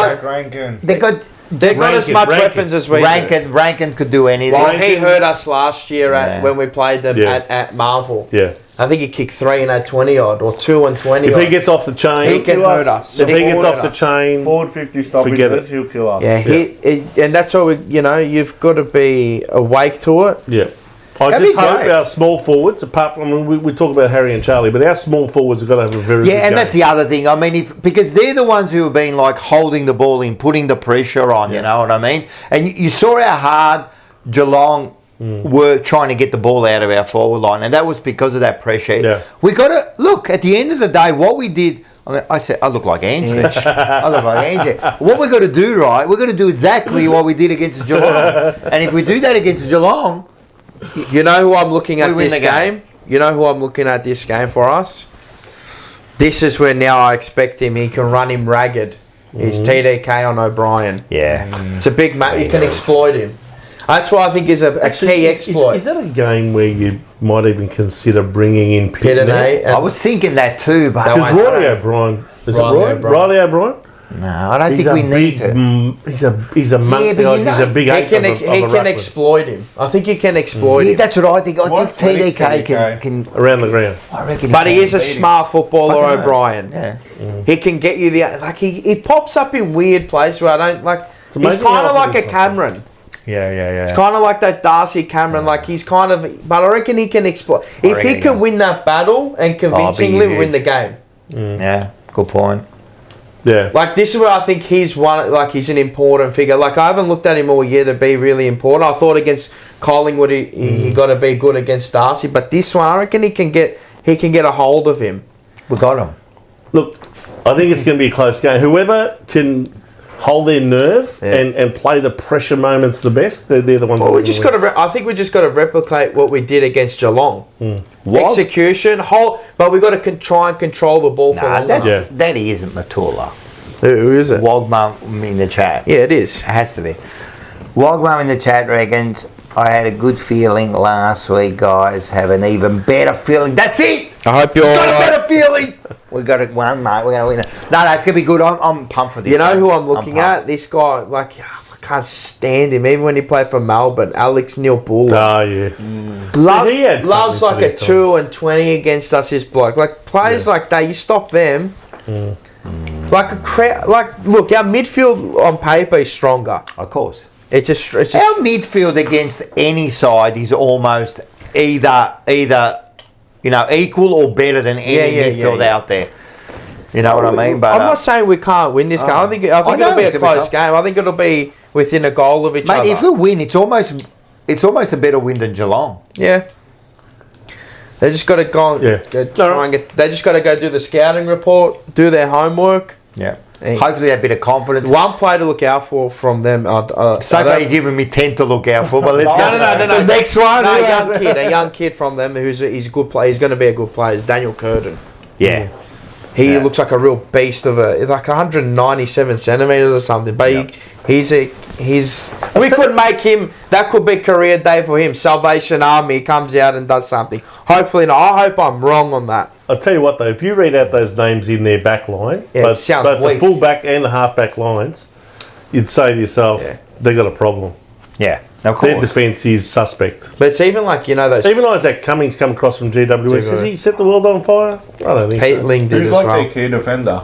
S1: got
S2: as much weapons as we.
S1: Rankin could do anything.
S2: Well, he hurt us last year when we played them at Marvel.
S3: Yeah.
S2: I think he kicked 3 and had 20 odd, or 2 and 20
S3: If he gets off the chain,
S2: he can hurt us.
S3: If he gets off the chain,
S4: forward 50 stoppages, he'll kill us.
S2: Yeah, and that's all. You've got to be awake to it.
S3: Yeah. I just hope our small forwards, apart from we talk about Harry and Charlie, but our small forwards have got to have a very good game.
S1: That's the other thing. I mean, because they're the ones who have been like holding the ball in, putting the pressure on. You know what I mean? And you saw how hard Geelong were trying to get the ball out of our forward line, and that was because of that pressure. Yeah. We got to look at the end of the day. What we did, I said, I look like Andrew. I look like Andrew. What we're going to do, right? We're going to do exactly what we did against Geelong, and if we do that against Geelong,
S2: you know who I'm looking at this game. You know who I'm looking at this game for us. This is where now I expect him. He can run him ragged. He's TDK on O'Brien.
S1: Yeah,
S2: it's a big match. You can exploit him. That's why I think is a key exploit.
S3: Is that a game where you might even consider bringing in
S2: Pitney?
S1: I was thinking that too, but
S3: Riley O'Brien. Is it Riley O'Brien?
S1: No, I don't think we need to.
S3: He's a big.
S2: He can exploit him. I think he can exploit him.
S1: Yeah, that's what I think. I think TDK can
S3: around the ground.
S1: I reckon.
S2: But he is a smart footballer, O'Brien. Yeah. He can get you he pops up in weird places where I don't like. He's kind of like a Cameron.
S1: Yeah.
S2: It's kind of like that Darcy Cameron. Like he's kind of, but I reckon he can exploit. If he can win that battle and convincingly win the game.
S1: Yeah, good point.
S3: Yeah.
S2: Like this is where I think he's an important figure. Like I haven't looked at him all year to be really important. I thought against Collingwood he got to be good against Darcy, but this one I reckon he can get a hold of him.
S1: We got him.
S3: Look, I think it's going to be a close game. Whoever can hold their nerve and play the pressure moments the best, they're the ones.
S2: Well, I think we just got to replicate what we did against Geelong. Execution, but we got to try and control the ball for long.
S1: That isn't Matula.
S2: Who is it?
S1: Wogmum in the chat.
S2: Yeah, it is.
S1: It has to be. Wogmum in the chat reckons I had a good feeling last week, guys. Have an even better feeling. That's it.
S2: I hope you're all
S1: got a better feeling. We got it one, mate. We're going to win it. No, it's going to be good. I'm pumped for this.
S2: You know who I'm looking at? This guy, can't stand him. Even when he played for Melbourne, Alex Neil-Bullen.
S3: Oh, yeah.
S2: Love,
S3: See, he had
S2: loves
S3: something
S2: like
S3: to
S2: a
S3: do,
S2: 2 and 20 against us, this bloke. Like players like that, you stop them. Like a crowd. Like, look, our midfield on paper is stronger.
S1: Of course.
S2: It's just
S1: Our midfield against any side is almost either equal or better than any midfield out there. You know what I mean? But
S2: I'm not saying we can't win this game. I think
S1: know,
S2: it'll be a
S1: it's a
S2: close
S1: bit
S2: game. I think it'll be within a goal of each other.
S1: mate, if we win, it's almost a better win than Geelong.
S2: Yeah. They just got to go and try and get. They just got to go do the scouting report, do their homework.
S1: Yeah.
S2: Hey.
S1: Hopefully, a bit of confidence.
S2: One player to look out for from them.
S1: So far, you're giving me 10 to look out for, but let's go.
S2: No.
S1: The next one.
S2: No, a young kid from them he's a good player. He's going to be a good player. It's Daniel Curtin.
S1: Yeah.
S2: He looks like a real beast of like 197 centimeters or something. But he's we could make him. That could be career day for him. Salvation Army comes out and does something. Hopefully not. I hope I'm wrong on that.
S3: I'll tell you what, though, if you read out those names in their back line,
S2: it sounds
S3: but the
S2: weak.
S3: full back and the half back lines, you'd say to yourself, they got a problem.
S1: Yeah. Of
S3: Their
S1: course.
S3: defence is suspect.
S2: But it's even like those.
S3: Even Isaac Cummings come across from GWS. Has he set the world on fire? I don't think
S2: Pete
S3: so.
S2: Ling did
S4: Who's
S2: as
S4: like
S2: well.
S4: their key defender?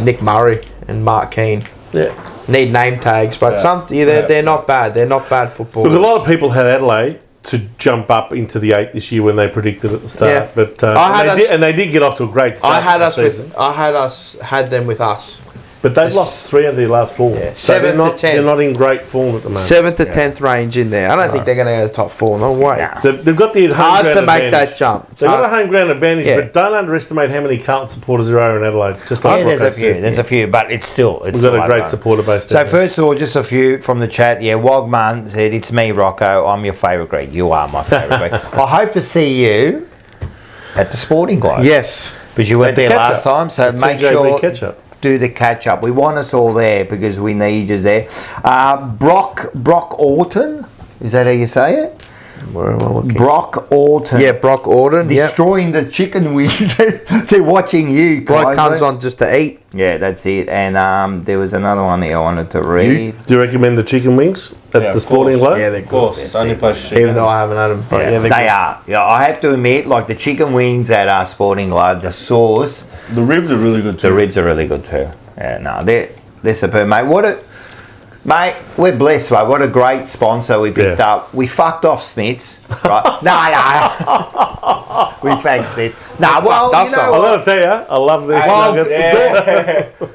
S2: Nick Murray and Mark Keane
S3: Yeah.
S2: need name tags, but they're not bad. They're not bad footballers.
S3: Look, a lot of people had Adelaide to jump up into the 8 this year when they predicted at the start.
S2: Yeah.
S3: But
S2: I
S3: they did get off to a great start.
S2: had them with us.
S3: But they've lost 3 of their last 4.
S2: Yeah.
S3: So
S2: 7 to 10.
S3: They're not in great form at the moment.
S2: 7th to 10th range in there. I don't think they're going to go to top 4. No way.
S3: They've got the home
S2: Hard
S3: ground
S2: to make
S3: advantage.
S2: that jump. It's
S3: They've got a
S2: hard.
S3: home ground advantage,
S2: Yeah.
S3: but don't underestimate how many Carlton supporters there are in Adelaide. Just like
S1: There's a
S3: Rocco
S1: few.
S3: said.
S1: There's a few, but it's still.
S3: We've got a great
S1: supporter.
S3: supporter base.
S1: So
S3: down there.
S1: first of all, just a few from the chat. Yeah, Wogman said, it's me, Rocco. I'm your favourite Greek. You are my favourite Greek. I hope to see you at the Sporting Globe.
S2: Yes.
S1: Because you weren't there
S3: catch
S1: last
S3: up.
S1: time, so
S3: The
S1: make
S3: TJB
S1: sure
S3: catch up.
S1: do the catch up. We want us all there because we need you there. Brock Orton, is that how you say it?
S2: Where am I looking?
S1: Brock Orton.
S2: Yeah, Brock Orton. Yeah.
S1: Destroying the chicken wings. They're watching you.
S2: Bloke comes
S1: Kaiser.
S2: on just to eat.
S1: Yeah, that's it. And there was another one here I wanted to read.
S3: Do you recommend the chicken wings at
S4: Yeah,
S3: the
S4: of
S3: Sporting
S4: course.
S3: Globe?
S2: Yeah, they're
S4: Of course,
S2: good.
S4: it's only place
S2: Even though I haven't had them. But
S1: Yeah,
S2: they're
S1: they
S2: good.
S1: are. Yeah, I have to admit, like the chicken wings at our Sporting Globe, the sauce,
S4: the ribs are really good
S1: the
S4: too.
S1: ribs are really good too. Yeah, no, they're superb, mate. Mate, we're blessed, mate. What a great sponsor we picked up. We fucked off Snits, right? no. We thanked Snits. No, well, you know
S3: I
S1: what?
S3: got to tell you, I love these
S1: Well,
S3: nuggets.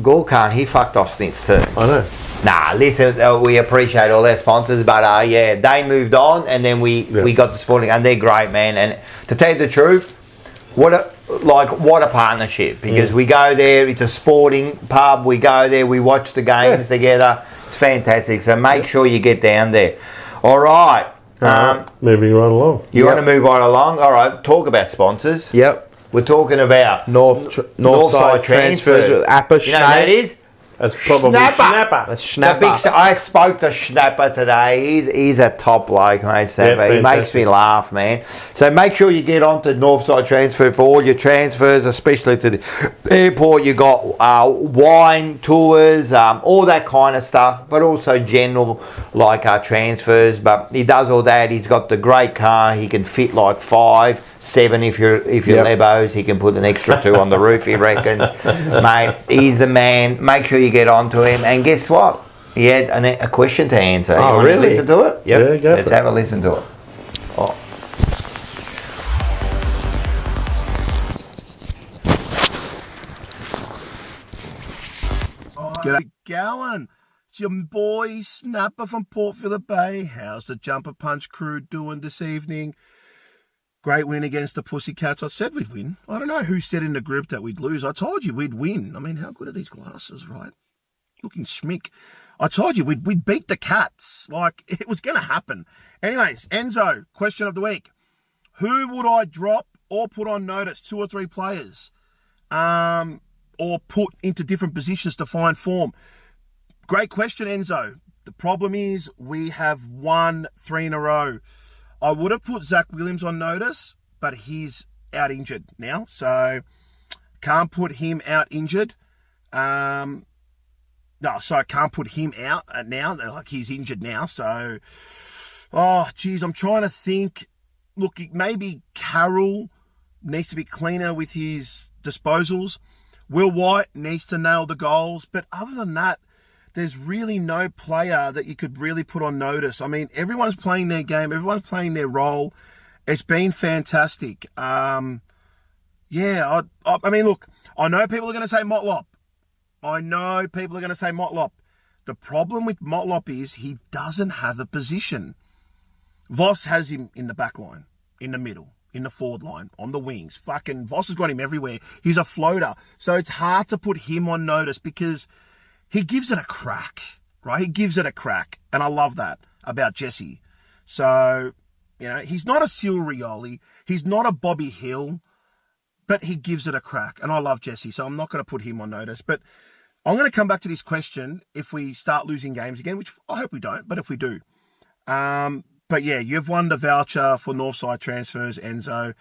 S1: Gorkan, he fucked off Snits too.
S3: I know.
S1: Nah, listen, we appreciate all our sponsors, but they moved on, and then we got the Sporting, and they're great, man. And to tell you the truth, what a partnership, because we go there, it's a sporting pub, we go there, we watch the games together, it's fantastic. So make sure you get down there. All right.
S3: Moving right along.
S1: You want to move right along? All right, talk about sponsors.
S2: Yep.
S1: We're talking about
S2: Northside transfers with Appa
S1: You know what that is?
S3: That's probably
S1: Snapper.
S2: That's
S1: The big
S2: Schnapper.
S1: I spoke to Schnapper today. He's a top bloke, mate. Snapper. He makes me laugh, man. So make sure you get onto Northside Transfer for all your transfers, especially to the airport. You got wine tours, all that kind of stuff, but also general like transfers. But he does all that. He's got the great car. He can fit like 5, 7 if you're Lebos. He can put an extra 2 on the roof. He reckons, mate. He's the man. Make sure you get onto him. And guess what? He had a question to answer.
S2: Oh,
S1: You want
S2: really?
S1: to listen to it?
S2: Yep.
S3: Yeah, go
S1: Let's
S3: for it.
S1: have a listen to it. Oh.
S6: G'day, Gowan. It's your boy Snapper from Port Phillip Bay. How's the Jumper Punch crew doing this evening? Great win against the Pussycats. I said we'd win. I don't know who said in the group that we'd lose. I told you we'd win. I mean, how good are these glasses, right? Looking schmick. I told you we'd beat the Cats. Like, it was going to happen. Anyways, Enzo, question of the week. Who would I drop or put on notice? 2 or 3 players. Or put into different positions to find form? Great question, Enzo. The problem is we have won 3 in a row. I would have put Zach Williams on notice, but he's out injured now, so can't put him out injured. No, so I can't put him out now. Like, he's injured now. So, oh, geez, I'm trying to think. Look, maybe Carroll needs to be cleaner with his disposals. Will White needs to nail the goals. But other than that, there's really no player that you could really put on notice. I mean, everyone's playing their game. Everyone's playing their role. It's been fantastic. I mean, look, I know people are going to say Motlop. The problem with Motlop is he doesn't have a position. Voss has him in the back line, in the middle, in the forward line, on the wings. Fucking Voss has got him everywhere. He's a floater. So it's hard to put him on notice because he gives it a crack, right? He gives it a crack. And I love that about Jesse. So, he's not a Silrioli. He's not a Bobby Hill. But he gives it a crack. And I love Jesse, so I'm not going to put him on notice. But I'm going to come back to this question if we start losing games again, which I hope we don't, but if we do. But yeah, you've won the voucher for Northside transfers, Enzo.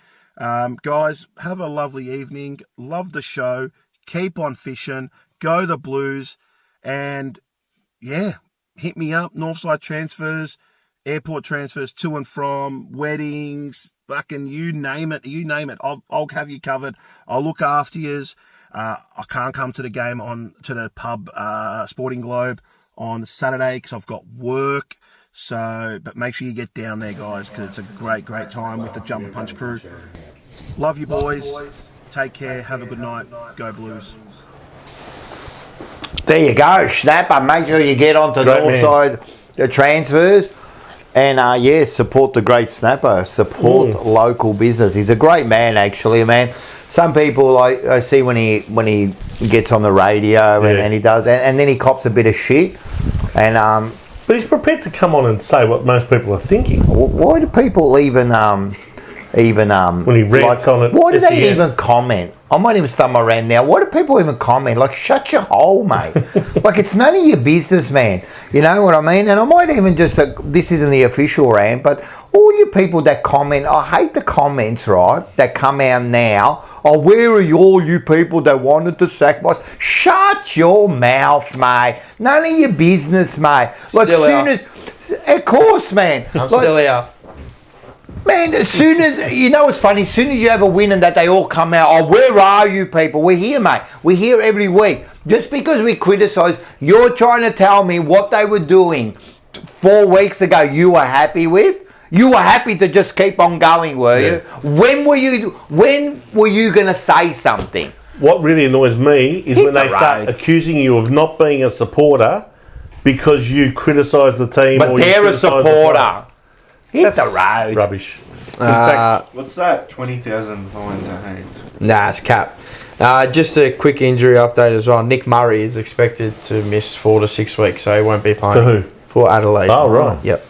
S6: Guys, have a lovely evening. Love the show. Keep on fishing. Go the Blues. And yeah, hit me up. Northside transfers, airport transfers to and from, weddings, fucking you name it. I'll have you covered. I'll look after yous. I can't come to the game to the pub, Sporting Globe on Saturday because I've got work. So, but make sure you get down there, guys, because it's a great, great time with the Jumper Punch crew. Love you, boys. Take care. Have a good night. Go Blues.
S1: There you go, Snapper. Make sure you get onto Northside the transfers. And support the great Snapper. Support local business. He's a great man, actually, man. Some people I see when he gets on the radio and he does, and then he cops a bit of shit. And
S3: but he's prepared to come on and say what most people are thinking.
S1: Why do people even when he
S3: rants on it?
S1: Why do they even comment? I might even start my rant now. Why do people even comment? Like, shut your hole, mate. Like, it's none of your business, man. You know what I mean? And I might even this isn't the official rant, but all you people that comment, I hate the comments, right, that come out now. Oh, where are all you people that wanted to sack Voss? Shut your mouth, mate. None of your business, mate. Like, of course, man.
S2: I'm still here.
S1: Man, as soon as, it's funny, as soon as you have a win and that they all come out, oh, where are you people? We're here, mate. We're here every week. Just because we criticise, you're trying to tell me what they were doing 4 weeks ago you were happy with? You were happy to just keep on going, were you? When were you going to say something?
S3: What really annoys me is when they start accusing you of not being a supporter because you criticise the team.
S1: But they're a supporter. Hit the road.
S3: Rubbish. In fact,
S4: what's that? 20,000 fines, I hate.
S2: Nah, it's cap. Just a quick injury update as well. Nick Murray is expected to miss 4 to 6 weeks, so he won't be playing.
S3: For who?
S2: For Adelaide.
S3: Oh, right.
S2: Yep.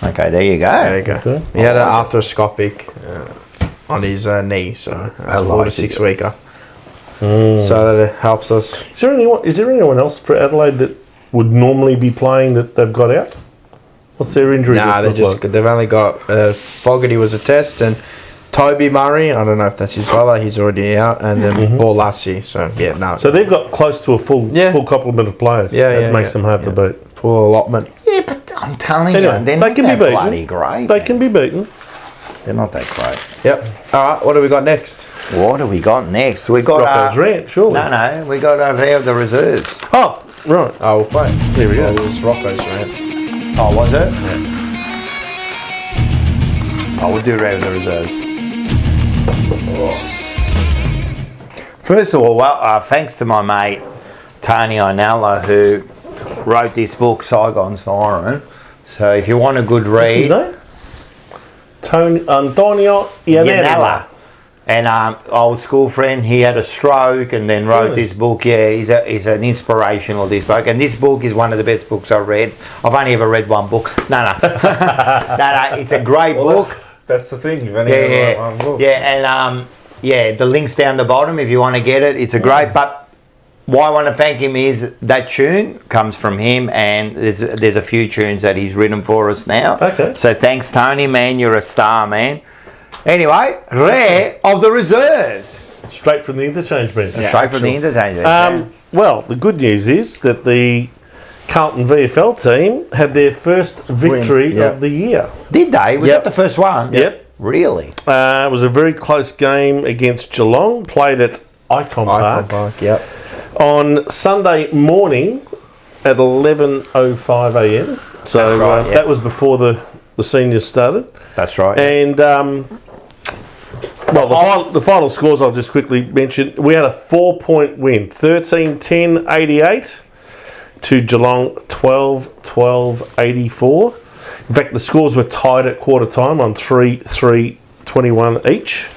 S1: Okay, there you go.
S2: There you go. Okay. He had an arthroscopic on his knee, so it's 4 to 6 weeker. So that helps us.
S3: Is there anyone else for Adelaide that would normally be playing that they've got out? What's their injury?
S2: Nah, they've only got Fogarty was a test, and Toby Murray, I don't know if that's his brother, he's already out, and then Paul Lassie. So yeah, no.
S3: So they've got close to a full complement of players. That makes them hard to beat.
S2: Full allotment.
S1: Yeah, but I'm telling you, they're not that bloody great.
S3: They can be beaten.
S1: They're not that great.
S2: Yep. All right, what do we got next?
S1: What do we got next? We got
S3: Rocco's Rant, surely.
S1: No, we got the reserves.
S3: Oh, right.
S2: Oh, we'll play.
S3: Here we go.
S2: It was Rocco's Rant.
S1: Oh, was it? Yeah. Oh, we'll do round the reserves. First of all, thanks to my mate Tony Iannella, who wrote this book, Saigon, Siren. So if you want a good read...
S3: What's his name? Antonio Iannella.
S1: And old school friend, he had a stroke and then wrote this book. Yeah, he's an inspirational, this book. And this book is one of the best books I've read. I've only ever read one book. No. No, it's a great book.
S4: That's the thing. You've only ever read one book.
S1: Yeah, and the link's down the bottom if you want to get it. It's a great, but why I want to thank him is that tune comes from him, and there's a few tunes that he's written for us now.
S3: Okay.
S1: So thanks, Tony, man. You're a star, man. Anyway, rare of the reserves.
S3: straight from the interchange bench.
S1: Straight from the interchange. yeah.
S3: Well, the good news is that the Carlton VFL team had their first victory of the year.
S1: Did they? Was that the first one?
S3: Yep.
S1: Really?
S3: It was a very close game against Geelong, played at Icon Park.
S2: Yep.
S3: On Sunday morning at 11:05 a.m. So
S1: That's right,
S3: that was before the seniors started.
S1: That's right.
S3: And the final scores I'll just quickly mention. We had a 4-point win, 13-10-88 to Geelong 12-12-84. In fact, the scores were tied at quarter time on 3-3-21 each.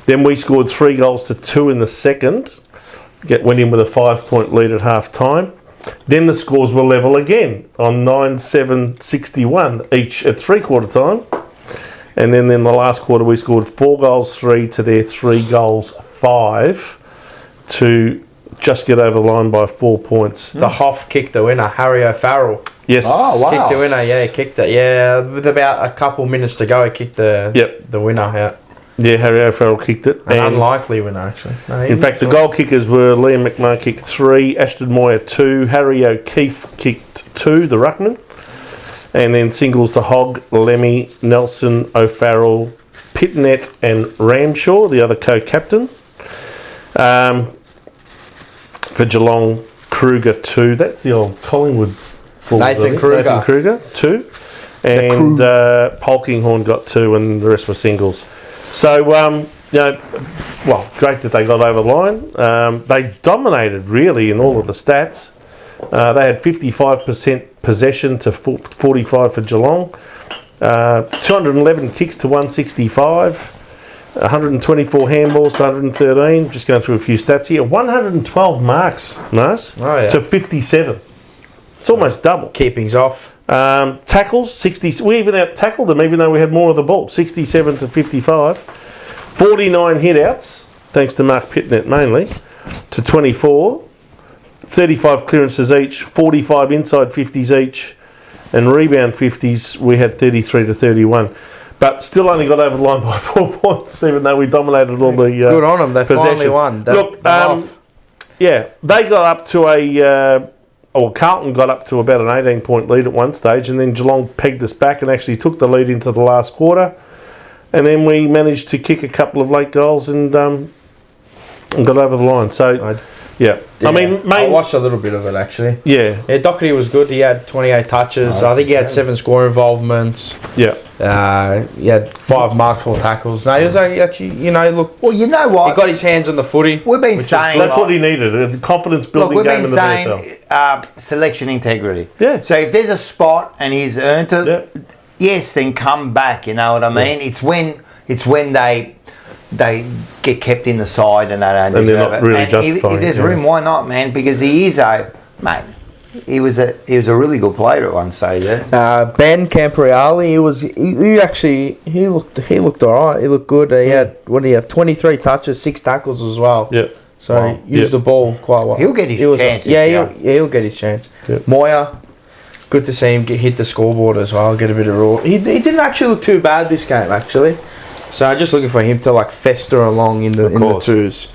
S3: Then we scored 3 goals to 2 in the second. Went in with a 5-point lead at half time. Then the scores were level again on 9-7-61 each at 3-quarter time. And then in the last quarter we scored 4 goals 3 to their 3 goals 5 to just get over the line by 4 points.
S2: The Hoff kicked the winner, Harry O'Farrell.
S3: Yes.
S1: Oh, wow.
S2: Kicked the winner, yeah, kicked it. Yeah, with about a couple minutes to go, he kicked the winner out.
S3: Yeah, Harry O'Farrell kicked it.
S2: An unlikely winner, actually. No,
S3: In fact, the goal kickers were Liam McMahon kicked 3, Ashton Moyer 2, Harry O'Keefe kicked 2, the ruckman. And then singles to Hogg, Lemmy, Nelson, O'Farrell, Pitnet and Ramshaw, the other co-captain. For Geelong, Kruger 2. That's the old Collingwood forward,
S2: Nathan Kruger.
S3: Nathan Kruger 2. And Polkinghorn got 2 and the rest were singles. So, great that they got over the line. They dominated really in all of the stats. They had 55% possession to 45 for Geelong, 211 kicks to 165, 124 handballs to 113. Just going through a few stats here. 112 marks, to 57. It's almost double.
S2: Keepings off.
S3: Tackles, 60. We even out tackled them, even though we had more of the ball. 67 to 55. 49 hit-outs, thanks to Mark Pitnet mainly, to 24. 35 clearances each, 45 inside 50s each, and rebound 50s we had 33 to 31. But still only got over the line by 4 points, even though we dominated all the
S2: good on them. They finally won.
S3: Look, they got up to Carlton got up to about an 18-point lead at one stage, and then Geelong pegged us back and actually took the lead into the last quarter. And then we managed to kick a couple of late goals and got over the line. So,
S2: I watched a little bit of it actually.
S3: Yeah,
S2: Doherty was good. He had 28 touches. I think he had 7 score involvements.
S3: Yeah.
S2: He had 5 marks, 4 tackles. No, he was actually, look.
S1: Well, you know what?
S2: He got his hands on the footy.
S1: We've been saying
S3: that's what he needed. A confidence building game in the VFL.
S1: We've been saying selection integrity.
S3: Yeah.
S1: So if there's a spot and he's earned it, yes, then come back. You know what I mean? Yeah. It's when they get kept in the side and they don't deserve
S3: they're not
S1: it.
S3: really
S1: and
S3: justifying
S1: if there's room, why not, man? Because he is he was a really good player at one stage. Yeah?
S2: Ben Campriali, he looked alright. He looked good. He had 23 touches, 6 tackles as well.
S3: Yeah.
S2: So he used the ball quite well.
S1: He'll get his chance.
S2: He'll get his chance. Yep. Moyer, good to see him hit the scoreboard as well. Get a bit of raw. He didn't actually look too bad this game actually. So I'm just looking for him to fester along in the twos.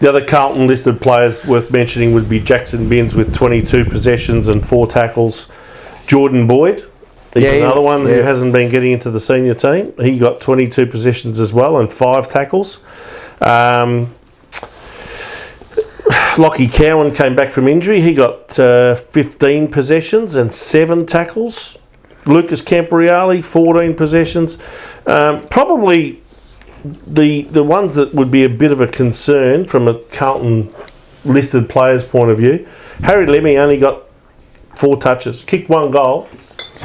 S3: The other Carlton listed players worth mentioning would be Jackson Binns with 22 possessions and 4 tackles. Jordan Boyd, he's another one who hasn't been getting into the senior team. He got 22 possessions as well and 5 tackles. Lockie Cowan came back from injury. He got 15 possessions and 7 tackles. Lucas Campriali, 14 possessions. Probably the ones that would be a bit of a concern from a Carlton listed player's point of view. Harry Lemmy only got 4 touches, kicked 1 goal,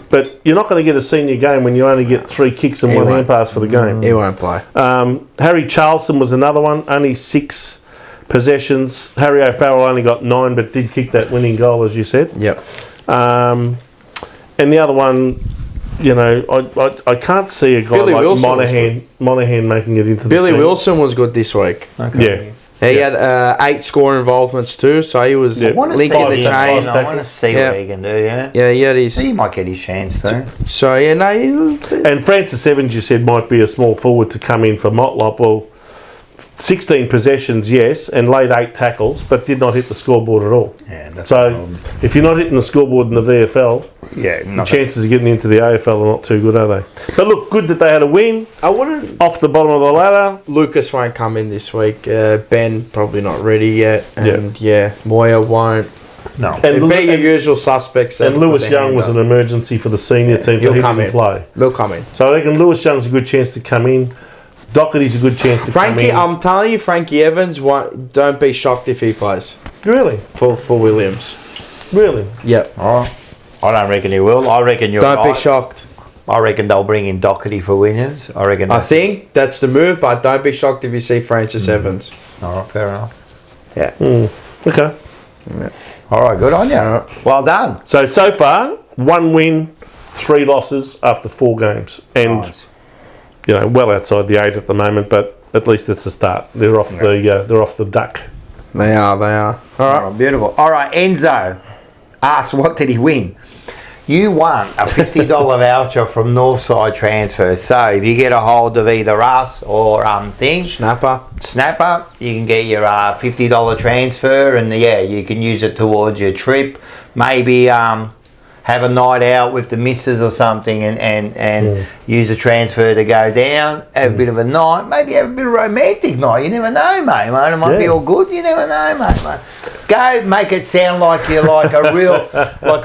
S3: but you're not going to get a senior game when you only get 3 kicks and 1 hand pass for the game.
S2: He won't play.
S3: Harry Charlson was another one, only 6 possessions. Harry O'Farrell only got 9 but did kick that winning goal, as you said.
S2: Yep.
S3: And the other one, I can't see a guy
S2: Billy
S3: like
S2: Wilson
S3: Monahan making it into the
S2: Billy
S3: scene.
S2: Wilson was good this week.
S3: Okay.
S2: Yeah. He had 8 score involvements too, so he was linking the chain.
S1: I want to see what he can do,
S2: Yeah,
S1: he might get his chance too.
S2: So,
S3: And Francis Evans, you said, might be a small forward to come in for Motlop. Well, 16 possessions, yes, and laid 8 tackles, but did not hit the scoreboard at all.
S1: Yeah, that's
S3: So if you're not hitting the scoreboard in the VFL, the chances of getting into the AFL are not too good, are they? But look, good that they had a win.
S2: I wouldn't.
S3: Off the bottom of the ladder.
S2: Lucas won't come in this week. Ben probably not ready yet, and Moya won't.
S1: No.
S3: And,
S2: It'd be your usual suspects.
S3: and Lewis Young was an emergency for the senior team, so
S2: He'll
S3: he
S2: come
S3: didn't
S2: in.
S3: play.
S2: They'll come in.
S3: So I reckon Lewis Young's a good chance to come in. Doherty's a good chance to
S2: Frankie,
S3: come in.
S2: I'm telling you, Frankie Evans won't. Don't be shocked if he plays
S3: Really?
S2: for Williams.
S3: Really?
S2: Yep.
S1: Oh, I don't reckon he will. I reckon you're
S2: Don't
S1: right.
S2: be shocked.
S1: I reckon they'll bring in Doherty for Williams. I reckon.
S2: I think that's the move, but don't be shocked if you see Francis Evans.
S1: All right, fair enough.
S2: Yeah.
S3: Okay.
S1: All right, good on you. Well done.
S3: So far, 1 win, 3 losses after 4 games. And,
S1: Nice.
S3: well outside the 8 at the moment, but at least it's a start. They're off the duck.
S2: They are. All right.
S1: Oh, beautiful. All right, Enzo asked, what did he win? You won a $50 voucher from Northside Transfers. So if you get a hold of either us or
S2: Snapper.
S1: Snapper, you can get your $50 transfer, and you can use it towards your trip. Maybe have a night out with the missus or something, and use a transfer to go down, have a bit of a night, maybe have a bit of a romantic night. You never know, mate. It might be all good. You never know, mate. Go make it sound like you're like a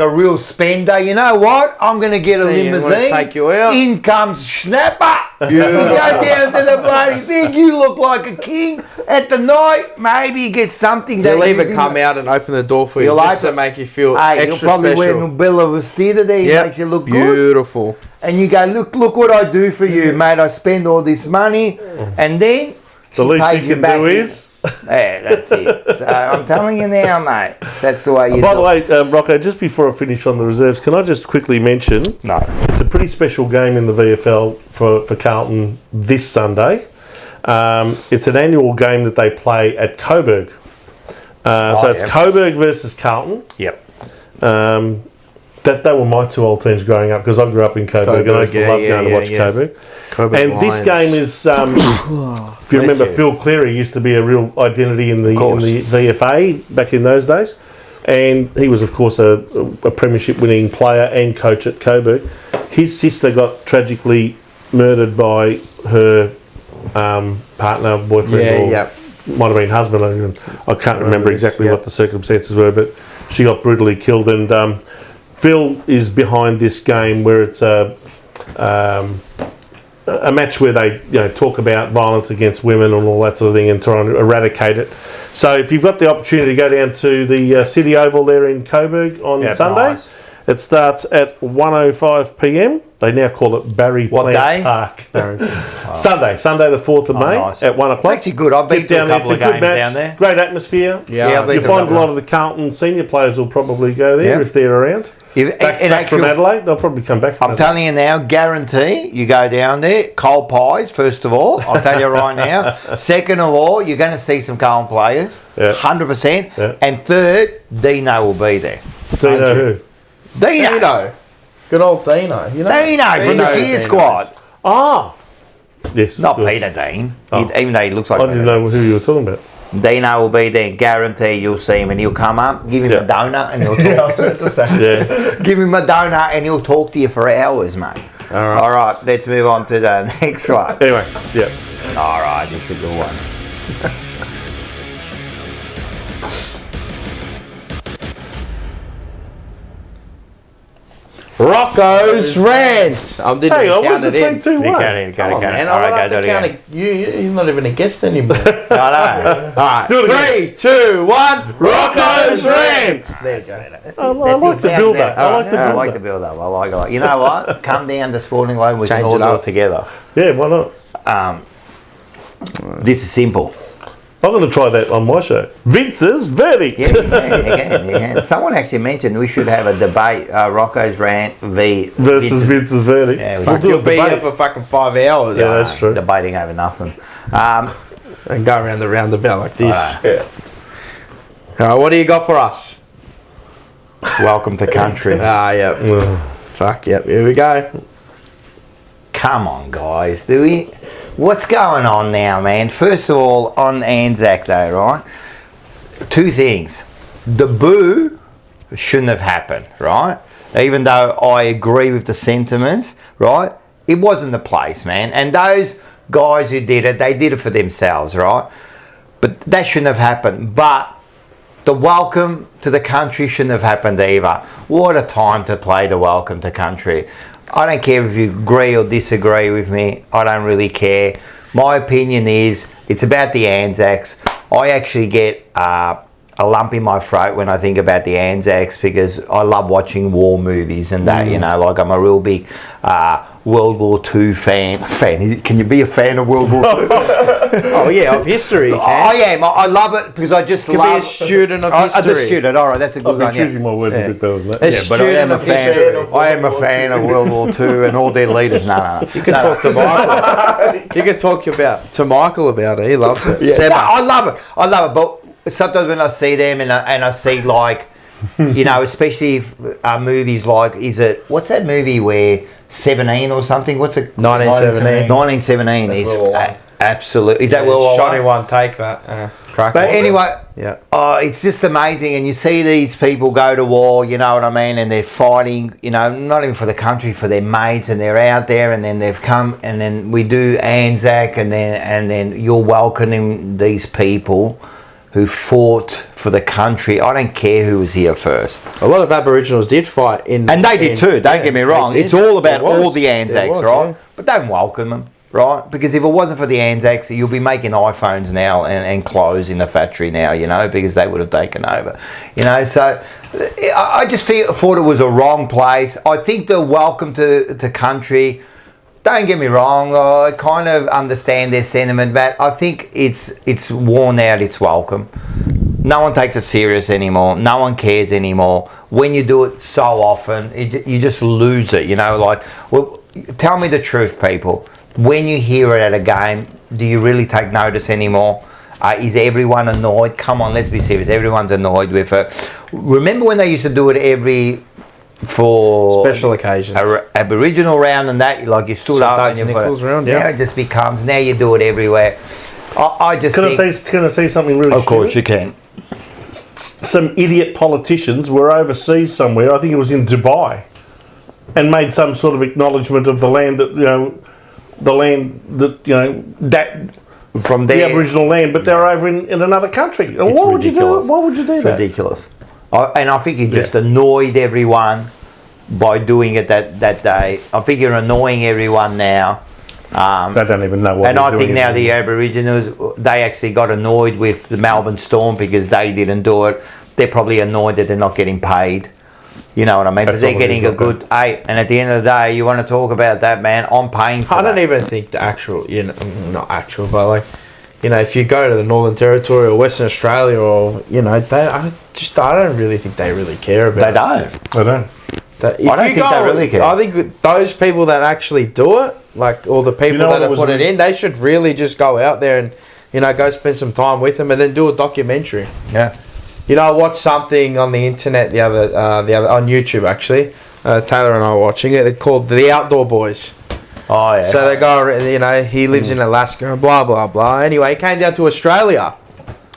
S1: real spender. You know what? I'm going to get a limousine.
S2: Take you out.
S1: In comes Snapper. You go down to the bloody thing. You look like a king at the night. Maybe you get something.
S2: They'll even come out and open the door for you just to make you feel
S1: Hey, you'll
S2: extra
S1: probably wear
S2: special.
S1: a bill of a steer there.
S2: Yep.
S1: Makes you look good.
S2: Beautiful.
S1: And you go, look what I do for you, mate. I spend all this money, and then
S3: The
S1: she
S3: least
S1: pays
S3: you can do
S1: in.
S3: is...
S1: Yeah, that's it. So I'm telling you now, mate. That's the way you
S3: By
S1: do
S3: the
S1: it.
S3: way, Rocco, just before I finish on the reserves, can I just quickly mention...
S1: No.
S3: It's a pretty special game in the VFL for Carlton this Sunday. It's an annual game that they play at Coburg. So it's Coburg versus Carlton.
S1: Yep.
S3: That were my 2 old teams growing up, because I grew up in Coburg and I used to love going to watch Coburg. And this game is, if you remember, Phil Cleary used to be a real identity in the VFA back in those days. And he was, of course, a premiership winning player and coach at Coburg. His sister got tragically murdered by her partner, boyfriend, might have been husband. I can't remember exactly what the circumstances were, but she got brutally killed. And Phil is behind this game, where it's a match where they talk about violence against women and all that sort of thing, and trying to eradicate it. So if you've got the opportunity to go down to the City Oval there in Coburg on Sunday,
S1: nice.
S3: It starts at 1:05 p.m. They now call it Barry
S1: What
S3: Plant
S1: day?
S3: Park. Sunday the 4th of May
S1: nice.
S3: at 1 o'clock.
S1: It's actually good. I've been
S3: Get
S1: to a
S3: down there.
S1: couple of
S3: It's a good
S1: games
S3: match.
S1: down there.
S3: Great atmosphere.
S1: I've been
S3: You'll
S1: to
S3: find a
S1: couple
S3: lot of the Carlton senior players will probably go there
S1: Yep.
S3: if they're around. Back from
S1: actual,
S3: Adelaide, they'll probably come back from
S1: I'm
S3: Adelaide.
S1: telling you now, guarantee you go down there, cold pies, first of all, I'll tell you right now. Second of all, you're going to see some Carlton players, 100%.
S3: Yeah.
S1: And third, Dino will be there.
S3: Dino who?
S1: Dino.
S2: Good old Dino. You know?
S1: Dino from the cheer squad.
S3: Ah! Yes.
S1: Not
S3: good.
S1: Peter Dean,
S3: Oh.
S1: even though he looks like
S3: I didn't
S1: Peter.
S3: know who you were talking about.
S1: Dino will be there, guarantee you'll see him, and he'll come up, give him a donut, and he'll talk.
S3: Yeah.
S1: Give him a donut, and he'll talk to you for hours, mate. All right, let's move on to the next one.
S3: Anyway, yeah.
S1: All right, it's a good one.
S2: Rocco's Rant. I didn't
S3: Hey, I
S2: even
S3: was
S2: count
S3: the
S2: it in.
S3: 3-2-1.
S1: You can't.
S2: Come on, man.
S1: All
S2: I
S1: right,
S2: like
S1: go
S2: to
S1: do it
S2: count
S1: again.
S2: it. You're not even a guest anymore.
S1: I know.
S2: All right.
S3: Do it again.
S2: 3, 2, 1. Rocco's Rant. There you go.
S3: I like the build up. I like the
S1: I
S3: build
S1: like
S3: up.
S1: the build up. I like it. You know what? Come down to Sporting Globe. We
S2: Change
S1: can all
S2: it
S1: do
S2: up.
S1: it together.
S3: Yeah, why not?
S1: This is simple.
S3: I'm going to try that on my show. Vince's verdict.
S1: Yeah, you can. Someone actually mentioned we should have a debate. Rocco's Rant
S3: Versus Vince's verdict.
S1: Yeah, we
S3: We'll
S1: should.
S3: do a
S2: You'll be here
S3: debate.
S2: for fucking 5 hours.
S3: Yeah, that's true.
S1: Debating over nothing.
S2: And go around the roundabout like this.
S3: Yeah.
S2: All right, what do you got for us?
S1: Welcome to country.
S2: Yeah. Fuck, yep. Here we go.
S1: Come on, guys. Do we? What's going on now, man? First of all, on Anzac Day, right? Two things. The boo shouldn't have happened, right? Even though I agree with the sentiments, right? It wasn't the place, man. And those guys who did it, they did it for themselves, right? But that shouldn't have happened. But the welcome to the country shouldn't have happened either. What a time to play the welcome to country. I don't care if you agree or disagree with me. I don't really care. My opinion is it's about the Anzacs. I actually get a lump in my throat when I think about the Anzacs because I love watching war movies and that, you know, like I'm a real big World War II fan. Can you be a fan of World War II?
S2: Oh yeah, of history.
S1: I am. I love it because I just
S2: Can
S1: love...
S2: be a student of
S1: As a
S2: history.
S1: student, all right, that's a
S3: I've
S1: good
S3: been
S1: one.
S3: choosing
S1: Yeah.
S3: my words a bit better than that.
S2: A
S1: Yeah, but I am a
S2: student of history.
S1: fan. I am a fan of World War II and all their leaders. No.
S2: You can talk to Michael. You can talk to Michael about it. He loves it.
S1: Yeah.
S2: Seba.
S1: No, I love it. But sometimes when I see them and I see like, you know, especially if, movies like, what's that movie where 17 or something? What's it?
S2: 1917.
S1: 1917
S4: That's
S1: is
S4: World War I.
S1: absolute. Is that World War
S2: Shot
S1: I?
S2: in one take that. Crack.
S1: But anyway,
S2: Yeah.
S1: it's just amazing, and you see these people go to war, you know what I mean, and they're fighting, you know, not even for the country, for their mates, and they're out there, and then they've come, and then we do Anzac, and then you're welcoming these people who fought for the country. I don't care who was here first.
S2: A lot of Aboriginals did fight in...
S1: And they did too, don't get me wrong. It's all about all the Anzacs, right?
S2: Yeah.
S1: But don't welcome them, right? Because if it wasn't for the Anzacs, you'll be making iPhones now and clothes in the factory now, you know, because they would have taken over. You know, so I just thought it was a wrong place. I think the welcome to country... Don't get me wrong, I kind of understand their sentiment, but I think it's worn out its welcome. No one takes it serious anymore. No one cares anymore. When you do it so often, you just lose it, you know, like, well, tell me the truth, people. When you hear it at a game, do you really take notice anymore? Is everyone annoyed? Come on, let's be serious. Everyone's annoyed with it. Remember when they used to do it for
S2: Special occasions.
S1: Aboriginal round and that, like you stood
S2: St.
S1: up
S2: Doug's
S1: and you
S2: Nichols round,
S1: now
S2: yeah.
S1: it just becomes, now you do it everywhere. I just
S3: Can
S1: think...
S3: I say something really
S1: Of course
S3: stupid?
S1: you can.
S3: Some idiot politicians were overseas somewhere, I think it was in Dubai, and made some sort of acknowledgement of the land that, you know, that
S1: From
S3: the
S1: there...
S3: Aboriginal land, but they're over in another country. And
S1: It's
S3: why would you do
S1: ridiculous.
S3: it? Why would you do
S1: It's
S3: that?
S1: ridiculous. And I think you just annoyed everyone by doing it that day. I think you're annoying everyone now.
S3: They don't even know what
S1: And
S3: they're
S1: I think
S3: doing
S1: now
S3: anymore.
S1: the Aboriginals, they actually got annoyed with the Melbourne Storm because they didn't do it. They're probably annoyed that they're not getting paid. You know what I mean? Because they're
S3: That's all it
S1: getting
S3: is,
S1: a good... Hey, and at the end of the day, you want to talk about that, man, I'm paying for
S2: I don't
S1: that.
S2: even think the actual, you know, not actual, but like, you know, if you go to the Northern Territory or Western Australia or, you know, I don't really think they really care about
S1: They
S2: it.
S1: don't.
S3: I don't.
S1: I don't think they really care.
S2: I think those people that actually do it, like all the people
S3: know what
S2: that
S3: it
S2: have
S3: was
S2: put it
S3: with-
S2: in, they should really just go out there and, you know, go spend some time with them and then do a documentary.
S1: Yeah.
S2: You know, I watched something on the internet the other on YouTube actually. Taylor and I were watching it. It's called The Outdoor Boys.
S1: Oh, yeah.
S2: So they go, you know, he lives in Alaska and blah blah blah. Anyway, he came down to Australia.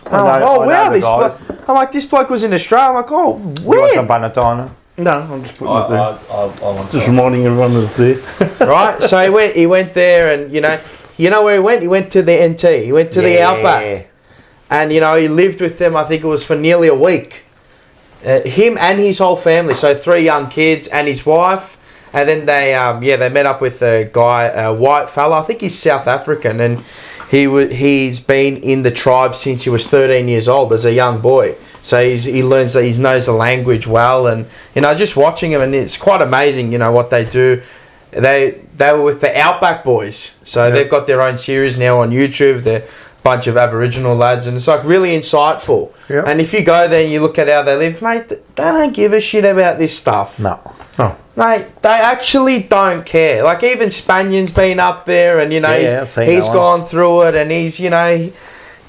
S2: I'm like, oh wow, this bloke. I'm like, this bloke was in Australia. I'm like, oh,
S1: You want
S2: where?
S1: some banatana?
S3: No, I'm just putting it there.
S4: I want
S3: Just
S4: to.
S3: reminding everyone that it's there.
S2: Right. So he went there, and you know where he went. He went to the NT. He went to the Outback, and you know he lived with them. I think it was for nearly a week. Him and his whole family. So 3 young kids and his wife, and then they met up with a guy, a white fella. I think he's South African, and he's been in the tribe since he was 13 years old as a young boy. So he learns that he knows the language well, and you know, just watching him, and it's quite amazing. You know what they do. They were with the Outback Boys, so they've got their own series now on YouTube. They're a bunch of Aboriginal lads, and it's like really insightful.
S1: Yep.
S2: And if you go there and you look at how they live, mate, they don't give a shit about this stuff.
S1: No.
S3: Oh,
S2: Mate, they actually don't care. Like even Spanion's been up there, and you know
S1: I've seen
S2: he's
S1: that one.
S2: gone through it, and he's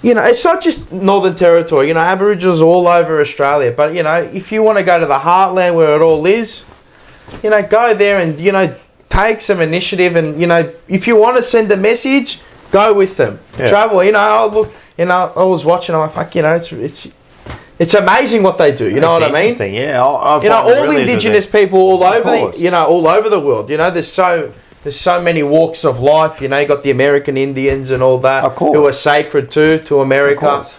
S2: you know, it's not just Northern Territory. You know, Aboriginals all over Australia. But you know, if you want to go to the heartland where it all is, go there and take some initiative, and if you want to send a message, Go with them.
S1: Yeah.
S2: Travel. You know, I was watching. I'm like, fuck. You know, it's amazing what they do. You know what I mean?
S1: Interesting, yeah. I
S2: You know,
S1: find it
S2: all
S1: really
S2: Indigenous
S1: interesting.
S2: people all over,
S1: course.
S2: all over the world. You know, there's so many walks of life. You know, you got the American Indians and all that,
S1: Of course.
S2: who are sacred to America.
S1: Of course.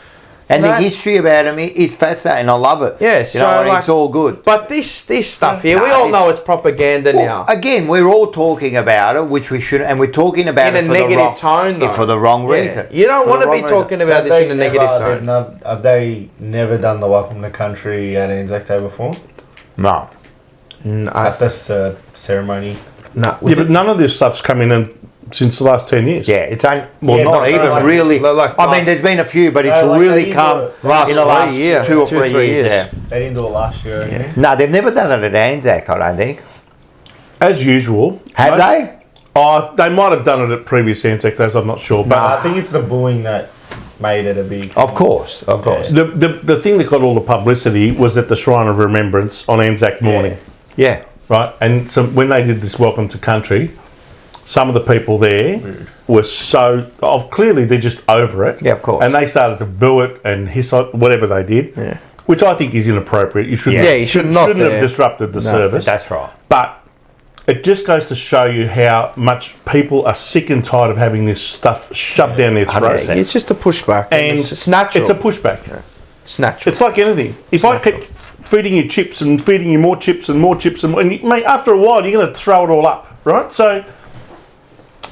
S1: And
S2: No.
S1: the history about them is fascinating. I love it.
S2: Yeah,
S1: you
S2: so,
S1: know,
S2: like-
S1: it's all good.
S2: But this stuff here, we
S1: No,
S2: all
S1: it's-
S2: know it's propaganda
S1: Well,
S2: now.
S1: again, we're all talking about it, which we should, and we're talking about
S2: In
S1: it
S2: a
S1: for
S2: negative
S1: the wrong
S2: tone, though.
S1: for the wrong
S2: Yeah.
S1: reason.
S2: You don't
S1: For
S2: want
S1: the
S2: to be
S1: wrong reason.
S2: talking about this in a negative tone.
S4: Have they never done the welcome to country at Anzac Day before?
S1: No.
S4: At this ceremony.
S2: No,
S3: Yeah, but none of this stuff's coming in since the last 10 years.
S1: Yeah, it's only, well,
S4: Yeah,
S1: not
S4: but
S1: even
S4: like-
S1: really.
S2: like
S1: I mean,
S2: last-
S1: there's been a few, but it's
S4: No, like
S1: really
S4: they
S1: come
S4: do it
S2: last
S1: in the last
S2: year,
S1: 2 or 3 years. Yeah.
S4: They didn't do it last year. Yeah.
S1: No, they've never done it at Anzac, I don't think.
S3: As usual.
S1: Have they?
S3: Oh, they might have done it at previous Anzac days, I'm not sure. But
S4: I think it's the booing that made it a big.
S1: Of course, of course.
S3: the thing that got all the publicity was at the Shrine of Remembrance on Anzac morning.
S1: Yeah.
S3: Right, and so when they did this Welcome to Country, some of the people there were clearly they're just over it.
S1: Yeah, of course.
S3: And they started to boo it and hiss it, whatever they did, which I think is inappropriate. You shouldn't,
S2: Yeah, you should not
S3: shouldn't have
S2: there.
S3: disrupted the service.
S1: That's right.
S3: But it just goes to show you how much people are sick and tired of having this stuff shoved down their throats.
S2: Yeah, it's just a pushback.
S3: And
S2: It's natural.
S3: It's a pushback.
S2: It's natural.
S3: It's like anything. If I keep feeding you chips and feeding you more chips and more chips and more, and mate, after a while you're going to throw it all up, right? So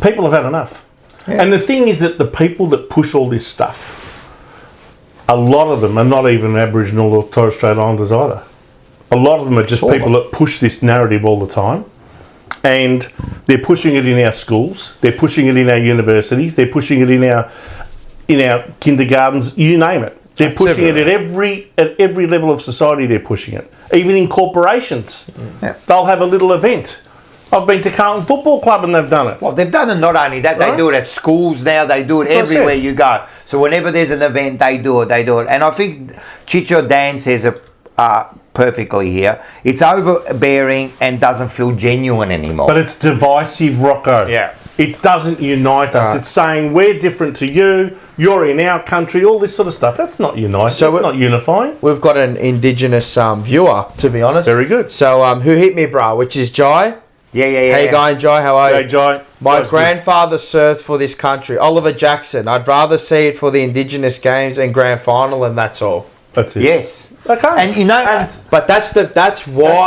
S3: people have had enough.
S1: Yeah.
S3: And the thing is that the people that push all this stuff, a lot of them are not even Aboriginal or Torres Strait Islanders either. A lot of them are just people that push this narrative all the time. And they're pushing it in our schools, they're pushing it in our universities, they're pushing it in our kindergartens, you name it. They're pushing it at every level of society. They're pushing it, even in corporations.
S1: Yeah.
S3: They'll have a little event. I've been to Carlton Football Club and they've done it.
S1: Well, they've done it not only that,
S3: Right.
S1: they do it at schools now, they do it
S3: That's what I
S1: everywhere
S3: said.
S1: you go. So whenever there's an event, they do it. And I think Chicho Dan says it perfectly here. It's overbearing and doesn't feel genuine anymore.
S3: But it's divisive, Rocco.
S1: Yeah.
S3: It doesn't unite us. It's saying we're different to you, you're in our country, all this sort of stuff. That's not uniting.
S2: So
S3: It's not unifying.
S2: We've got an Indigenous viewer, to be honest.
S3: Very good.
S2: So, who hit me, bro? Which is Jai.
S1: yeah.
S2: How you going, Jai? How are you?
S3: Hey, Jai.
S2: My
S3: Jai's
S2: grandfather served for this country. Oliver Jackson. I'd rather see it for the Indigenous Games and Grand Final, and that's all.
S3: good. That's it.
S1: Yes.
S3: Okay.
S1: And you know,
S2: But that's why.
S4: That's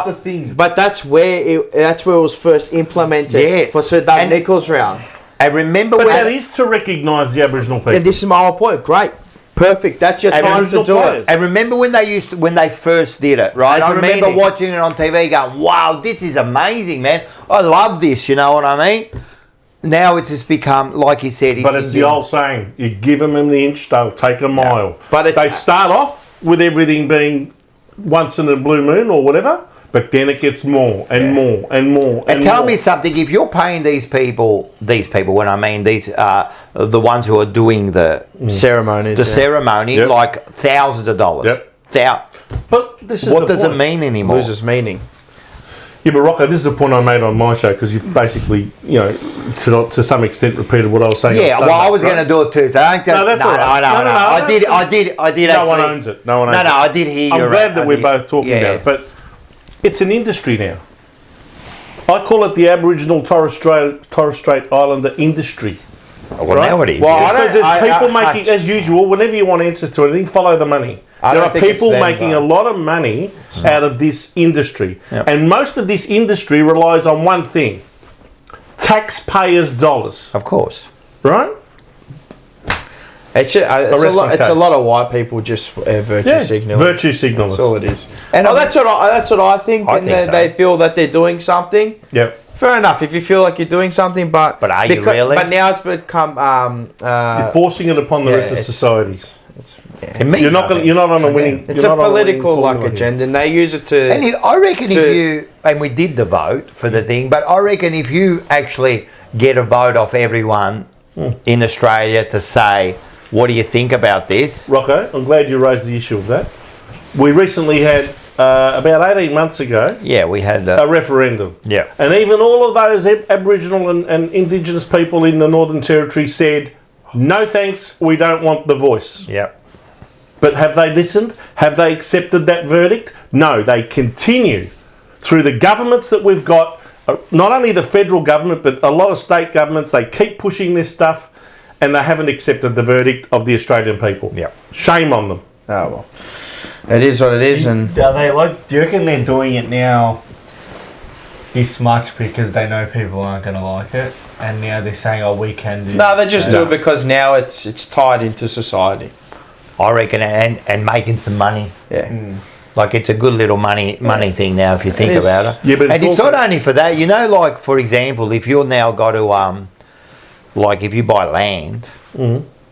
S4: the thing.
S2: But that's where it was first implemented.
S1: Yes.
S2: For Sir Doug
S1: And-
S2: Nichols round.
S1: I remember
S3: But
S1: when...
S3: that is to recognise the Aboriginal people.
S2: And this is my whole point. Great. Perfect. That's your time to
S3: Aboriginal
S2: do
S3: players.
S2: it.
S1: I remember when they first did it, right?
S2: As
S1: I
S2: a
S1: remember
S2: meeting.
S1: watching it on TV going, wow, this is amazing, man. I love this, you know what I mean? Now it's just become, like you said...
S3: But it's the old saying, you give them the inch, they'll take a mile.
S2: But
S3: They start off with everything being once in a blue moon or whatever, but then it gets more and more and more
S1: And tell
S3: more.
S1: me something, if you're paying these people, when I mean these, the ones who are doing the
S2: Ceremonies.
S1: ceremony,
S3: Yep.
S1: like thousands of dollars.
S3: Yep. But this is
S1: What
S3: the
S1: does it
S3: point.
S1: mean anymore?
S2: Loses meaning.
S3: Yeah, but Rocco, this is the point I made on my show because you've basically, to some extent repeated what I was saying.
S1: Yeah,
S3: on
S1: well, I
S3: Sunday,
S1: was
S3: right?
S1: going to do it too. So don't
S3: No, that's all right.
S1: No,
S3: No.
S1: I did actually.
S3: No one owns it. No one owns it.
S1: No, I did hear you.
S3: I'm glad that we're both talking about it, but it's an industry now. I call it the Aboriginal Torres Strait Islander industry.
S1: Well,
S3: right?
S1: now it is.
S2: Well,
S1: yeah.
S2: I don't-
S3: Because there's people
S2: I-
S3: making, as usual, whenever you want answers to anything, follow the money.
S2: I
S3: There
S2: don't
S3: are
S2: think it's
S3: people
S2: them,
S3: making
S2: though.
S3: a lot of money out of this industry.
S1: Yep.
S3: And most of this industry relies on one thing. Taxpayers' dollars.
S1: Of course.
S3: Right?
S2: It's a
S3: rest my
S2: lot. It's a
S3: case.
S2: lot of white people just virtue signaling.
S3: Virtue signalers.
S2: That's all it is.
S1: And
S2: And
S1: I-
S2: that's what I think.
S1: I
S2: And
S1: think so.
S2: they feel that they're doing something.
S3: Yep.
S2: Fair enough. If you feel like you're doing something, but
S1: But are you really?
S2: But now it's become
S3: You're forcing it upon the rest of
S2: it's-
S3: society.
S1: It means
S3: You're not
S1: nothing.
S3: you're not on a winning.
S2: it's
S3: you're
S2: a
S3: not on winning
S2: political like
S3: formula here.
S2: agenda, and they use it to.
S1: And I reckon if
S2: to-
S1: you, and we did the vote for the thing, but I reckon if you actually get a vote off everyone in Australia to say, what do you think about this?
S3: Rocco, I'm glad you raised the issue of that. We recently had, about 18 months ago,
S1: Yeah, we had
S3: a
S1: the...
S3: referendum.
S1: Yeah.
S3: And even all of those Aboriginal and Indigenous people in the Northern Territory said, no thanks, we don't want the voice.
S1: Yep.
S3: But have they listened? Have they accepted that verdict? No, they continue through the governments that we've got, not only the federal government, but a lot of state governments, they keep pushing this stuff and they haven't accepted the verdict of the Australian people.
S1: Yep.
S3: Shame on them.
S2: Oh, well. It is what it is. And
S4: Are they do you reckon they're doing it now this much because they know people aren't going to like it? And now they're saying, oh, we can do
S2: no, they
S4: this,
S2: just
S4: so-
S2: do it because now it's tied into society.
S1: I reckon, and making some money.
S2: Yeah.
S1: Like, it's a good little money thing now if you think
S2: is.
S1: about it.
S3: Yeah, but
S1: and it's not only for that. You know, like, for example, if you're now got to like, if you buy land,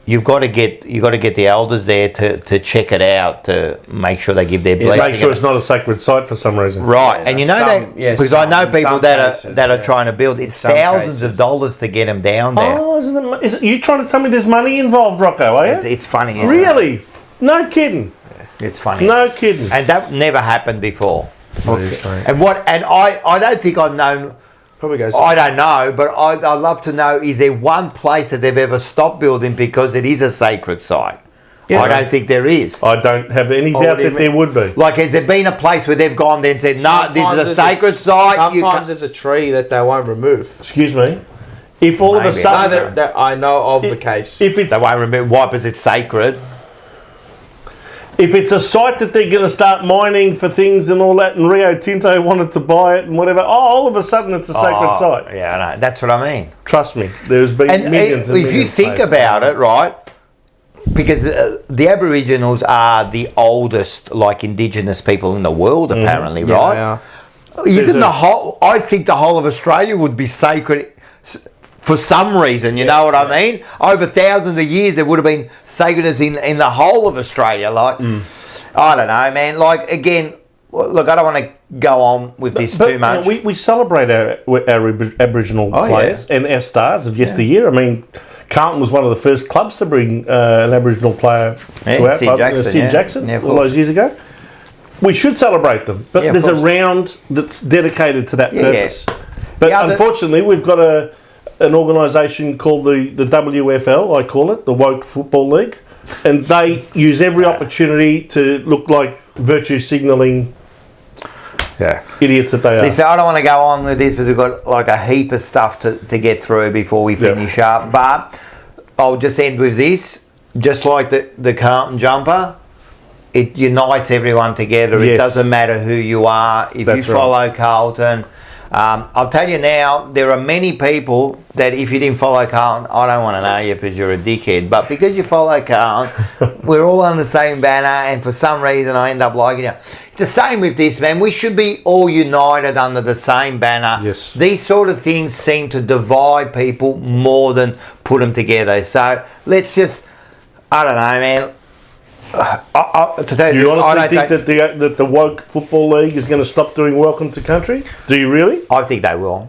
S1: you've got to get the elders there to check it out, to make sure they give their blessing.
S3: Make sure it's not a sacred site for some reason.
S1: Right,
S2: Yeah,
S1: and you know
S2: some-
S1: that,
S2: yeah,
S1: because
S2: some-
S1: I know
S2: in
S1: people
S2: some
S1: that
S2: cases,
S1: are
S2: yeah.
S1: trying to build. It's
S2: Some
S1: thousands of
S2: cases.
S1: dollars to get them down there.
S3: Oh, is it, you trying to tell me there's money involved, Rocco, are you?
S1: It's funny, isn't
S3: Really? No kidding.
S1: it? It's funny.
S3: No kidding.
S1: And that never happened before.
S2: Okay.
S1: And I don't think I've known.
S2: Probably goes.
S1: I don't know, but I'd love to know, is there one place that they've ever stopped building because it is a sacred site?
S2: Yeah.
S1: I don't think there is.
S3: I don't have any
S2: Oh,
S3: doubt
S2: what do you
S3: that there would be.
S1: Like, has there been a place where they've gone there and said, no, this is a
S2: Sometimes
S1: sacred site? You
S2: Sometimes
S1: can't.
S2: there's a tree that they won't remove.
S3: Excuse me. If all of a
S1: Maybe.
S2: No,
S3: sudden,
S2: that I know of the case.
S3: if it's
S1: They won't remember. Why? Because it's sacred.
S3: if it's a site that they're going to start mining for things and all that, and Rio Tinto wanted to buy it and whatever, all of a sudden it's a sacred
S1: Oh,
S3: site.
S1: Yeah, I know. That's what I mean.
S3: Trust me, there's been
S1: And
S3: millions. And
S1: if you
S3: millions
S1: think
S3: made.
S1: about it, right, because the Aboriginals are the oldest, like, Indigenous people in the world, apparently,
S2: Yeah,
S1: right?
S2: they are.
S1: Isn't the whole? I think the whole of Australia would be sacred for some reason. You know what I mean? Over thousands of years, there would have been sacredness in the whole of Australia. Like, I don't know, man. Like, again, look, I don't want to go on with this
S3: But,
S1: too much.
S3: we celebrate our Aboriginal
S1: Oh, yeah.
S3: players and our stars of yesteryear. I mean, Carlton was one of the first clubs to bring an Aboriginal player
S1: Yeah,
S3: to our
S1: Sid
S3: club,
S1: Jackson,
S3: Sid
S1: yeah.
S3: Jackson,
S1: Yeah, of
S3: all
S1: course.
S3: those years ago. We should celebrate them, but
S1: Yeah, of
S3: there's a
S1: course.
S3: round that's dedicated to that
S1: Yeah,
S3: purpose. But
S1: The other-
S3: unfortunately, we've got an organisation called the WFL, I call it, the Woke Football League, and they use every opportunity to look like virtue signalling
S1: Yeah.
S3: idiots that they are.
S1: Listen, I don't want to go on with this because we've got like a heap of stuff to get through before we finish up. But I'll just end with this. Just like the Carlton jumper, it unites everyone together. It
S3: Yes.
S1: doesn't matter who you are. If
S3: That's
S1: you follow Carlton, I'll tell you now, there are many people that if you didn't follow Carlton, I don't want to know you because you're a dickhead. But because you follow Carlton, we're all on the same banner, and for some reason I end up liking you. It's the same with this, man. We should be all united under the same banner.
S3: Yes.
S1: These sort of things seem to divide people more than put them together. So let's just, I don't know, man. To tell
S3: Do you
S1: I
S3: honestly
S1: don't
S3: think that the Woke Football League is going to stop doing Welcome to Country? Do you really?
S1: I think they will.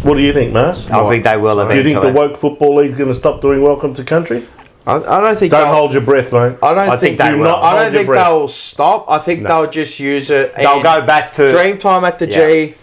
S3: What do you think, Mars?
S1: I think they will
S3: Do you
S1: eventually.
S3: think the Woke Football League is going to stop doing Welcome to Country?
S2: I don't think.
S3: Don't
S2: they'll-
S3: hold your breath, mate.
S2: I don't
S1: I
S2: think
S1: think they
S2: they
S1: will.
S2: will. I
S3: Hold
S2: don't
S3: your
S2: think
S3: breath.
S2: they'll stop. I think they'll just use it.
S1: They'll
S2: and
S1: go back to
S2: Dream time at the G.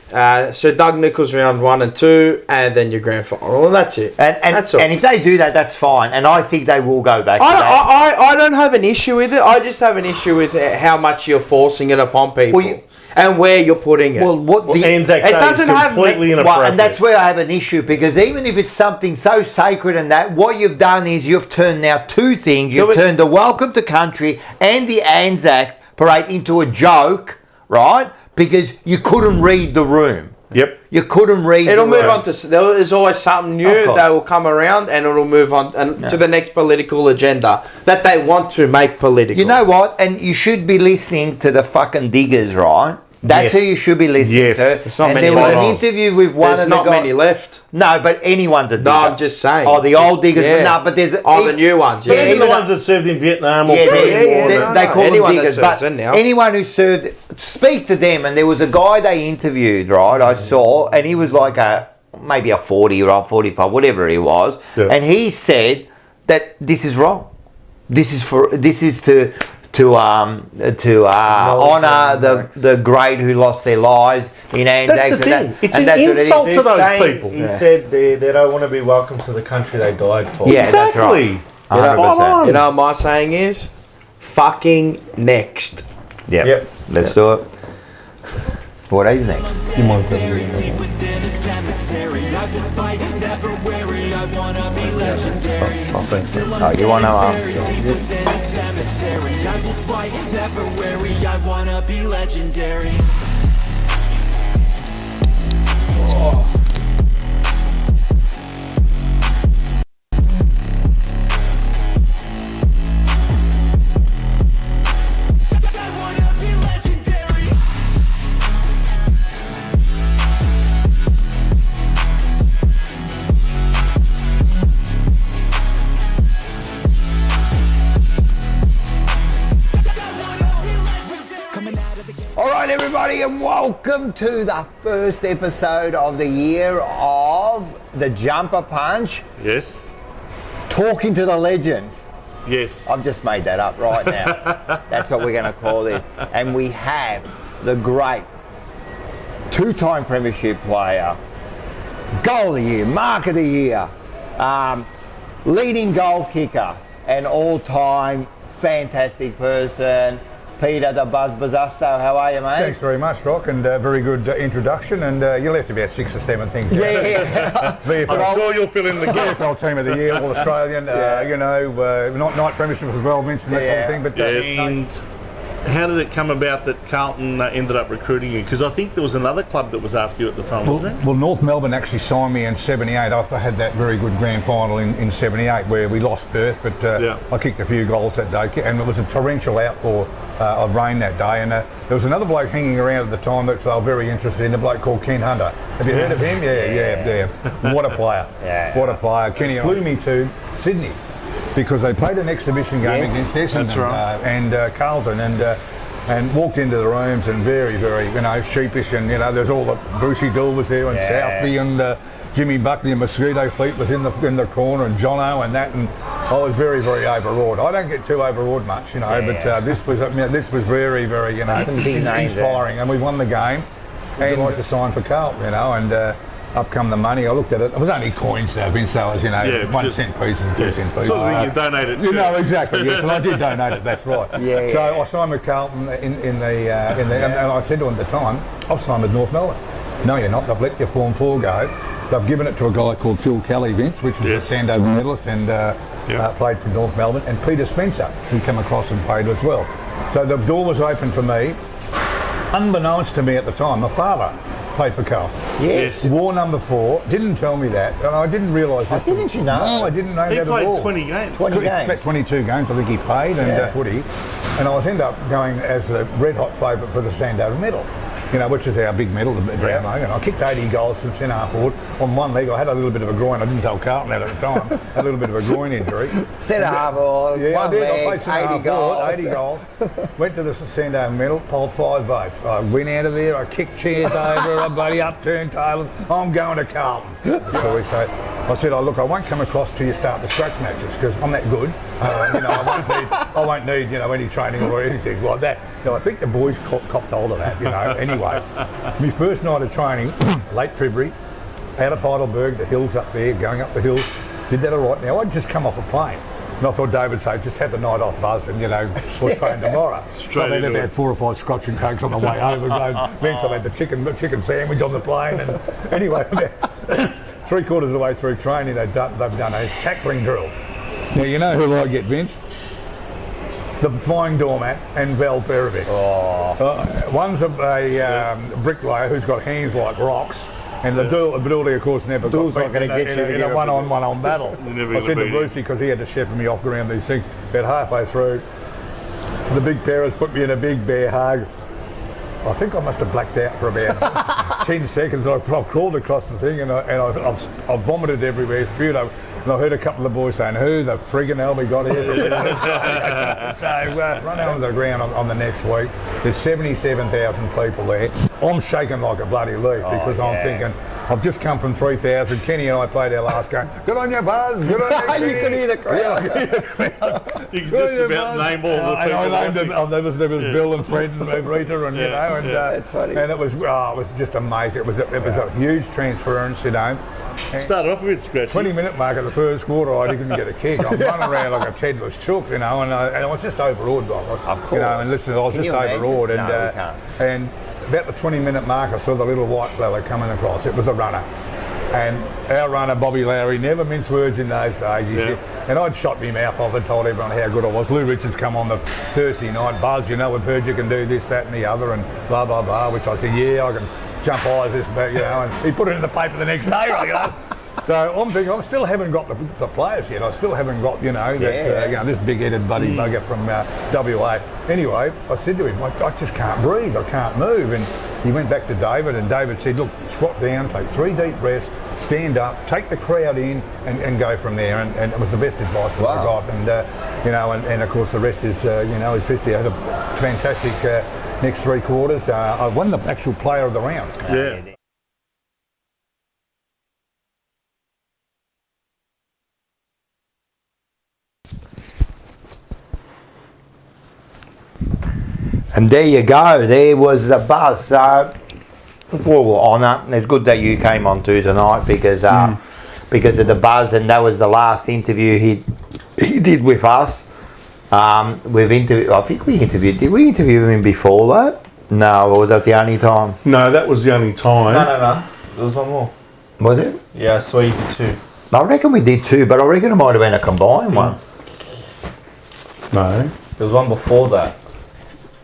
S2: So Doug Nichols round 1 and 2, and then your grand final, and that's it.
S1: and
S2: that's all.
S1: and if they do that, that's fine. And I think they will go back. To that.
S2: I don't have an issue with it. I just have an issue with how much you're forcing it upon people
S1: Well,
S2: and where you're putting it.
S1: Well,
S3: Anzac
S1: it
S3: Day
S1: doesn't
S3: is
S1: have
S3: completely
S1: well,
S3: inappropriate.
S1: and that's where I have an issue because even if it's something so sacred and that, what you've done is you've turned now two things. You've turned the Welcome to Country and the Anzac Parade into a joke, right? Because you couldn't read the room.
S3: Yep.
S1: You couldn't read.
S2: It'll
S1: the
S2: move
S1: room.
S2: on to. There's always something new
S1: Of course.
S2: that will come around, and it'll move on to the next political agenda that they want to make political.
S1: You know what? And you should be listening to the fucking diggers, right? That's
S3: Yes.
S1: who you should be listening
S3: Yes.
S1: to.
S2: There's not
S1: And
S2: many
S1: there was an
S2: left.
S1: interview with one
S2: there's
S1: of the
S2: not
S1: guys.
S2: many left.
S1: No, but anyone's a digger.
S2: No, I'm just saying.
S1: Oh, the old diggers,
S2: Yeah.
S1: but no, but there's
S2: The new ones. Yeah.
S1: Yeah,
S3: Even the
S1: even
S3: ones that served in Vietnam or
S1: Yeah,
S3: Korea
S1: they,
S3: War,
S1: they,
S2: no,
S1: they
S2: no.
S1: call
S2: Anyone
S1: them
S2: that
S1: diggers,
S2: serves
S1: but
S2: in now.
S1: anyone who served, speak to them. And there was a guy they interviewed, right? I saw, and he was like maybe a 40-year-old, 45, whatever he was,
S3: Yeah.
S1: and he said that this is wrong. This is to honour the great who lost their lives in Anzacs.
S3: That's the thing. It's
S1: and
S3: an
S1: that's what it is.
S3: insult to those people.
S4: He said they don't want to be welcome to the country they died for.
S1: Yeah,
S3: Exactly.
S1: that's right. 100%.
S2: You know what my saying is? Fucking next.
S1: Yep. Let's do it. What is next?
S3: You might have
S7: Buried deep within a cemetery. I will fight, never weary. I wanna be legendary.
S1: Oh, you want to?
S7: Buried deep within a cemetery. I will fight, never weary. I wanna be legendary.
S1: Alright everybody, and welcome to the first episode of the year of The Jumper Punch,
S3: Yes.
S1: talking to the legends.
S3: Yes.
S1: I've just made that up right now. That's what we're going to call this. And we have the great two-time premiership player, goal of the year, mark of the year, leading goal kicker, and all-time fantastic person, Peter the Buzz Bazzasto. How are you, mate?
S8: Thanks very much, Rock, and very good introduction. And you left about 6 or 7 things.
S1: Yeah.
S8: VFL,
S3: sure you'll fill in the gap.
S8: VFL Team of the Year, All Australian. Night Premiership as well, mentioned that kind of thing. But
S3: And how did it come about that Carlton ended up recruiting you? Because I think there was another club that was after you at the time, wasn't it?
S8: well, North Melbourne actually signed me in '78. I had that very good grand final in '78 where we lost Perth, but I kicked a few goals that day, and it was a torrential outpour of rain that day. And there was another bloke hanging around at the time that they were very interested in, a bloke called Ken Hunter. Have you heard of him? Yeah. What a player. What a player. Kenny flew me to Sydney because they played an exhibition game against Essendon and Carlton, and walked into the rooms and very, very, sheepish, and there's all the Brucey Dill was there, and Southby, and Jimmy Buckley and Mosquito Fleet was in the corner, and Jono and that, and I was very, very overawed. I don't get too overawed much, but this was very, very, inspiring, and we won the game. And I'd like to sign for Carlton, and up come the money. I looked at it. It was only coins that have been so as 1 cent pieces and 2 cent pieces.
S3: Sort of thing you donated.
S8: Exactly. Yes, and I did donate it. That's right. So I signed with Carlton and I said to him at the time, I've signed with North Melbourne. No, you're not. They've let your Form 4 go. They've given it to a guy called Phil Kelly, Vince, which was a Sandover medalist and played for North Melbourne, and Peter Spencer, who came across and played as well. So the door was open for me. Unbeknownst to me at the time, my father played for Carlton.
S1: Yes.
S8: War number 4. Didn't tell me that, and I didn't realise this.
S1: Didn't you know?
S8: No, I didn't know
S3: He
S8: that at all.
S3: played 20 games.
S1: 20 games.
S8: About 22 games, I think he played, and footy. And I was ended up going as the red hot favourite for the Sandover medal, which is our big medal, the brown leg. And I kicked 80 goals from centre half forward on one leg. I had a little bit of a groin. I didn't tell Carlton that at the time. Had a little bit of a groin injury.
S1: Centre half forward,
S8: I
S1: one
S8: did.
S1: leg,
S8: I played centre
S1: 80
S8: half
S1: goals.
S8: forward, 80 goals. Went to the Sandover medal, polled 5 votes. I went out of there. I kicked chairs over. I bloody upturned tables. I'm going to Carlton. So I said, look, I won't come across till you start the scratch matches because I'm that good. I won't need any training or anything like that. I think the boys copped hold of that. Anyway, my first night of training, late February, out of Heidelberg, the hills up there, going up the hills, did that all right. Now I'd just come off a plane. And I thought David would say, just have the night off, Buzz, and we'll train tomorrow. So I had about 4 or 5 scotch and cokes on the way over. Vince, I had the chicken sandwich on the plane, and anyway, about 3/4 of the way through training, they've done a tackling drill. Now you know who I get, Vince? The Flying Doormat and Val Perovic. One's a bricklayer who's got hands like rocks. And the Dooley, of course, never got
S1: not going to get you
S8: in a one-on-one battle. I said to Brucey, because he had to shepherd me off around these things, about halfway through, the big parents put me in a big bear hug. I think I must have blacked out for about 10 seconds. I crawled across the thing and I vomited everywhere, spewed over. And I heard a couple of the boys saying, who the friggin' hell we got here? So run out of the ground on the next week. There's 77,000 people there. I'm shaking like a bloody leaf because I'm thinking, I've just come from 3,000. Kenny and I played our last game. Good on you, Buzz. Good on you.
S1: You can hear the crowd.
S3: You can just about name all the people.
S8: And I named them. There was Bill and Fred and Rita and
S1: That's funny.
S8: and it was just amazing. It was a huge transference, you know. And
S3: Started off a bit scratchy.
S8: 20-minute mark at the first quarter, I didn't get a kick. I'm running around like a headless chook, you know, and I was just overawed by it.
S1: Of course.
S8: You know, and listen, I was
S1: Can
S8: just
S1: you imagine?
S8: overawed.
S1: No, we can't.
S8: And about the 20-minute mark, I saw the little white fella coming across. It was a runner. And our runner, Bobby Lowry, never minced words in those days. He said, and I'd shot my mouth off and told everyone how good I was. Lou Richards come on the Thursday night, Buzz, you know, we've heard you can do this, that and the other, and blah, blah, blah, which I said, yeah, I can jump high as this, but, you know, and he put it in the paper the next day, you know. So I'm thinking, I still haven't got the players yet. I still haven't got, you know, that, you know, this big-headed buddy bugger from WA. Anyway, I said to him, I just can't breathe, I can't move. And he went back to David, and David said, look, squat down, take 3 deep breaths, stand up, take the crowd in, and go from there. And it was the best advice that I got. And, you know, and of course the rest is, you know, is history. I had a fantastic next 3 quarters. I won the actual player of the round.
S3: Yeah.
S1: And there you go. There was the buzz. So, full honour. It's good that you came on too tonight because of the buzz, and that was the last interview he did with us. We've interviewed. I think we interviewed. Did we interview him before that? No, or was that the only time?
S3: No, that was the only time.
S4: No. There was one more.
S1: Was it?
S4: Yeah, I saw you did 2.
S1: I reckon we did 2, but I reckon it might have been a combined one.
S3: No.
S4: There was one before that.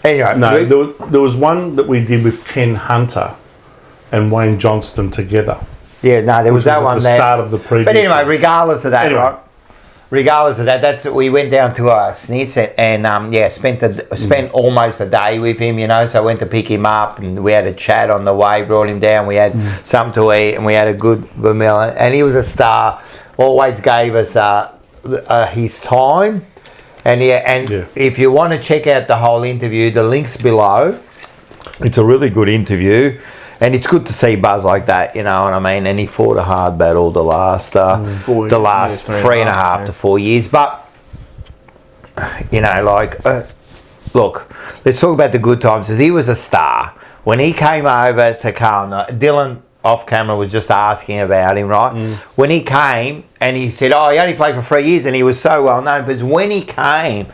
S1: Anyway,
S3: No, there was one that we did with Ken Hunter and Wayne Johnston together.
S1: yeah, no, there was that
S3: at
S1: one
S3: the
S1: there.
S3: start of the previous.
S1: But anyway, regardless of that,
S3: Anyway.
S1: right? Regardless of that, that's we went down to Snitz and spent almost a day with him, you know. So I went to pick him up and we had a chat on the way, brought him down. We had something to eat and we had a good meal. And he was a star. Always gave us his time. And if you want to check out the whole interview, the link's below. It's a really good interview. And it's good to see Buzz like that, you know what I mean? And he fought a hard battle the last 3.5 to 4 years. But, you know, like, look, let's talk about the good times. Because he was a star. When he came over to Carlton, Dylan off camera was just asking about him, right? When he came and he said, he only played for 3 years and he was so well known. But when he came,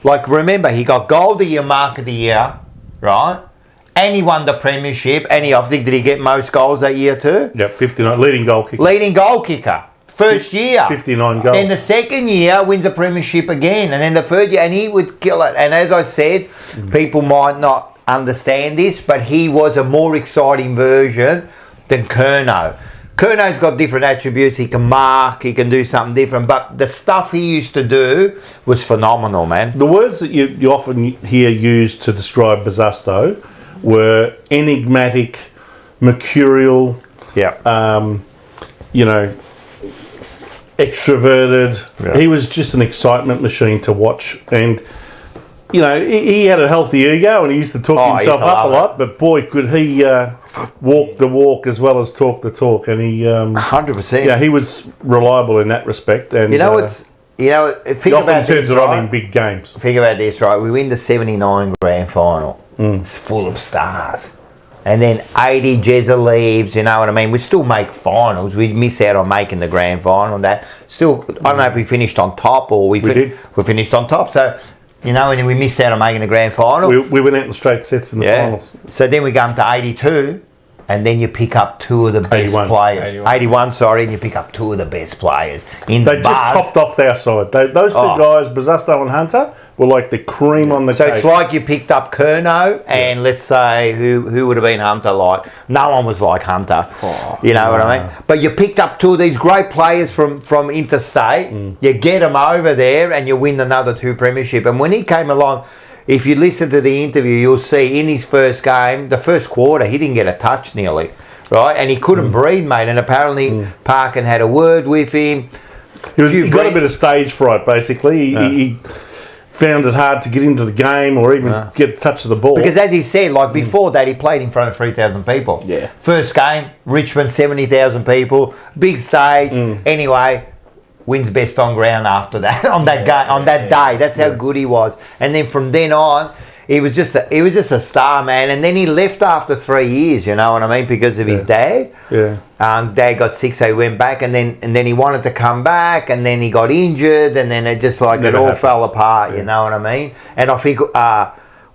S1: like, remember, he got goal of the year, mark of the year, right? And he won the premiership. And I think, did he get most goals that year too?
S3: Yep, 59. Leading goal kicker.
S1: Leading goal kicker. First year.
S3: 59 goals.
S1: Then the second year wins a premiership again. And then the third year, and he would kill it. And as I said, people might not understand this, but he was a more exciting version than Curnow. Curno's got different attributes. He can mark, he can do something different. But the stuff he used to do was phenomenal, man.
S3: The words that you often hear used to describe Bazasto were enigmatic, mercurial, you know, extroverted. Yeah. He was just an excitement machine to watch. And, you know, he had a healthy ego and he used to talk himself up a lot. But boy, could he walk the walk as well as talk the talk. And he
S1: 100%.
S3: Yeah, he was reliable in that respect. And
S1: you know, think about
S3: turns
S1: this,
S3: it on
S1: right?
S3: in big games.
S1: Think about this, right? We win the 79 grand final. It's full of stars. And then 80 Jezza leaves, you know what I mean? We still make finals. We miss out on making the grand final. That still, I don't know if we finished on top or we finished on top. So, you know, and then we missed out on making the grand final.
S3: We went out in straight sets in the finals.
S1: So then we go up to 82, and then you pick up 2 of the best players. 81, sorry, and you pick up 2 of the best players. They
S3: just topped off their side. Those 2 guys, Bazasto and Hunter, were like the cream on the cake.
S1: So it's like you picked up Curnow and let's say who would have been Hunter like? No one was like Hunter. You know what I mean? But you picked up 2 of these great players from interstate. You get them over there and you win another 2 premiership. And when he came along, if you listen to the interview, you'll see in his first game, the first quarter, he didn't get a touch nearly, right? And he couldn't breathe, mate. And apparently Parkin had a word with him.
S3: He got a bit of stage fright, basically. He found it hard to get into the game or even get a touch of the ball.
S1: Because as he said, like before that, he played in front of 3,000 people.
S2: Yeah.
S1: First game, Richmond, 70,000 people, big stage. Anyway, wins best on ground after that on that day. That's how good he was. And then from then on, he was just a star, man. And then he left after 3 years. You know what I mean? Because of his dad.
S3: Yeah.
S1: Dad got sick, so he went back, and then he wanted to come back, and then he got injured, and then it just like it all fell apart. You know what I mean? And I think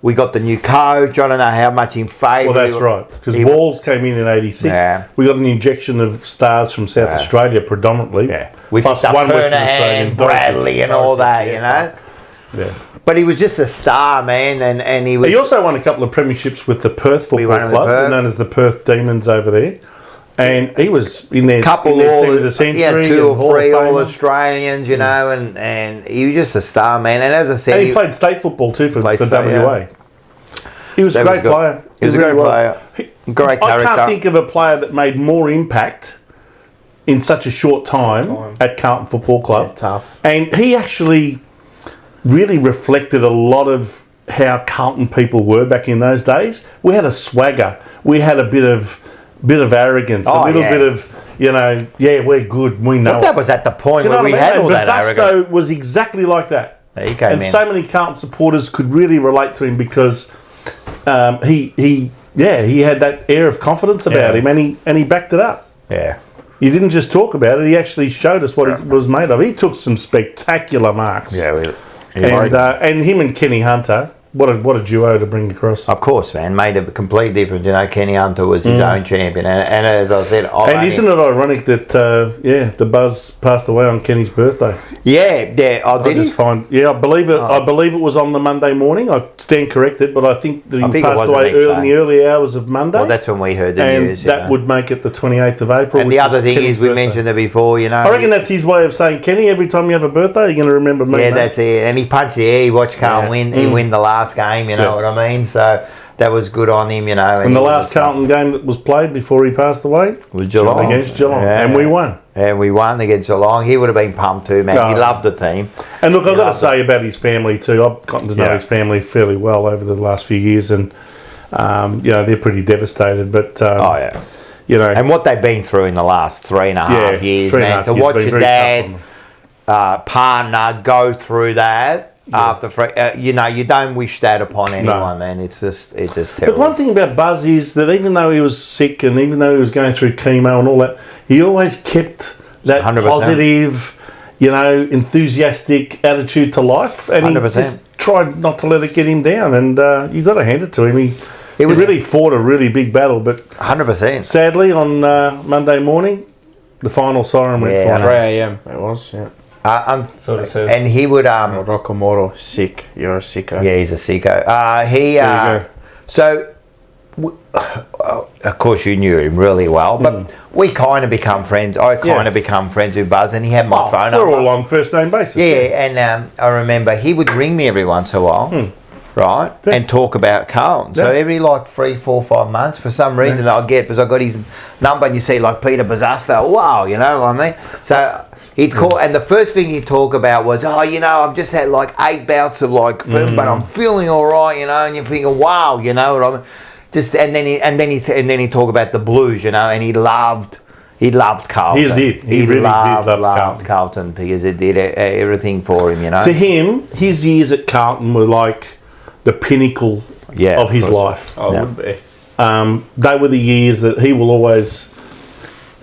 S1: we got the new coach. I don't know how much in favour.
S3: Well, that's right, because Walls came in '86. Yeah. We got an injection of stars from South Australia predominantly.
S1: Yeah. We
S3: plus
S1: picked up
S3: one Western Australian,
S1: Bradley, and all that. You know.
S3: Yeah.
S1: But he was just a star, man, and he was.
S3: He also won a couple of premierships with the Perth Football Club, known as the Perth Demons over there. And he was in there.
S1: Couple
S3: all of the century.
S1: He had 2 or 3 All Australians, you know, and he was just a star, man. And as I said,
S3: and he played state football too for WA. He was a great player.
S1: He was a great player. Great character.
S3: I can't think of a player that made more impact in such a short time at Carlton Football Club.
S2: Yeah, tough.
S3: And he actually really reflected a lot of how Carlton people were back in those days. We had a swagger. We had a bit of arrogance, a little bit of, you know, we're good, we know.
S1: But that was at the point where we had all that arrogance.
S3: Bazasco was exactly like that.
S1: He came
S3: and
S1: in.
S3: So many Carlton supporters could really relate to him because he had that air of confidence about him, and he backed it up.
S1: Yeah.
S3: He didn't just talk about it, he actually showed us what it was made of. He took some spectacular marks.
S1: Yeah,
S3: and him and Kenny Hunter, what a duo to bring across.
S1: Of course, man, made a complete difference. You know, Kenny Hunter was his own champion, and as I said,
S3: isn't it ironic that the Buzz passed away on Kenny's birthday?
S1: Yeah. Oh, did he?
S3: I believe it. I believe it was on the Monday morning. I stand corrected, but I think that he passed away in the early hours of Monday.
S1: Well, that's when we heard the news.
S3: And that would make it the 28th of April.
S1: And the other thing is, we mentioned it before. You know,
S3: I reckon that's his way of saying, Kenny, every time you have a birthday, you're going to remember me.
S1: Yeah, that's it. And he punched the air. He watched Carlton win. He win the last game. You know what I mean? So that was good on him, you know.
S3: And the last Carlton game that was played before he passed away
S1: was Geelong.
S3: Against Geelong.
S1: Yeah.
S3: And we won.
S1: And we won against Geelong. He would have been pumped too, man. He loved the team.
S3: And look, I've got to say about his family too. I've gotten to know his family fairly well over the last few years, and you know, they're pretty devastated. But you know,
S1: and what they've been through in the last 3.5 years, man. To watch your dad, partner go through that. After you know, you don't wish that upon anyone, man. It's just terrible.
S3: But one thing about Buzz is that even though he was sick and even though he was going through chemo and all that, he always kept that 100%. Positive, you know, enthusiastic attitude to life, and 100%. He just tried not to let it get him down. And you got to hand it to him. He really fought a really big battle, but
S1: 100%.
S3: Sadly, on Monday morning, the final siren went for
S2: 3 a.m. It was,
S1: and he would
S2: Rocco Moro, sick. You're a sicko.
S1: Yeah, he's a sicko. So of course you knew him really well, but we kind of become friends. I kind of become friends with Buzz, and he had my phone number.
S3: We're all on first name basis.
S1: Yeah, and I remember he would ring me every once in a while. Right, and talk about Carlton. So every 3, 4, 5 months, for some reason I'd get, because I got his number, and you see Peter Bazasta, wow, you know what I mean? So he'd call, and the first thing he'd talk about was, you know, I've just had 8 bouts of film, but I'm feeling all right, you know, and you're thinking, wow, you know what I mean? Just and then he talk about the Blues, you know, and he loved Carlton.
S3: He did. He really
S1: loved Carlton because it did everything for him, you know.
S3: To him, his years at Carlton were like the pinnacle of his life.
S2: Would be.
S3: They were the years that he will always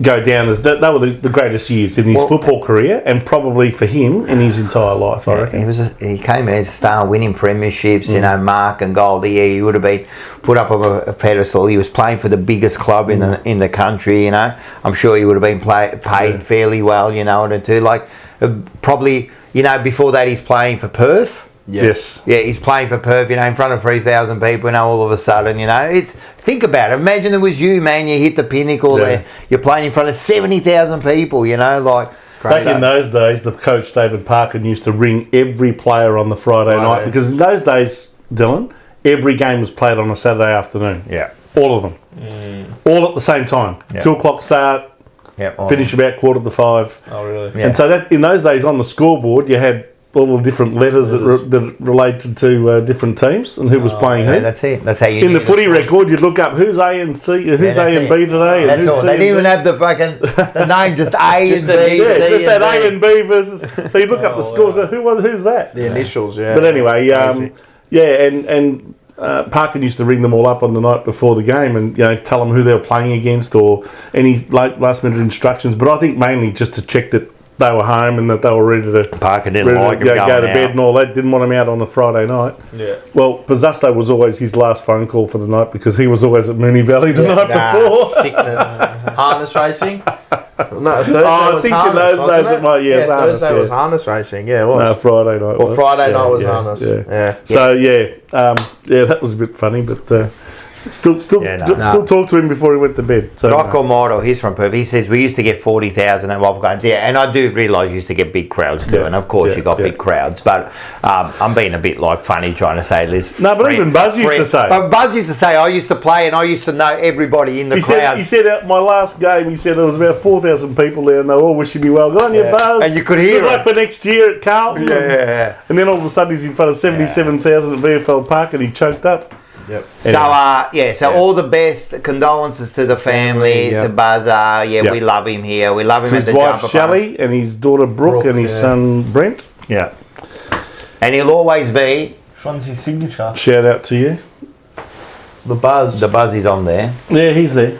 S3: go down as they were the greatest years in his football career, and probably for him in his entire life. I reckon
S1: he came as a star, winning premierships. You know, Mark and Goldie. He would have been put up on a pedestal. He was playing for the biggest club in the country. You know, I'm sure he would have been paid fairly well. You know, and probably, you know, before that he's playing for Perth.
S3: Yes.
S1: Yeah, he's playing for Perth, you know, in front of 3,000 people, you know, all of a sudden, you know. Think about it. Imagine it was you, man. You hit the pinnacle there. You're playing in front of 70,000 people, you know,
S3: Back in those days, the coach, David Parkin, used to ring every player on the Friday night, because in those days, Dylan, every game was played on a Saturday afternoon.
S1: Yeah.
S3: All of them. All at the same time. 2 o'clock start,
S1: Yep.
S3: finish about 4:45.
S2: Oh, really?
S1: Yeah.
S3: And so that in those days on the scoreboard, you had all the different letters that related to different teams and who was playing
S1: Yeah,
S3: who.
S1: that's it. That's how you
S3: In the
S1: knew
S3: footy record, you'd look up who's A and C, who's
S1: that's
S3: A and
S1: it.
S3: B today, and
S1: That's
S3: who's
S1: all.
S3: C
S1: They
S3: and
S1: didn't even
S3: D.
S1: have the name, just A
S2: Just
S1: and
S2: the
S1: B.
S2: initials.
S3: Yeah,
S1: C
S3: just that
S1: and
S3: A
S1: D.
S3: and B versus. So you look up the scores. So who's that?
S2: The initials, yeah.
S3: But anyway,
S2: Crazy.
S3: and Parkin used to ring them all up on the night before the game and tell them who they were playing against or any last minute instructions. But I think mainly just to check that they were home and that they were ready to
S1: Parker didn't like him
S3: go
S1: going
S3: to bed
S1: out.
S3: and all that. Didn't want him out on the Friday night.
S4: Yeah.
S3: Well, Pizzusto was always his last phone call for the night because he was always at Mooney Valley the night before.
S2: Sickness. Harness racing? No, Thursday
S3: I
S2: was
S3: think in
S2: harness,
S3: those
S2: wasn't
S3: days it might- yeah, it's harness,
S2: Thursday was
S3: yeah.
S2: harness racing. Yeah, it was.
S3: No, Friday night.
S2: Or
S3: was.
S2: Friday night was
S3: yeah,
S2: harness.
S3: Yeah.
S2: Yeah.
S3: So that was a bit funny, but still talk to him before he went to bed. So
S1: Rocco Moro, he's from Perth. He says we used to get 40,000 at Wolf games. Yeah, and I do realise you used to get big crowds too,
S3: Yeah,
S1: and of course
S3: yeah,
S1: you got
S3: yeah.
S1: big crowds. But I'm being a bit funny trying to say this.
S3: No, but even Buzz used to say.
S1: But Buzz used to say I used to play and I used to know everybody in the crowd.
S3: He said at my last game, he said there was about 4,000 people there and they were all wishing me well. Go on, you Buzz.
S1: And you could hear
S3: Good luck
S1: it.
S3: for next year at Carlton.
S1: Yeah.
S3: And then all of a sudden he's in front of 77,000 at VFL Park and he choked up.
S2: Yep.
S1: So all the best condolences to the family,
S2: Yeah.
S1: to Baza.
S3: Yeah.
S1: We love him here. We love him
S3: To
S1: at
S3: his
S1: the
S3: wife
S1: Jumper Punch.
S3: Shelley and his daughter Brooke and his son Brent. Yeah.
S1: And he'll always be
S4: Which one's his signature?
S3: Shout out to you.
S2: The Buzz.
S1: the Buzzy's on there.
S3: Yeah, he's there.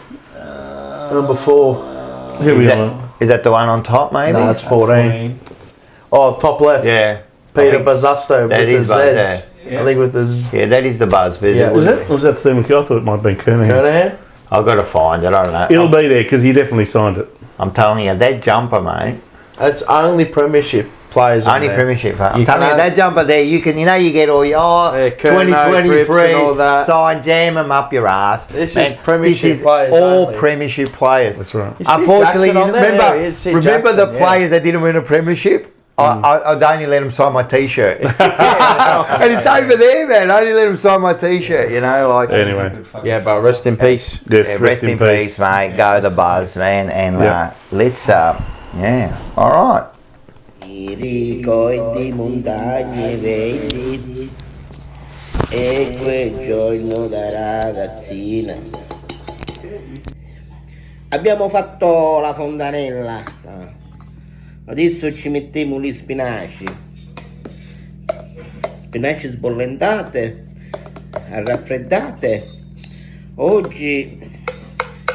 S2: Number 4.
S3: Here
S1: Is
S3: we
S1: that,
S3: are.
S1: is that the one on top, maybe?
S2: No, it's 14. Oh, top left.
S1: Yeah.
S2: Peter
S1: I think-
S2: Bazzusto
S1: that
S2: with
S1: is
S2: the
S1: Buzz,
S2: Zs. I think with the Z.
S1: Yeah, that is the Buzz. But
S2: Yeah.
S3: Was it? Or was that Stephen Kerr? I thought it might have been Kernahan.
S2: Kernahan?
S1: I've got to find it. I don't know.
S3: It'll be there because he definitely signed it.
S1: I'm telling you, that jumper, mate.
S2: It's only premiership players.
S1: Only
S2: in there.
S1: premiership. I'm
S2: You
S1: telling you,
S2: can't-
S1: that jumper there, you get all your
S2: Kerno,
S1: 2023
S2: Cripps and all that.
S1: sign, jam them up your ass.
S2: This
S1: Man,
S2: is premiership
S1: this is
S2: players
S1: all
S2: only.
S1: premiership players.
S3: That's right.
S2: You see
S1: Unfortunately,
S2: Jackson on there?
S1: remember,
S2: Yeah, you see
S1: remember the
S2: Jackson, yeah.
S1: players that didn't win a premiership? I'd only let them sign my T-shirt. And it's over there, man. I only let them sign my T-shirt,
S3: Anyway.
S2: Yeah, but rest in peace.
S3: Yes,
S1: Yeah, rest in peace, mate. Go the Buzz, man. And let's, all right.
S9: Ricordi montagne verdi e quel giorno da ragazzina. Abbiamo fatto la fontanella, adesso ci mettiamo gli spinaci sbollentate, raffreddate. Oggi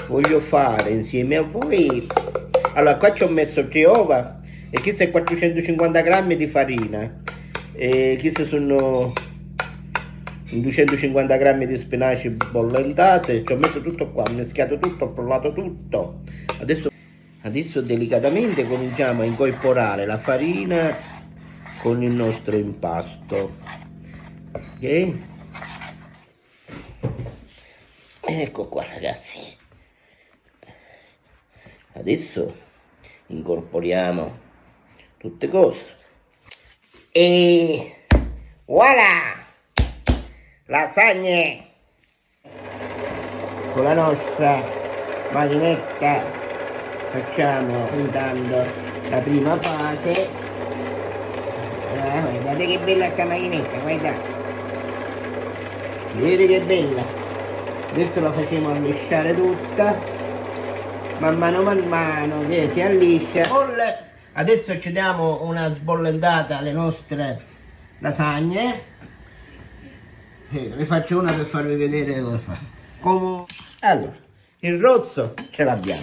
S9: voglio fare insieme a voi. Allora, qua ci ho messo 3 uova e questi è 450 grammi di farina e questi sono 250 grammi di spinaci bollentate. Ci ho messo tutto qua, ho mischiato tutto, ho frullato tutto. Adesso delicatamente cominciamo a incorporare la farina con il nostro impasto. Ok? Ecco qua, ragazzi. Adesso incorporiamo tutte cose e voilà, lasagne con la nostra macchinetta. Facciamo intanto la prima fase. Guardate che bella sta macchinetta, guardate, vedete che bella. Adesso la facciamo allisciare tutta, man mano che si alliscia. Adesso ci diamo una sbollentata alle nostre lasagne. Ne faccio una per farvi vedere cosa fa. Allora, il rosso ce l'abbiamo,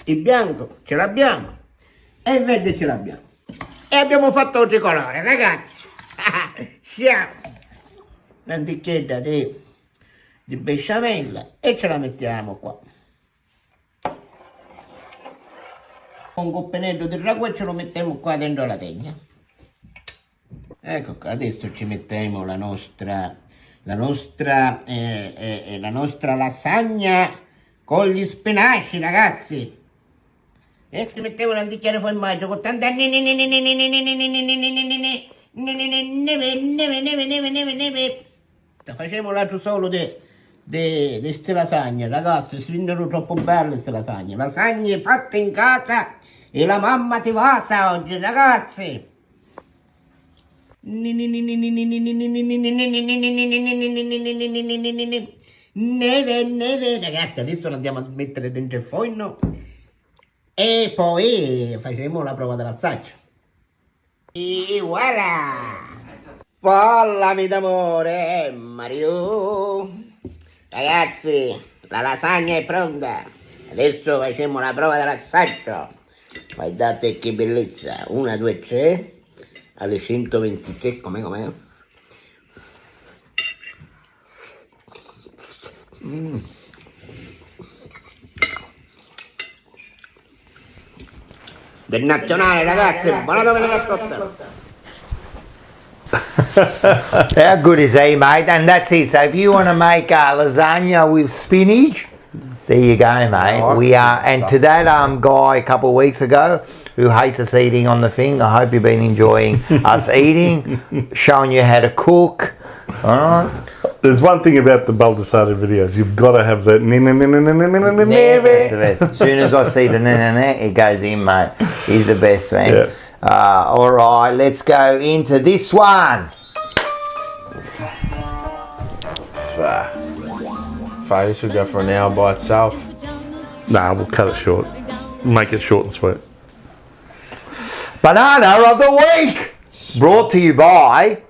S9: il bianco ce l'abbiamo e il verde ce l'abbiamo. E abbiamo fatto un tricolore, ragazzi. Siamo l'antichetta di besciamella e ce la mettiamo qua. Un coppenetto di ragù e ce lo mettiamo qua dentro la tegna. Ecco qua, adesso ci mettiamo la nostra lasagna con gli spinaci, ragazzi. E ci mettiamo un antichiere formaggio con tanta neve. Facciamo l'altro solo di di queste lasagne, ragazzi, sono troppo belle queste lasagne. Lasagne fatte in casa e la mamma ti passa oggi, ragazzi. Neve, ragazzi, adesso lo andiamo a mettere dentro il forno e poi facciamo la prova dell'assaggio. E voilà! Parlami d'amore, Mario! Ragazzi, la lasagna è pronta. Adesso facciamo la prova dell'assaggio. Guardate che bellezza. 1, 2, 3. Alle 123, com'è? Del nazionale, ragazzi. Buona domenica a tutti.
S1: How good is he, mate? And that's it. So if you want to make a lasagna with spinach, there you go, mate. We are, and to that guy a couple of weeks ago who hates us eating on the thing, I hope you've been enjoying us eating, showing you how to cook. All right.
S3: There's one thing about the Baldessari videos. You've got to have that.
S1: That's the best. As soon as I see the it goes in, mate. He's the best, man.
S3: Yeah.
S1: All right, let's go into this one.
S2: This will go for an hour by itself.
S3: Nah, we'll cut it short. Make it short and sweet.
S1: Banana of the week, brought to you by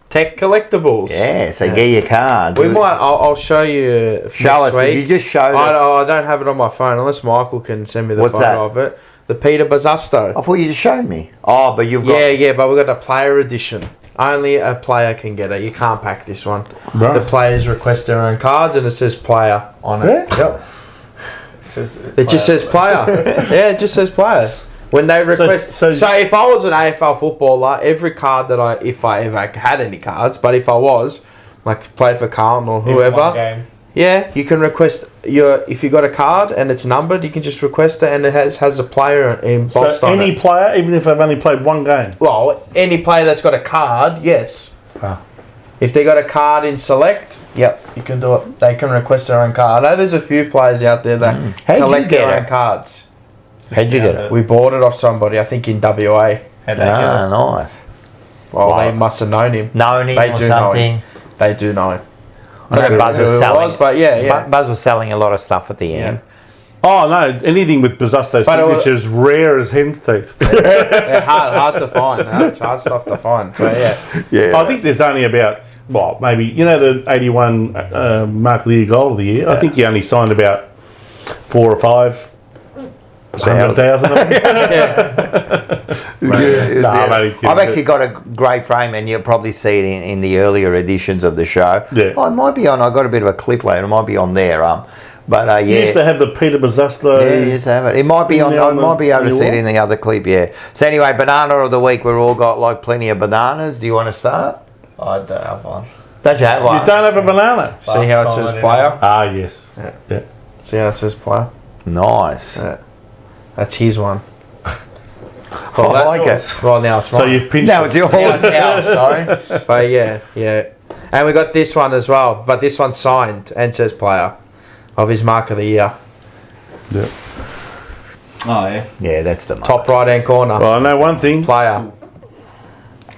S2: Tech Collectibles.
S1: Yeah, so get your cards.
S2: We might. I'll show you.
S1: Show us.
S2: Next week.
S1: You just showed us.
S2: I don't have it on my phone unless Michael can send me the
S1: What's
S2: photo
S1: that?
S2: of it. The Peter Bazasto.
S1: I thought you just showed me. Oh, but you've got.
S2: Yeah, but we got a player edition. Only a player can get it. You can't pack this one.
S3: Right.
S2: The players request their own cards, and it says player on it.
S1: Yeah?
S2: Yep. It just says player. Yeah, it just says player. When they request, so if I was an AFL footballer, every card that if I ever had any cards, but if I was, like played for Carlton or whoever, yeah, you can request if you got a card and it's numbered, you can just request it and it has a player embossed on it.
S3: Any player, even if they've only played one game?
S2: Well, any player that's got a card, yes.
S3: Ah.
S2: If they got a card in select, yep, you can do it. They can request their own card. I know there's a few players out there that collect their own cards.
S1: How'd you get it?
S2: We bought it off somebody, I think in WA.
S1: Nice.
S2: Well, they must have known him.
S1: Known him
S2: They
S1: or
S2: do know
S1: something.
S2: him. They do know him.
S1: I know Buzz was
S2: who it
S1: selling.
S2: was, but yeah.
S1: Buzz was selling a lot of stuff at the end.
S3: Oh no, anything with Bazasto signature is rare as hen's teeth.
S2: They're hard to find. It's hard stuff to find. So yeah.
S3: I think there's only about, well, maybe, the 81 Mark Lear Goal of the year. I think he only signed about 4 or 5. 100,000 of them.
S1: I've actually got a great frame, and you'll probably see it in the earlier editions of the show.
S3: Yeah.
S1: Oh, it might be on. I got a bit of a clip later. It might be on there. But yeah.
S3: You used to have the Peter Bazasto.
S1: Yeah, you used to have it. It might be on. I might be able to see it in the other clip. Yeah. So anyway, banana of the week. We've all got like plenty of bananas. Do you want to start?
S4: I don't have one.
S1: Don't you have one?
S3: You don't have a banana.
S2: See how it says player?
S3: Ah, yes. Yeah.
S2: See how it says player?
S1: Nice.
S2: Yeah. That's his one.
S1: I like it.
S2: Well, now it's mine.
S3: So you've pinched
S1: Now it's yours.
S2: Now it's ours, sorry. But yeah. And we got this one as well. But this one's signed and says player of his mark of the year.
S3: Yeah.
S4: Oh yeah.
S1: Yeah, that's the
S2: Top right hand corner.
S3: Well, I know one thing.
S2: Player.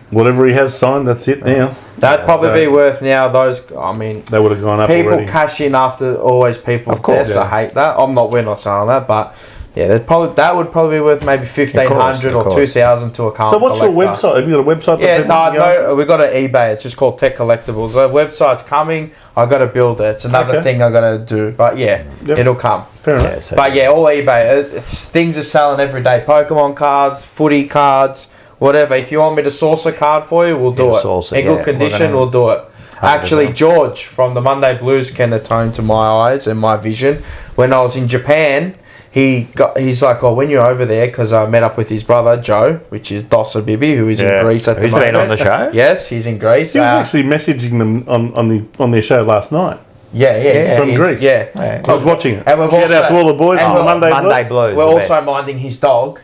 S3: Whatever he has signed, that's it now.
S2: That'd probably be worth now. They
S3: would have gone up
S2: people
S3: already.
S2: cash in after always people's deaths. I hate that. We're not saying that, but yeah, that would probably be worth maybe 1,500 or 2,000 to a Carlton.
S3: So what's your website? Have you got a website?
S2: Yeah, no, we got an eBay. It's just called Tech Collectibles. The website's coming. I got to build it. It's another thing I got to do. But yeah, it'll come.
S3: Fair enough.
S2: But yeah, all eBay. Things are selling every day. Pokemon cards, footy cards, whatever. If you want me to source a card for you, we'll do it. In good condition, we'll do it. Actually, George from the Monday Blues can atone to my eyes and my vision. When I was in Japan, he's like, when you're over there, because I met up with his brother Joe, which is Dossa Bibi, who is in Greece at the moment.
S1: Who's been on the show?
S2: Yes, he's in Greece.
S3: He was actually messaging them on their show last night.
S2: Yeah,
S3: from Greece.
S2: Yeah.
S3: I was watching it.
S2: And we've
S3: Shout out to all the boys on the Monday Blues.
S1: Blues.
S2: We're also minding his dog.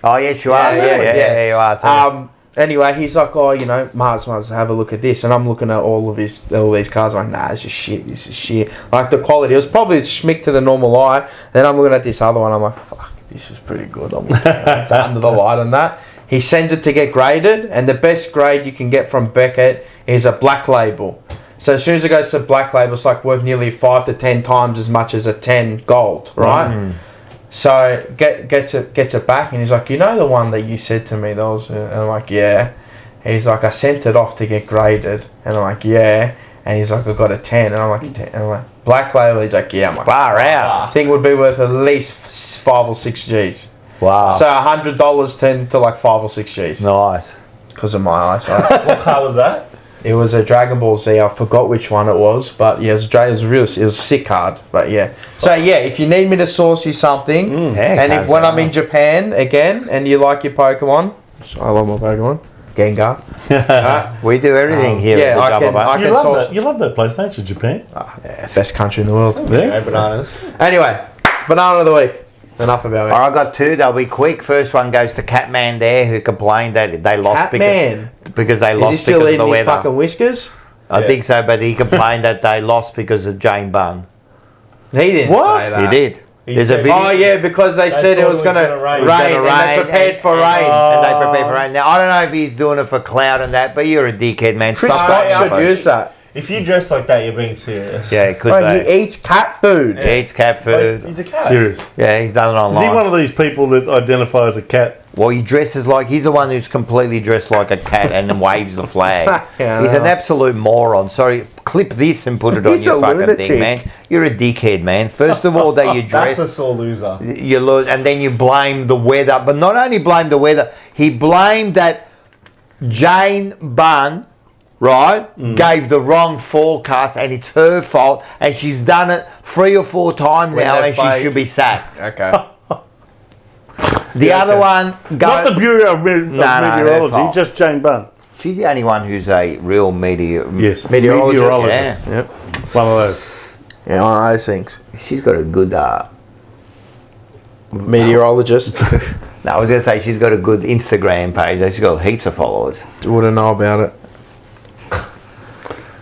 S1: Oh yes, you are. Yeah, you are too.
S2: Anyway, he's like, oh, you know, Mars, have a look at this. And I'm looking at all these cars. I'm like, nah, this is shit. This is shit. Like, the quality, it was probably a schmick to the normal eye. Then I'm looking at this other one. I'm like, fuck, this is pretty good. I'm looking at that under the light on that. He sends it to get graded. And the best grade you can get from Beckett is a black label. So as soon as it goes to black label, it's like worth nearly 5 to 10 times as much as a 10 gold, right? So gets it back, and he's like, you know the one that you said to me, those, and I'm like, yeah. And he's like, I sent it off to get graded, and I'm like, yeah. And he's like, I got a 10, and I'm like, 10. And I'm like, black label. He's like, yeah. I'm like,
S1: Far out.
S2: I think it would be worth at least 5 or 6 G's.
S1: Wow.
S2: So $100 turned to like 5 or 6 G's.
S1: Nice.
S2: Because of my eyesight.
S4: What car was that?
S2: It was a Dragon Ball Z. I forgot which one it was, but yeah, it was a sick card. But yeah, so yeah, if you need me to source you something, and if when I'm in Japan again, and you like your Pokemon, I love my Pokemon, Gengar.
S1: We do everything here.
S2: Yeah,
S1: at the
S2: I can source.
S3: You love that place, don't you, Japan?
S2: Best country in the world.
S3: Yeah.
S4: Bananas.
S2: Anyway, banana of the week. Enough about me.
S1: I got 2. They'll be quick. First one goes to Catman there, who complained that they lost because they lost because of the weather.
S2: Fucking whiskers?
S1: I think so, but he complained that they lost because of Jane Bunn.
S2: He didn't say that.
S1: He did. There's a video.
S2: Oh yeah, because they said it was going to rain, and they prepared for rain.
S1: And they prepared for rain. Now I don't know if he's doing it for cloud and that, but you're a dickhead, man.
S2: Chris Scott should use that.
S4: If you dress like that, you're being serious.
S1: Yeah, it could
S2: Bro,
S1: be.
S2: he eats cat food.
S1: He eats cat food.
S4: He's a cat.
S3: Serious.
S1: Yeah, he's done it online.
S3: Is he one of these people that identify as a cat?
S1: Well, he dresses like, he's the one who's completely dressed like a cat and then waves the flag.
S2: Yeah.
S1: He's an absolute moron. Sorry, clip this and put it on
S2: He's
S1: your
S2: a
S1: fucking
S2: lunatic.
S1: thing, man. You're a dickhead, man. First of all, that you dress,
S4: That's a sore loser.
S1: you lose, and then you blame the weather. But not only blame the weather, he blamed that Jane Bunn, right, gave the wrong forecast, and it's her fault, and she's done it 3 or 4 times now, and she should be sacked.
S2: Okay.
S1: The other one,
S3: Not the Bureau of Meteorology,
S1: fault.
S3: just Jane Bunn.
S1: She's the only one who's a real
S3: Yes,
S2: Meteorologist.
S1: Yeah.
S2: Yep.
S3: One of those.
S2: Yeah, one of those things.
S1: She's got a good.
S2: Meteorologist.
S1: No, I was going to say she's got a good Instagram page. She's got heaps of followers.
S2: Wouldn't know about it.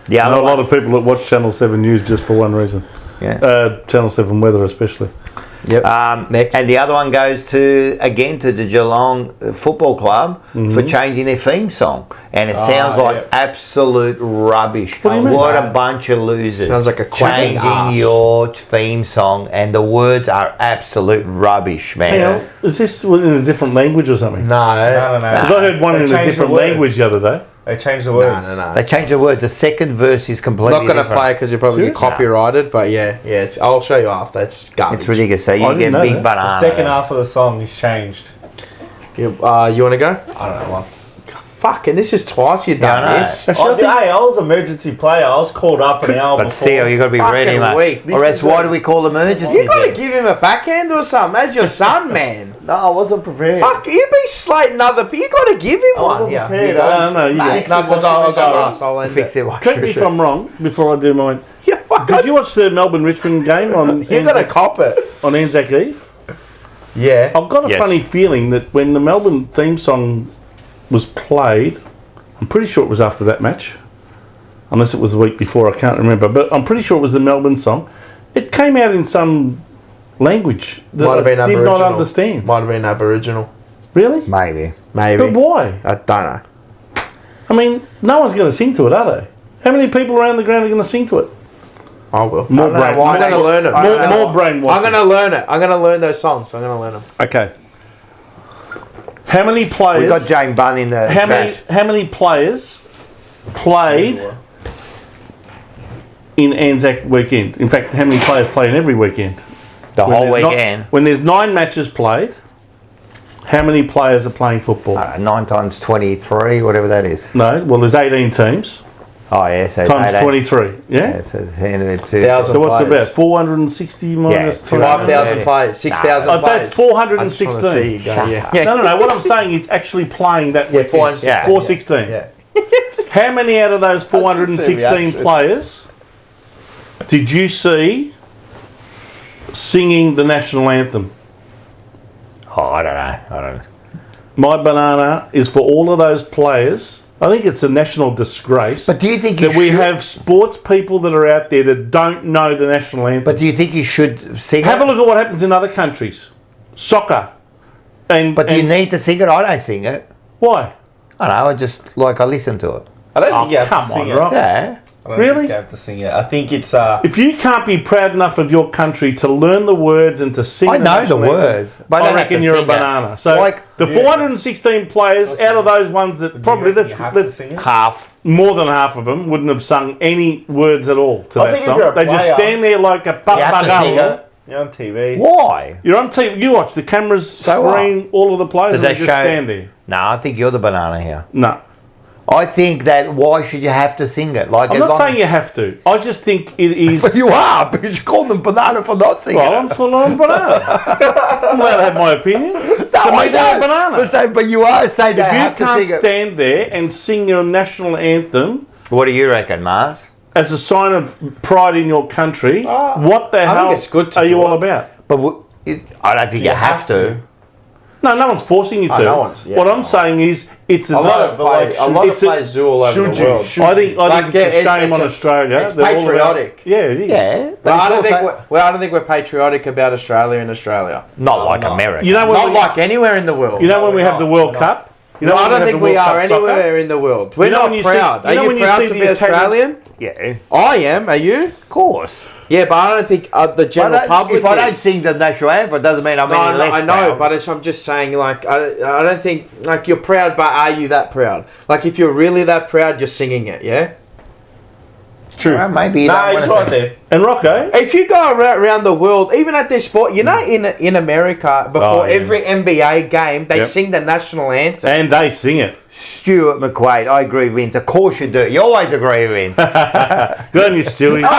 S1: The
S3: I
S1: other
S3: know a lot
S1: one,
S3: of people that watch Channel 7 News just for one reason.
S1: yeah.
S3: Channel 7 Weather especially.
S2: Yep. Next.
S1: And the other one goes to the Geelong Football Club for changing their theme song, and it sounds like absolute rubbish.
S3: What do you mean?
S1: What a bunch of losers!
S2: Sounds like a quacking
S1: changing
S2: ass.
S1: your theme song, and the words are absolute rubbish, man.
S3: Hang on, is this in a different language or something?
S2: No.
S4: No.
S3: Because I heard one
S4: They
S3: in a
S4: changed
S3: different
S4: the words.
S3: language the other day.
S4: They changed the words.
S2: No.
S1: They changed the words. The second verse is completely
S2: I'm not going to
S1: different.
S2: play it because you'll probably get
S3: Seriously?
S2: copyrighted, but yeah, I'll show you after. It's garbage.
S1: It's ridiculous. So
S3: I
S1: you
S3: didn't
S1: get
S3: know
S1: big
S3: that.
S1: banana.
S4: The second half of the song is changed.
S2: You want to go?
S4: I don't know why.
S2: Fucking, this is twice you've done
S1: Yeah, I know.
S2: this.
S4: Hey, I was emergency player. I was called up an hour
S1: But
S4: before.
S1: still, you got to be
S2: Fucking
S1: ready, mate.
S2: weak.
S1: Or else, why do we call emergency?
S2: You got to give him a backhand or something. As your son, man.
S4: No, I wasn't prepared.
S2: Fuck, you be slating other people. You got to give him
S4: I
S2: one.
S4: wasn't
S2: Yeah.
S4: prepared.
S3: No, you
S2: No, because I'll go last. I'll end
S1: Fix
S2: it.
S1: it. Watch
S3: Correct me if I'm wrong before I do mine.
S2: Yeah, fuck.
S3: Did you watch the Melbourne Richmond game on
S2: You got to cop it.
S3: on Anzac Eve?
S2: Yeah.
S3: I've got a
S1: Yes.
S3: funny feeling that when the Melbourne theme song was played, I'm pretty sure it was after that match, unless it was the week before, I can't remember, but I'm pretty sure it was the Melbourne song. It came out in some language that
S2: Might have been
S3: I did
S2: Aboriginal.
S3: not understand.
S2: Might have been Aboriginal.
S3: Really?
S1: Maybe.
S2: Maybe.
S3: But why?
S2: I don't know.
S3: I mean, no one's going to sing to it, are they? How many people around the ground are going to sing to it?
S2: I will.
S3: More
S1: I don't know
S3: brain.
S1: why
S2: I'm going to learn it.
S3: More brainwashing.
S2: I'm going to learn it. I'm going to learn those songs. I'm going to learn them.
S3: Okay. How many
S1: We
S3: players?
S1: got Jane Bunn in the chat.
S3: How many players played in Anzac weekend? In fact, how many players play in every weekend?
S1: The whole
S3: there's not-
S1: weekend.
S3: when there's 9 matches played, how many players are playing football?
S1: 9 times 23, whatever that is.
S3: No, well, there's 18 teams
S1: Oh, yeah. So it's
S3: times
S1: 18.
S3: 23. Yeah.
S1: Yeah, so it's handed it to.
S2: 1,000
S3: So what's it
S2: players.
S3: about? 460 minus
S1: it's
S3: 300?
S2: 5,000 players. 6,000
S3: I'd say
S2: players.
S3: it's
S2: I just wanna see
S3: 416.
S2: you go, yeah.
S3: No. What I'm saying is actually playing that
S2: Yeah,
S3: weekend.
S2: 416.
S3: 416.
S2: Yeah.
S3: How many out of those
S2: see
S3: 416
S2: reaction.
S3: players did you see singing the national anthem?
S1: Oh, I don't know.
S3: my banana is for all of those players. I think it's a national disgrace.
S1: But do you think
S3: that we have sports people that are out there that don't know the national anthem?
S1: But do you think you should sing
S3: Have
S1: it?
S3: a look at what happens in other countries. Soccer.
S1: But do you need to sing it? I don't sing it.
S3: Why?
S1: I don't know. I just I listen to it.
S4: I don't think you have
S3: come
S4: to sing
S3: on,
S4: it.
S3: Rock.
S1: Yeah.
S4: I don't
S3: Really?
S4: think you have to sing it. I think it's
S3: If you can't be proud enough of your country to learn the words and to sing
S1: I
S3: the
S1: know the
S3: national anthem,
S1: words, but I
S3: I
S1: don't have
S3: reckon
S1: to
S3: you're a
S1: sing it.
S3: banana. So
S1: Like-
S3: the 416 players, out of those ones that probably
S4: you have to sing it?
S1: Half.
S3: more than half of them wouldn't have sung any words at all to
S4: I
S3: that
S4: think if
S3: song.
S4: you're a
S3: They just
S4: player,
S3: stand there like a
S1: You have to sing
S3: papagayo.
S1: it.
S4: You're on TV.
S1: Why?
S3: You're on TV. You watch the cameras
S1: So what?
S3: screen all of the players.
S1: Does
S3: and
S1: that
S3: they just
S1: show?
S3: stand there.
S1: No, I think you're the banana here.
S3: No,
S1: I think that why should you have to sing it? Like
S3: I'm
S1: as
S3: not
S1: long-
S3: saying you have to. I just think it is.
S1: But you are because you call them banana for not singing
S3: Well,
S1: it.
S3: I'm still on banana. I'm allowed to have my opinion.
S1: No,
S3: To
S1: I
S3: me, they're a
S1: know.
S3: banana.
S1: But you are saying they
S3: If you
S1: have to
S3: can't
S1: sing it.
S3: stand there and sing your national anthem
S1: What do you reckon, Mars?
S3: as a sign of pride in your country, what the
S2: I
S3: hell
S2: think it's good to
S3: are
S2: do
S3: you
S2: it.
S3: all about?
S1: But I don't think you have to.
S3: No, no one's forcing you to.
S2: no one's, yeah.
S3: What I'm saying is, it's
S2: A lot of
S4: but like,
S2: players do all over
S4: should
S2: the
S4: you?
S2: world.
S4: Should
S3: I think
S2: Like,
S3: it's a
S2: yeah,
S3: shame on Australia.
S2: it's
S3: They're all about-
S2: patriotic.
S3: Yeah, it is.
S1: Yeah, but
S2: But I
S1: it's
S2: don't
S1: also
S2: think I don't think we're patriotic about Australia and Australia.
S1: not like America.
S3: You know when
S2: Not
S3: we,
S2: like anywhere in the world.
S3: you know when we have the World
S4: We're not.
S3: Cup. You know
S2: I
S3: when
S2: don't
S3: have
S2: think
S3: the
S2: we
S3: World
S2: are
S3: Cup soccer?
S2: anywhere in the world. We're
S3: You know
S2: not
S3: when you see-
S2: proud.
S3: you know
S2: Are
S3: when
S2: you
S3: you
S2: proud
S3: see
S2: to
S3: the
S2: be
S3: Italian-
S2: Australian?
S1: Yeah,
S2: I am. Are you?
S1: of course.
S2: Yeah, but I don't think the general public.
S1: If I don't
S2: is.
S1: sing the national anthem, it doesn't mean I'm
S2: No,
S1: any less
S2: I know,
S1: proud.
S2: but I'm just saying, like, I don't think, like, you're proud, but are you that proud? Like, if you're really that proud, you're singing it, yeah?
S3: True.
S1: Well, maybe you
S4: Nah,
S1: don't
S4: he's
S1: want
S4: right
S1: to
S4: there.
S3: And Rocco,
S2: If you go around the world, even at this sport, you know, in America, before
S3: Oh, yeah.
S2: every NBA game, they
S3: Yep.
S2: sing the national anthem.
S3: and they sing it.
S1: Stuart McQuaid, I agree with Vince. Of course you do. You always agree with Vince.
S3: Good on you, Stewie.
S2: Look,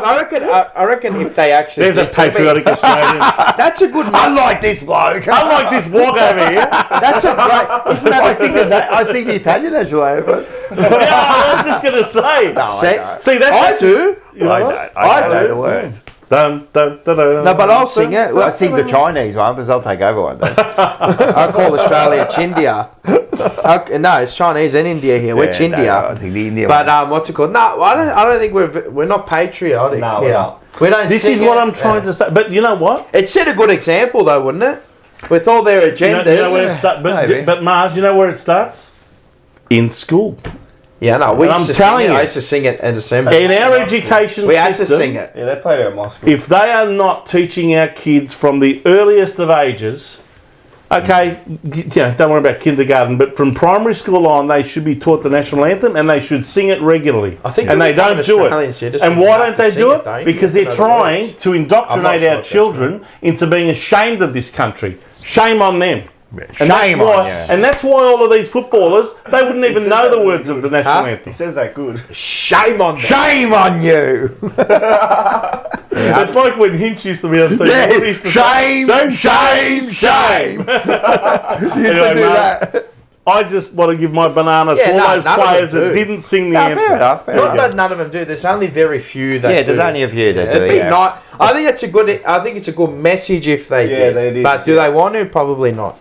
S2: I reckon if they actually
S3: There's a
S2: did, it'll be-
S3: patriotic Australian.
S2: That's a good.
S1: Unlike this bloke.
S3: Unlike this walk over here.
S2: That's a great. Isn't
S1: I
S2: that
S1: sing the Italian national anthem.
S3: Yeah, I was just going to say.
S1: No, I
S2: See-
S1: don't.
S3: See, that's
S2: I do.
S3: You know
S1: I
S3: what?
S1: don't. I don't know the words.
S3: Dun, dun, dun, dun,
S2: No, but I'll sing it.
S1: I sing the Chinese one, because I'll take over one day.
S2: I call Australia Chindia. No, it's Chinese and India here. We're
S1: Yeah,
S2: Chindia.
S1: no, I think the Indian
S2: But
S1: one.
S2: what's it called? No, I don't think we're not patriotic.
S4: No,
S2: here.
S4: we're not.
S2: We don't.
S3: This
S2: sing
S3: is what
S2: it.
S3: I'm trying to say. But you know what?
S2: It set a good example, though, wouldn't it? With all their agendas.
S3: You know where it starts?
S1: maybe.
S3: But Mars, you know where it starts? In school.
S2: Yeah, no, we
S3: And
S2: used
S3: I'm
S2: to sing
S3: telling
S2: it.
S3: you.
S2: I used to sing it in December.
S3: In our education
S2: We had to
S3: system,
S2: sing it.
S4: Yeah, they played it at Moscow.
S3: if they are not teaching our kids from the earliest of ages, okay, don't worry about kindergarten, but from primary school on, they should be taught the national anthem and they should sing it regularly.
S2: I think
S3: and
S2: when
S3: they
S2: you become
S3: don't
S2: an
S3: do
S2: Australian
S3: it.
S2: citizen,
S3: And
S2: you
S3: why
S2: have
S3: don't
S2: to
S3: they
S2: sing
S3: do
S2: it,
S3: it?
S2: don't you?
S3: Because
S2: You
S3: they're
S2: have to know the
S3: trying
S2: words.
S3: to indoctrinate
S2: sure
S3: our
S2: if that's
S3: children into being ashamed of this country. Shame on them. And
S1: Shame
S3: that's why,
S1: on you.
S3: And that's why all of these footballers, they wouldn't even know the words of the national
S2: Huh?
S3: anthem.
S4: He says that good.
S2: Shame on them.
S1: Shame on you!
S3: It's like when Hinch used to be on TV.
S1: Yeah,
S3: What he used to say?
S1: shame! You used to
S3: Anyway,
S1: do
S3: mate,
S1: that.
S3: I just want to give my banana
S2: Yeah,
S3: to all
S2: no,
S3: those
S2: none of
S3: players
S2: them
S3: that
S2: do.
S3: didn't sing the
S1: No,
S3: anthem.
S1: fair enough. Fair
S2: Not
S1: enough.
S2: that none of them do. There's only very few that
S1: Yeah,
S2: do.
S1: there's only a few that do
S2: It'd be
S1: it.
S2: not. I think it's a good. I think it's a good message if they
S4: Yeah,
S2: did.
S4: they did,
S2: But do
S4: yeah.
S2: they want to? Probably not.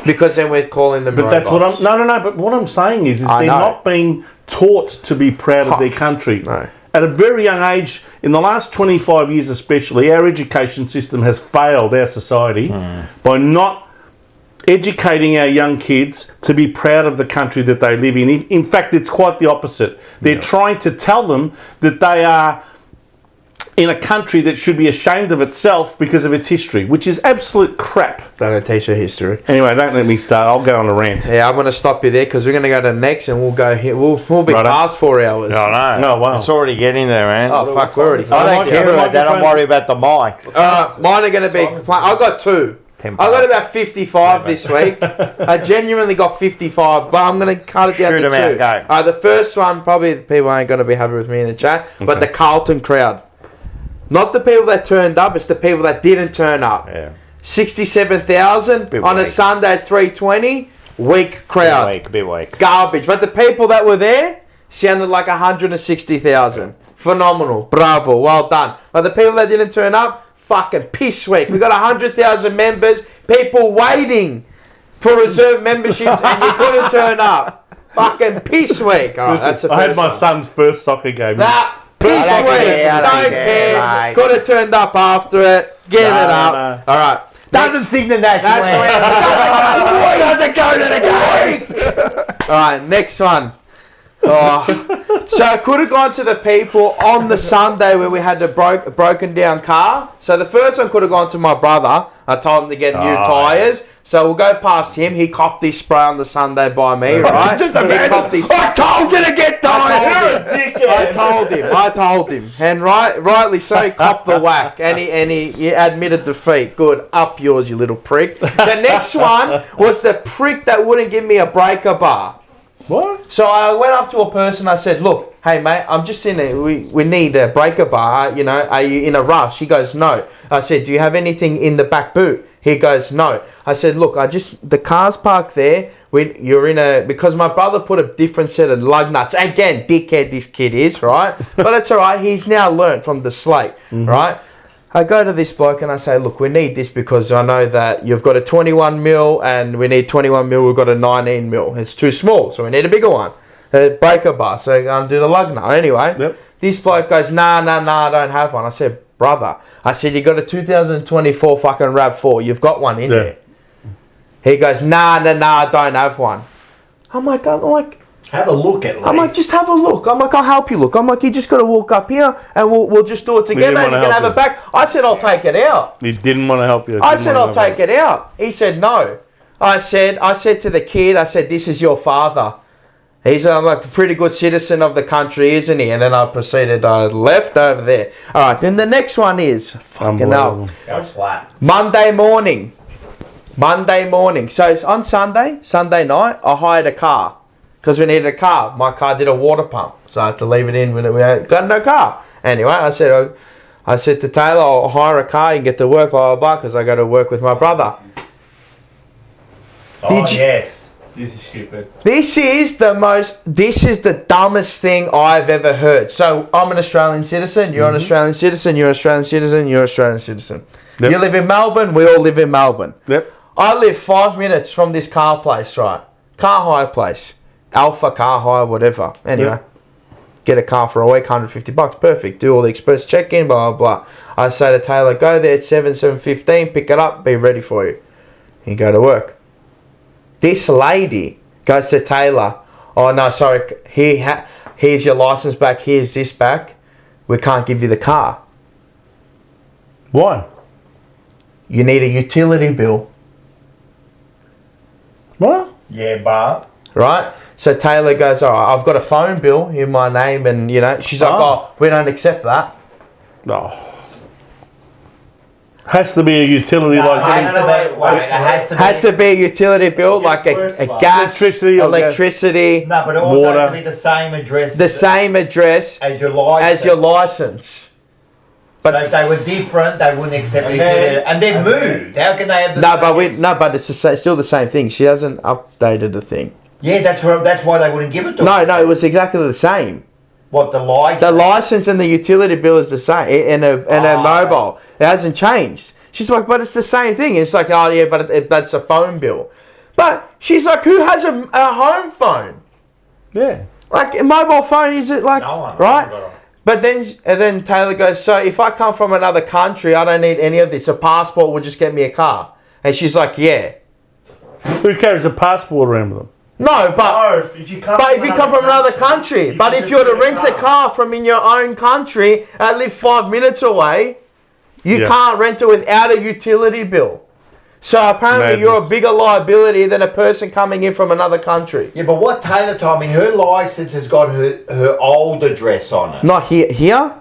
S2: Because then we're calling them.
S3: But that's what
S2: robots.
S3: I'm. No. But what I'm saying is
S2: I
S3: they're
S2: know.
S3: not being taught to be proud of their country.
S2: No.
S3: At a very young age, in the last 25 years especially, our education system has failed our society by not educating our young kids to be proud of the country that they live in. In fact, it's quite the opposite. They're trying to tell them that they are in a country that should be ashamed of itself because of its history, which is absolute crap.
S2: They don't teach you history.
S3: Anyway, don't let me start. I'll go on a rant.
S2: Yeah, I'm going to stop you there because we're going to go to next and we'll go here. We'll be
S3: Righto.
S2: past 4 hours.
S1: I know.
S3: Oh, wow.
S1: It's already getting there, man.
S2: Oh, fuck, we're already.
S1: I don't
S3: Yeah,
S1: care
S3: the
S1: about that. I'm
S3: microphone-
S1: worried about the mics.
S2: Mine are going to be. I got 2.
S1: 10
S2: I got
S1: past.
S2: about 55 this week. I genuinely got 55, but I'm going to cut it down
S1: Shoot
S2: to 2.
S1: 'em out, go.
S2: The first one, probably the people ain't going to be happy with me in the chat, but the Carlton crowd. Not the people that turned up, it's the people that didn't turn up.
S1: Yeah.
S2: 67,000
S1: Bit
S2: on a
S1: weak.
S2: Sunday at 3:20. Weak crowd.
S1: Bit weak.
S2: Garbage. But the people that were there sounded like 160,000. Phenomenal. Bravo. Well done. But the people that didn't turn up, fucking piss weak. We got 100,000 members. People waiting for reserve memberships and you couldn't turn up. Fucking piss week. All right, that's the first
S3: I had my
S2: one.
S3: son's first soccer game.
S2: Nah, piss week. Don't care. Could have turned up after it. Give it up.
S3: No.
S2: All right.
S1: Doesn't sing the national anthem.
S2: Why doesn't go to the games? All right, next one. Oh. So I could have gone to the people on the Sunday where we had the broken down car. So the first one could have gone to my brother. I told him to get new tyres. So we'll go past him. He copped this spray on the Sunday by me, right? He copped this. I told you to get tyres. I told him. And rightly so, he copped the whack. And he admitted defeat. Good. Up yours, you little prick. The next one was the prick that wouldn't give me a breaker bar.
S3: What?
S2: So I went up to a person. I said, "Look, hey mate, I'm just in a. We need a breaker bar. You know, are you in a rush?" He goes, "No." I said, "Do you have anything in the back boot?" He goes, "No." I said, "Look, the car's parked there. You're in a because my brother put a different set of lug nuts. Again, dickhead, this kid is right, but it's all right. He's now learnt from the slate, right." I go to this bloke and I say, "Look, we need this because I know that you've got a 21 mil and we need 21 mil. We've got a 19 mil. It's too small, so we need a bigger one, a breaker bar." So I'm going to do the lug nut anyway. This bloke goes, "Nah, I don't have one." I said, "Brother," I said, "You got a 2024 fucking RAV4. You've got one in there." He goes, "Nah, I don't have one." I'm like,
S1: have a look at least.
S2: I'm like, just have a look. I'm like, I'll help you look. I'm like, you just got to walk up here and we'll just do it together and you can have it back. I said, I'll take it out.
S3: He didn't want to help you.
S2: I said, I'll take it out. He said, no. I said to the kid, I said, "This is your father. He's like a pretty good citizen of the country, isn't he?" And then I proceeded, I left over there. All right, then the next one is, fucking hell. Monday morning. So it's on Sunday night, I hired a car. Because we needed a car. My car did a water pump. So I had to leave it in when we got no car. Anyway, I said to Taylor, "I'll hire a car, you can get to work, blah, blah, blah," because I got to work with my brother.
S1: Yes.
S5: This is stupid.
S2: This is the dumbest thing I've ever heard. So I'm an Australian citizen, you're an Australian citizen, you're an Australian citizen, you're an Australian citizen.
S3: Yep.
S2: You live in Melbourne, we all live in Melbourne.
S3: Yep.
S2: I live 5 minutes from this car place, right? Car hire place. Alpha car hire, whatever. Anyway, get a car for a week, $150, perfect. Do all the express check-in, blah, blah, blah. I say to Taylor, go there at 7:15, pick it up, be ready for you. You go to work. This lady goes to Taylor, "Oh, no, sorry, here's your license back, here's this back. We can't give you the car."
S3: Why?
S2: You need a utility bill.
S3: What?
S1: Yeah, but
S2: Right? So Taylor goes, "All right, I've got a phone bill in my name," and she's like, "Oh, we don't accept that."
S3: Oh. Has to be a utility
S2: had to be a utility bill, like a gas, electricity.
S1: No, but it also
S3: water.
S1: had to be the same address.
S2: The same address
S1: as your license.
S2: As your license.
S1: But if they were different, they wouldn't accept it. And they've moved. How can they have the same?
S2: But it's still the same thing. She hasn't updated the thing.
S1: Yeah, that's why they wouldn't give it to her.
S2: No, it was exactly the same.
S1: What, the license?
S2: The license and the utility bill is the same, and a mobile. It hasn't changed. She's like, "But it's the same thing." And it's like, "Oh yeah, but that's a phone bill." But she's like, "Who has a home phone?"
S3: Yeah.
S2: Like a mobile phone, is it like,
S1: no one,
S2: right? But then Taylor goes, "So if I come from another country, I don't need any of this. A passport would just get me a car." And she's like, "Yeah."
S3: Who carries a passport around with them?
S2: No, but if you come from another country, but if you were to rent a car from in your own country and live 5 minutes away, you can't rent it without a utility bill. So apparently you're a bigger liability than a person coming in from another country.
S1: Yeah, but what Taylor told me, her license has got her old address on it.
S2: Not here?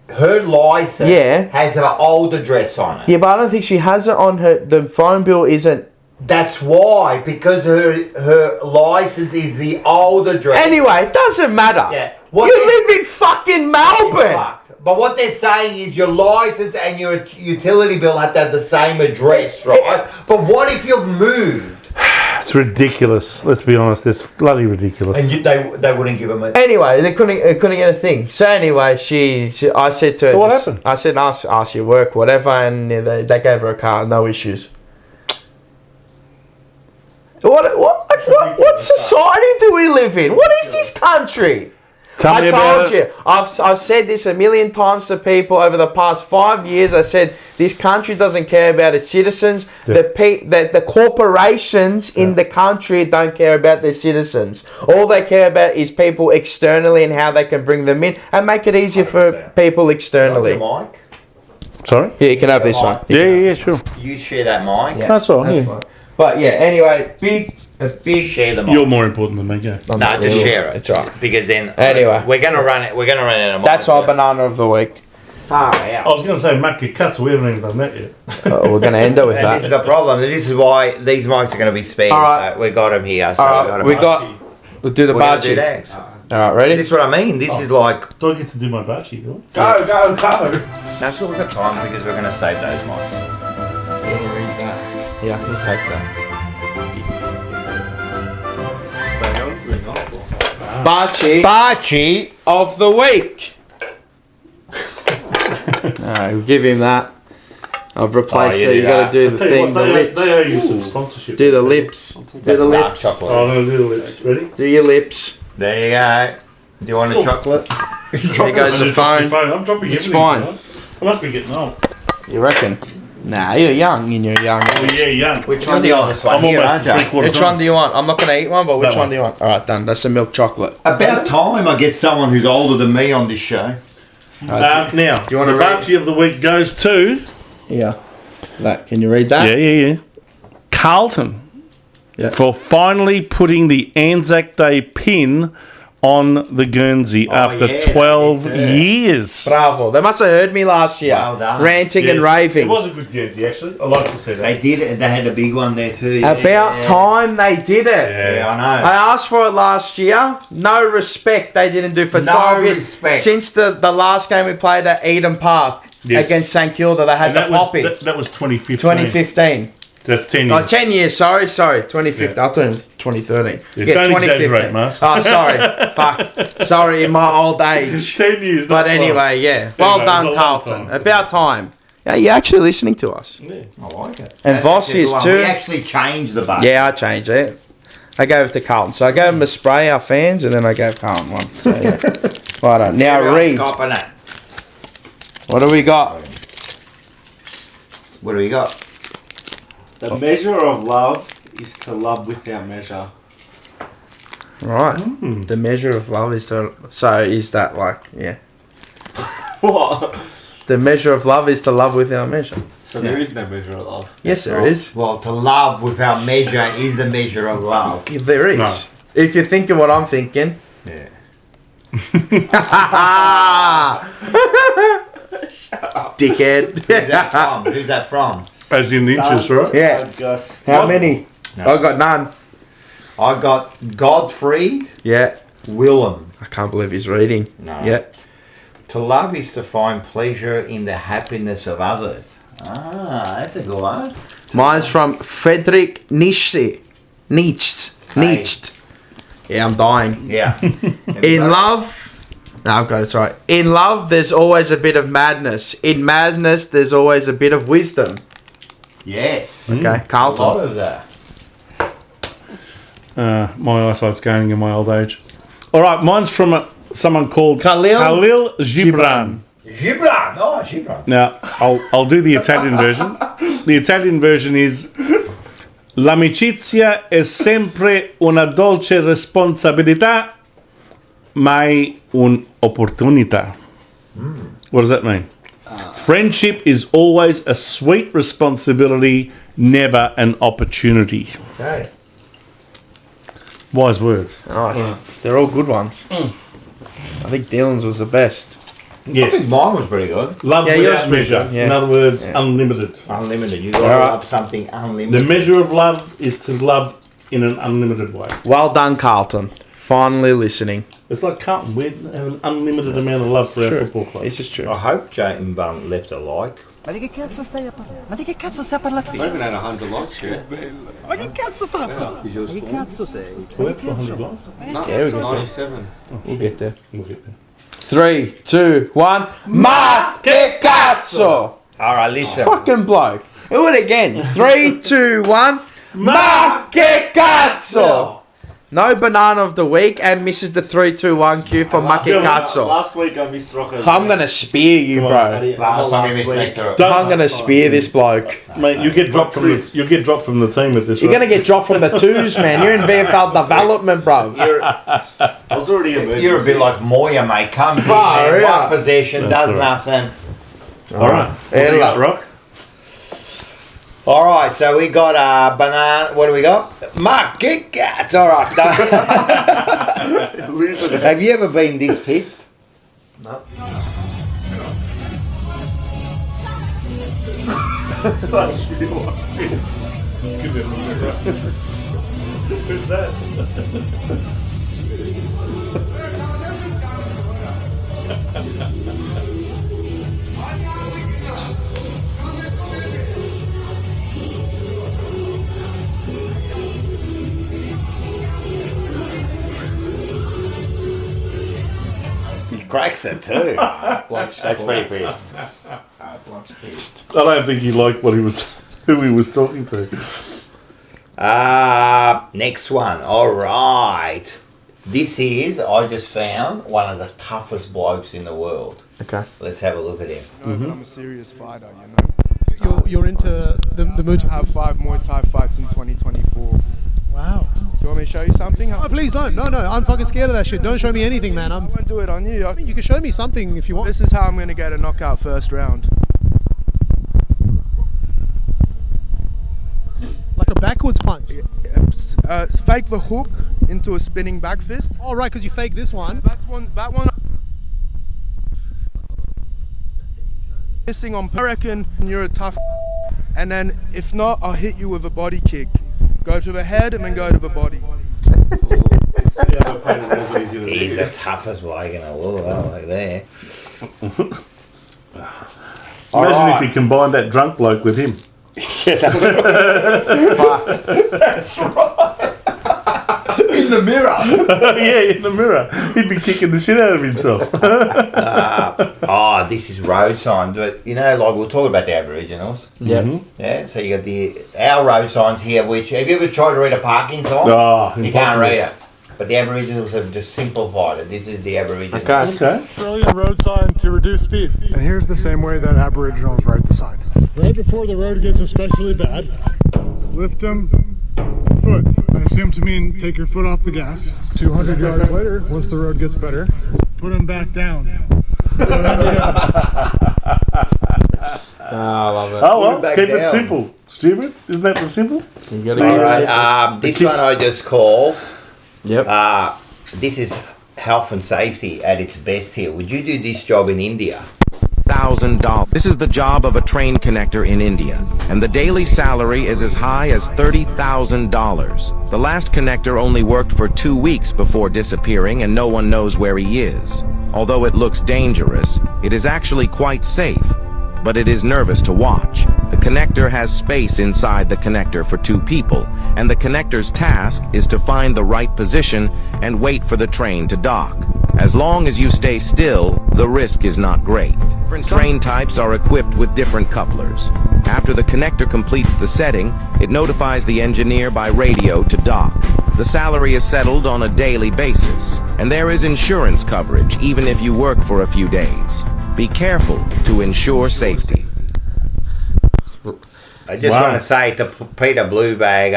S1: Her license has her old address on it.
S2: Yeah, but I don't think she has it on her. The phone bill isn't.
S1: That's why, because her license is the old address.
S2: Anyway, it doesn't matter.
S1: Yeah.
S2: You live in fucking Melbourne.
S1: But what they're saying is your license and your utility bill have to have the same address, right? But what if you've moved?
S3: It's ridiculous. Let's be honest. It's bloody ridiculous.
S1: And they wouldn't give them a...
S2: Anyway, they couldn't get a thing. So anyway, I said to her...
S3: So what happened?
S2: I said, ask your work, whatever, and they gave her a car, no issues. What society do we live in? What is this country?
S3: Tell me
S2: I
S3: about
S2: told you. I've said this a million times to people over the past 5 years. I said this country doesn't care about its citizens.
S3: Yeah.
S2: The corporations in the country don't care about their citizens. All they care about is people externally and how they can bring them in and make it easier for people externally.
S1: Mike?
S3: Sorry?
S2: Yeah, you can have this one.
S3: Yeah, sure.
S1: You share that mic.
S2: Yeah,
S3: That's all right.
S2: that's
S3: Yeah.
S2: fine. But yeah, anyway, a big.
S1: Share the mic.
S3: You're more important than me, go.
S1: No, just share it.
S2: It's right.
S1: Because then
S2: Anyway.
S1: we're gonna run it. We're gonna run out of mic.
S2: That's our banana of the week. Far
S3: I
S2: out.
S3: was going to say, Mac, your cuts, we haven't even done that yet.
S2: We're going to end it with
S1: And this is
S2: that.
S1: the problem. This is why these mics are going to be spared.
S2: All right.
S1: So we got them here. So
S2: All right, we'll do the
S1: we're gonna do
S2: bachi.
S1: next.
S2: All right, ready?
S1: This is what I mean. This is like.
S3: Do I get to do my bachi, do
S4: Go.
S1: That's what we've got time because we're going to save those mics.
S2: Yeah, we'll take that. Bachi of the week. No, we'll give him that. I've replaced it. You got to do the thing, the lips.
S3: They owe you some sponsorship.
S2: Do the lips. Do the lips.
S3: Oh, I'm going to do the lips. Ready?
S2: Do your lips.
S1: There you go. Do you want a chocolate?
S2: There goes the phone.
S3: I'm dropping
S2: It's
S3: everything
S2: fine.
S3: tonight. I must be getting old.
S2: You reckon? Nah, you're young in your young
S3: Oh,
S2: age.
S3: yeah, young.
S1: Which one do you want? This one
S3: I'm
S1: here,
S3: almost
S1: aren't you?
S3: 3/4
S2: Which one do you want? I'm not going to eat one, but which
S3: That
S2: one
S3: one.
S2: do you want? All right, done. That's a milk chocolate.
S1: About time I get someone who's older than me on this show.
S3: Now,
S2: you wanna
S3: the
S2: read?
S3: bachi of the week goes to...
S2: Yeah. That. Can you read that?
S3: Yeah. Carlton.
S2: Yeah.
S3: For finally putting the Anzac Day pin on the Guernsey after
S1: yeah,
S3: 12
S1: they did.
S3: years.
S2: Bravo. They must have heard me last year.
S1: Well done.
S2: Ranting and
S3: Yes.
S2: raving.
S3: It was a good Guernsey, actually. I like to see
S1: They
S3: that.
S1: did it. They had a big one there too.
S2: About time they did it.
S1: Yeah, I know.
S2: I asked for it last year. No respect they didn't do for
S1: No
S2: 12 years.
S1: respect.
S2: Since the last game we played at Eden Park
S3: Yes.
S2: against St Kilda, they had
S3: And
S2: the
S3: that was,
S2: poppy.
S3: that was 2015.
S2: 2015.
S3: That's 10
S2: Oh,
S3: years.
S2: 10 years, sorry. 2015.
S3: Yeah.
S2: I thought it was 2013.
S3: Yeah, don't exaggerate, Mas.
S2: Oh, sorry. Fuck. Sorry, in my old age.
S3: 10 years.
S2: But
S3: not
S2: anyway, yeah. Well
S3: Anyway, it
S2: done,
S3: was a long
S2: Carlton.
S3: time.
S2: About time. Yeah, you're actually listening to us.
S3: 12. Yeah.
S1: I like it.
S2: And Voss
S1: That's a good
S2: is
S1: one.
S2: too.
S1: We actually changed the button.
S2: Yeah, I changed it. I gave it to Carlton. So I gave him a spray, our fans, and then I gave Carlton one. So, yeah. Right, now
S1: Everyone's
S2: read.
S1: copping it.
S2: What do we got?
S1: What do we got?
S4: The measure of love is to love without measure.
S2: Right. The measure of love is to. So is that like, yeah.
S4: What?
S2: The measure of love is to love without measure.
S4: So there is no measure of love.
S2: Yes, there is.
S1: Well, to love without measure is the measure of love.
S2: There is.
S3: No.
S2: If you're thinking what I'm thinking.
S1: Yeah.
S2: Dickhead.
S1: Who's that from? Who's that from?
S3: As in inches, right?
S2: Yeah.
S4: August.
S2: How many? I got none.
S1: I got Godfrey
S2: Yeah.
S1: Willem.
S2: I can't believe he's reading.
S1: No.
S2: Yeah.
S1: To love is to find pleasure in the happiness of others. Ah, that's a good one.
S2: Mine's from Friedrich Nietzsche. Nietzsche. Yeah, I'm dying.
S1: Yeah.
S2: In love. No, I've got it. It's right. In love, there's always a bit of madness. In madness, there's always a bit of wisdom.
S1: Yes.
S2: Okay,
S1: A lot
S2: Carlton.
S1: of that.
S3: My eyesight's going in my old age. All right, mine's from someone called
S2: Khalil
S3: Gibran.
S1: Gibran. Oh, Gibran.
S3: Now, I'll do the Italian version. The Italian version is L'amicizia è sempre una dolce responsabilità, mai un'opportunità. What does that mean? Friendship is always a sweet responsibility, never an opportunity.
S1: Okay.
S3: Wise words.
S2: Nice. They're all good ones. I think Dylan's was the best.
S1: I think
S3: Yes.
S1: mine was pretty good.
S3: Love
S2: Yeah, yours
S3: without
S2: was
S3: measure.
S2: good, yeah.
S3: In other words,
S2: Yeah.
S3: unlimited.
S1: Unlimited. You gotta
S2: Alright.
S1: love something
S3: The
S1: unlimited.
S3: measure of love is to love in an unlimited way.
S2: Well done, Carlton. Finally listening.
S3: It's like Carlton. We have an unlimited amount of love for our football club.
S2: This is true.
S1: I hope Jayton left a like.
S4: I haven't had 100 likes yet.
S3: We're up to 100 likes.
S4: No,
S2: Yeah, we got
S4: 97.
S2: We'll get there.
S3: We'll get there.
S2: 3, 2, 1. Ma che cazzo!
S1: Alright, listen.
S2: Fucking bloke. Do it again. 3, 2, 1. Ma che cazzo! No banana of the week and misses the 3-2-1 cue for Ma che cazzo.
S4: Last week I missed Rocco's.
S2: I'm gonna spear you, bro.
S1: Last time you missed next to it.
S2: I'm gonna spear this bloke.
S3: Mate, you get dropped from the team with this.
S2: You're gonna get dropped from the twos, man. You're in VFL development, bro.
S4: I was already a
S1: You're a bit like Moya, mate. Comes in, man, one possession, does nothing.
S3: All right. What do you got, Rock?
S1: All right, so we got banana. What do we got? Mark Cats. All right. Have you ever been this pissed?
S4: No.
S3: Who's that?
S1: He cracks it too. That's pretty pissed.
S3: I don't think he liked who he was talking to.
S1: Next one. All right. This is, I just found, one of the toughest blokes in the world.
S2: Okay.
S1: Let's have a look at him.
S10: I'm a serious fighter, you know. You're into the mood to have 5 Muay Thai fights in 2024.
S11: Wow.
S10: Do you want me to show you something?
S11: Oh, please don't. No, I'm fucking scared of that shit. Don't show me anything, man.
S10: I won't do it on you.
S11: I mean, you can show me something if you want.
S10: This is how I'm going to get a knockout first round.
S11: Like a backwards punch.
S10: Fake the hook into a spinning back fist.
S11: Oh, right, because you fake this one.
S10: That one. Missing on. I reckon you're a tough. And then if not, I'll hit you with a body kick. Go to the head and then go to the body.
S1: He's the toughest bloke in the world, I like there.
S3: Imagine if you combined that drunk bloke with him.
S1: Yeah, that's right. That's right. In the mirror.
S3: Yeah, in the mirror. He'd be kicking the shit out of himself.
S1: This is road signs, but you know, like we'll talk about the Aboriginals.
S2: Yeah.
S1: Yeah. So you got our road signs here. Which have you ever tried to read a parking sign?
S3: Oh,
S1: you can't read it. But the Aboriginals have just simplified it. This is the Aboriginals.
S3: Okay.
S12: Australian road sign to reduce speed. And here's the same way that Aboriginals write the sign. Right before the road gets especially bad, lift them, foot. I assume to mean take your foot off the gas. 200 yards later, once the road gets better, put them back down.
S2: I love it.
S3: Oh well, keep it simple. Stupid, isn't that the simple?
S2: You gotta
S1: All right. This one I just call.
S2: Yep.
S1: This is health and safety at its best here. Would you do this job in India?
S13: $1,000. This is the job of a train connector in India, and the daily salary is as high as $30,000. The last connector only worked for 2 weeks before disappearing, and no one knows where he is. Although it looks dangerous, it is actually quite safe, but it is nervous to watch. The connector has space inside the connector for 2 people, and the connector's task is to find the right position and wait for the train to dock. As long as you stay still, the risk is not great. Different train types are equipped with different couplers. After the connector completes the setting, it notifies the engineer by radio to dock. The salary is settled on a daily basis, and there is insurance coverage even if you work for a few days. Be careful to ensure safety.
S1: I just want to say to Peter Bluebag,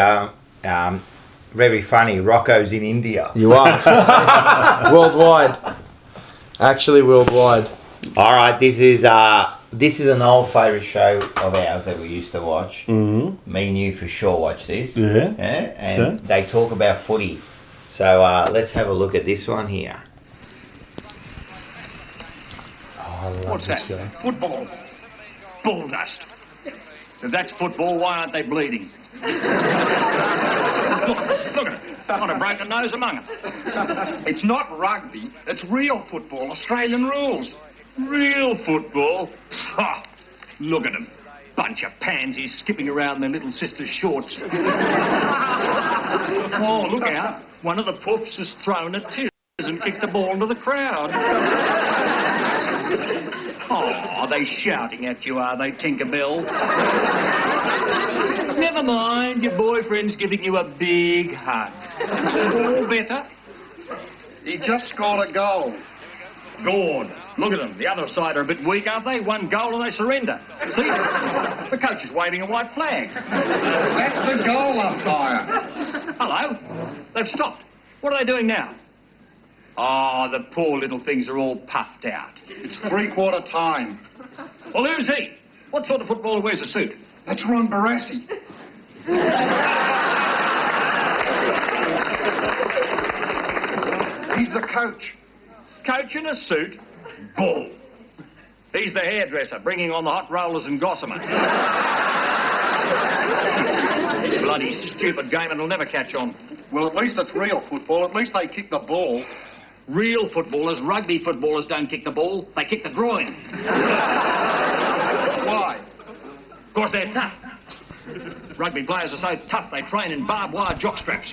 S1: very funny, Rocco's in India.
S2: You are. Worldwide. Actually worldwide.
S1: All right, this is an old favourite show of ours that we used to watch. Mm-hmm. Me and you for sure watch this.
S3: Yeah.
S1: And they talk about footy. So let's have a look at this one here.
S14: What's that? Football. Bull dust. If that's football, why aren't they bleeding? Look at it. Not a broken nose among them. It's not rugby. It's real football. Australian rules. Real football? Ha! Look at them. Bunch of pansies skipping around their little sister's shorts. Oh, look out. One of the puffs has thrown a tiz and kicked the ball into the crowd. Oh, are they shouting at you, are they, Tinkerbell? Never mind, your boyfriend's giving you a big hug. All better?
S15: He just scored a goal.
S14: Gone. Look at them. The other side are a bit weak, aren't they? One goal and they surrender. See? The coach is waving a white flag.
S15: That's the goal umpire.
S14: Hello. They've stopped. What are they doing now? Oh, the poor little things are all puffed out.
S15: It's three-quarter time.
S14: Well, who's he? What sort of footballer wears a suit?
S15: That's Ron Barassi. He's the coach.
S14: Coach in a suit? Bull. He's the hairdresser, bringing on the hot rollers and gossamer. Bloody stupid game, it'll never catch on.
S15: Well, at least it's real football. At least they kick the ball.
S14: Real footballers, rugby footballers don't kick the ball. They kick the groin.
S15: Why?
S14: Because they're tough. Rugby players are so tough they train in barbed wire jockstraps.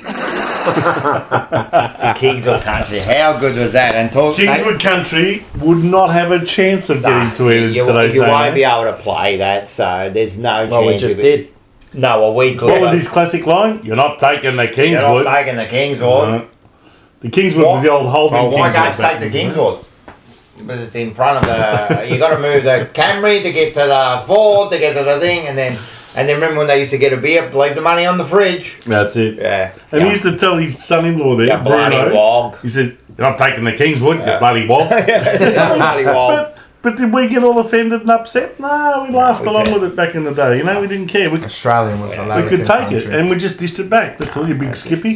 S1: Kingswood Country, how good was that? And
S3: Kingswood Country would not have a chance of getting to it in today's
S1: You
S3: day.
S1: won't be able to play that, so there's no chance.
S2: Well, we just did.
S1: No, a week
S3: What was his classic line? You're not taking the Kingswood.
S1: You're not taking the Kingswood.
S3: No. The Kingswood was the old Holden
S1: Why
S3: Kingswood.
S1: can't you take the Kingswood? Because it's in front of the... You got to move the Camry to get to the Ford, to get to the thing, and then remember when they used to get a beer, leave the money on the fridge.
S3: That's it.
S1: Yeah.
S3: And he used to tell his son-in-law there,
S1: Yeah, bloody
S3: Bruno,
S1: wog.
S3: he said, you're not taking the Kingswood, you bloody wog.
S1: Bloody wog.
S3: But did we get all offended and upset? No, we laughed along with it back in the day. You know, we didn't care.
S2: Australian was the
S3: We
S2: local
S3: could take it,
S2: country.
S3: and we just dished it back. That's all, you big skippy.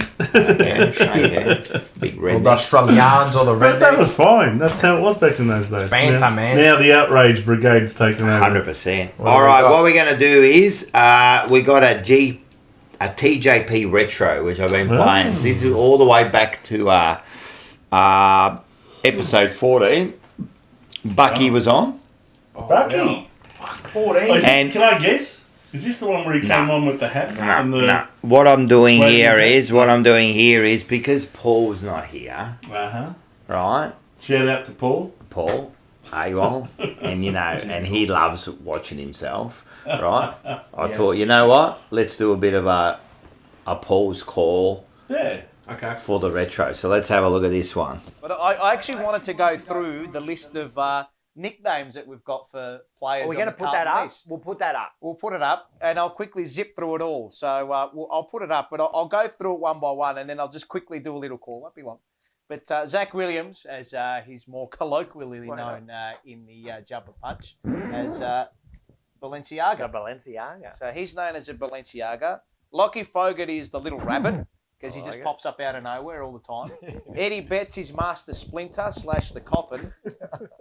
S1: Big
S2: All the Australians or the
S3: But that
S2: rednecks.
S3: was fine. That's how it was back in those days.
S2: banter,
S3: now,
S2: man.
S3: Now the outrage brigade's taken over.
S1: 100%. All right, what we're going to do is we got a TJP Retro, which I've been playing. So this is all the way back to episode 14. Bucky was on.
S3: Bucky?
S2: 14.
S1: And-
S3: can I guess? Is this the one where he came on with the hat? and the,
S1: No. What I'm doing
S3: Sweating
S1: here
S3: hat?
S1: is because Paul's not here,
S3: Uh-huh.
S1: right?
S3: Shout out to Paul.
S1: Paul, AWOL, and and he loves watching himself, right? I thought, you know what? Let's do a bit of a Paul's call
S3: Yeah.
S2: Okay.
S1: for the retro. So let's have a look at this one.
S16: But I actually wanted to go through the list of nicknames that we've got for players.
S1: Are we
S16: on
S1: going to
S16: the
S1: put that
S16: Carlton
S1: up?
S16: list.
S1: We'll put that up.
S16: We'll put it up, and I'll quickly zip through it all. So I'll put it up, but I'll go through it one by one, and then I'll just quickly do a little call. Won't be long. But Zach Williams, as he's more colloquially known in the jumper punch, as Balenciaga.
S1: Balenciaga.
S16: So he's known as a Balenciaga. Lockie Fogarty is the little rabbit, because he just pops up out of nowhere all the time. Eddie Betts is Master Splinter / the Coffin.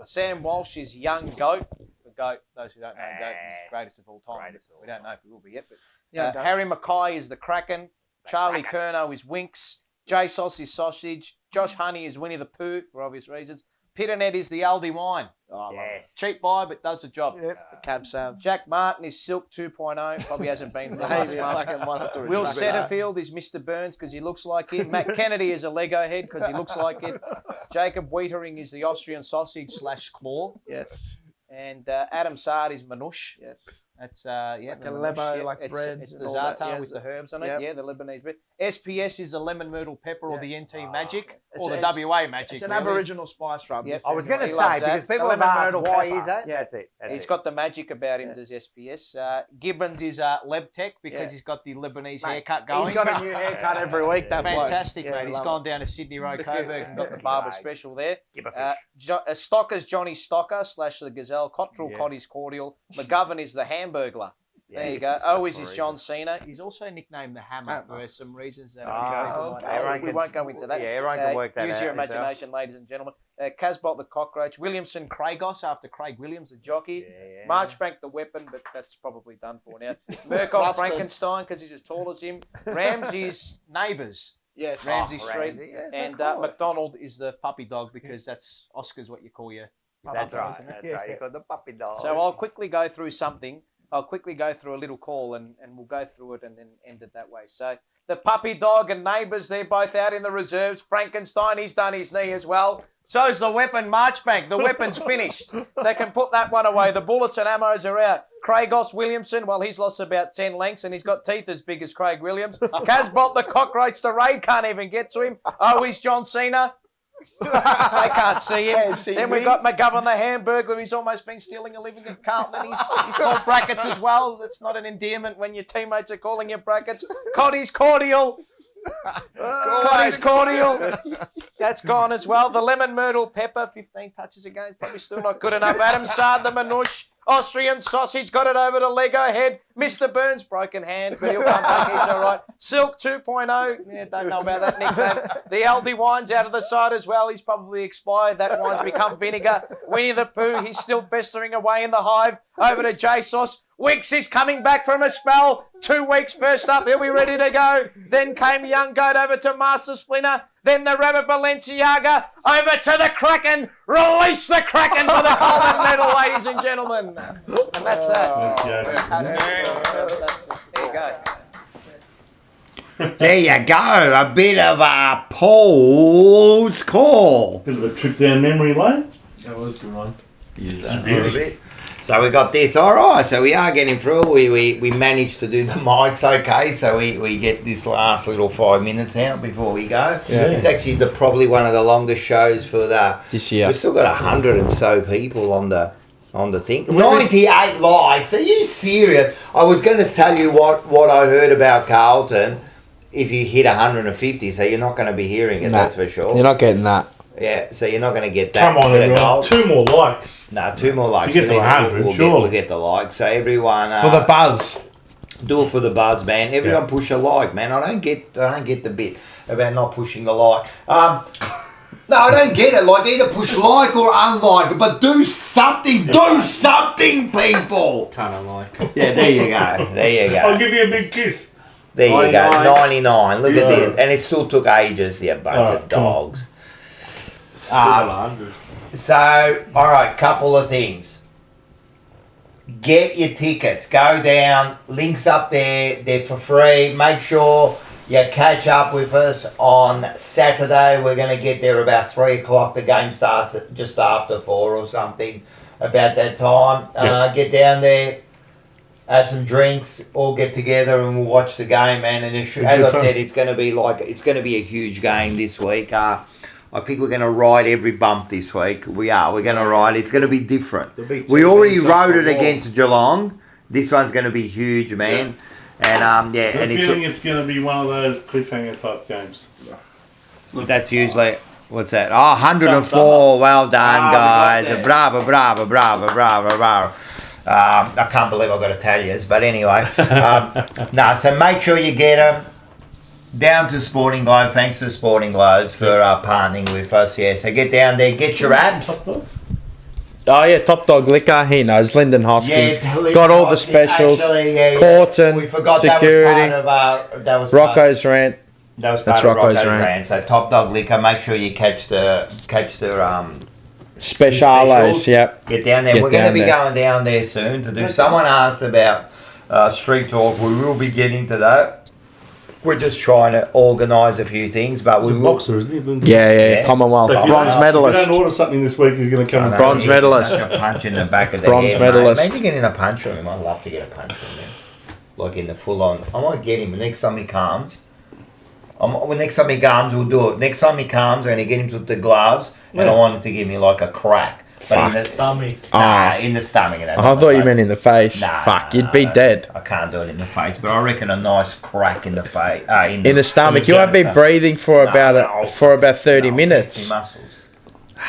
S16: Sam Walsh is Young Goat. The Goat, those who don't know, Goat is the greatest of all time. We don't know if he will be yet. But Harry Mackay is the Kraken. Charlie Curnow is Winks. Jay Sauce is Sausage. Josh Honey is Winnie the Pooh, for obvious reasons. Peter Ned is the Aldi Wine.
S1: Oh, yes.
S16: Cheap buy, but does the job. Cab sale. Jack Martin is Silk 2.0. Probably hasn't been for the last month. Will Setterfield is Mr. Burns because he looks like it. Matt Kennedy is a Lego head because he looks like it. Jacob Wiedering is the Austrian sausage / claw.
S2: Yes.
S16: And Adam Sard is Manouche.
S2: Yes.
S16: That's
S2: Like a lebo, like bread
S16: It's
S2: and
S16: the
S2: all that,
S16: za'atar
S2: yeah.
S16: with the herbs on it.
S2: Yep.
S16: Yeah, the Lebanese bread. SPS is the lemon myrtle pepper or the NT magic or the
S2: It's-
S16: WA magic.
S2: It's an
S16: really.
S2: Aboriginal spice rub.
S16: Yep.
S1: I was going to
S16: He
S1: say,
S16: loves
S1: because
S16: that.
S1: people
S2: The
S1: have
S2: lemon
S1: asked,
S2: myrtle
S1: why
S2: pepper.
S1: is that?
S2: Yeah.
S1: That's it.
S16: He's got the magic about him, does SPS. Gibbons is Lebtech because he's got the Lebanese haircut going.
S2: He's got a new haircut every week. That bloke.
S16: Fantastic,
S2: Yeah,
S16: mate. He's
S2: love
S16: gone
S2: it.
S16: down to Sydney Road, Coburg, and got the barber special there.
S1: Give a fish.
S16: Stocker's Johnny Stocker / the Gazelle. Cottrell Cotty's Cordial. McGovern is the Hamburglar. There you go. Owies is John Cena. He's also nicknamed the Hammer for some reasons that we won't go into that.
S1: Yeah, everyone can work that
S16: Use
S1: out
S16: your
S1: yourself.
S16: imagination, ladies and gentlemen. Casbolt the Cockroach. Williamson Cragos after Craig Williams, the jockey. Marchbank the Weapon, but that's probably done for now. Murkoff Frankenstein because he's as tall as him. Ramsey's Neighbours.
S2: Yes.
S16: Ramsey Street.
S1: Ramsey, yeah,
S16: And McDonald is the puppy dog because that's Oscar's what you call your
S1: That's
S16: puppy,
S1: right.
S16: isn't it?
S1: That's right. You got the puppy dog.
S16: So I'll quickly go through something. I'll quickly go through a little call and we'll go through it and then end it that way. So The puppy dog and neighbours, they're both out in the reserves. Frankenstein, he's done his knee as well. So's the weapon Marchbank. The weapon's finished. They can put that one away. The bullets and ammos are out. Craigos Williamson, well, he's lost about 10 lengths and he's got teeth as big as Craig Williams. Casbot the cockroach, the raid can't even get to him. Oh, he's John Cena. They can't see him. Then we've got McGovern the Hamburglar. He's almost been stealing a living at Carlton. He's called Brackets as well. That's not an endearment when your teammates are calling you Brackets. Coddy's Cordial. Coddy's Cordial. That's gone as well. The Lemon Myrtle Pepper, 15 touches again. Probably still not good enough. Adam Sard, the Manouche. Austrian Sausage got it over to Lego Head. Mr. Burns, broken hand, but he'll come back. He's all right. Silk 2.0. Yeah, don't know about that nickname. The Aldi Wine's out of the side as well. He's probably expired. That wine's become vinegar. Winnie the Pooh, he's still festering away in the hive. Over to J Sauce. Wicks is coming back from a spell. 2 weeks first up. He'll be ready to go. Then came Young Goat over to Master Splinter. Then the Rabbit Balenciaga over to the Kraken. Release the Kraken for the Holland medal, ladies and gentlemen. And that's that. There you go.
S1: There you go. A bit of a Paul's call.
S3: Bit of a trip down memory lane.
S5: That was a good one.
S1: So we got this. All right. So we are getting through. We managed to do the mics okay. So we get this last little 5 minutes out before we go.
S2: Yeah.
S1: It's actually probably one of the longest shows for
S2: this year.
S1: We've still got 100 and so people on the thing. 98 likes. Are you serious? I was going to tell you what I heard about Carlton. If you hit 150, so you're not going to be hearing it. That's for sure.
S2: You're not getting that.
S1: Yeah, so you're not going to get that.
S3: Come on, everyone. 2 more likes.
S1: No, 2 more likes.
S3: To get to 100, surely.
S1: We'll get the likes. So everyone...
S2: For the buzz.
S1: Do it for the buzz, man. Everyone push a like, man. I don't get the bit about not pushing the like. No, I don't get it. Like, either push like or unlike, but do something. Do something, people.
S4: Kind of like.
S1: Yeah, there you go. There you go.
S3: I'll give you a big kiss.
S1: There you go. 99. Look at this. And it still took ages, you bunch of dogs. So, all right, couple of things. Get your tickets. Go down. Links up there. They're for free. Make sure you catch up with us on Saturday. We're going to get there about 3 o'clock. The game starts at just after 4 or something, about that time. Get down there. Have some drinks, all get together, and we'll watch the game, man. And as I said, it's going to be a huge game this week. I think we're going to ride every bump this week. We are. We're going to ride. It's going to be different. We already rode it against Geelong. This one's going to be huge, man. Yeah. And
S3: I'm feeling it's going to be one of those cliffhanger type games.
S1: That's usually what's that? Oh, 104. Well done, guys. Bravo. I can't believe I've got to tell you, but anyway. So make sure you get them. Down to Sporting Globe. Thanks to Sporting Globes for partnering with us. Yeah, so get down there, get your apps.
S2: Oh yeah, Top Dog Liquor. He knows. Lyndon Hoskin.
S1: Yeah,
S2: got all the specials. Carlton.
S1: We forgot
S2: security.
S1: that was
S2: Rocco's Rant.
S1: That was part of Rocco's Rant. So Top Dog Liquor. Make sure you catch the
S2: specials. Yep.
S1: Get down there. We're going to be going down there soon to do. Someone asked about Street Talk. We will be getting to that. We're just trying to organise a few things, but
S3: He's a boxer, isn't he?
S2: Yeah. Commonwealth.
S3: So
S2: bronze medalist.
S3: If you don't order something this week, he's going to come.
S2: Bronze medalist.
S1: Such a punch in the back of the
S2: bronze
S1: head,
S2: medalist.
S1: Mate. Maybe get in a punch from him. I'd love to get a punch from him. Like in the full on. I might get him. Next time he comes, next time he comes, we'll do it. Next time he comes, we're going to get him to the gloves, and I want him to give me like a crack. But in the stomach. In the stomach.
S2: I thought you meant in the face. You'd be dead.
S1: I can't do it in the face, but I reckon a nice crack in the face.
S2: In the stomach. You won't be breathing for about 30 minutes.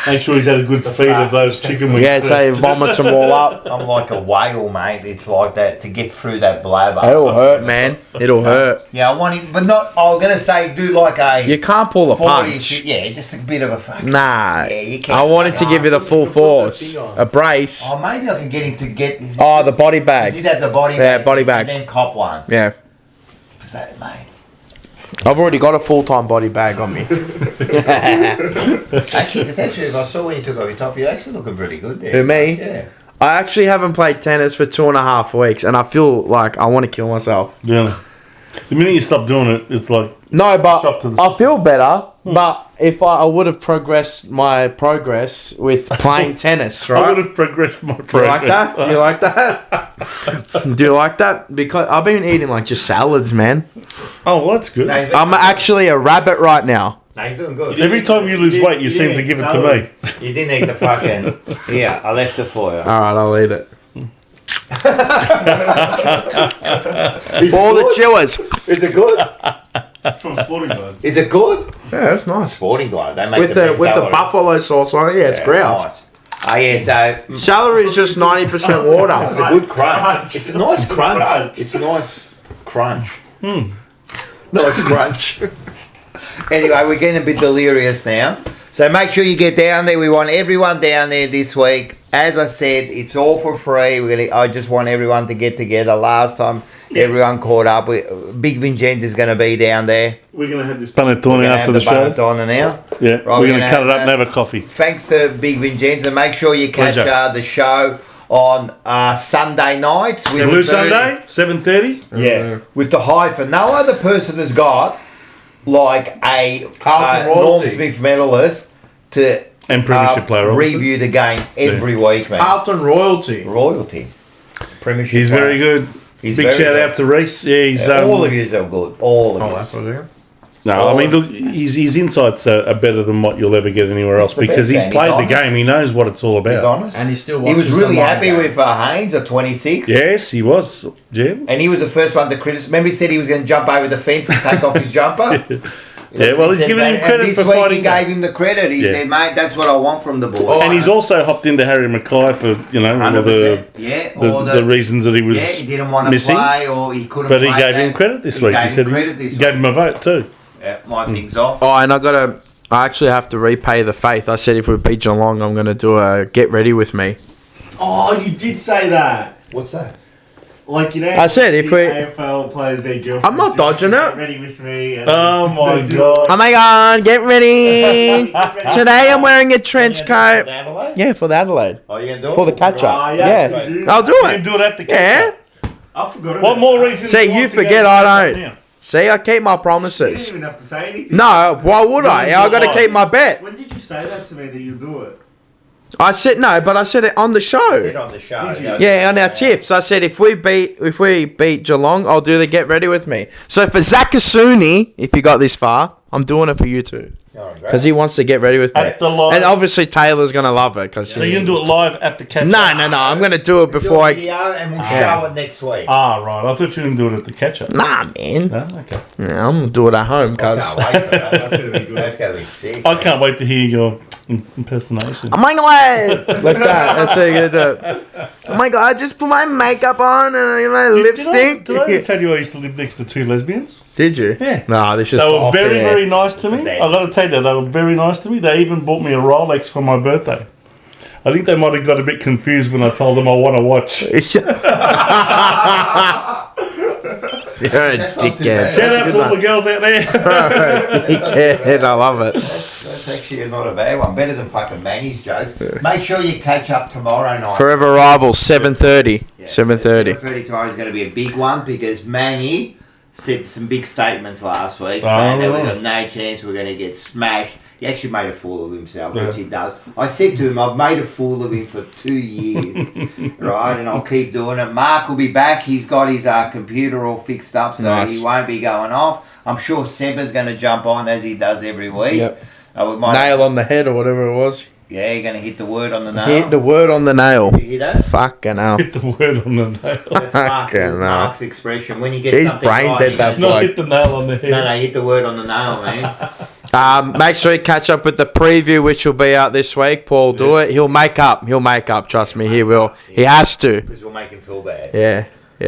S3: Make sure he's had a good feed of those chicken wings.
S2: Yeah, so he vomits them all up.
S1: I'm like a whale, mate. It's like that to get through that bladder.
S2: It'll hurt, man. It'll hurt.
S1: Yeah, I want him, but not. I was gonna say do like a.
S2: You can't pull a punch.
S1: Yeah, just a bit of a fucking.
S2: Nah.
S1: Yeah, you can't.
S2: I wanted to give you the full force. A brace.
S1: Oh, maybe I can get him to get.
S2: The body bag.
S1: Does he have the body bag?
S2: Yeah, body bag.
S1: And then cop one.
S2: Yeah.
S1: What's that, mate?
S2: I've already got a full-time body bag on me.
S1: Actually, if I saw when you took off your top, you're actually looking pretty good there.
S2: Who, me?
S1: Yeah.
S2: I actually haven't played tennis for 2.5 weeks, and I feel like I want to kill myself.
S3: Really? The minute you stop doing it, it's like
S2: No, but
S3: shock to the
S2: I
S3: system.
S2: feel better. But if I would have progressed my progress with playing tennis, right?
S3: I would have progressed my
S2: Do you like
S3: progress.
S2: that? Do you like that? Do you like that? Because I've been eating like just salads, man.
S3: Oh, well, that's good.
S2: I'm actually a rabbit right now.
S1: No, he's doing good.
S3: Every time you lose weight, you seem to give it to me.
S1: You didn't eat the fucking... Here, I left it for you.
S2: All right, I'll eat it.
S1: Is
S2: For all
S1: it
S2: the
S1: good?
S2: chewers.
S1: Is it good?
S4: That's from Sporting Glove.
S1: Is it good?
S2: Yeah, that's nice.
S1: Sporting Glove. They make
S2: With
S1: the
S2: the
S1: best
S2: with the
S1: celery.
S2: buffalo sauce on it, yeah, it's grouse.
S1: Nice. Oh yeah, so
S2: Celery is just 90%
S1: it's
S2: water.
S1: a good crunch. It's a nice crunch. It's a nice crunch. Nice crunch. Anyway, we're getting a bit delirious now. So make sure you get down there. We want everyone down there this week. As I said, it's all for free. I just want everyone to get together. Last time everyone caught up. Big Vincenzo's going to be down there.
S3: We're going to have this panettone after the show.
S1: Panettone now.
S3: Yeah,
S1: Right,
S3: we're going to cut it up and have a coffee.
S1: Thanks to Big Vincenzo. Make sure you catch
S3: Pleasure.
S1: the show on Sunday nights.
S3: Blue Sunday, 7:30.
S1: Yeah. With the hyphen. No other person has got like a
S2: Carlton
S1: Norm
S2: royalty.
S1: Smith medalist to
S3: And Premiership player, obviously.
S1: review the game every week, man.
S2: Carlton royalty.
S1: Royalty. Premiership
S3: He's
S1: player.
S3: very good.
S1: He's
S3: Big
S1: very
S3: shout
S1: good.
S3: out to Reese. Yeah, he's
S1: All of you are good. All of you.
S3: No, I mean, look, his insights are better than what you'll ever get anywhere else
S1: the
S3: because
S1: best,
S3: he's
S1: man.
S3: played
S1: He's
S3: the game. He knows what it's all about.
S1: He's honest.
S2: And he still
S1: He was
S2: watches
S1: really
S2: the long
S1: happy
S2: game.
S1: with Haynes at 26.
S3: Yes, he was. Yeah.
S1: And he was the first one to criticize. Remember he said he was going to jump over the fence and take off his jumper?
S3: Yeah, well, he's
S1: said,
S3: giving him
S1: and
S3: credit
S1: this
S3: for
S1: week
S3: fighting
S1: he gave
S3: back.
S1: him the credit. He
S3: Yeah.
S1: said, mate, that's what I want from the boy.
S3: And he's also hopped into Harry McKay for, you know, all the,
S1: 100%. Yeah, or
S3: the reasons that he was
S1: he didn't want to
S3: missing.
S1: play or he couldn't
S3: But he
S1: play
S3: gave
S1: that.
S3: him credit this
S1: He
S3: week.
S1: gave
S3: He
S1: him
S3: said
S1: credit
S3: he
S1: this
S3: gave
S1: week.
S3: him a vote too.
S1: Yeah, my thing's off.
S2: Oh, and I actually have to repay the faith. I said if we beat Geelong, I'm going to do a get ready with me.
S4: Oh, you did say that.
S1: What's that?
S4: Like, you know,
S2: I said if
S4: the
S2: we-
S4: AFL players, their girlfriends.
S2: I'm not dodging
S4: get
S2: it.
S4: ready with me. And
S3: Oh my
S4: they do
S3: God.
S2: Oh my God, get ready. Today I'm wearing a trench coat.
S1: Adelaide?
S2: Yeah, for the Adelaide.
S1: Oh, you going to do it?
S2: For the catch up.
S4: Oh,
S2: yeah,
S4: yeah.
S2: I'll do
S3: You
S2: it.
S3: can do it at the
S2: Yeah.
S4: I forgot about
S3: What more
S4: that.
S3: reasons?
S2: See,
S3: do
S2: you
S3: want to go
S2: forget,
S3: to
S2: I
S3: the
S2: don't.
S3: now?
S2: See, I keep my
S4: You
S2: promises.
S4: didn't even have to say anything.
S2: No, why would I? I got to keep my bet.
S4: When did you say that to me that you'll do it?
S2: I said no, but I said it on the show.
S1: Said on the show.
S4: Did you?
S2: Yeah, on our tips. I said if we beat Geelong, I'll do the get ready with me. So for Zakasuni, if you got this far, I'm doing it for you too. Because he wants to get ready with me.
S3: At the live.
S2: And obviously Taylor's going to love it. Cause
S3: So you can do it live at the catch.
S2: No, I'm going to do it
S1: Do
S2: before
S1: a
S2: I...
S1: video and we'll
S2: Yeah.
S1: show it next week.
S3: Ah, right. I thought you didn't do it at the catch up.
S2: Nah, man.
S3: No? Okay.
S2: Yeah, I'm going to do it at home,
S1: I
S2: cuz...
S1: can't wait for that. That's going to be good. That's going to be sick.
S3: I can't wait to hear your impersonation.
S2: Oh my God! Like that. That's how you're going to do it. Oh my God, I just put my makeup on and my lipstick.
S3: Did I ever tell you I used to live next to two lesbians?
S2: Did you?
S3: Yeah.
S2: No, this is
S3: They were
S2: off
S3: very,
S2: air.
S3: very nice to me.
S1: bad.
S3: I got to tell you, they were very nice to me. They even bought me a Rolex for my birthday. I think they might have got a bit confused when I told them I want to watch.
S2: You're a
S1: That's not too
S2: dickhead.
S1: bad.
S3: Shout
S1: That's
S3: out
S1: a
S3: to
S1: good
S3: all the girls out there.
S2: Dickhead, I love it.
S1: That's actually not a bad one. Better than fucking Manny's jokes. Make sure you catch up tomorrow night.
S2: Forever Rivals, 7:30.
S1: Yeah,
S2: 7:30.
S1: 7:30 tomorrow is going to be a big one because Manny said some big statements last week
S3: Oh,
S1: saying that
S3: right.
S1: we've got no chance we're going to get smashed. He actually made a fool of himself,
S3: Yeah.
S1: which he does. I said to him, I've made a fool of him for 2 years, right? And I'll keep doing it. Mark will be back. He's got his computer all fixed up, so
S2: Nice.
S1: he won't be going off. I'm sure Seba's going to jump on as he does every week.
S2: Yep.
S1: We might
S2: Nail on the head or whatever it was.
S1: Yeah, you're going to hit the word on the nail.
S2: Hit the word on the nail.
S1: You hear that?
S2: Fucking hell.
S3: Hit the word on the nail.
S1: That's Mark's,
S2: Fucking hell.
S1: Mark's expression. When you get
S2: He's
S1: something
S2: brain
S1: right,
S2: dead,
S1: you
S2: that
S1: gotta-
S3: Not hit the nail on the head.
S1: No, hit the word on the nail, man.
S2: Make sure you catch up with the preview, which will be out this week. Paul, do it. He'll make up. Trust me, he will. He has to.
S1: Because we'll make him feel bad.
S2: Yeah.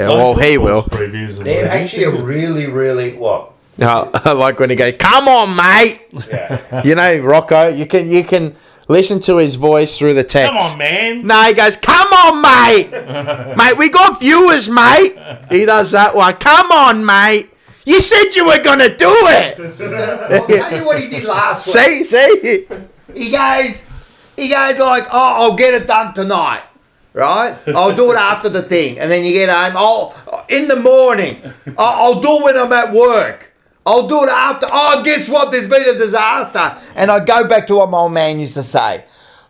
S2: Well, he will.
S3: Previews
S1: They're actually a really, what?
S2: I like when he goes, "Come on, mate."
S1: Yeah.
S2: You know, Rocco. You can listen to his voice through the text.
S3: Come on, man.
S2: No, he goes, "Come on, mate." Mate, we got viewers, mate. He does that one. Come on, mate. You said you were gonna do it.
S1: I'll tell you what he did last week.
S2: See.
S1: He goes like, oh, I'll get it done tonight. Right? I'll do it after the thing. And then you get home, in the morning. I'll do it when I'm at work. I'll do it after. Oh, guess what? There's been a disaster. And I go back to what my old man used to say.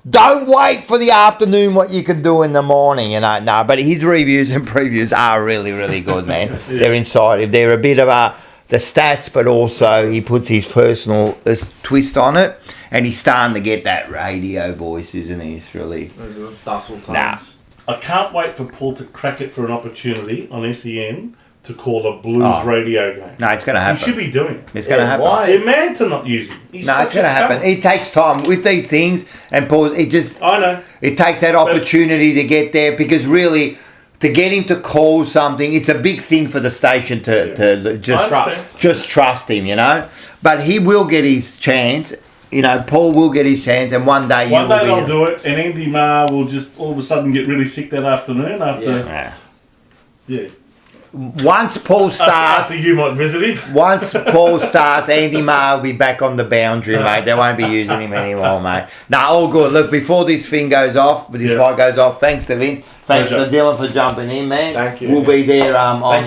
S1: Don't wait for the afternoon what you can do in the morning. No, but his reviews and previews are really, really good, man. They're inside. They're a bit of the stats, but also he puts his personal twist on it. And he's starting to get that radio voice, isn't he? It's really...
S5: Those are docile tones.
S1: Nah.
S3: I can't wait for Paul to crack it for an opportunity on SEN to call a blues radio game.
S1: No, it's going to happen.
S3: He should be doing it.
S1: It's going to happen.
S3: Why? They're mad to not use him.
S1: No, it's going to happen. It takes time with these things, and Paul. It just.
S3: I know.
S1: It takes that opportunity to get there because really, to get him to call something, it's a big thing for the station to just trust him, you know. But he will get his chance. You know, Paul will get his chance, and one day
S3: they'll do it, and Andy Marr will just all of a sudden get really sick that afternoon after. Yeah.
S1: Once Paul starts,
S3: after you might visit him.
S1: Once Paul starts, Andy Marr will be back on the boundary, mate. They won't be using him anymore, mate. No, all good. Look, before this thing goes off, mic goes off. Thanks to Vince. Thanks to Dylan for jumping in, man.
S2: Thank you.
S1: We'll be there on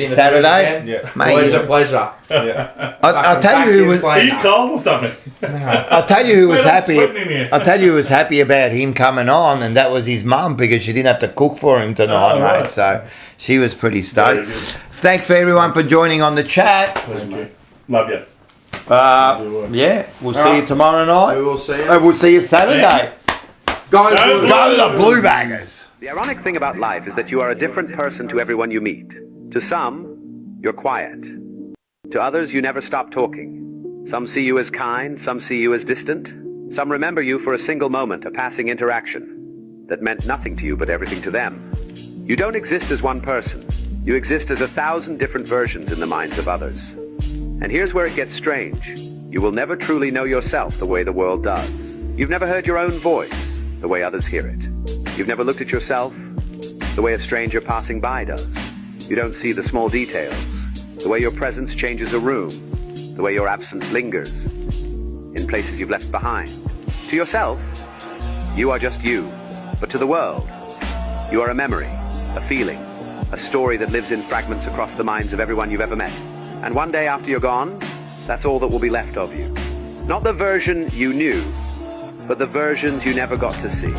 S1: Saturday.
S2: Mate, always a pleasure.
S1: I'll tell you who was.
S3: Are you cold or something?
S1: I'll tell you who was happy.
S3: I'll
S1: tell you who was happy about him coming on, and that was his mum because she didn't have to cook for him tonight, mate.
S3: Right.
S1: So she was pretty stoked. Thanks for everyone for joining on the chat.
S3: Thank you. Love you.
S1: Yeah, we'll see you tomorrow night.
S2: We will see you.
S1: We'll see you Saturday.
S2: Go
S1: the Blue Baggers.
S17: The ironic thing about life is that you are a different person to everyone you meet. To some, you're quiet. To others, you never stop talking. Some see you as kind, some see you as distant. Some remember you for a single moment, a passing interaction that meant nothing to you but everything to them. You don't exist as one person. You exist as 1,000 different versions in the minds of others. And here's where it gets strange. You will never truly know yourself the way the world does. You've never heard your own voice the way others hear it. You've never looked at yourself the way a stranger passing by does. You don't see the small details, the way your presence changes a room, the way your absence lingers in places you've left behind. To yourself, you are just you. But to the world, you are a memory, a feeling, a story that lives in fragments across the minds of everyone you've ever met. And one day after you're gone, that's all that will be left of you. Not the version you knew, but the versions you never got to see.